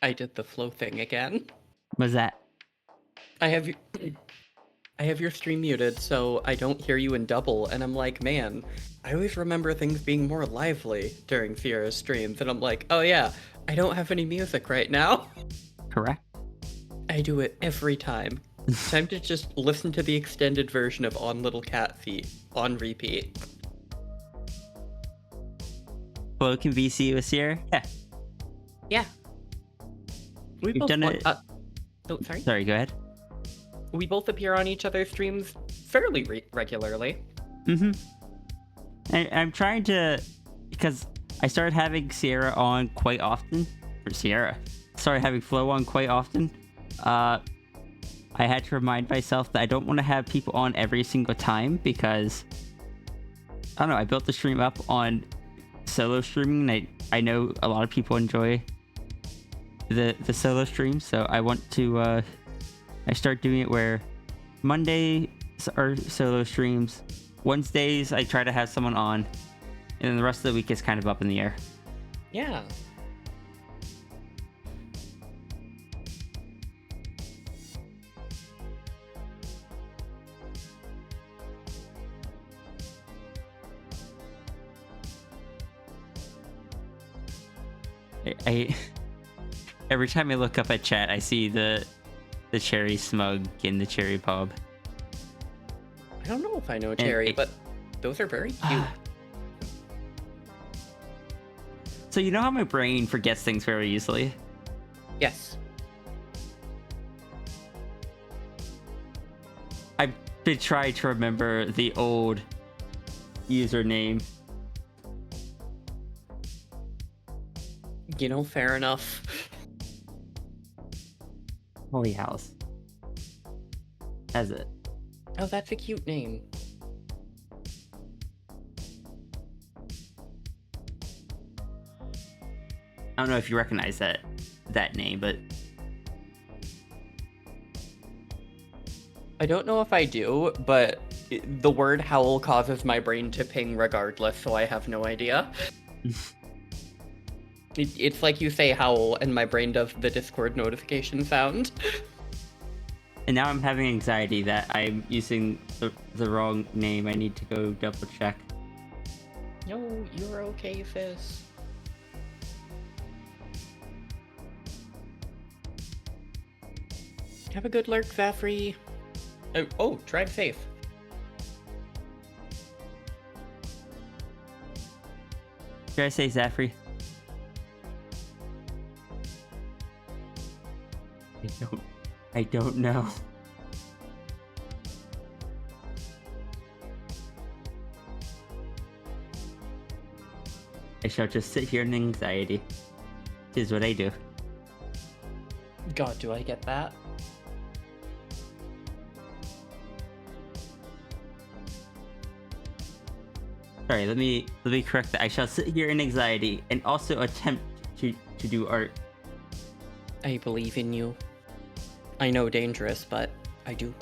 I did the flow thing again. What's that? I have you. I have your stream muted, so I don't hear you in double, and I'm like, man, I always remember things being more lively during Sierra's streams, and I'm like, oh yeah, I don't have any music right now. Correct. I do it every time. Time to just listen to the extended version of On Little Cat Feet on repeat. Hello, can VC with Sierra? Yeah. Yeah. We've done it. Oh, sorry. Sorry, go ahead. We both appear on each other's streams fairly regularly. Mm-hmm. I'm trying to, because I started having Sierra on quite often. Or Sierra. Started having Flo on quite often. I had to remind myself that I don't want to have people on every single time because, I don't know, I built the stream up on solo streaming, and I know a lot of people enjoy the solo stream, so I want to, I start doing it where Monday are solo streams, Wednesdays I try to have someone on, and then the rest of the week is kind of up in the air. Yeah. I every time I look up at chat, I see the cherry smug in the cherry pub. I don't know if I know Cherry, but those are very cute. So you know how my brain forgets things very easily? Yes. to try to remember the old username. You know, fair enough. Holy house. Has it? Oh, that's a cute name. I don't know if you recognize that name, but I don't know if I do, but the word howl causes my brain to ping regardless, so I have no idea. It's like you say howl, and my brain does the Discord notification sound. and now I'm having anxiety that I'm using the wrong name. I need to go double check. No, you're okay, Fizz. Have a good lurk, Zafri. Oh, drive safe. Should I say Zafri? I don't know. I shall just sit here in anxiety. Tis what I do. God, do I get that? Sorry, let me correct that. I shall sit here in anxiety and also attempt to do art. I believe in you. I know dangerous, but I do.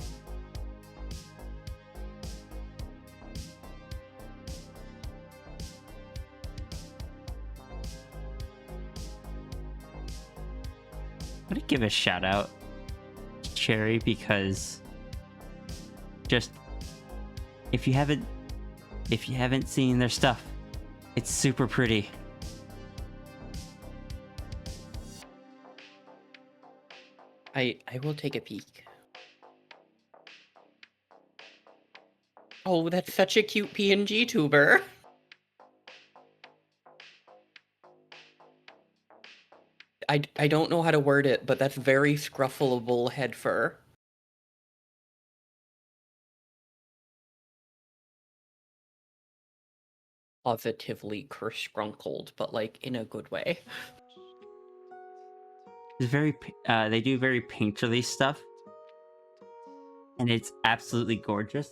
I'm gonna give a shout out to Cherry because just if you haven't seen their stuff, it's super pretty. I will take a peek. Oh, that's such a cute PNG tuber. I don't know how to word it, but that's very scruffleable head fur. Positively kerstrunkled, but like in a good way. It's very they do very painterly stuff, and it's absolutely gorgeous.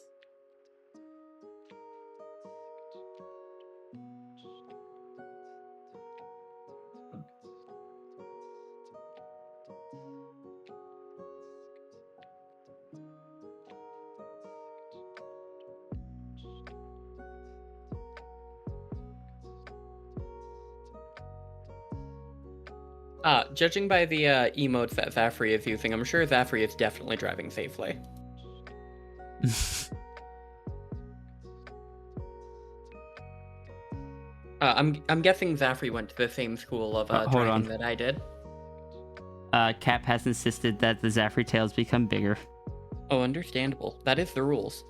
Judging by the emotes that Zafri is using, I'm sure Zafri is definitely driving safely. I'm guessing Zafri went to the same school of Hold driving on. that I did. Cap has insisted that the Zafri tails become bigger. Oh, understandable. That is the rules.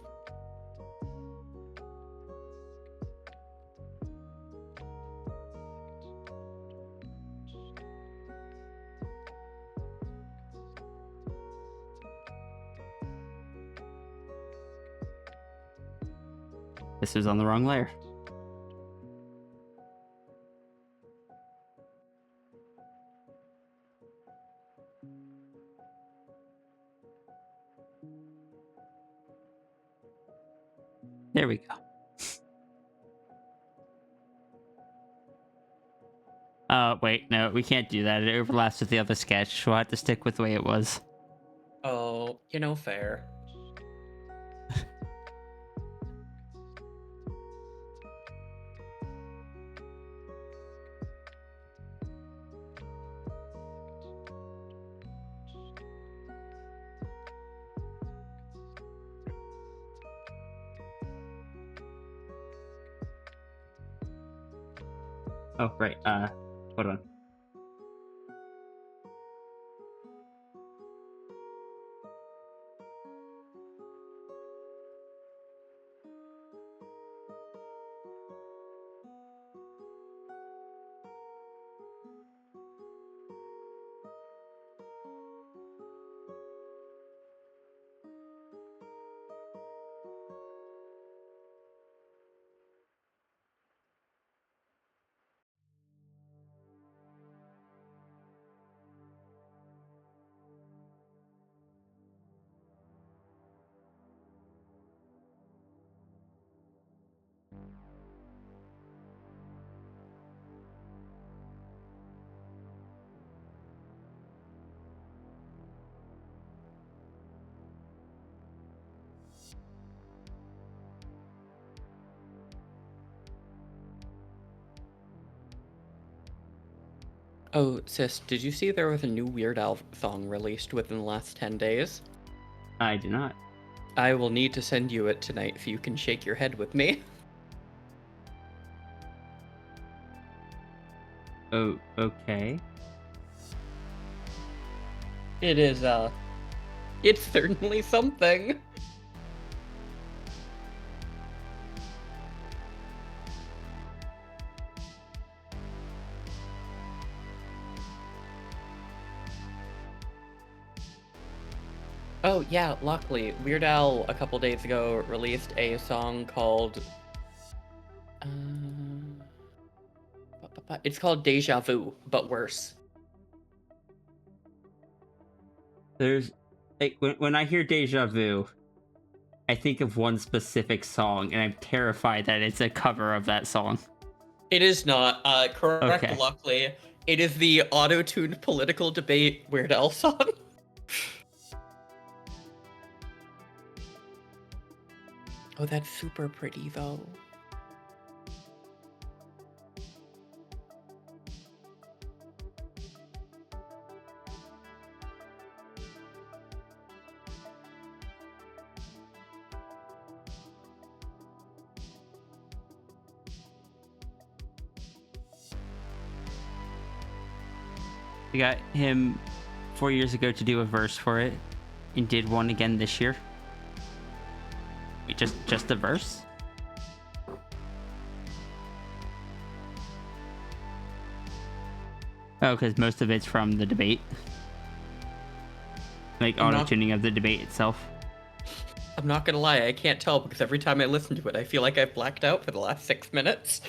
This is on the wrong layer. There we go. Wait, no, we can't do that. It overlaps with the other sketch. We'll have to stick with the way it was. Oh, you know, fair. Oh, right. Hold on. Oh, sis, did you see there was a new Weird Al song released within the last 10 days? I do not. I will need to send you it tonight so you can shake your head with me. Oh, okay. It is, it's certainly something. Oh, yeah, luckily, Weird Al a couple days ago released a song called. It's called Deja Vu, but worse. There's like when I hear deja vu, I think of one specific song, and I'm terrified that it's a cover of that song. It is not, correct, Okay. luckily. It is the auto-tuned political debate Weird Al song. Oh, that's super pretty, though. I got him 4 years ago to do a verse for it, and did one again this year. Wait, just the verse? Oh, because most of it's from the debate. Like auto-tuning of the debate itself. I'm not gonna lie, I can't tell because every time I listen to it, I feel like I've blacked out for the last 6 minutes.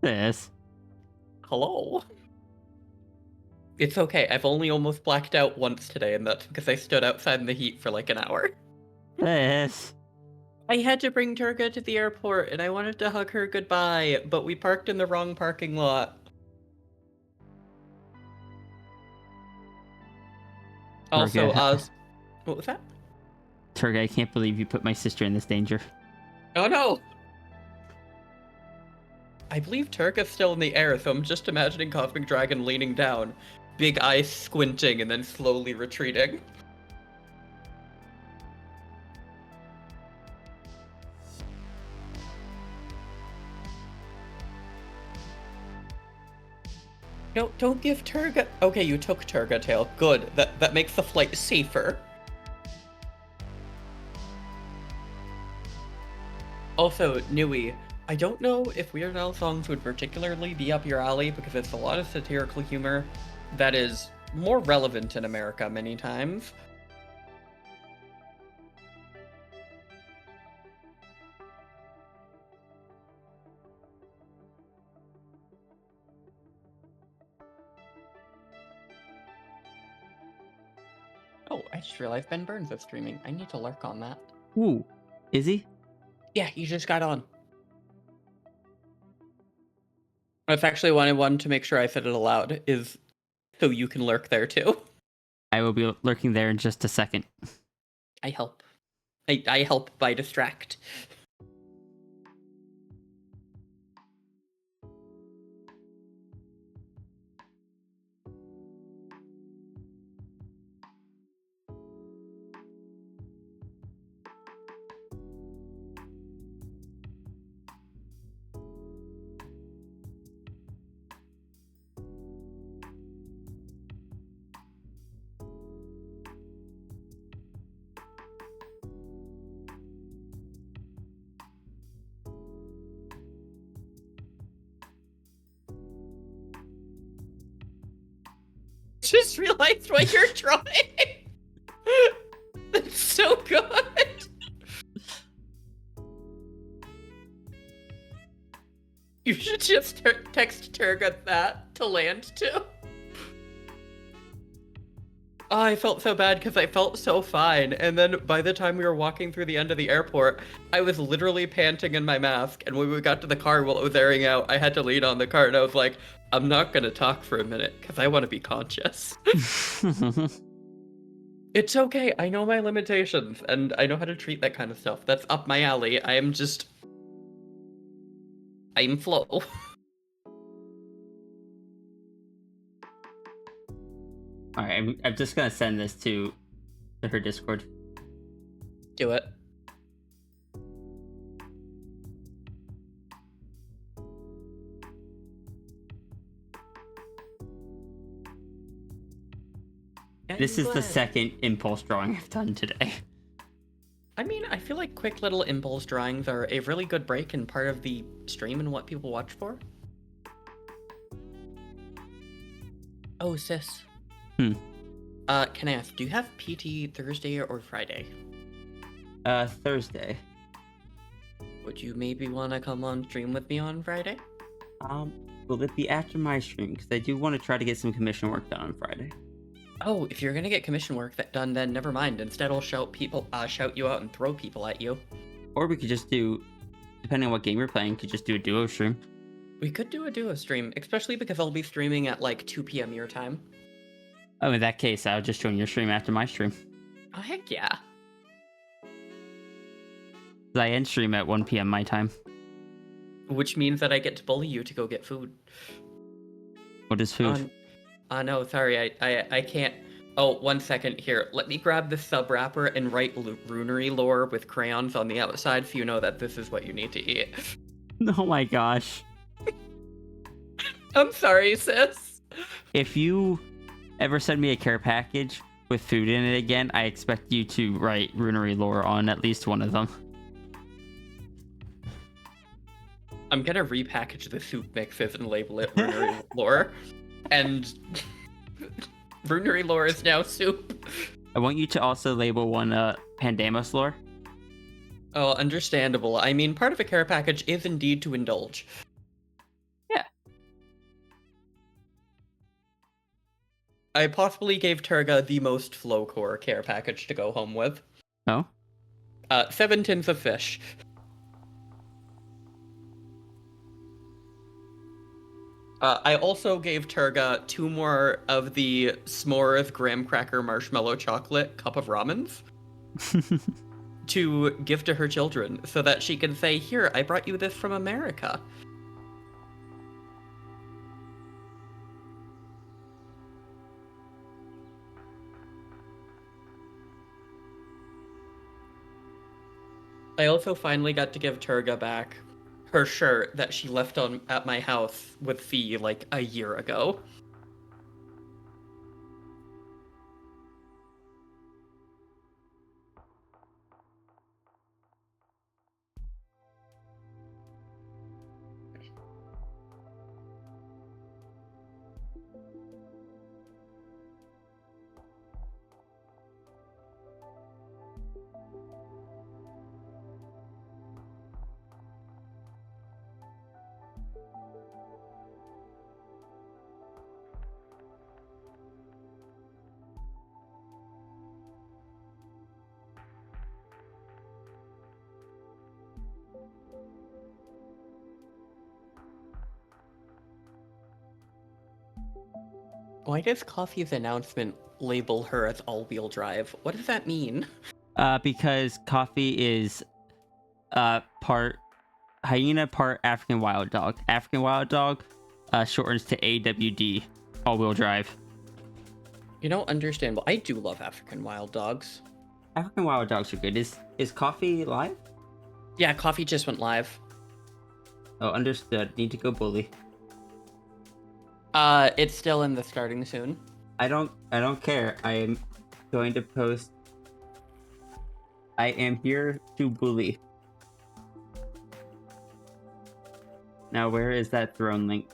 This. Hello? It's okay, I've only almost blacked out once today, and that's because I stood outside in the heat for like an hour. This. I had to bring Turga to the airport, and I wanted to hug her goodbye, but we parked in the wrong parking lot. Also, what was that? Turga, I can't believe you put my sister in this danger. Oh no! I believe Turga's still in the air, so I'm just imagining Cosmic Dragon leaning down, big eyes squinting, and then slowly retreating. No, don't give Turga. Okay, you took Turga Tail. Good. That makes the flight safer. Also, Nui, I don't know if Weird Al songs would particularly be up your alley because it's a lot of satirical humor that is more relevant in America many times. Oh, I just realized Ben Burns is streaming. I need to lurk on that. Ooh, is he? Yeah, he just got on. That's actually why I wanted to make sure I said it aloud, is so you can lurk there too. I will be lurking there in just a second. I help. I help by distract. Just realized what you're drawing. That's so good. You should just text Turga that to land too. Oh, I felt so bad because I felt so fine, and then by the time we were walking through the end of the airport, I was literally panting in my mask, and when we got to the car while it was airing out, I had to lean on the car, and I was like, I'm not gonna talk for a minute, because I want to be conscious. It's okay, I know my limitations, and I know how to treat that kind of stuff. That's up my alley. I'm flow. All right, I'm just gonna send this to her Discord. Do it. This is the Glad. second impulse drawing I've done today. I mean, I feel like quick little impulse drawings are a really good break and part of the stream and what people watch for. Oh, sis. Hmm. Can I ask, do you have PT Thursday or Friday? Thursday. Would you maybe want to come on stream with me on Friday? Will it be after my stream? Because I do want to try to get some commission work done on Friday. Oh, if you're gonna get commission work done, then never mind. Instead, I'll shout you out and throw people at you. Or we could just do, depending on what game you're playing, could just do a duo stream. We could do a duo stream, especially because I'll be streaming at like 2 p.m. your time. Oh, in that case, I'll just join your stream after my stream. Oh, heck yeah. 'Cause I end stream at 1 p.m. my time. Which means that I get to bully you to go get food. What is food? No, sorry, I can't. Oh, 1 second here. Let me grab this sub wrapper and write runery lore with crayons on the outside so you know that this is what you need to eat. Oh my gosh. I'm sorry, sis. If you ever send me a care package with food in it again, I expect you to write runery lore on at least one of them. I'm gonna repackage the soup mixes and label it runery lore. And runery lore is now soup. I want you to also label one Pandamus lore. Oh, understandable. I mean, part of a care package is indeed to indulge. Yeah. I possibly gave Turga the most flow core care package to go home with. Oh? 7 tins of fish. I also gave Turga 2 more of the s'mores graham cracker marshmallow chocolate cup of ramens to give to her children so that she can say, "Here, I brought you this from America." I also finally got to give Turga back her shirt that she left on at my house with Fee like a year ago. Why does Coffee's announcement label her as all-wheel drive? What does that mean? Because Coffee is part hyena, part African wild dog. African wild dog shortens to AWD, all-wheel drive. You know, understandable. I do love African wild dogs. African wild dogs are good. Is Coffee live? Yeah, Coffee just went live. Oh, understood. Need to go bully. It's still in the starting soon. I don't care. I am going to post. I am here to bully. Now, where is that throne link?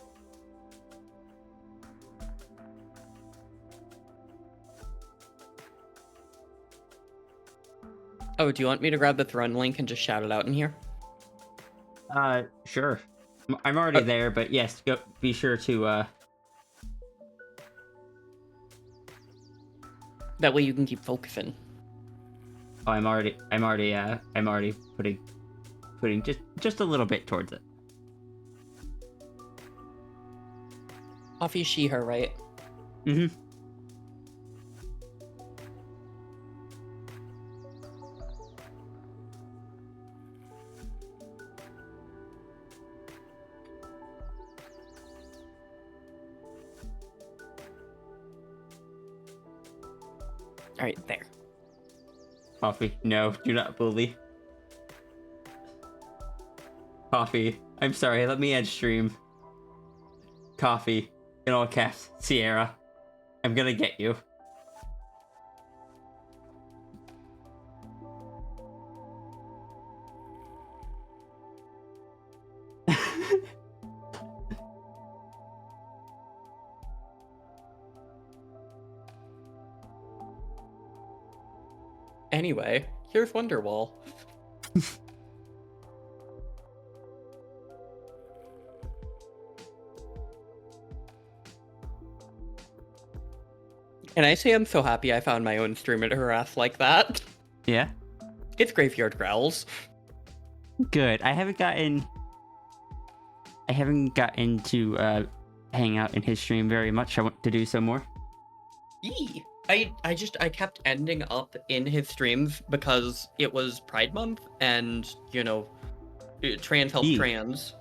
Oh, do you want me to grab the throne link and just shout it out in here? Sure. I'm already there, but yes, go. Be sure to. That way you can keep focusing. Oh, I'm already putting just a little bit towards it. Coffee, she, her, right? Mm-hmm. All right, there. Coffee, no, do not bully. Coffee, I'm sorry, let me end stream. Coffee, in all caps, Sierra. I'm gonna get you. Anyway, here's Wonderwall. And I say I'm so happy I found my own streamer to harass like that. Yeah? It's Graveyard Growls. Good. I haven't gotten to hang out in his stream very much. I want to do so more. Yee. I kept ending up in his streams because it was Pride Month and, you know, trans help Yee. trans.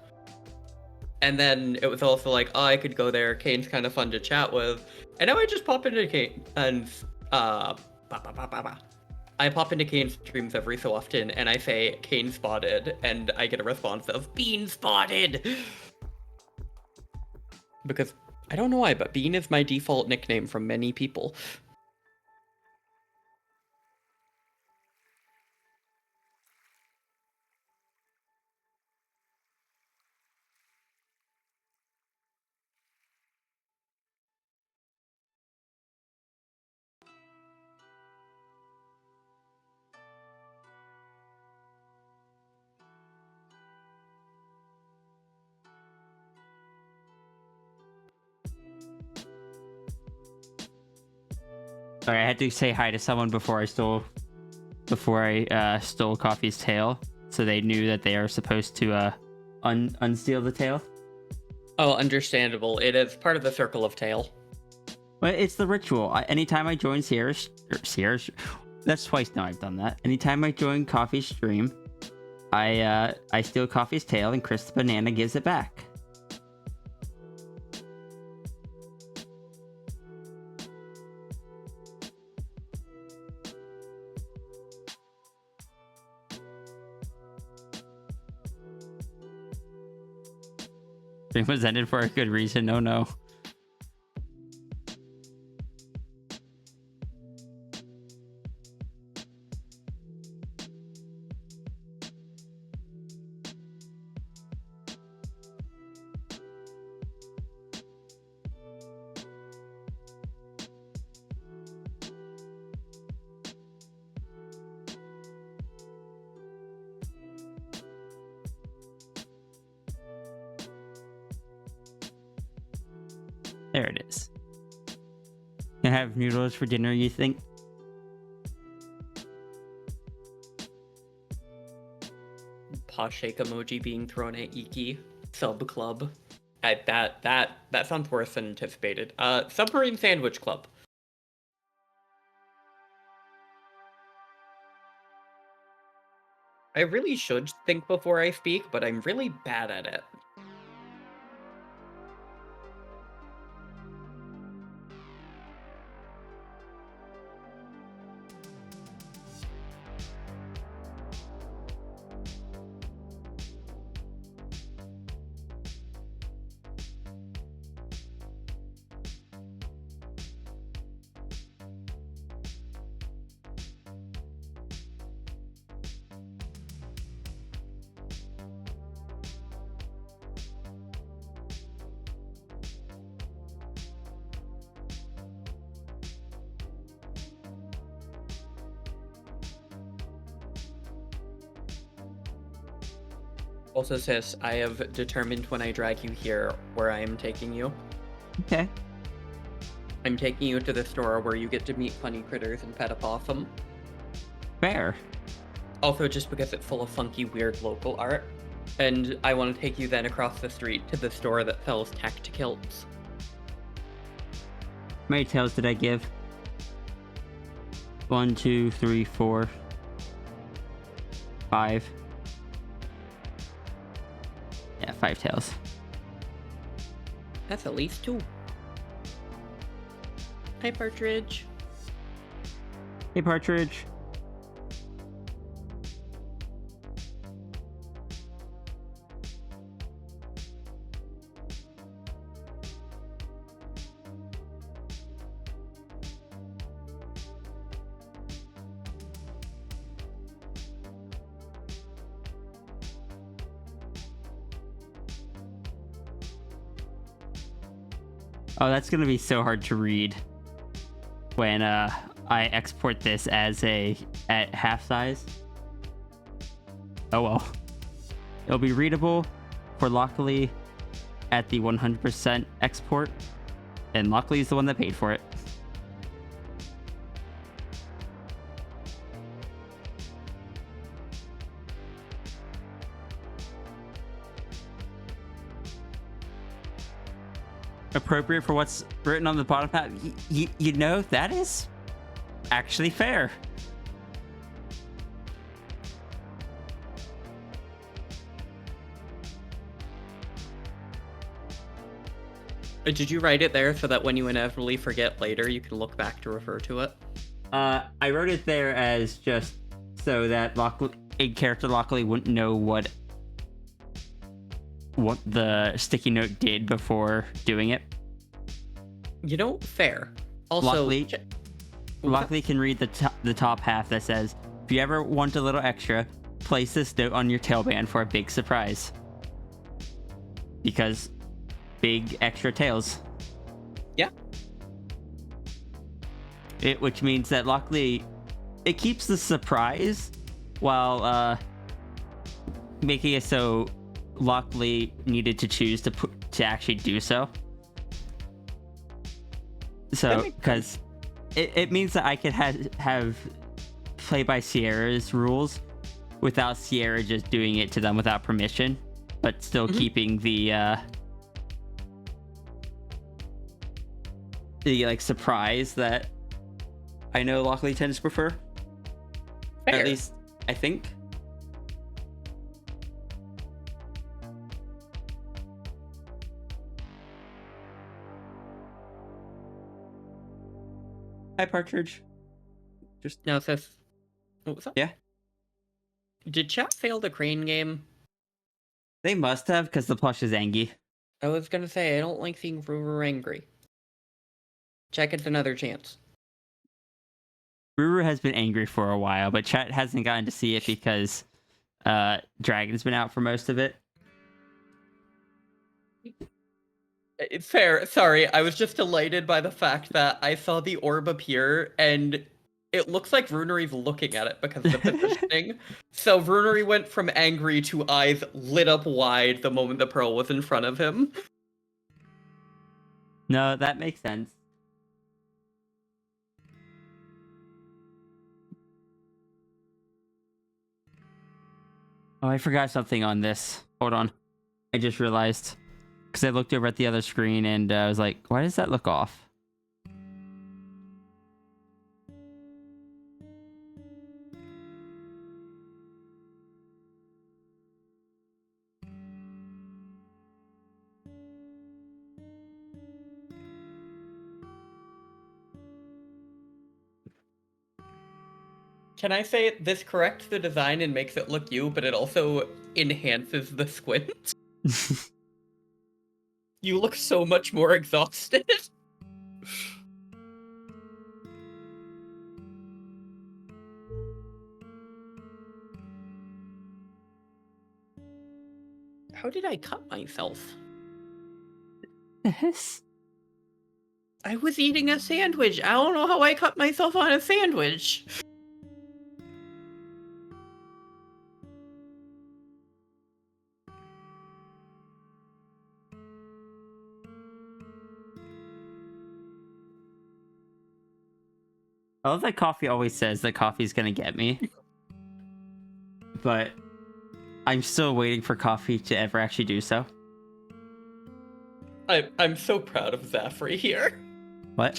And then it was also like, oh, I could go there. Kane's kind of fun to chat with. And now I just pop into Kane and I pop into Kane's streams every so often and I say Kane spotted and I get a response of Bean spotted. Because I don't know why, but Bean is my default nickname from many people. Sorry, I had to say hi to someone before I stole Coffee's tail, so they knew that they are supposed to unsteal the tail. Oh, understandable. It is part of the circle of tail. But it's the ritual. Anytime I join Sierra's, that's twice now I've done that. Anytime I join Coffee's stream, I steal Coffee's tail, and Chris the Banana gives it back. Stream was ended for a good reason. Oh no. There it is. Can I have noodles for dinner, you think? Paw shake emoji being thrown at Iki. Sub club. That sounds worse than anticipated. Submarine Sandwich Club. I really should think before I speak, but I'm really bad at it. Also says, I have determined when I drag you here where I am taking you. Okay. I'm taking you to the store where you get to meet funny critters and pet a possum. Fair. Also, just because it's full of funky, weird local art. And I want to take you then across the street to the store that sells tacticilts. How many tails did I give? 1, 2, 3, 4, 5. Yeah, 5 tails. That's at least 2. Hi, Partridge. Hey, Partridge. Oh, that's gonna be so hard to read when I export this as at half size. Oh well. It'll be readable for Lockley at the 100% export, and Lockley is the one that paid for it. Appropriate for what's written on the bottom half. You know, that is actually fair. Did you write it there so that when you inevitably forget later, you can look back to refer to it? I wrote it there as just so that a character Lockley wouldn't know what the sticky note did before doing it. You know, fair. Also, Lockley can read the top half that says, "If you ever want a little extra, place this note on your tailband for a big surprise." Because big extra tails. Yeah. Which means that Lockley, it keeps the surprise while making it so Lockley needed to choose to actually do so. So, because it means that I could have play by Sierra's rules without Sierra just doing it to them without permission, but still keeping the like surprise that I know Lockley tends to prefer. Fair. At least I think. Hi, Partridge. Just Now, Seth, what was that? yeah. Did chat fail the crane game? They must have, because the plush is Angie. I was gonna say, I don't like seeing Ruru angry. Check it's another chance. Ruru has been angry for a while, but chat hasn't gotten to see it because Dragon's been out for most of it. It's fair. Sorry, I was just delighted by the fact that I saw the orb appear, and it looks like Runery's looking at it because of the positioning. So Runery went from angry to eyes lit up wide the moment the pearl was in front of him. No, that makes sense. Oh, I forgot something on this. Hold on. I just realized. Because I looked over at the other screen and I was like, why does that look off? Can I say this corrects the design and makes it look you, but it also enhances the squint? You look so much more exhausted. How did I cut myself? Yes. I was eating a sandwich. I don't know how I cut myself on a sandwich. I love that Coffee always says that Coffee's gonna get me. But I'm still waiting for Coffee to ever actually do so. I'm so proud of Zafri here. What?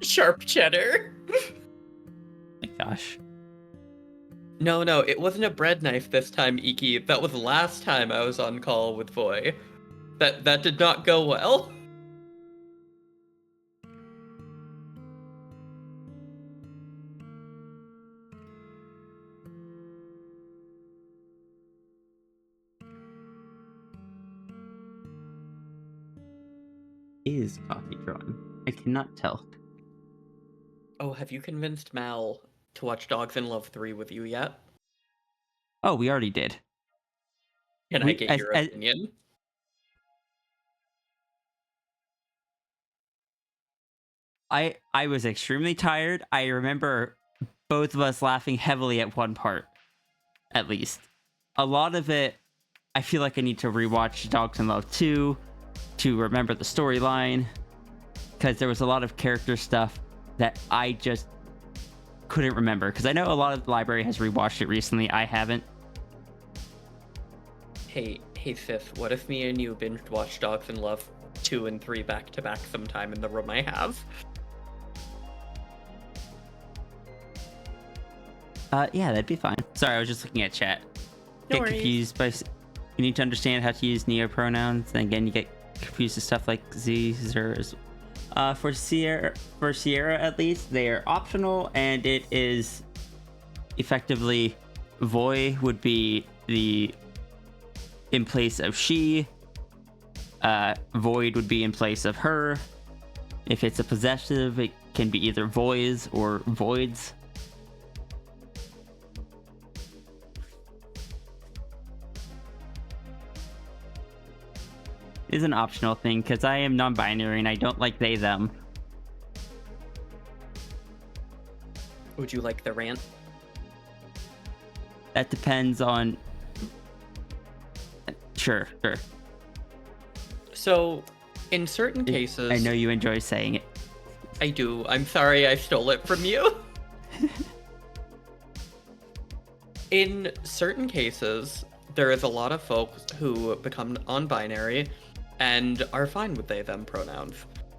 Sharp cheddar. My gosh. No, it wasn't a bread knife this time, Iki. That was the last time I was on call with Voy. That did not go well. is coffee drawn? I cannot tell. Oh, have you convinced Mal to watch Dogs in Love 3 with you yet? Oh, we already did. Can I We- get as- your as- opinion? I was extremely tired. I remember both of us laughing heavily at one part, at least. A lot of it, I feel like I need to rewatch Dogs in Love 2 to remember the storyline, because there was a lot of character stuff that I just couldn't remember. Because I know a lot of the library has rewatched it recently. I haven't. Hey, Sith, what if me and you binge watch Dogs in Love 2 and 3 back to back sometime in the room I have? Yeah, that'd be fine. Sorry, I was just looking at chat. No Get worries. confused by... You need to understand how to use neopronouns. And again, you get confused with stuff like Z, Zers. For Sierra, at least, they are optional, and it is effectively Voy would be the in place of she. Void would be in place of her. If it's a possessive, it can be either voids or voids. Is an optional thing because I am non-binary and I don't like they them. Would you like the rant? That depends on. Sure. So, in certain cases... I know you enjoy saying it. I do. I'm sorry I stole it from you. In certain cases, there is a lot of folks who become non-binary and are fine with they them pronouns.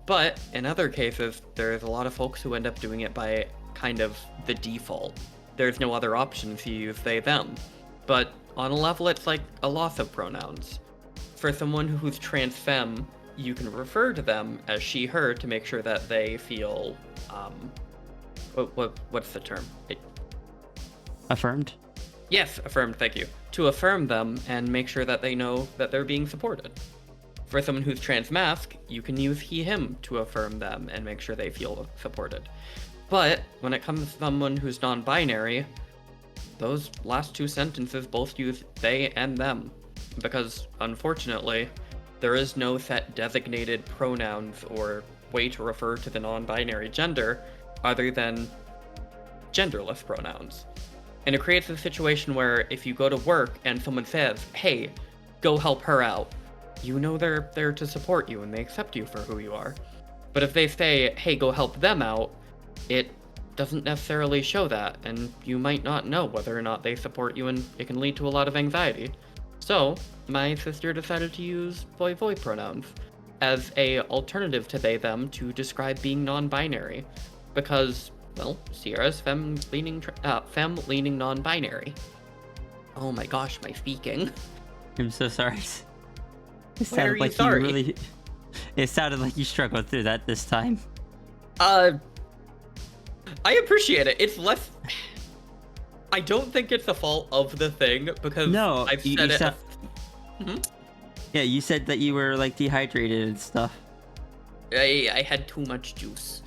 But in other cases, there's a lot of folks who end up doing it by kind of the default. There's no other option to use they them. But on a level, it's like a loss of pronouns. For someone who's trans femme, you can refer to them as she her to make sure that they feel what's the term? Affirmed? Yes, affirmed, thank you. To affirm them and make sure that they know that they're being supported. For someone who's trans-masc, you can use he/him to affirm them and make sure they feel supported. But when it comes to someone who's non-binary, those last two sentences both use they and them. Because, unfortunately, there is no set designated pronouns or way to refer to the non-binary gender other than genderless pronouns. And it creates a situation where if you go to work and someone says, hey, go help her out, you know they're there to support you and they accept you for who you are. But if they say, hey, go help them out, it doesn't necessarily show that, and you might not know whether or not they support you, and it can lead to a lot of anxiety. So, my sister decided to use voy pronouns as a alternative to they them to describe being non-binary, because, well, Sierra's femme-leaning non-binary. Oh my gosh, my speaking. I'm so sorry. It Why are sounded you like sorry? you really. It sounded like you struggled through that this time. I appreciate it. It's less... I don't think it's the fault of the thing, because No, I've you said it... said- Mhm. Yeah, you said that you were like dehydrated and stuff. I had too much juice.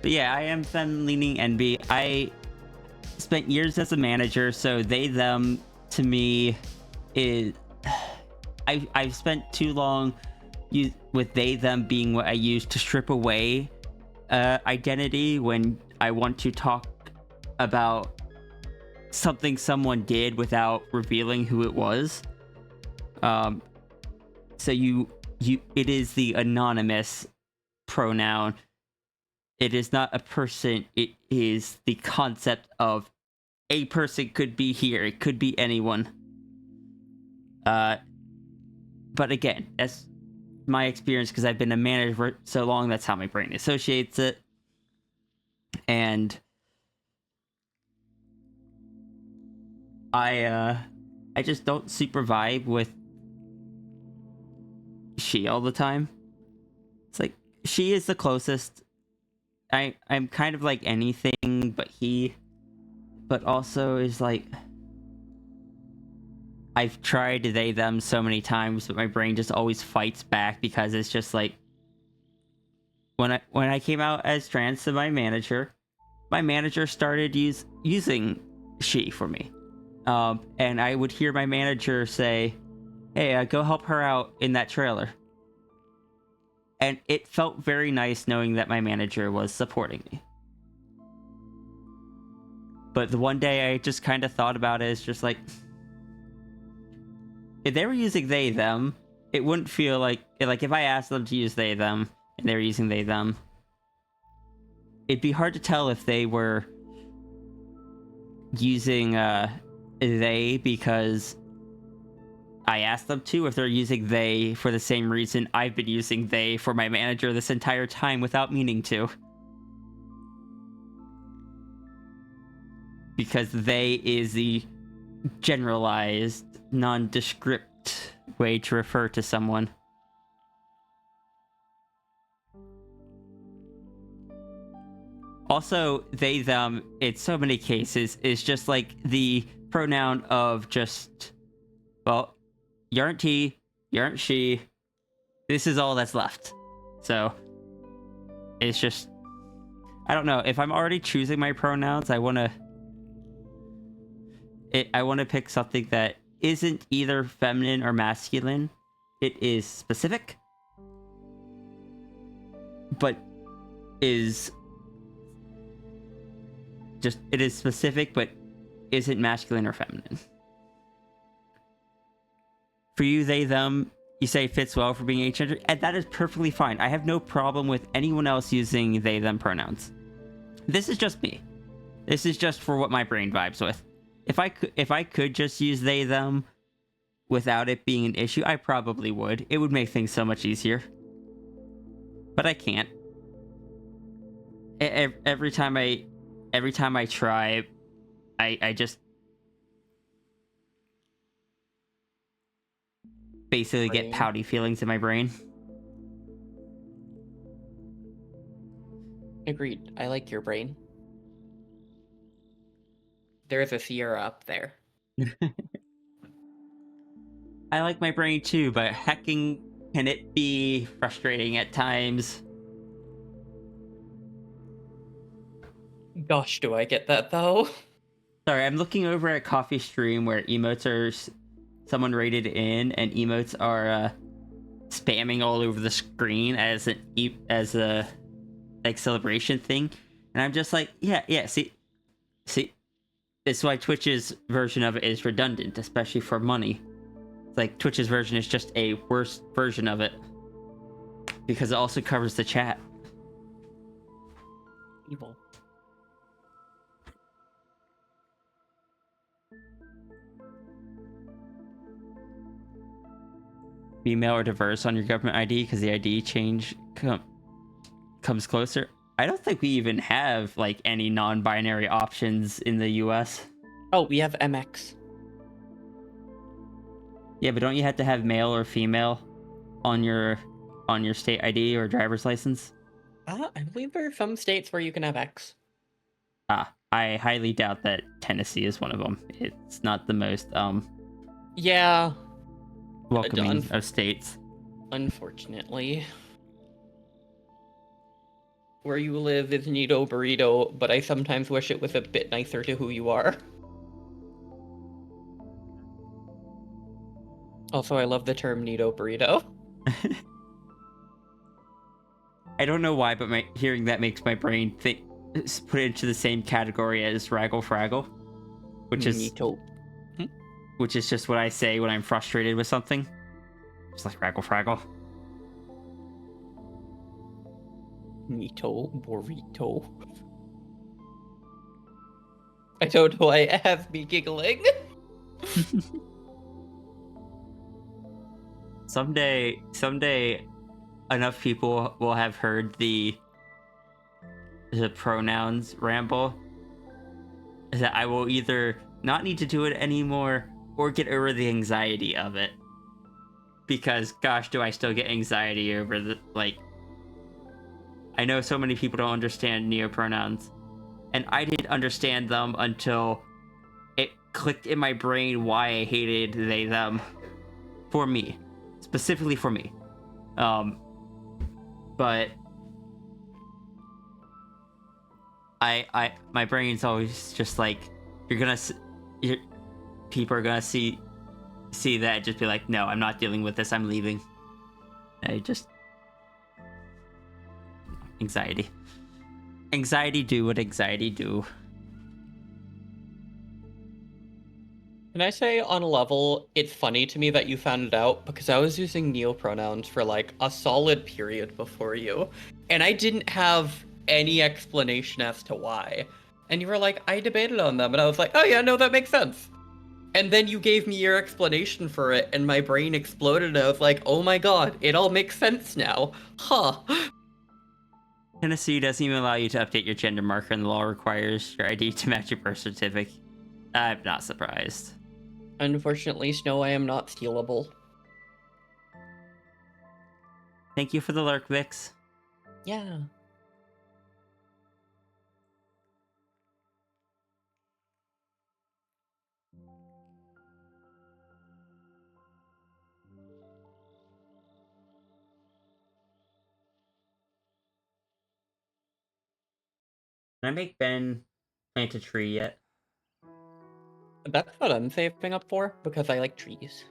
But yeah, I am femme-leaning NB. I spent years as a manager, so they them to me is I've spent too long with they them being what I use to strip away identity when I want to talk about something someone did without revealing who it was. So it is the anonymous pronoun. It is not a person, it is the concept of a person could be here, it could be anyone. But again, that's my experience because I've been a manager for so long, that's how my brain associates it. And I just don't super vibe with she all the time. It's like, she is the closest. I'm kind of like anything but he, but also is like I've tried they them so many times, but my brain just always fights back because it's just like when I came out as trans to my manager started using she for me. And I would hear my manager say, "Hey, go help her out in that trailer." And it felt very nice knowing that my manager was supporting me. But the one day I just kind of thought about it as just like, if they were using they, them, it wouldn't feel like if I asked them to use they, them, and they were using they, them, it'd be hard to tell if they were using they because I asked them to, if they're using they for the same reason I've been using they for my manager this entire time without meaning to. Because they is the generalized, nondescript way to refer to someone. Also, they, them, in so many cases, is just like the pronoun of just, well, you aren't he, you aren't she, this is all that's left. So, it's just, I don't know, if I'm already choosing my pronouns, I want to pick something that isn't either feminine or masculine. It is specific, but is just, it is specific, but isn't masculine or feminine. For you, they, them, you say fits well for being agender, and that is perfectly fine. I have no problem with anyone else using they, them pronouns. This is just me. This is just for what my brain vibes with. If I could just use they, them without it being an issue, I probably would. It would make things so much easier. But I can't. Every time I try, I just basically get pouty feelings in my brain. Agreed. I like your brain. There's a Sierra up there. I like my brain too, but hecking can it be frustrating at times? Gosh, do I get that though? Sorry, I'm looking over at Coffee Stream where emotes are someone rated in, and emotes are spamming all over the screen as a like celebration thing, and I'm just like, yeah, see, it's why Twitch's version of it is redundant, especially for money. It's like Twitch's version is just a worse version of it because it also covers the chat. Evil. Female or diverse on your government ID because the ID change comes closer. I don't think we even have like any non-binary options in the US. Oh, we have MX. Yeah, but don't you have to have male or female on your state ID or driver's license? I believe there are some states where you can have X. I highly doubt that Tennessee is one of them. It's not the most Yeah. welcoming of states. Unfortunately. Where you live is Nito Burrito, but I sometimes wish it was a bit nicer to who you are. Also, I love the term Nito Burrito. I don't know why, but hearing that makes my brain put it into the same category as Raggle Fraggle, which is Nito. Which is just what I say when I'm frustrated with something. Just like Raggle Fraggle. Nito Burrito. I don't know why it has me giggling. Someday, enough people will have heard the pronouns ramble that I will either not need to do it anymore or get over the anxiety of it. Because, gosh, do I still get anxiety over the, like... I know so many people don't understand neopronouns, and I didn't understand them until clicked in my brain why I hated they them for me, specifically for me. But my brain's always just like, people are gonna see that and just be like, no, I'm not dealing with this, I'm leaving. Anxiety do what anxiety do. Can I say, on a level, it's funny to me that you found it out, because I was using neopronouns for like a solid period before you, and I didn't have any explanation as to why. And you were like, I debated on them, and I was like, oh yeah, no, that makes sense. And then you gave me your explanation for it, and my brain exploded, and I was like, oh my god, it all makes sense now. Huh. Tennessee doesn't even allow you to update your gender marker, and the law requires your ID to match your birth certificate. I'm not surprised. Unfortunately, Snow, I am not stealable. Thank you for the lurk, Vix. Yeah. Can I make Ben plant a tree yet? That's what I'm saving up for, because I like trees.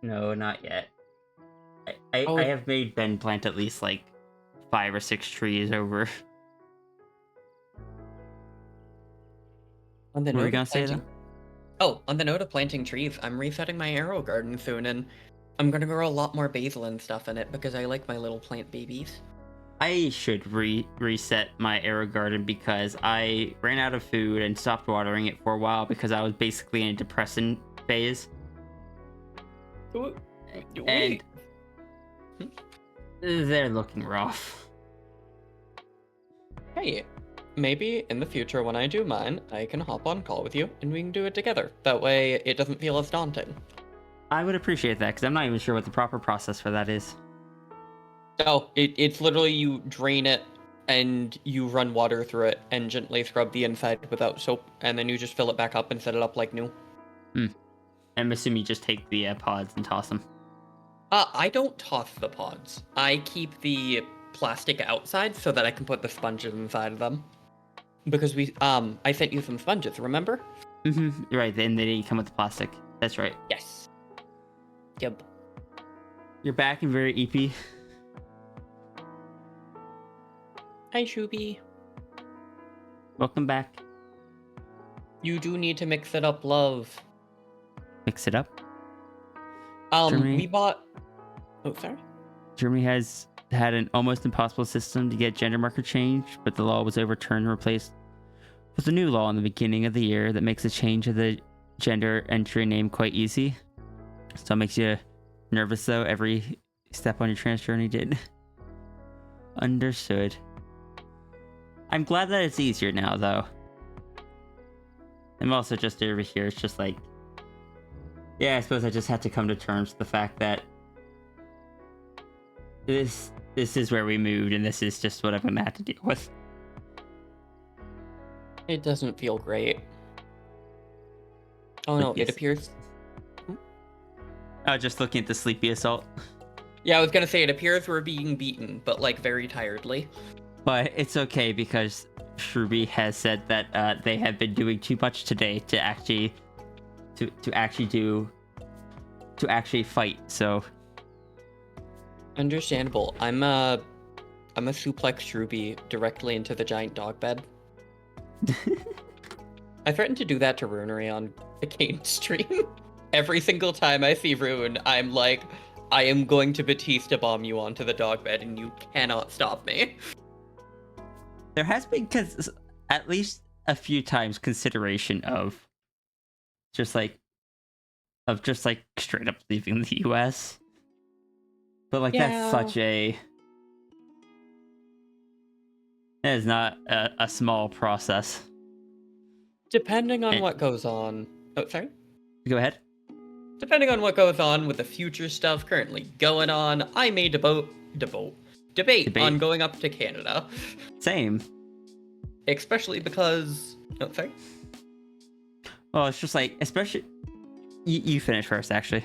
No, not yet. I Oh, have made Ben plant at least like 5 or 6 trees over. On the What were note you gonna of say planting... Oh, on the note of planting trees, I'm resetting my arrow garden soon, and I'm gonna grow a lot more basil and stuff in it, because I like my little plant babies. I should reset my arrow garden because I ran out of food and stopped watering it for a while because I was basically in a depressant phase. And they're looking rough. Hey, maybe in the future when I do mine, I can hop on call with you and we can do it together. That way it doesn't feel as daunting. I would appreciate that because I'm not even sure what the proper process for that is. Oh, it's literally you drain it and you run water through it and gently scrub the inside without soap, and then you just fill it back up and set it up like new. I'm assuming you just take the pods and toss them. I don't toss the pods. I keep the plastic outside so that I can put the sponges inside of them. Because I sent you some sponges, remember? Right, then they didn't come with the plastic. That's right. Yes. Yep. You're back and very EP. Hi, Shubi. Welcome back. You do need to mix it up, love. Mix it up. We bought... Oh, sorry? Germany has had an almost impossible system to get gender marker changed, but the law was overturned and replaced with a new law in the beginning of the year that makes a change of the gender entry name quite easy. So it makes you nervous, though, every step on your trans journey did. Understood. I'm glad that it's easier now, though. I'm also just over here, it's just like... Yeah, I suppose I just had to come to terms with the fact that this is where we moved, and this is just what I'm gonna have to deal with. It doesn't feel great. Oh no, it appears... Just looking at the sleepy assault. Yeah, I was gonna say, it appears we're being beaten, but like very tiredly. But it's okay because Shruby has said that they have been doing too much today to actually fight. So understandable. I'm a suplex Shruby directly into the giant dog bed. I threatened to do that to Runery on the Kane stream. Every single time I see Rune, I'm like, I am going to Batista bomb you onto the dog bed and you cannot stop me. There has been at least a few times consideration of just like straight up leaving the US. But like that's such a... That is not a small process. Depending on what goes on... Oh, sorry? Go ahead. Depending on what goes on with the future stuff currently going on, I may debate on going up to Canada. Same. Especially because... Oh, sorry? Well, it's just like, especially you finish first, actually.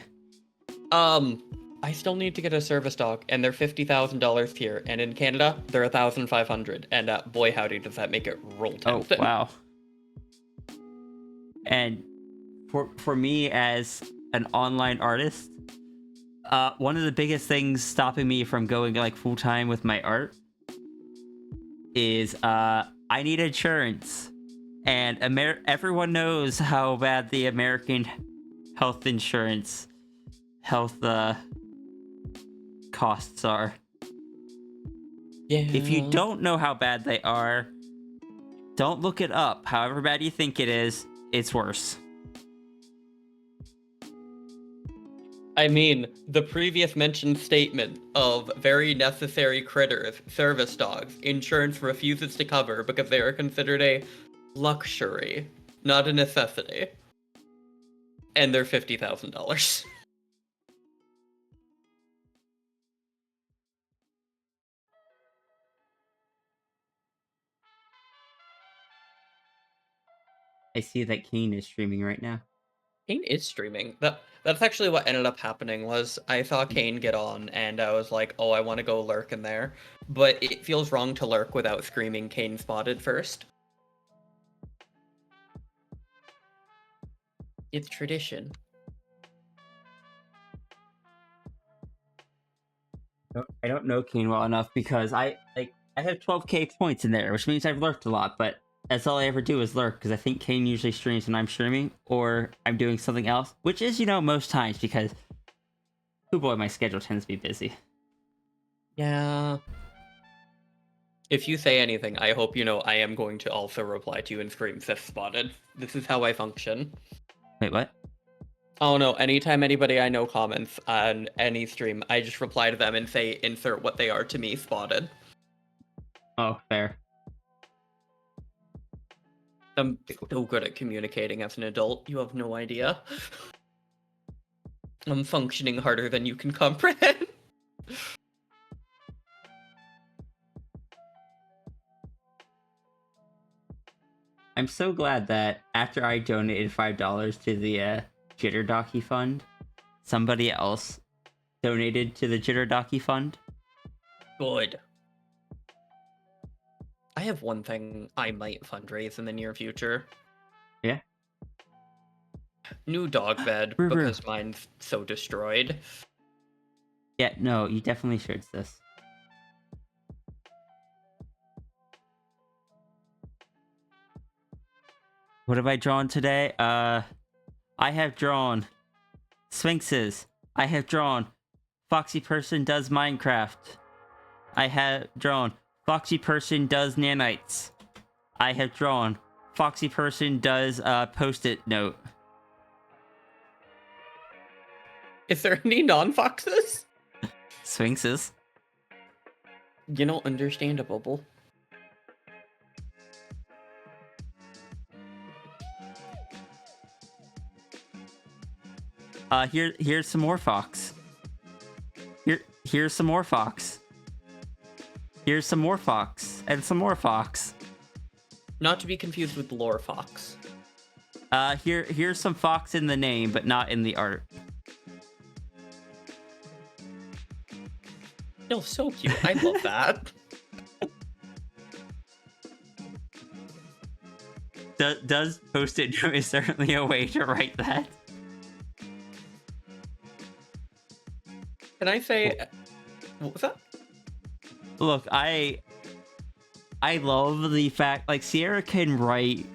I still need to get a service dog, and they're $50,000 here, and in Canada, they're 1,500. And boy, howdy, does that make it roll Oh tempting. wow. And for me as an online artist, one of the biggest things stopping me from going like full time with my art is I need insurance, and everyone knows how bad the American health insurance costs are. Yeah. If you don't know how bad they are, don't look it up. However bad you think it is, it's worse. I mean, the previous mentioned statement of very necessary critters, service dogs, insurance refuses to cover because they are considered a luxury, not a necessity. And they're $50,000. I see that Kane is streaming right now. Kane is streaming. That's actually what ended up happening was I saw Kane get on and I was like, oh, I want to go lurk in there. But it feels wrong to lurk without screaming Kane spotted first. It's tradition. I don't know Kane well enough because I have 12k points in there, which means I've lurked a lot, but that's all I ever do is lurk, because I think Kane usually streams when I'm streaming, or I'm doing something else, which is, most times, because, oh boy, my schedule tends to be busy. Yeah. If you say anything, I hope you know I am going to also reply to you and scream Sith spotted. This is how I function. Wait, what? Oh no, anytime anybody I know comments on any stream, I just reply to them and say insert what they are to me spotted. Oh, fair. I'm so good at communicating as an adult, you have no idea. I'm functioning harder than you can comprehend. I'm so glad that after I donated $5 to the Jitterdocky Fund, somebody else donated to the Jitterdocky Fund. Good. I have one thing I might fundraise in the near future. Yeah? New dog bed, Roo-roo. because mine's so destroyed. Yeah, no, you definitely should, sis. What have I drawn today? I have drawn Sphinxes. I have drawn Foxy Person does Minecraft. I have drawn Foxy Person does nanites. I have drawn Foxy Person does post-it note. Is there any non-foxes? Sphinxes. Understandable. Here's some more fox. Here's some more fox. Here's some more fox. And some more fox. Not to be confused with lore fox. Here's some fox in the name, but not in the art. No, so cute. I love that. Does post-it note is certainly a way to write that. Can I say... What was that? Look, I love the fact, like, Sierra can write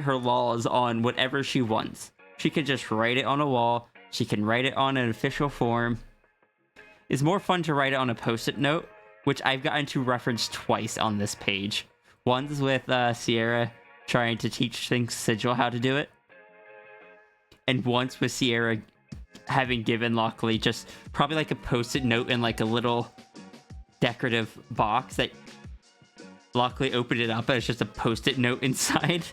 her laws on whatever she wants. She can just write it on a wall. She can write it on an official form. It's more fun to write it on a post-it note, which I've gotten to reference twice on this page. One's with Sierra trying to teach Things Sigil how to do it. And once with Sierra having given Lockley just probably like a post-it note in like a little decorative box that Lockley opened it up and it's just a post-it note inside.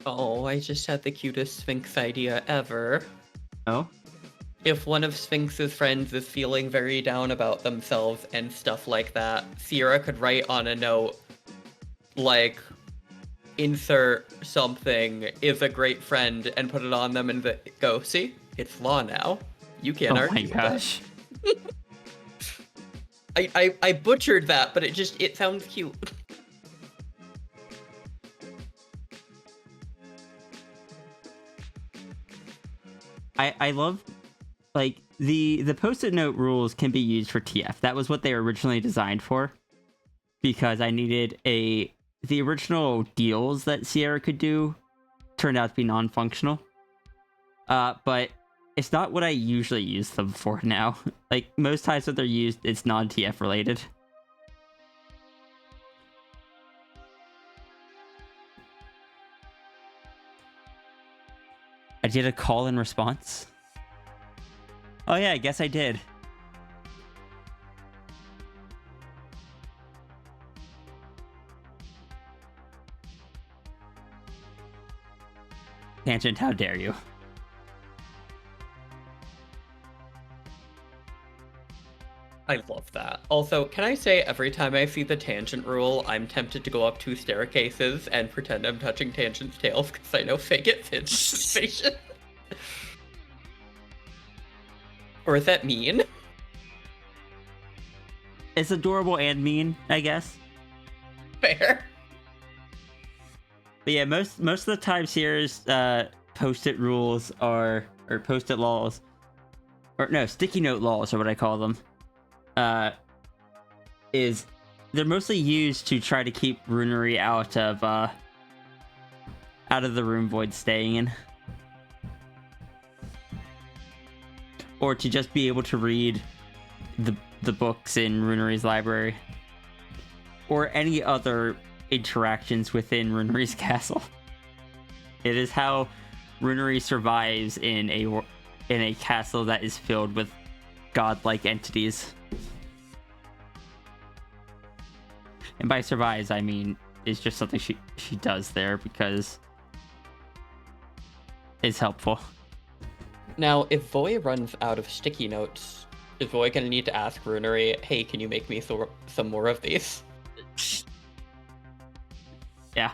Oh, I just had the cutest Sphinx idea ever. Oh? if one of Sphinx's friends is feeling very down about themselves and stuff like that, Sierra could write on a note, like, insert something is a great friend and put it on them and go, see, it's law now. You can't Oh argue my with that." gosh. I butchered that, but it sounds cute. I love, like, the post-it note rules can be used for TF. That was what they were originally designed for, because I needed the original deals that Sierra could do turned out to be non-functional. But it's not what I usually use them for now. Like, most times that they're used, it's non-TF related. I did a call and response. Oh yeah, I guess I did. Tangent, how dare you? I love that. Also, can I say every time I see the tangent rule, I'm tempted to go up 2 staircases and pretend I'm touching Tangent's tails because I know Faggot fits the station. Or is that mean? It's adorable and mean, I guess. Fair. But yeah, most of the time Sierra's post-it rules or post-it laws, or no, sticky note laws are what I call them, is they're mostly used to try to keep runery out of the room Void's staying in. Or to just be able to read the books in Runery's library. Or any other interactions within Runery's castle. It is how Runery survives in a castle that is filled with godlike entities. And by survives, I mean it's just something she does there because it's helpful. Now, if Voy runs out of sticky notes, is Voy gonna need to ask Runery, hey, can you make me some more of these? Yeah.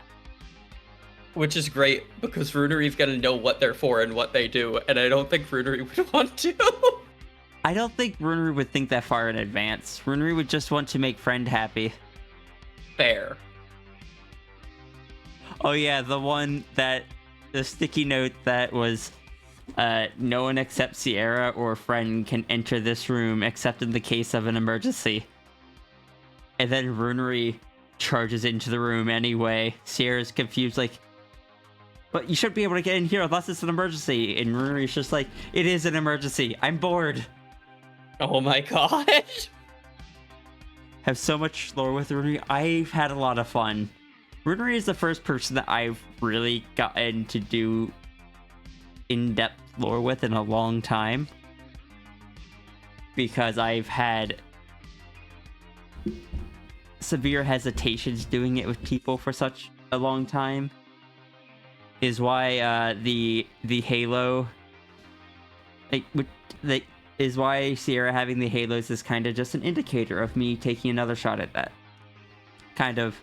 Which is great, because Runery's gonna know what they're for and what they do, and I don't think Runery would want to. I don't think Runery would think that far in advance. Runery would just want to make friend happy. Fair. Oh yeah, the sticky note that was, no one except Sierra or friend can enter this room except in the case of an emergency. And then Runery charges into the room anyway. Sierra's confused, like, but you should be able to get in here unless it's an emergency. And Runery's just like, it is an emergency. I'm bored. Oh my god. Have so much lore with Runery. I've had a lot of fun. Runery is the first person that I've really gotten to do in-depth lore with in a long time. Because I've had severe hesitations doing it with people for such a long time. Is why the Halo, is why Sierra having the Halos is kind of just an indicator of me taking another shot at that. Kind of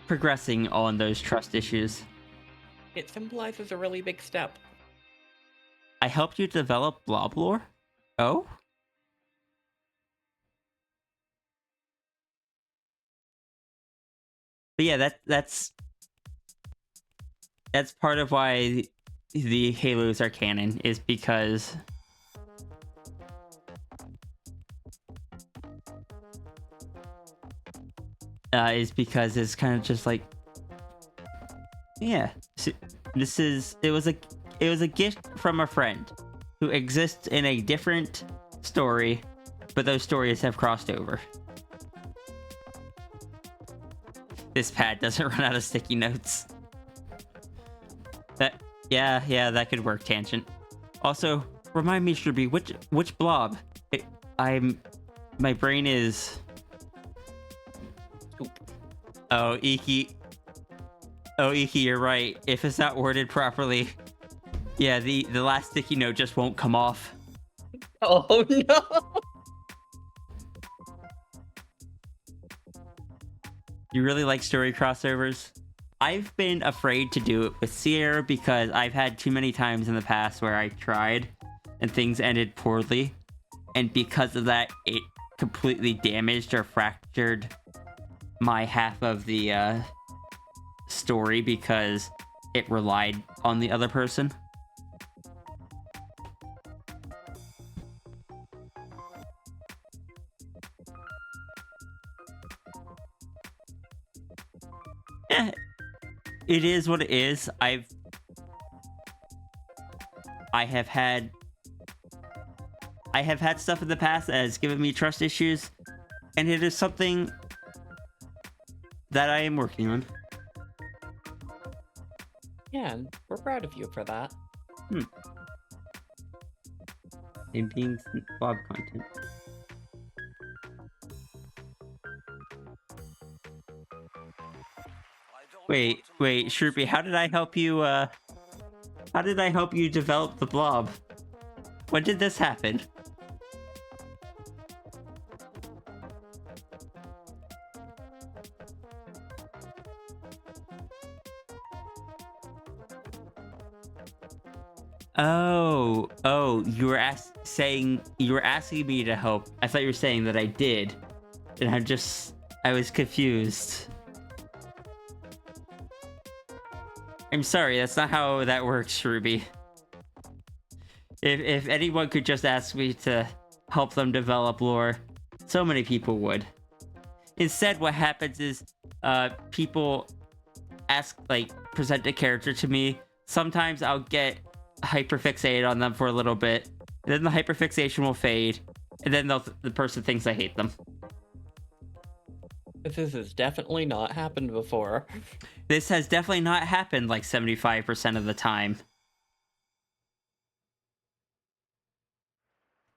progressing on those trust issues. It symbolizes a really big step. I helped you develop blob lore? Oh? But yeah, that's part of why the Halos are canon, is because it's kind of just like, yeah, it was a gift from a friend who exists in a different story, but those stories have crossed over. This pad doesn't run out of sticky notes. Yeah, that could work, Tangent. Also, remind me, Shrubby, which blob? My brain is... Oh, Iki, you're right. If it's not worded properly, yeah, the last sticky note just won't come off. Oh no! You really like story crossovers? I've been afraid to do it with Sierra because I've had too many times in the past where I tried and things ended poorly. And because of that, it completely damaged or fractured my half of the story because it relied on the other person. Eh, it is what it is. I have had stuff in the past that has given me trust issues, and it is something that I am working on. Yeah, and we're proud of you for that. And being some blog content. Wait, Shroopy, how did I help you, how did I help you develop the blob? When did this happen? Oh, you were asking me to help. I thought you were saying that I did. And I was confused. I'm sorry, that's not how that works, Ruby. If anyone could just ask me to help them develop lore, so many people would. Instead, what happens is, people present a character to me. Sometimes I'll get hyperfixated on them for a little bit, and then the hyperfixation will fade, and then the person thinks I hate them. This has definitely not happened before. This has definitely not happened like 75% of the time.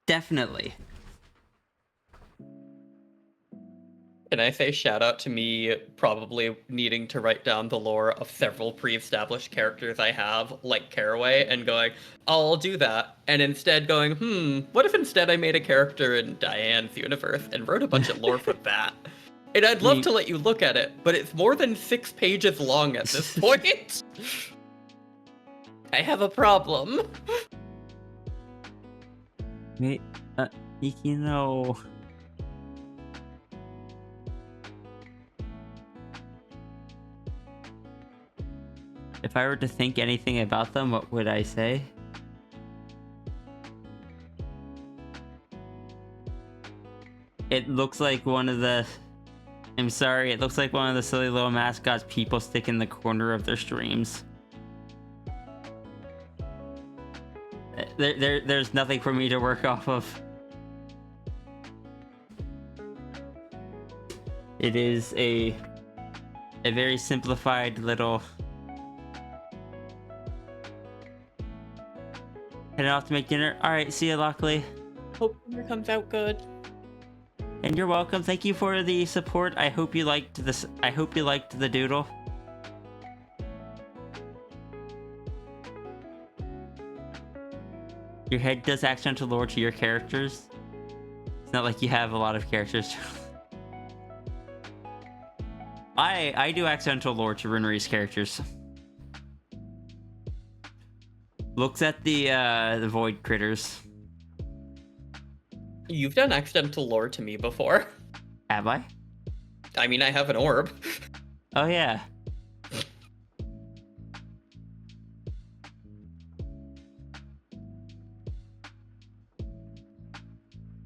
Definitely. Can I say shout out to me probably needing to write down the lore of several pre-established characters I have, like Caraway, and going, oh, I'll do that, and instead going, what if instead I made a character in Diane's universe and wrote a bunch of lore for that? And I'd love to let you look at it, but it's more than 6 pages long at this point. I have a problem. Wait, you know... If I were to think anything about them, what would I say? It looks like one of the... I'm sorry, it looks like one of the silly little mascots people stick in the corner of their streams. There's nothing for me to work off of. It is a very simplified little... Heading off to make dinner. Alright, see you, Lockley. Hope dinner comes out good. And you're welcome. Thank you for the support. I hope you liked this. I hope you liked the doodle. Your head does accidental lore to your characters. It's not like you have a lot of characters. I do accidental lore to Runery's characters. Looks at the void critters. You've done accidental lore to me before. Have I? I mean, I have an orb. Oh yeah.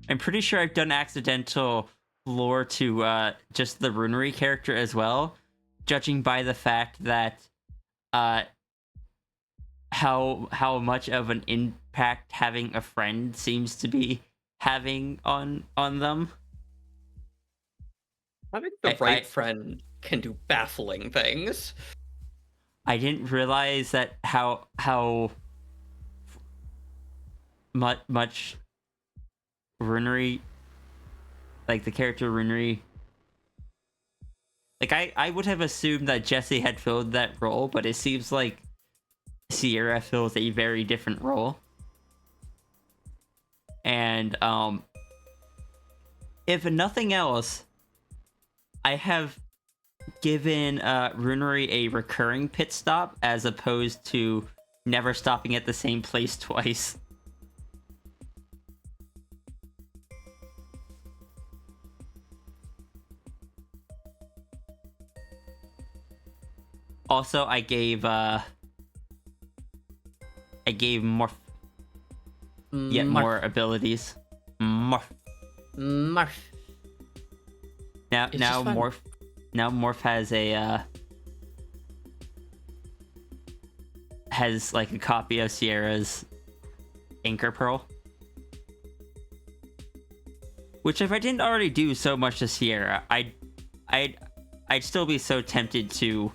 I'm pretty sure I've done accidental lore to just the Runery character as well, judging by the fact that how much of an impact having a friend seems to be having on them. Having the right friend can do baffling things. I didn't realize that how much Runery, like the character Runery, like I would have assumed that Jesse had filled that role, but it seems like Sierra fills a very different role. And if nothing else, I have given Runery a recurring pit stop as opposed to never stopping at the same place twice. Also, I gave Morph yet more abilities. Morph. Marf. Now It's just fun. Morph has a has like a copy of Sierra's Anchor Pearl. Which if I didn't already do so much to Sierra, I'd still be so tempted to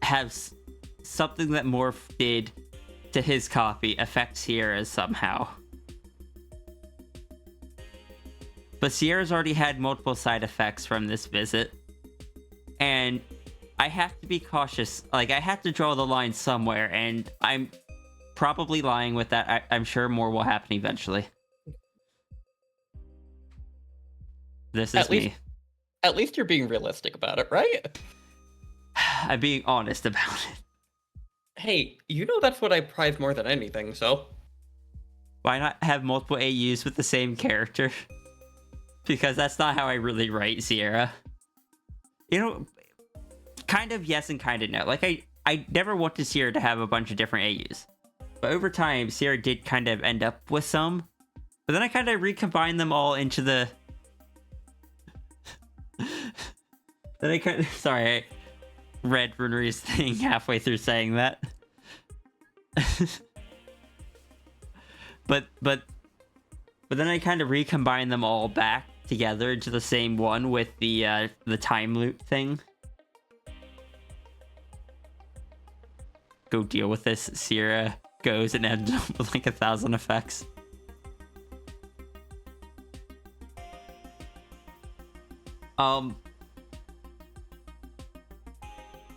have something that Morph did to his copy affect Sierra's somehow. But Sierra's already had multiple side effects from this visit. And I have to be cautious. Like, I have to draw the line somewhere, and I'm probably lying with that. I'm sure more will happen eventually. This is me. At least you're being realistic about it, right? I'm being honest about it. Hey, you know that's what I prize more than anything, so... Why not have multiple AUs with the same character? Because that's not how I really write Sierra. You know, kind of yes and kind of no. Like, I never wanted Sierra to have a bunch of different AUs. But over time, Sierra did kind of end up with some. But then I kind of recombined them all into the... Then I kind of... Sorry, I read Runery's thing halfway through saying that. But then I kind of recombined them all back together into the same one with the time loop thing. Go deal with this. Sierra goes and ends up with like 1,000 effects.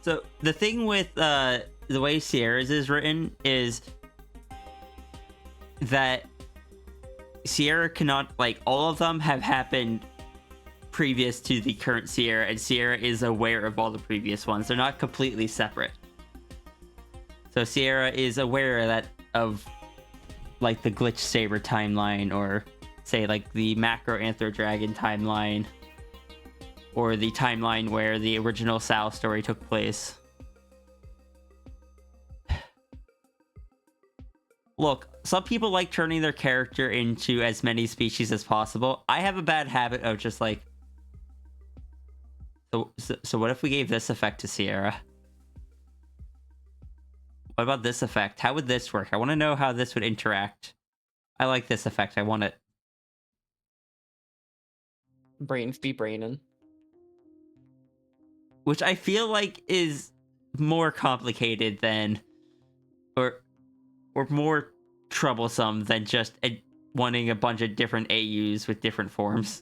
So the thing with the way Sierra's is written is that Sierra cannot, like, all of them have happened previous to the current Sierra, and Sierra is aware of all the previous ones. They're not completely separate. So Sierra is aware of like the Glitch Saber timeline, or say like the Macro Anthro Dragon timeline, or the timeline where the original Sal story took place. Look, some people like turning their character into as many species as possible. I have a bad habit of just like... So what if we gave this effect to Sierra? What about this effect? How would this work? I want to know how this would interact. I like this effect. I want it. Brains be brainin'. Which I feel like is more complicated than... Or more troublesome than just wanting a bunch of different AUs with different forms.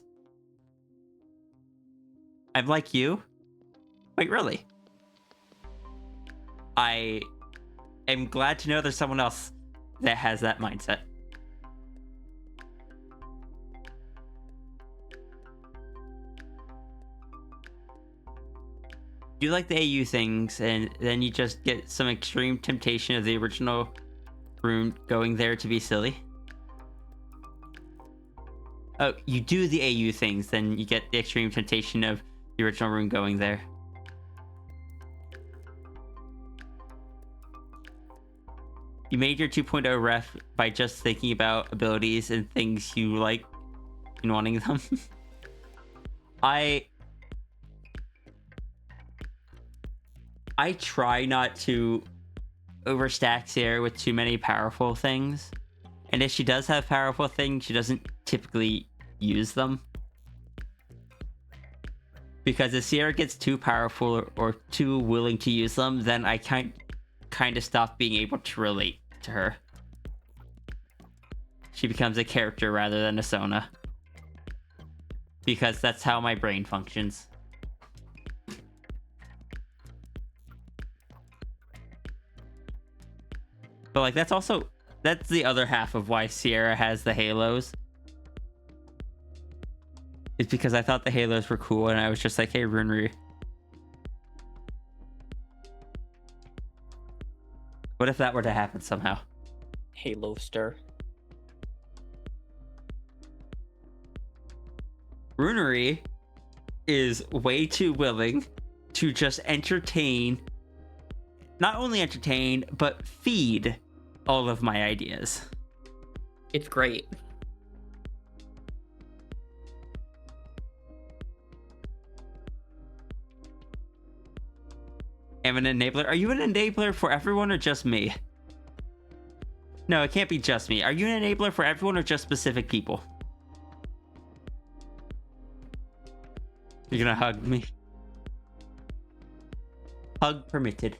I'm like you? Wait, really? I am glad to know there's someone else that has that mindset. You like the AU things, and then you just get some extreme temptation of the original rune going there to be silly. Oh, you do the AU things, then you get the extreme temptation of the original rune going there. You made your 2.0 ref by just thinking about abilities and things you like and wanting them. I try not to overstack Sierra with too many powerful things. And if she does have powerful things, she doesn't typically use them. Because if Sierra gets too powerful or too willing to use them, then I kind of stop being able to relate to her. She becomes a character rather than a Sona. Because that's how my brain functions. But like that's that's the other half of why Sierra has the halos. It's because I thought the halos were cool, and I was just like, hey, Runri. What if that were to happen somehow? Halo stir. Runri is way too willing to just entertain, not only entertain, but feed all of my ideas. It's great. I'm an enabler. Are you an enabler for everyone or just me? No, it can't be just me. Are you an enabler for everyone or just specific people? You're gonna hug me. Hug permitted.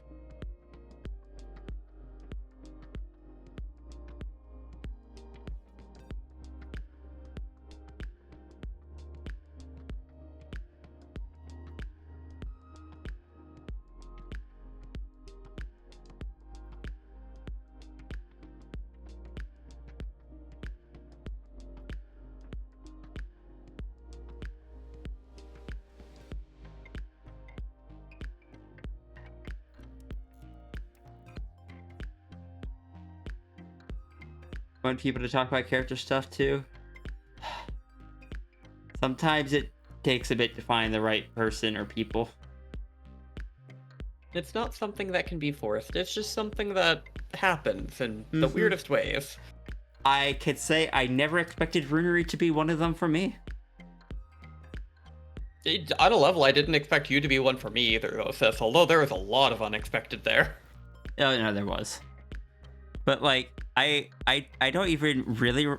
Want people to talk about character stuff too. Sometimes it takes a bit to find the right person or people. It's not something that can be forced. It's just something that happens in the weirdest ways. I could say I never expected Runri to be one of them for me. On a level, I didn't expect you to be one for me either, though, Seth, although there was a lot of unexpected there. Oh no, there was. But like, I don't even really. No,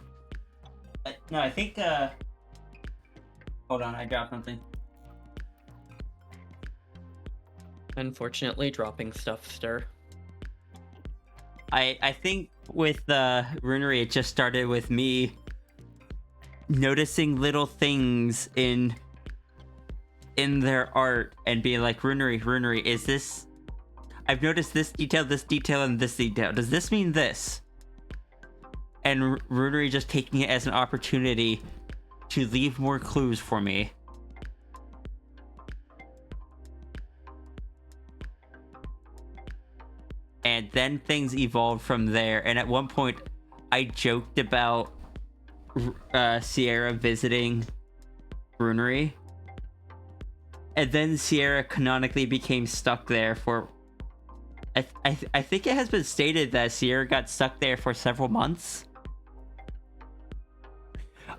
I think. Hold on, I dropped something. Unfortunately, dropping stuff, stir. I think with Runri, it just started with me noticing little things in their art and being like, Runri, is this? I've noticed this detail, and this detail. Does this mean this? And Runri just taking it as an opportunity to leave more clues for me. And then things evolved from there. And at one point, I joked about Sierra visiting Runri. And then Sierra canonically became stuck there for... I think it has been stated that Sierra got stuck there for several months.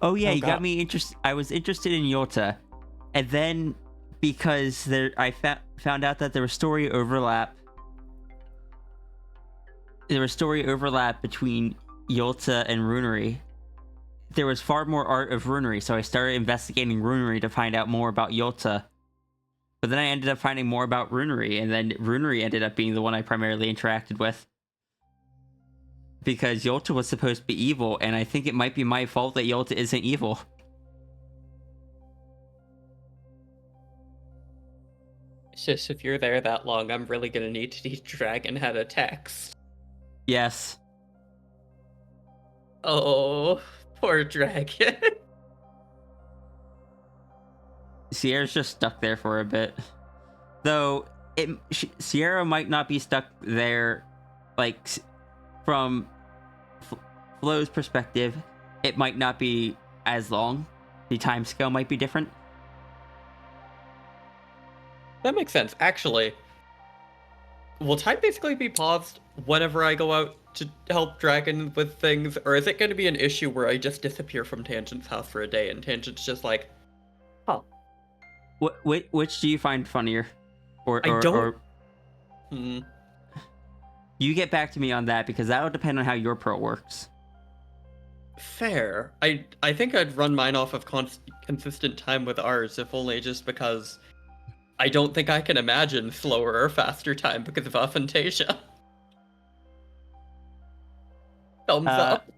Oh yeah, you got me interested. I was interested in Yota. And then, because I found out that there was story overlap. There was story overlap between Yota and Runri. There was far more art of Runri, so I started investigating Runri to find out more about Yota. But then I ended up finding more about Runri, and then Runri ended up being the one I primarily interacted with. Because Yota was supposed to be evil, and I think it might be my fault that Yota isn't evil. Sis, if you're there that long, I'm really gonna need to teach Dragon how to text. Yes. Oh, poor Dragon. Sierra's just stuck there for a bit. Though, Sierra might not be stuck there, like, from Flo's perspective, it might not be as long. The time scale might be different. That makes sense. Actually, will time basically be paused whenever I go out to help Dragon with things, or is it going to be an issue where I just disappear from Tangent's house for a day and Tangent's just like, huh? Which do you find funnier? I don't... You get back to me on that, because that'll depend on how your pro works. Fair. I think I'd run mine off of consistent time with ours, if only just because I don't think I can imagine slower or faster time because of Aphantasia. Thumbs up.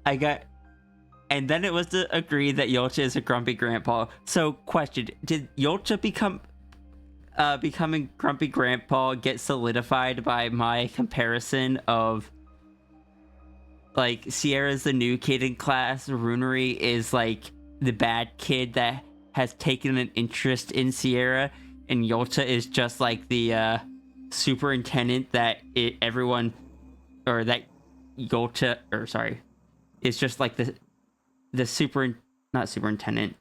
And then it was to agree that Yolcha is a grumpy grandpa. So, question, did Yolcha becoming grumpy grandpa get solidified by my comparison of like Sierra's the new kid in class, Runery is like the bad kid that has taken an interest in Sierra, and Yolta is just like the superintendent that everyone, or that Yolta, or sorry, is just like the not superintendent,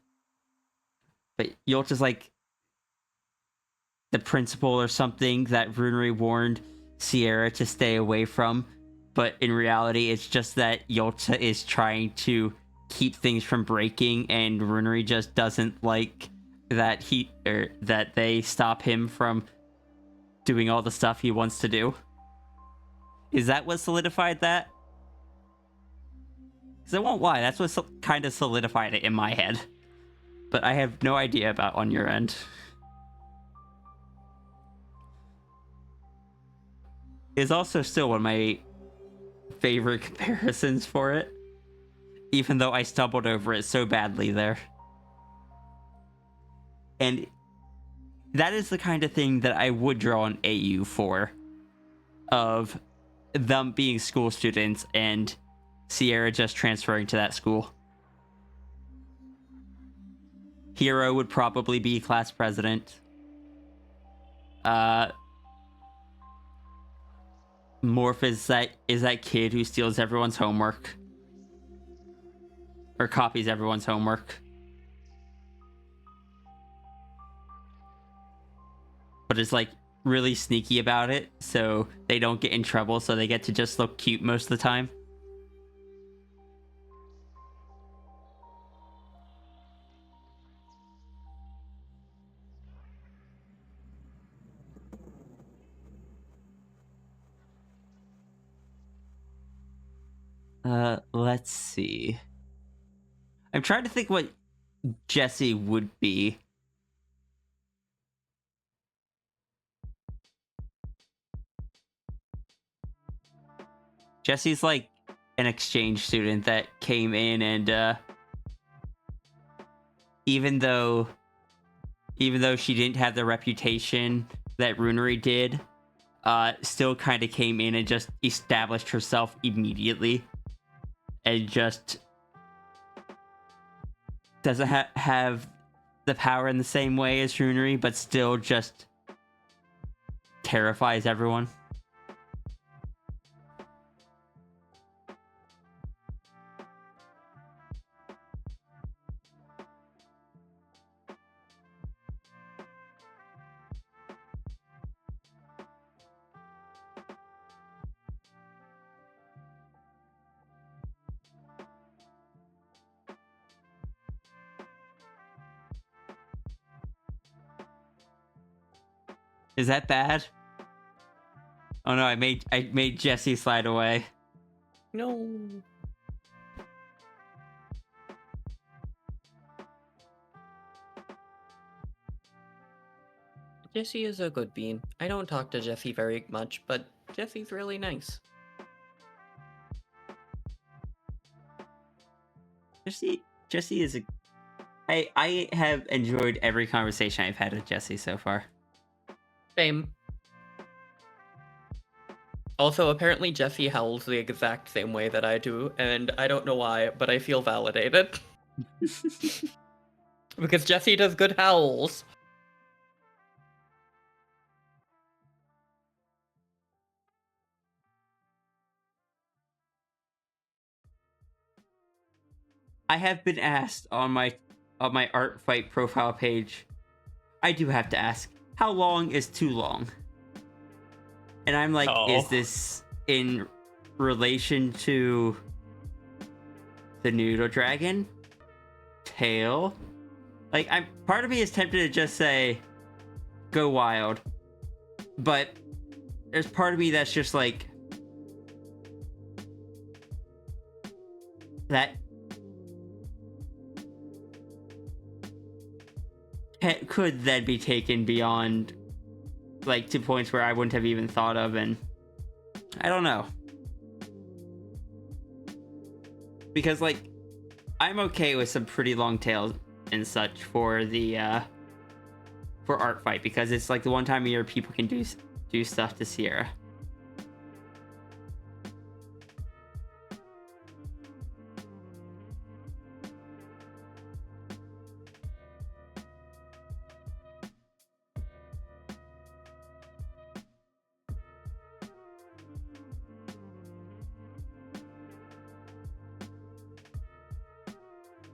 but Yolta's like the principal or something that Runery warned Sierra to stay away from. But in reality, it's just that Yolta is trying to keep things from breaking, and Runery just doesn't like that that they stop him from doing all the stuff he wants to do. Is that what solidified that? Because I won't lie, that's what kind of solidified it in my head. But I have no idea about on your end. Is also still one of my favorite comparisons for it, even though I stumbled over it so badly there. And that is the kind of thing that I would draw an AU for, of them being school students and Sierra just transferring to that school. Hero would probably be class president. Morph is that kid who steals everyone's homework. Or copies everyone's homework. But is like really sneaky about it, so they don't get in trouble, so they get to just look cute most of the time. Let's see. I'm trying to think what Jesse would be. Jesse's like an exchange student that came in, and even though she didn't have the reputation that Runery did, still kind of came in and just established herself immediately, and just doesn't have the power in the same way as Runery, but still just terrifies everyone. Is that bad? Oh no, I made Jesse slide away. No. Jesse is a good bean. I don't talk to Jesse very much, but Jesse's really nice. Jesse is a... I have enjoyed every conversation I've had with Jesse so far. Same. Also, apparently Jesse howls the exact same way that I do, and I don't know why, but I feel validated. Because Jesse does good howls. I have been asked on my Art Fight profile page, I do have to ask, how long is too long? And I'm like, Is this in relation to the Noodle Dragon? Tail? Like, part of me is tempted to just say, go wild. But there's part of me that's just like, that could then be taken beyond, like, to points where I wouldn't have even thought of, and I don't know. Because, like, I'm okay with some pretty long tails and such for the, for Art Fight, because it's, like, the one time a year people can do stuff to Sierra.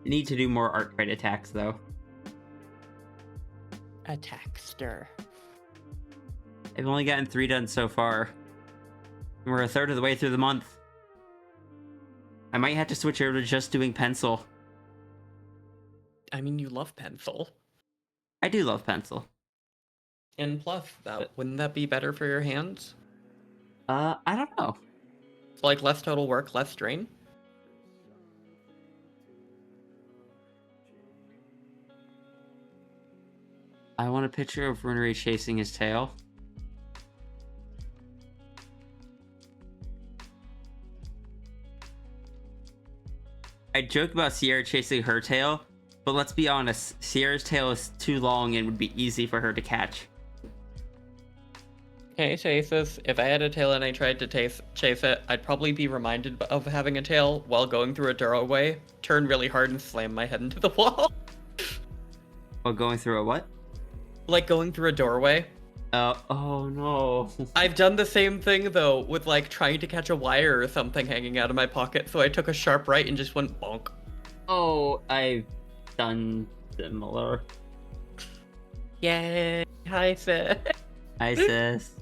need to do more art fight attacks though. Attackster. I've only gotten 3 done so far. And we're a third of the way through the month. I might have to switch over to just doing pencil. I mean, you love pencil. I do love pencil. And plus, wouldn't that be better for your hands? I don't know. Like less total work, less strain? I want a picture of Runery chasing his tail. I joke about Sierra chasing her tail, but let's be honest, Sierra's tail is too long and would be easy for her to catch. Okay, Chases, if I had a tail and I tried to chase it, I'd probably be reminded of having a tail while going through a doorway, turn really hard and slam my head into the wall. While going through a what? Like going through a doorway. Oh no. I've done the same thing though, with like trying to catch a wire or something hanging out of my pocket, so I took a sharp right and just went bonk. Oh, I've done similar. Yay! Hi, sis. Hi, sis.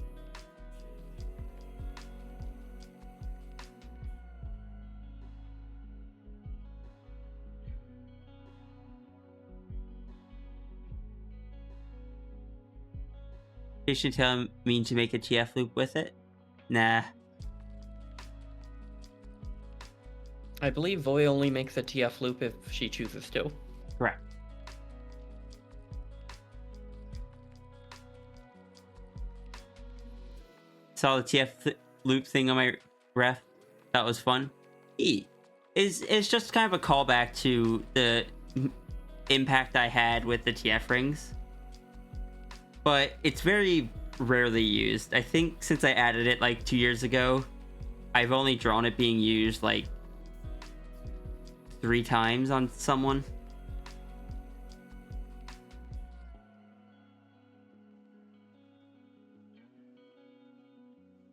Fishing tail mean to make a TF loop with it? Nah. I believe Voy only makes a TF loop if she chooses to. Correct. Saw the TF loop thing on my ref. That was fun. It's just kind of a callback to the impact I had with the TF rings. But it's very rarely used. I think since I added it like 2 years ago, I've only drawn it being used like 3 times on someone.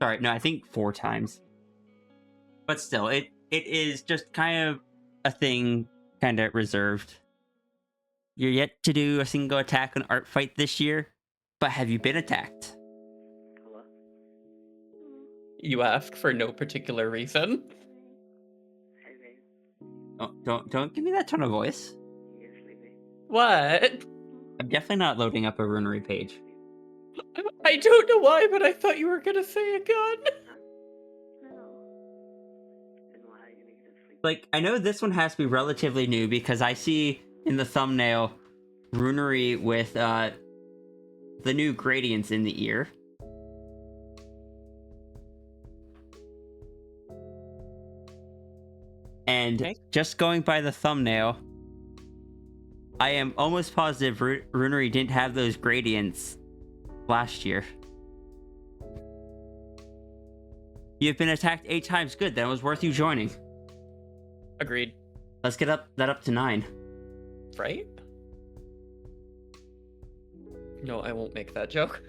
Sorry, no, I think 4 times. But still, it is just kind of a thing, kind of reserved. You're yet to do a single attack on art fight this year, but have you been attacked? You ask for no particular reason. Don't give me that tone of voice. What? I'm definitely not loading up a runery page. I don't know why, but I thought you were gonna say a gun. Like, I know this one has to be relatively new because I see in the thumbnail runery with the new gradients in the ear. And okay. Just going by the thumbnail, I am almost positive runery didn't have those gradients last year. You've been attacked 8 times. Good, that was worth you joining. Agreed. Let's get that up to 9. Right? No, I won't make that joke.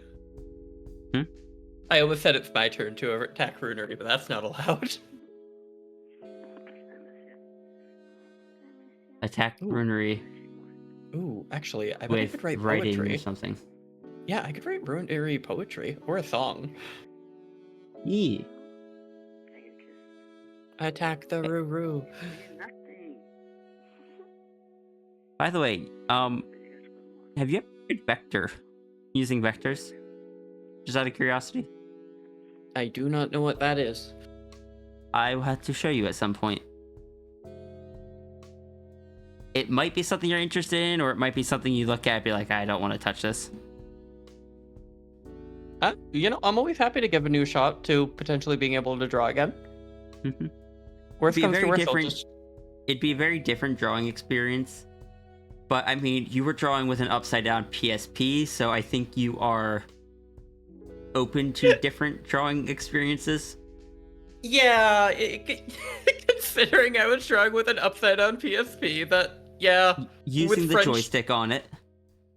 I almost said it's my turn to attack runery, but that's not allowed. Attack runery. Ooh, actually, I bet I with could write writing poetry. or something. Yeah, I could write runery poetry or a song. Yeah. Attack the Ruru. By the way, have you ever played Vector using vectors? Just out of curiosity. I do not know what that is. I will have to show you at some point. It might be something you're interested in, or it might be something you look at and be like, I don't want to touch this. You know, I'm always happy to give a new shot to potentially being able to draw again. Worst comes to worst, it'd be a very different drawing experience. But, I mean, you were drawing with an upside-down PSP, so I think you are open to different drawing experiences. Yeah, considering I was drawing with an upside-down PSP, Using the joystick on it.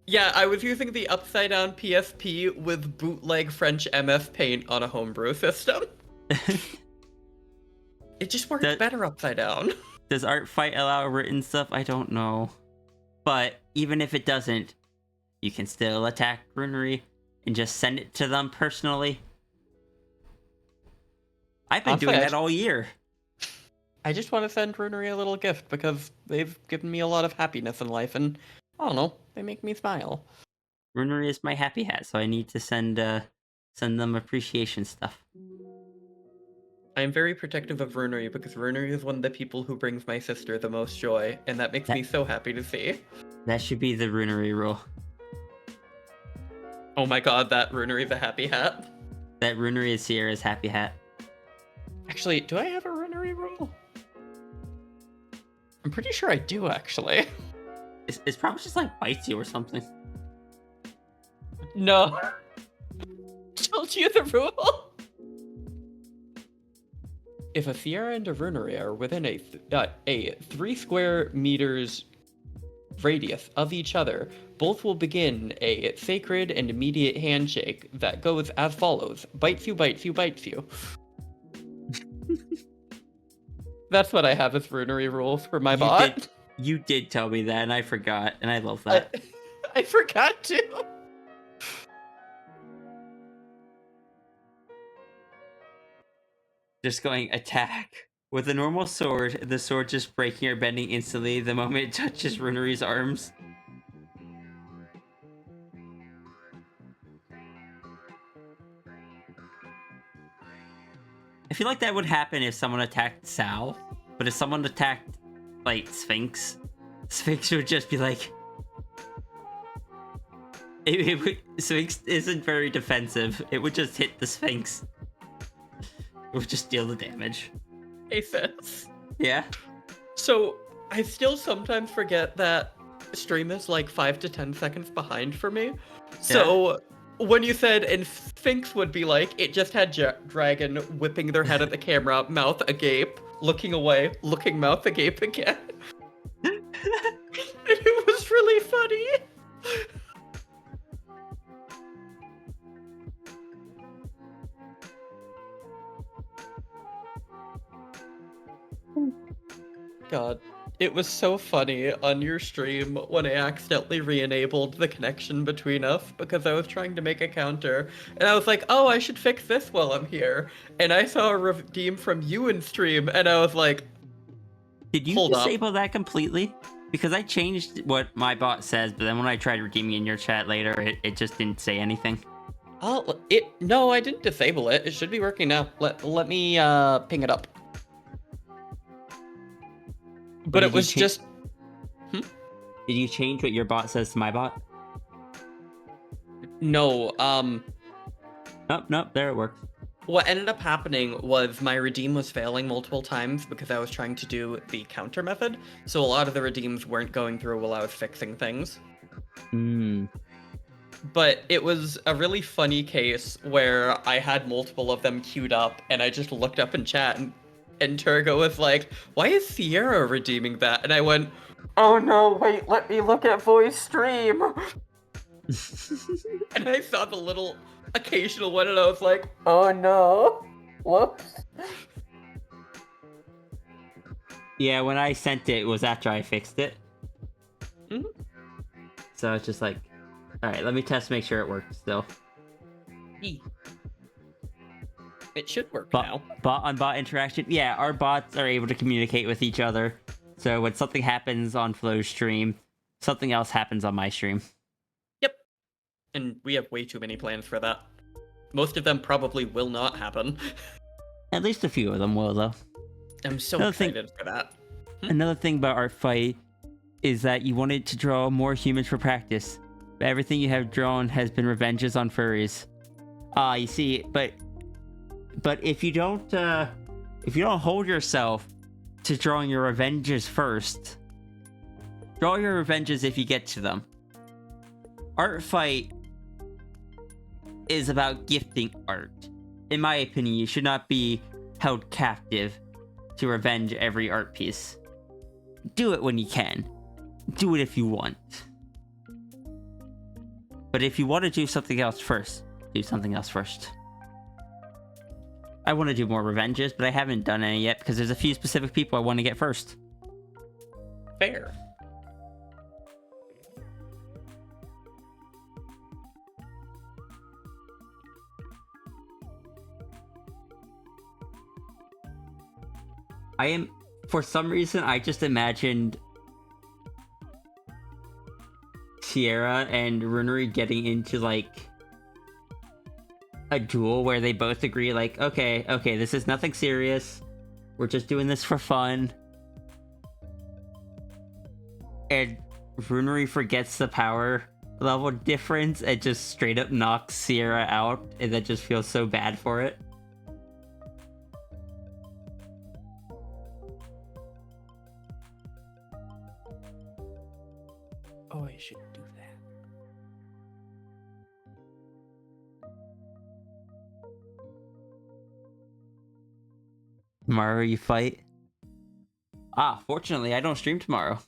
Yeah, I was using the upside-down PSP with bootleg French MS Paint on a homebrew system. It just works better upside down. Does art fight allow written stuff? I don't know. But even if it doesn't, you can still attack Runery and just send it to them personally. I've been Honestly, doing that all year. I just want to send Runery a little gift because they've given me a lot of happiness in life, and I don't know, they make me smile. Runery is my happy hat, so I need to send them appreciation stuff. I am very protective of Runery because Runery is one of the people who brings my sister the most joy, and that makes me so happy to see. That should be the Runery rule. Oh my god, that Runery the happy hat. That Runery is Sierra's happy hat. Actually, do I have a Runery rule? I'm pretty sure I do, actually. It's probably just like bites you or something. No. Told you the rule. If a Sierra and a Runery are within a 3 square meters radius of each other, both will begin a sacred and immediate handshake that goes as follows. Bites you, bites you, bites you. That's what I have as Runery rules for my bot. You did tell me that, and I forgot, and I love that. I forgot to. Just going attack. With a normal sword, the sword just breaking or bending instantly the moment it touches Runery's arms. I feel like that would happen if someone attacked Sal, but if someone attacked, like, Sphinx would just be like... Sphinx isn't very defensive. It would just hit the Sphinx. It would just deal the damage. Hey, Fizz. Yeah? So, I still sometimes forget that stream is like 5 to 10 seconds behind for me. So, when you said, and Sphinx would be like, it just had Dragon whipping their head at the camera, mouth agape, looking away, looking mouth agape again. And it was really funny. God, it was so funny on your stream when I accidentally re-enabled the connection between us because I was trying to make a counter, and I was like, oh, I should fix this while I'm here, and I saw a redeem from you in stream, and I was like, did you hold disable that completely? Because I changed what my bot says, but then when I tried redeeming in your chat later, it just didn't say anything. Oh, no, I didn't disable it. It should be working now. Let me ping it up. But it was just... Did you change what your bot says to my bot? No, Nope, there it works. what ended up happening was my redeem was failing multiple times because I was trying to do the counter method, so a lot of the redeems weren't going through while I was fixing things. But it was a really funny case where I had multiple of them queued up, and I just looked up in chat, and Turgo was like, why is Sierra redeeming that? And I went, oh no, wait, let me look at voice stream. And I saw the little occasional one, and I was like, oh no, whoops. Yeah, when I sent it, it was after I fixed it. So it's just like, alright, let me test to make sure it works still. It should work now. Bot on bot interaction. Yeah, our bots are able to communicate with each other. So when something happens on Flo's stream, something else happens on my stream. Yep. And we have way too many plans for that. Most of them probably will not happen. At least a few of them will, though. I'm so excited for that. Another thing about Art Fight is that you wanted to draw more humans for practice. But everything you have drawn has been revenges on furries. You see, but if you don't hold yourself to drawing your revenges first, draw your revenges if you get to them. Art Fight is about gifting art. In my opinion, you should not be held captive to revenge every art piece. Do it when you can. Do it if you want. But if you want to do something else first, do something else first. I want to do more revenges, but I haven't done any yet because there's a few specific people I want to get first. Fair. For some reason, I just imagined Sierra and Runeri getting into, like, a duel where they both agree, like, okay, this is nothing serious. We're just doing this for fun. And Runeri forgets the power level difference and just straight up knocks Sierra out, and then just feels so bad for it. Oh, I should do that. Tomorrow you fight? Fortunately I don't stream tomorrow.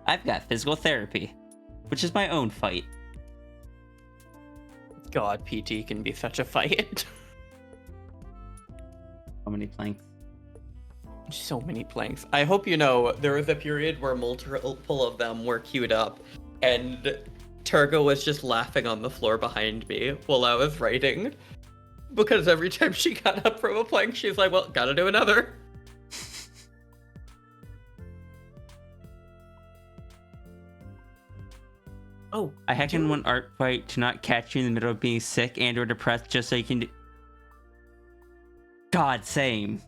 I've got physical therapy, which is my own fight. God, PT can be such a fight. How many planks? So many planks. I hope you know, there was a period where multiple of them were queued up, and Turgo was just laughing on the floor behind me while I was writing. Because every time she got up from a plank, she's like, well, gotta do another. Oh, I hack in one art fight to not catch you in the middle of being sick and or depressed just so you can do... God, same.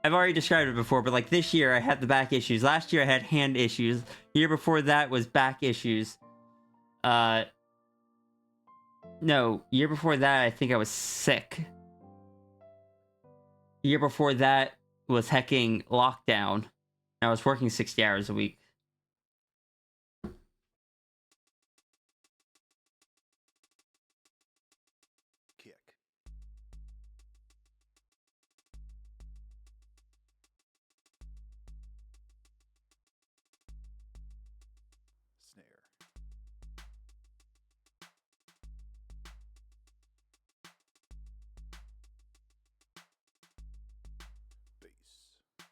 I've already described it before, but like this year I had the back issues. Last year I had hand issues. The year before that was back issues. No, year before that I think I was sick. The year before that was hecking lockdown. I was working 60 hours a week. Kick. Snare. Bass. Context.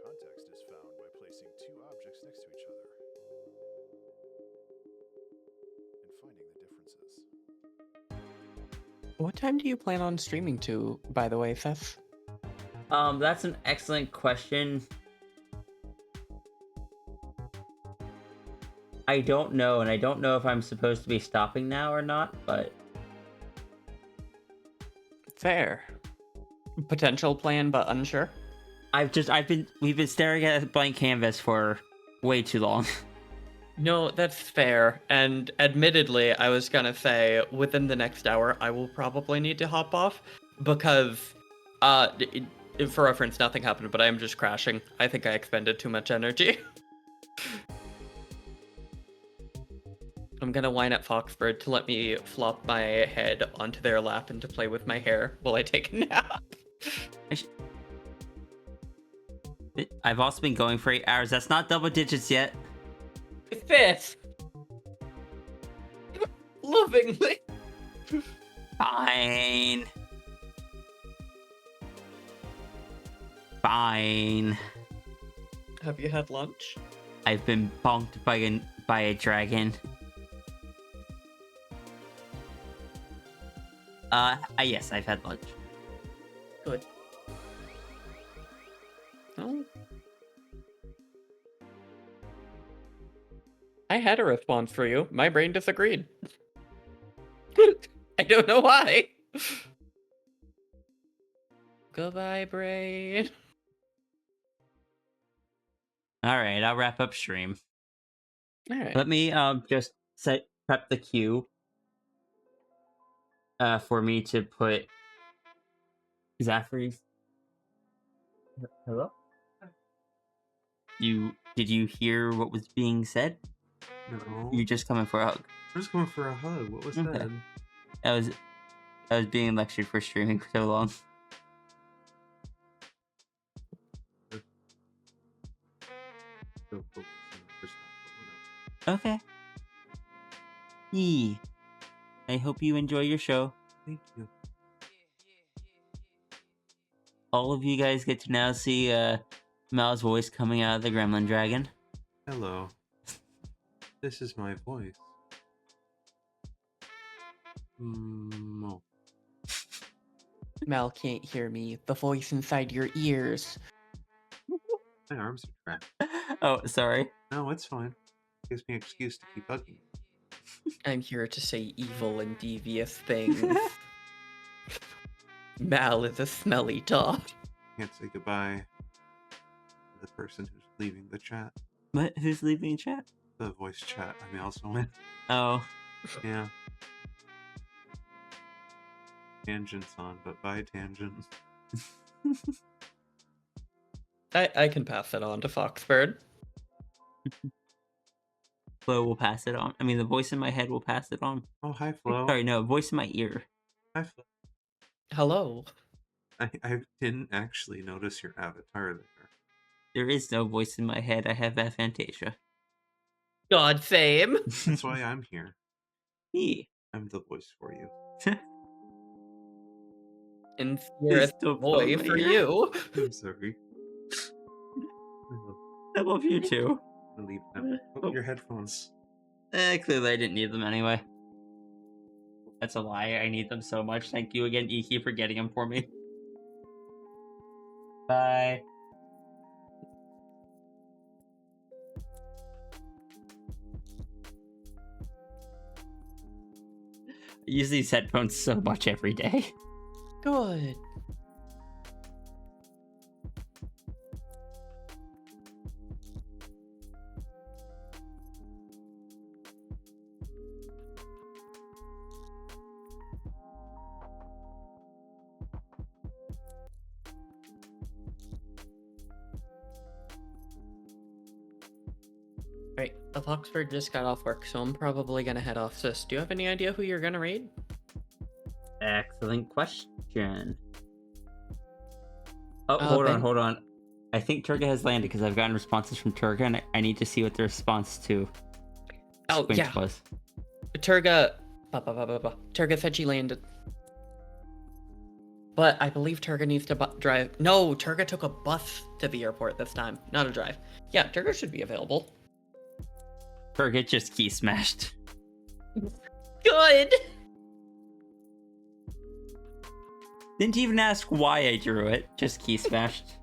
Context is found by placing two objects next to each other and finding the differences. What time do you plan on streaming to, by the way, Seth? That's an excellent question. I don't know, and I don't know if I'm supposed to be stopping now or not, but... Fair. Potential plan, but unsure. We've been staring at a blank canvas for way too long. No, that's fair. And admittedly, I was gonna say, within the next hour, I will probably need to hop off, because, for reference, nothing happened, but I am just crashing. I think I expended too much energy. I'm gonna whine at Foxbird to let me flop my head onto their lap and to play with my hair while I take a nap. I've also been going for 8 hours. That's not double digits yet. Fifth! Lovingly. Fine. Fine. Have you had lunch? I've been bonked by a dragon. Yes, I've had lunch. Good. Oh. I had a response for you. My brain disagreed. I don't know why. Goodbye, brain. All right, I'll wrap up stream. All right. Let me just prep the queue for me to put Zafrie's. Hello? Did you hear what was being said? No. You're just coming for a hug. I'm just going for a hug. What was Okay. said? I was being lectured for streaming for so long. Go focus on the stuff, but Okay. Yee. I hope you enjoy your show. Thank you. All of you guys get to now see Mal's voice coming out of the Gremlin Dragon. Hello. This is my voice. No. Mal can't hear me. The voice inside your ears. My arms are trapped. Oh, sorry. No, it's fine. Gives me an excuse to keep hugging. I'm here to say evil and devious things. Mal is a smelly dog. Can't say goodbye to the person who's leaving the chat. What? Who's leaving chat? The voice chat. I mean, also in. Oh. Yeah. Tangent's on, but bye, tangent. I can pass it on to Foxbird. Flo will pass it on. I mean, the voice in my head will pass it on. Oh, hi, Flo. Sorry, no, voice in my ear. Hi, Flo. Hello. I didn't actually notice your avatar there. There is no voice in my head. I have aphantasia. God same. That's why I'm here. Hey. I'm the voice for you. And you're Still a boy Flo for here. you. I'm sorry. I love you too. I'll leave them. Oh, your headphones. Clearly I didn't need them anyway. That's a lie. I need them so much. Thank you again, Iki, for getting them for me. Bye. I use these headphones so much every day. Good. Right, the Foxbird just got off work, so I'm probably gonna head off. Sis, do you have any idea who you're gonna raid? Excellent question. Oh, Ben- hold on. I think Turga has landed because I've gotten responses from Turga, and I need to see what the response to Oh, Squinch yeah. was. Turga. Turga said she landed. But I believe Turga needs to drive. No, Turga took a bus to the airport this time, not a drive. Yeah, Turga should be available. Turga just key smashed. Good! Didn't even ask why I drew it, just key smashed.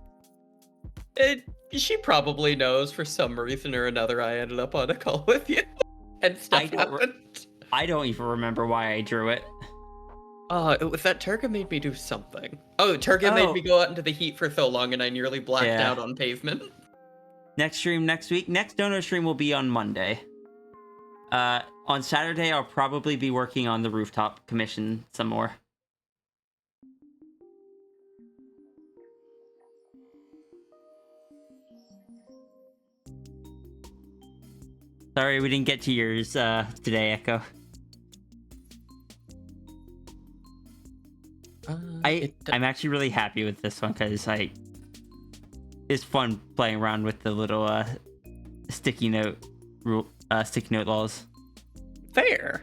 She probably knows for some reason or another I ended up on a call with you. And stuff happened. I don't even remember why I drew it. It was that Turga made me do something. Oh, Turga made me go out into the heat for so long and I nearly blacked out on pavement. Next stream next week. Next donor stream will be on Monday. On Saturday, I'll probably be working on the rooftop commission some more. Sorry we didn't get to yours today, Echo. I'm actually really happy with this one because it's fun playing around with the little sticky note laws. Fair.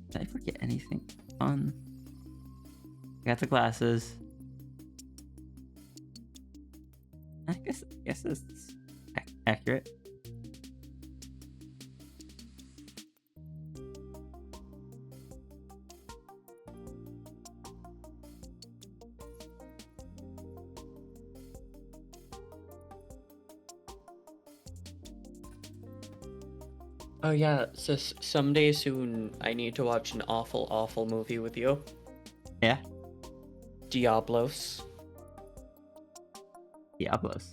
Did I forget anything fun? I got the glasses. I guess that's accurate. Oh yeah, so someday soon I need to watch an awful, awful movie with you. Yeah. Diablos. Diablos.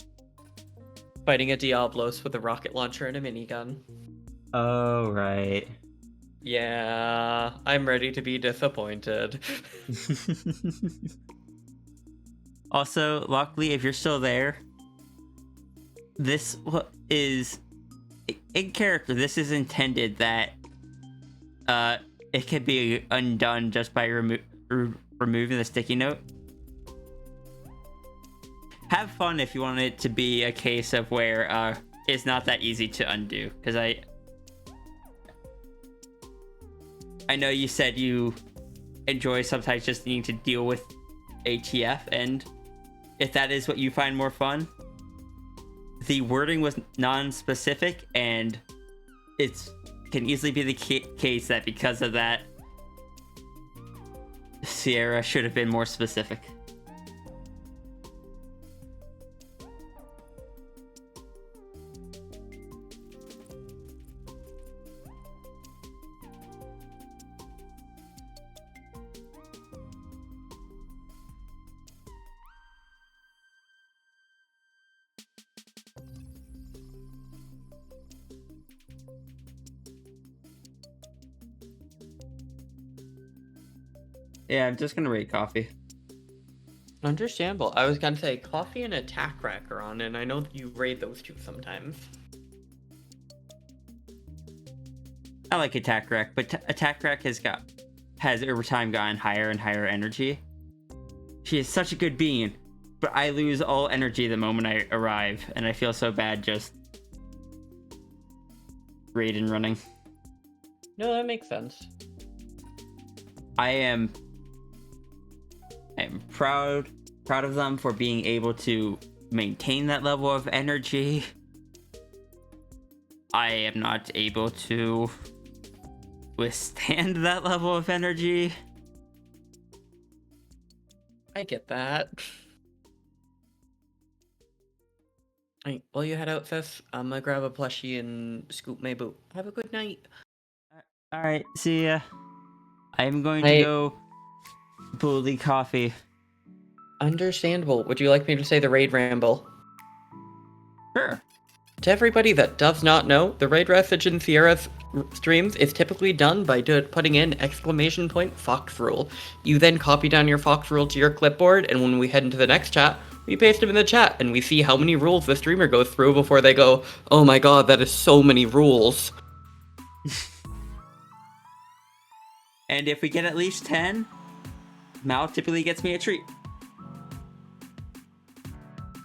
Fighting a Diablos with a rocket launcher and a minigun. Oh, right. Yeah, I'm ready to be disappointed. Also, luckily, if you're still there, this is in character. This is intended that it could be undone just by removing the sticky note. Have fun if you want it to be a case of where it's not that easy to undo, because I know you said you enjoy sometimes just needing to deal with ATF, and if that is what you find more fun, the wording was non-specific, and it can easily be the case that because of that, Sierra should have been more specific. Yeah, I'm just gonna rate coffee. Understandable. I was gonna say coffee and attack rack are on, and I know that you raid those two sometimes. I like Attack Rack, but Attack Rack has over time gotten higher and higher energy. She is such a good being, but I lose all energy the moment I arrive, and I feel so bad just raid and running. No, that makes sense. I am proud of them for being able to maintain that level of energy. I am not able to withstand that level of energy. I get that. Alright, while you head out, Sis, I'm gonna grab a plushie and scoop my boot. Have a good night. Alright, see ya. I'm going to go bully coffee. Understandable. Would you like me to say the raid ramble? Sure. To everybody that does not know, the raid message in Sierra's streams is typically done by putting in ! Fox rule. You then copy down your Fox rule to your clipboard, and when we head into the next chat, we paste them in the chat, and we see how many rules the streamer goes through before they go, oh my god, that is so many rules. And if we get at least 10, Mal typically gets me a treat.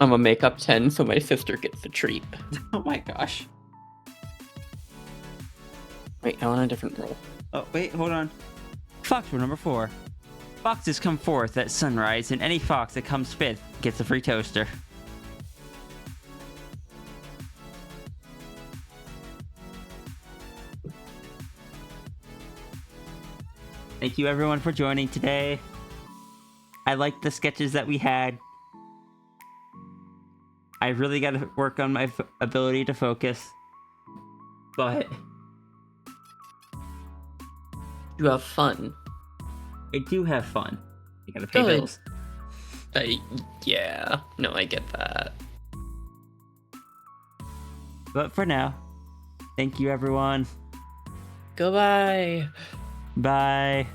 I'm gonna make up 10 so my sister gets the treat. Oh my gosh. Wait, I want a different rule. Oh, wait, hold on. Fox rule number 4. Foxes come forth at sunrise, and any fox that comes 5th gets a free toaster. Thank you everyone for joining today. I liked the sketches that we had. I really got to work on my ability to focus. But You have fun. I do have fun. You gotta pay Good. bills. Yeah. No, I get that. But for now, thank you everyone. Goodbye. Bye.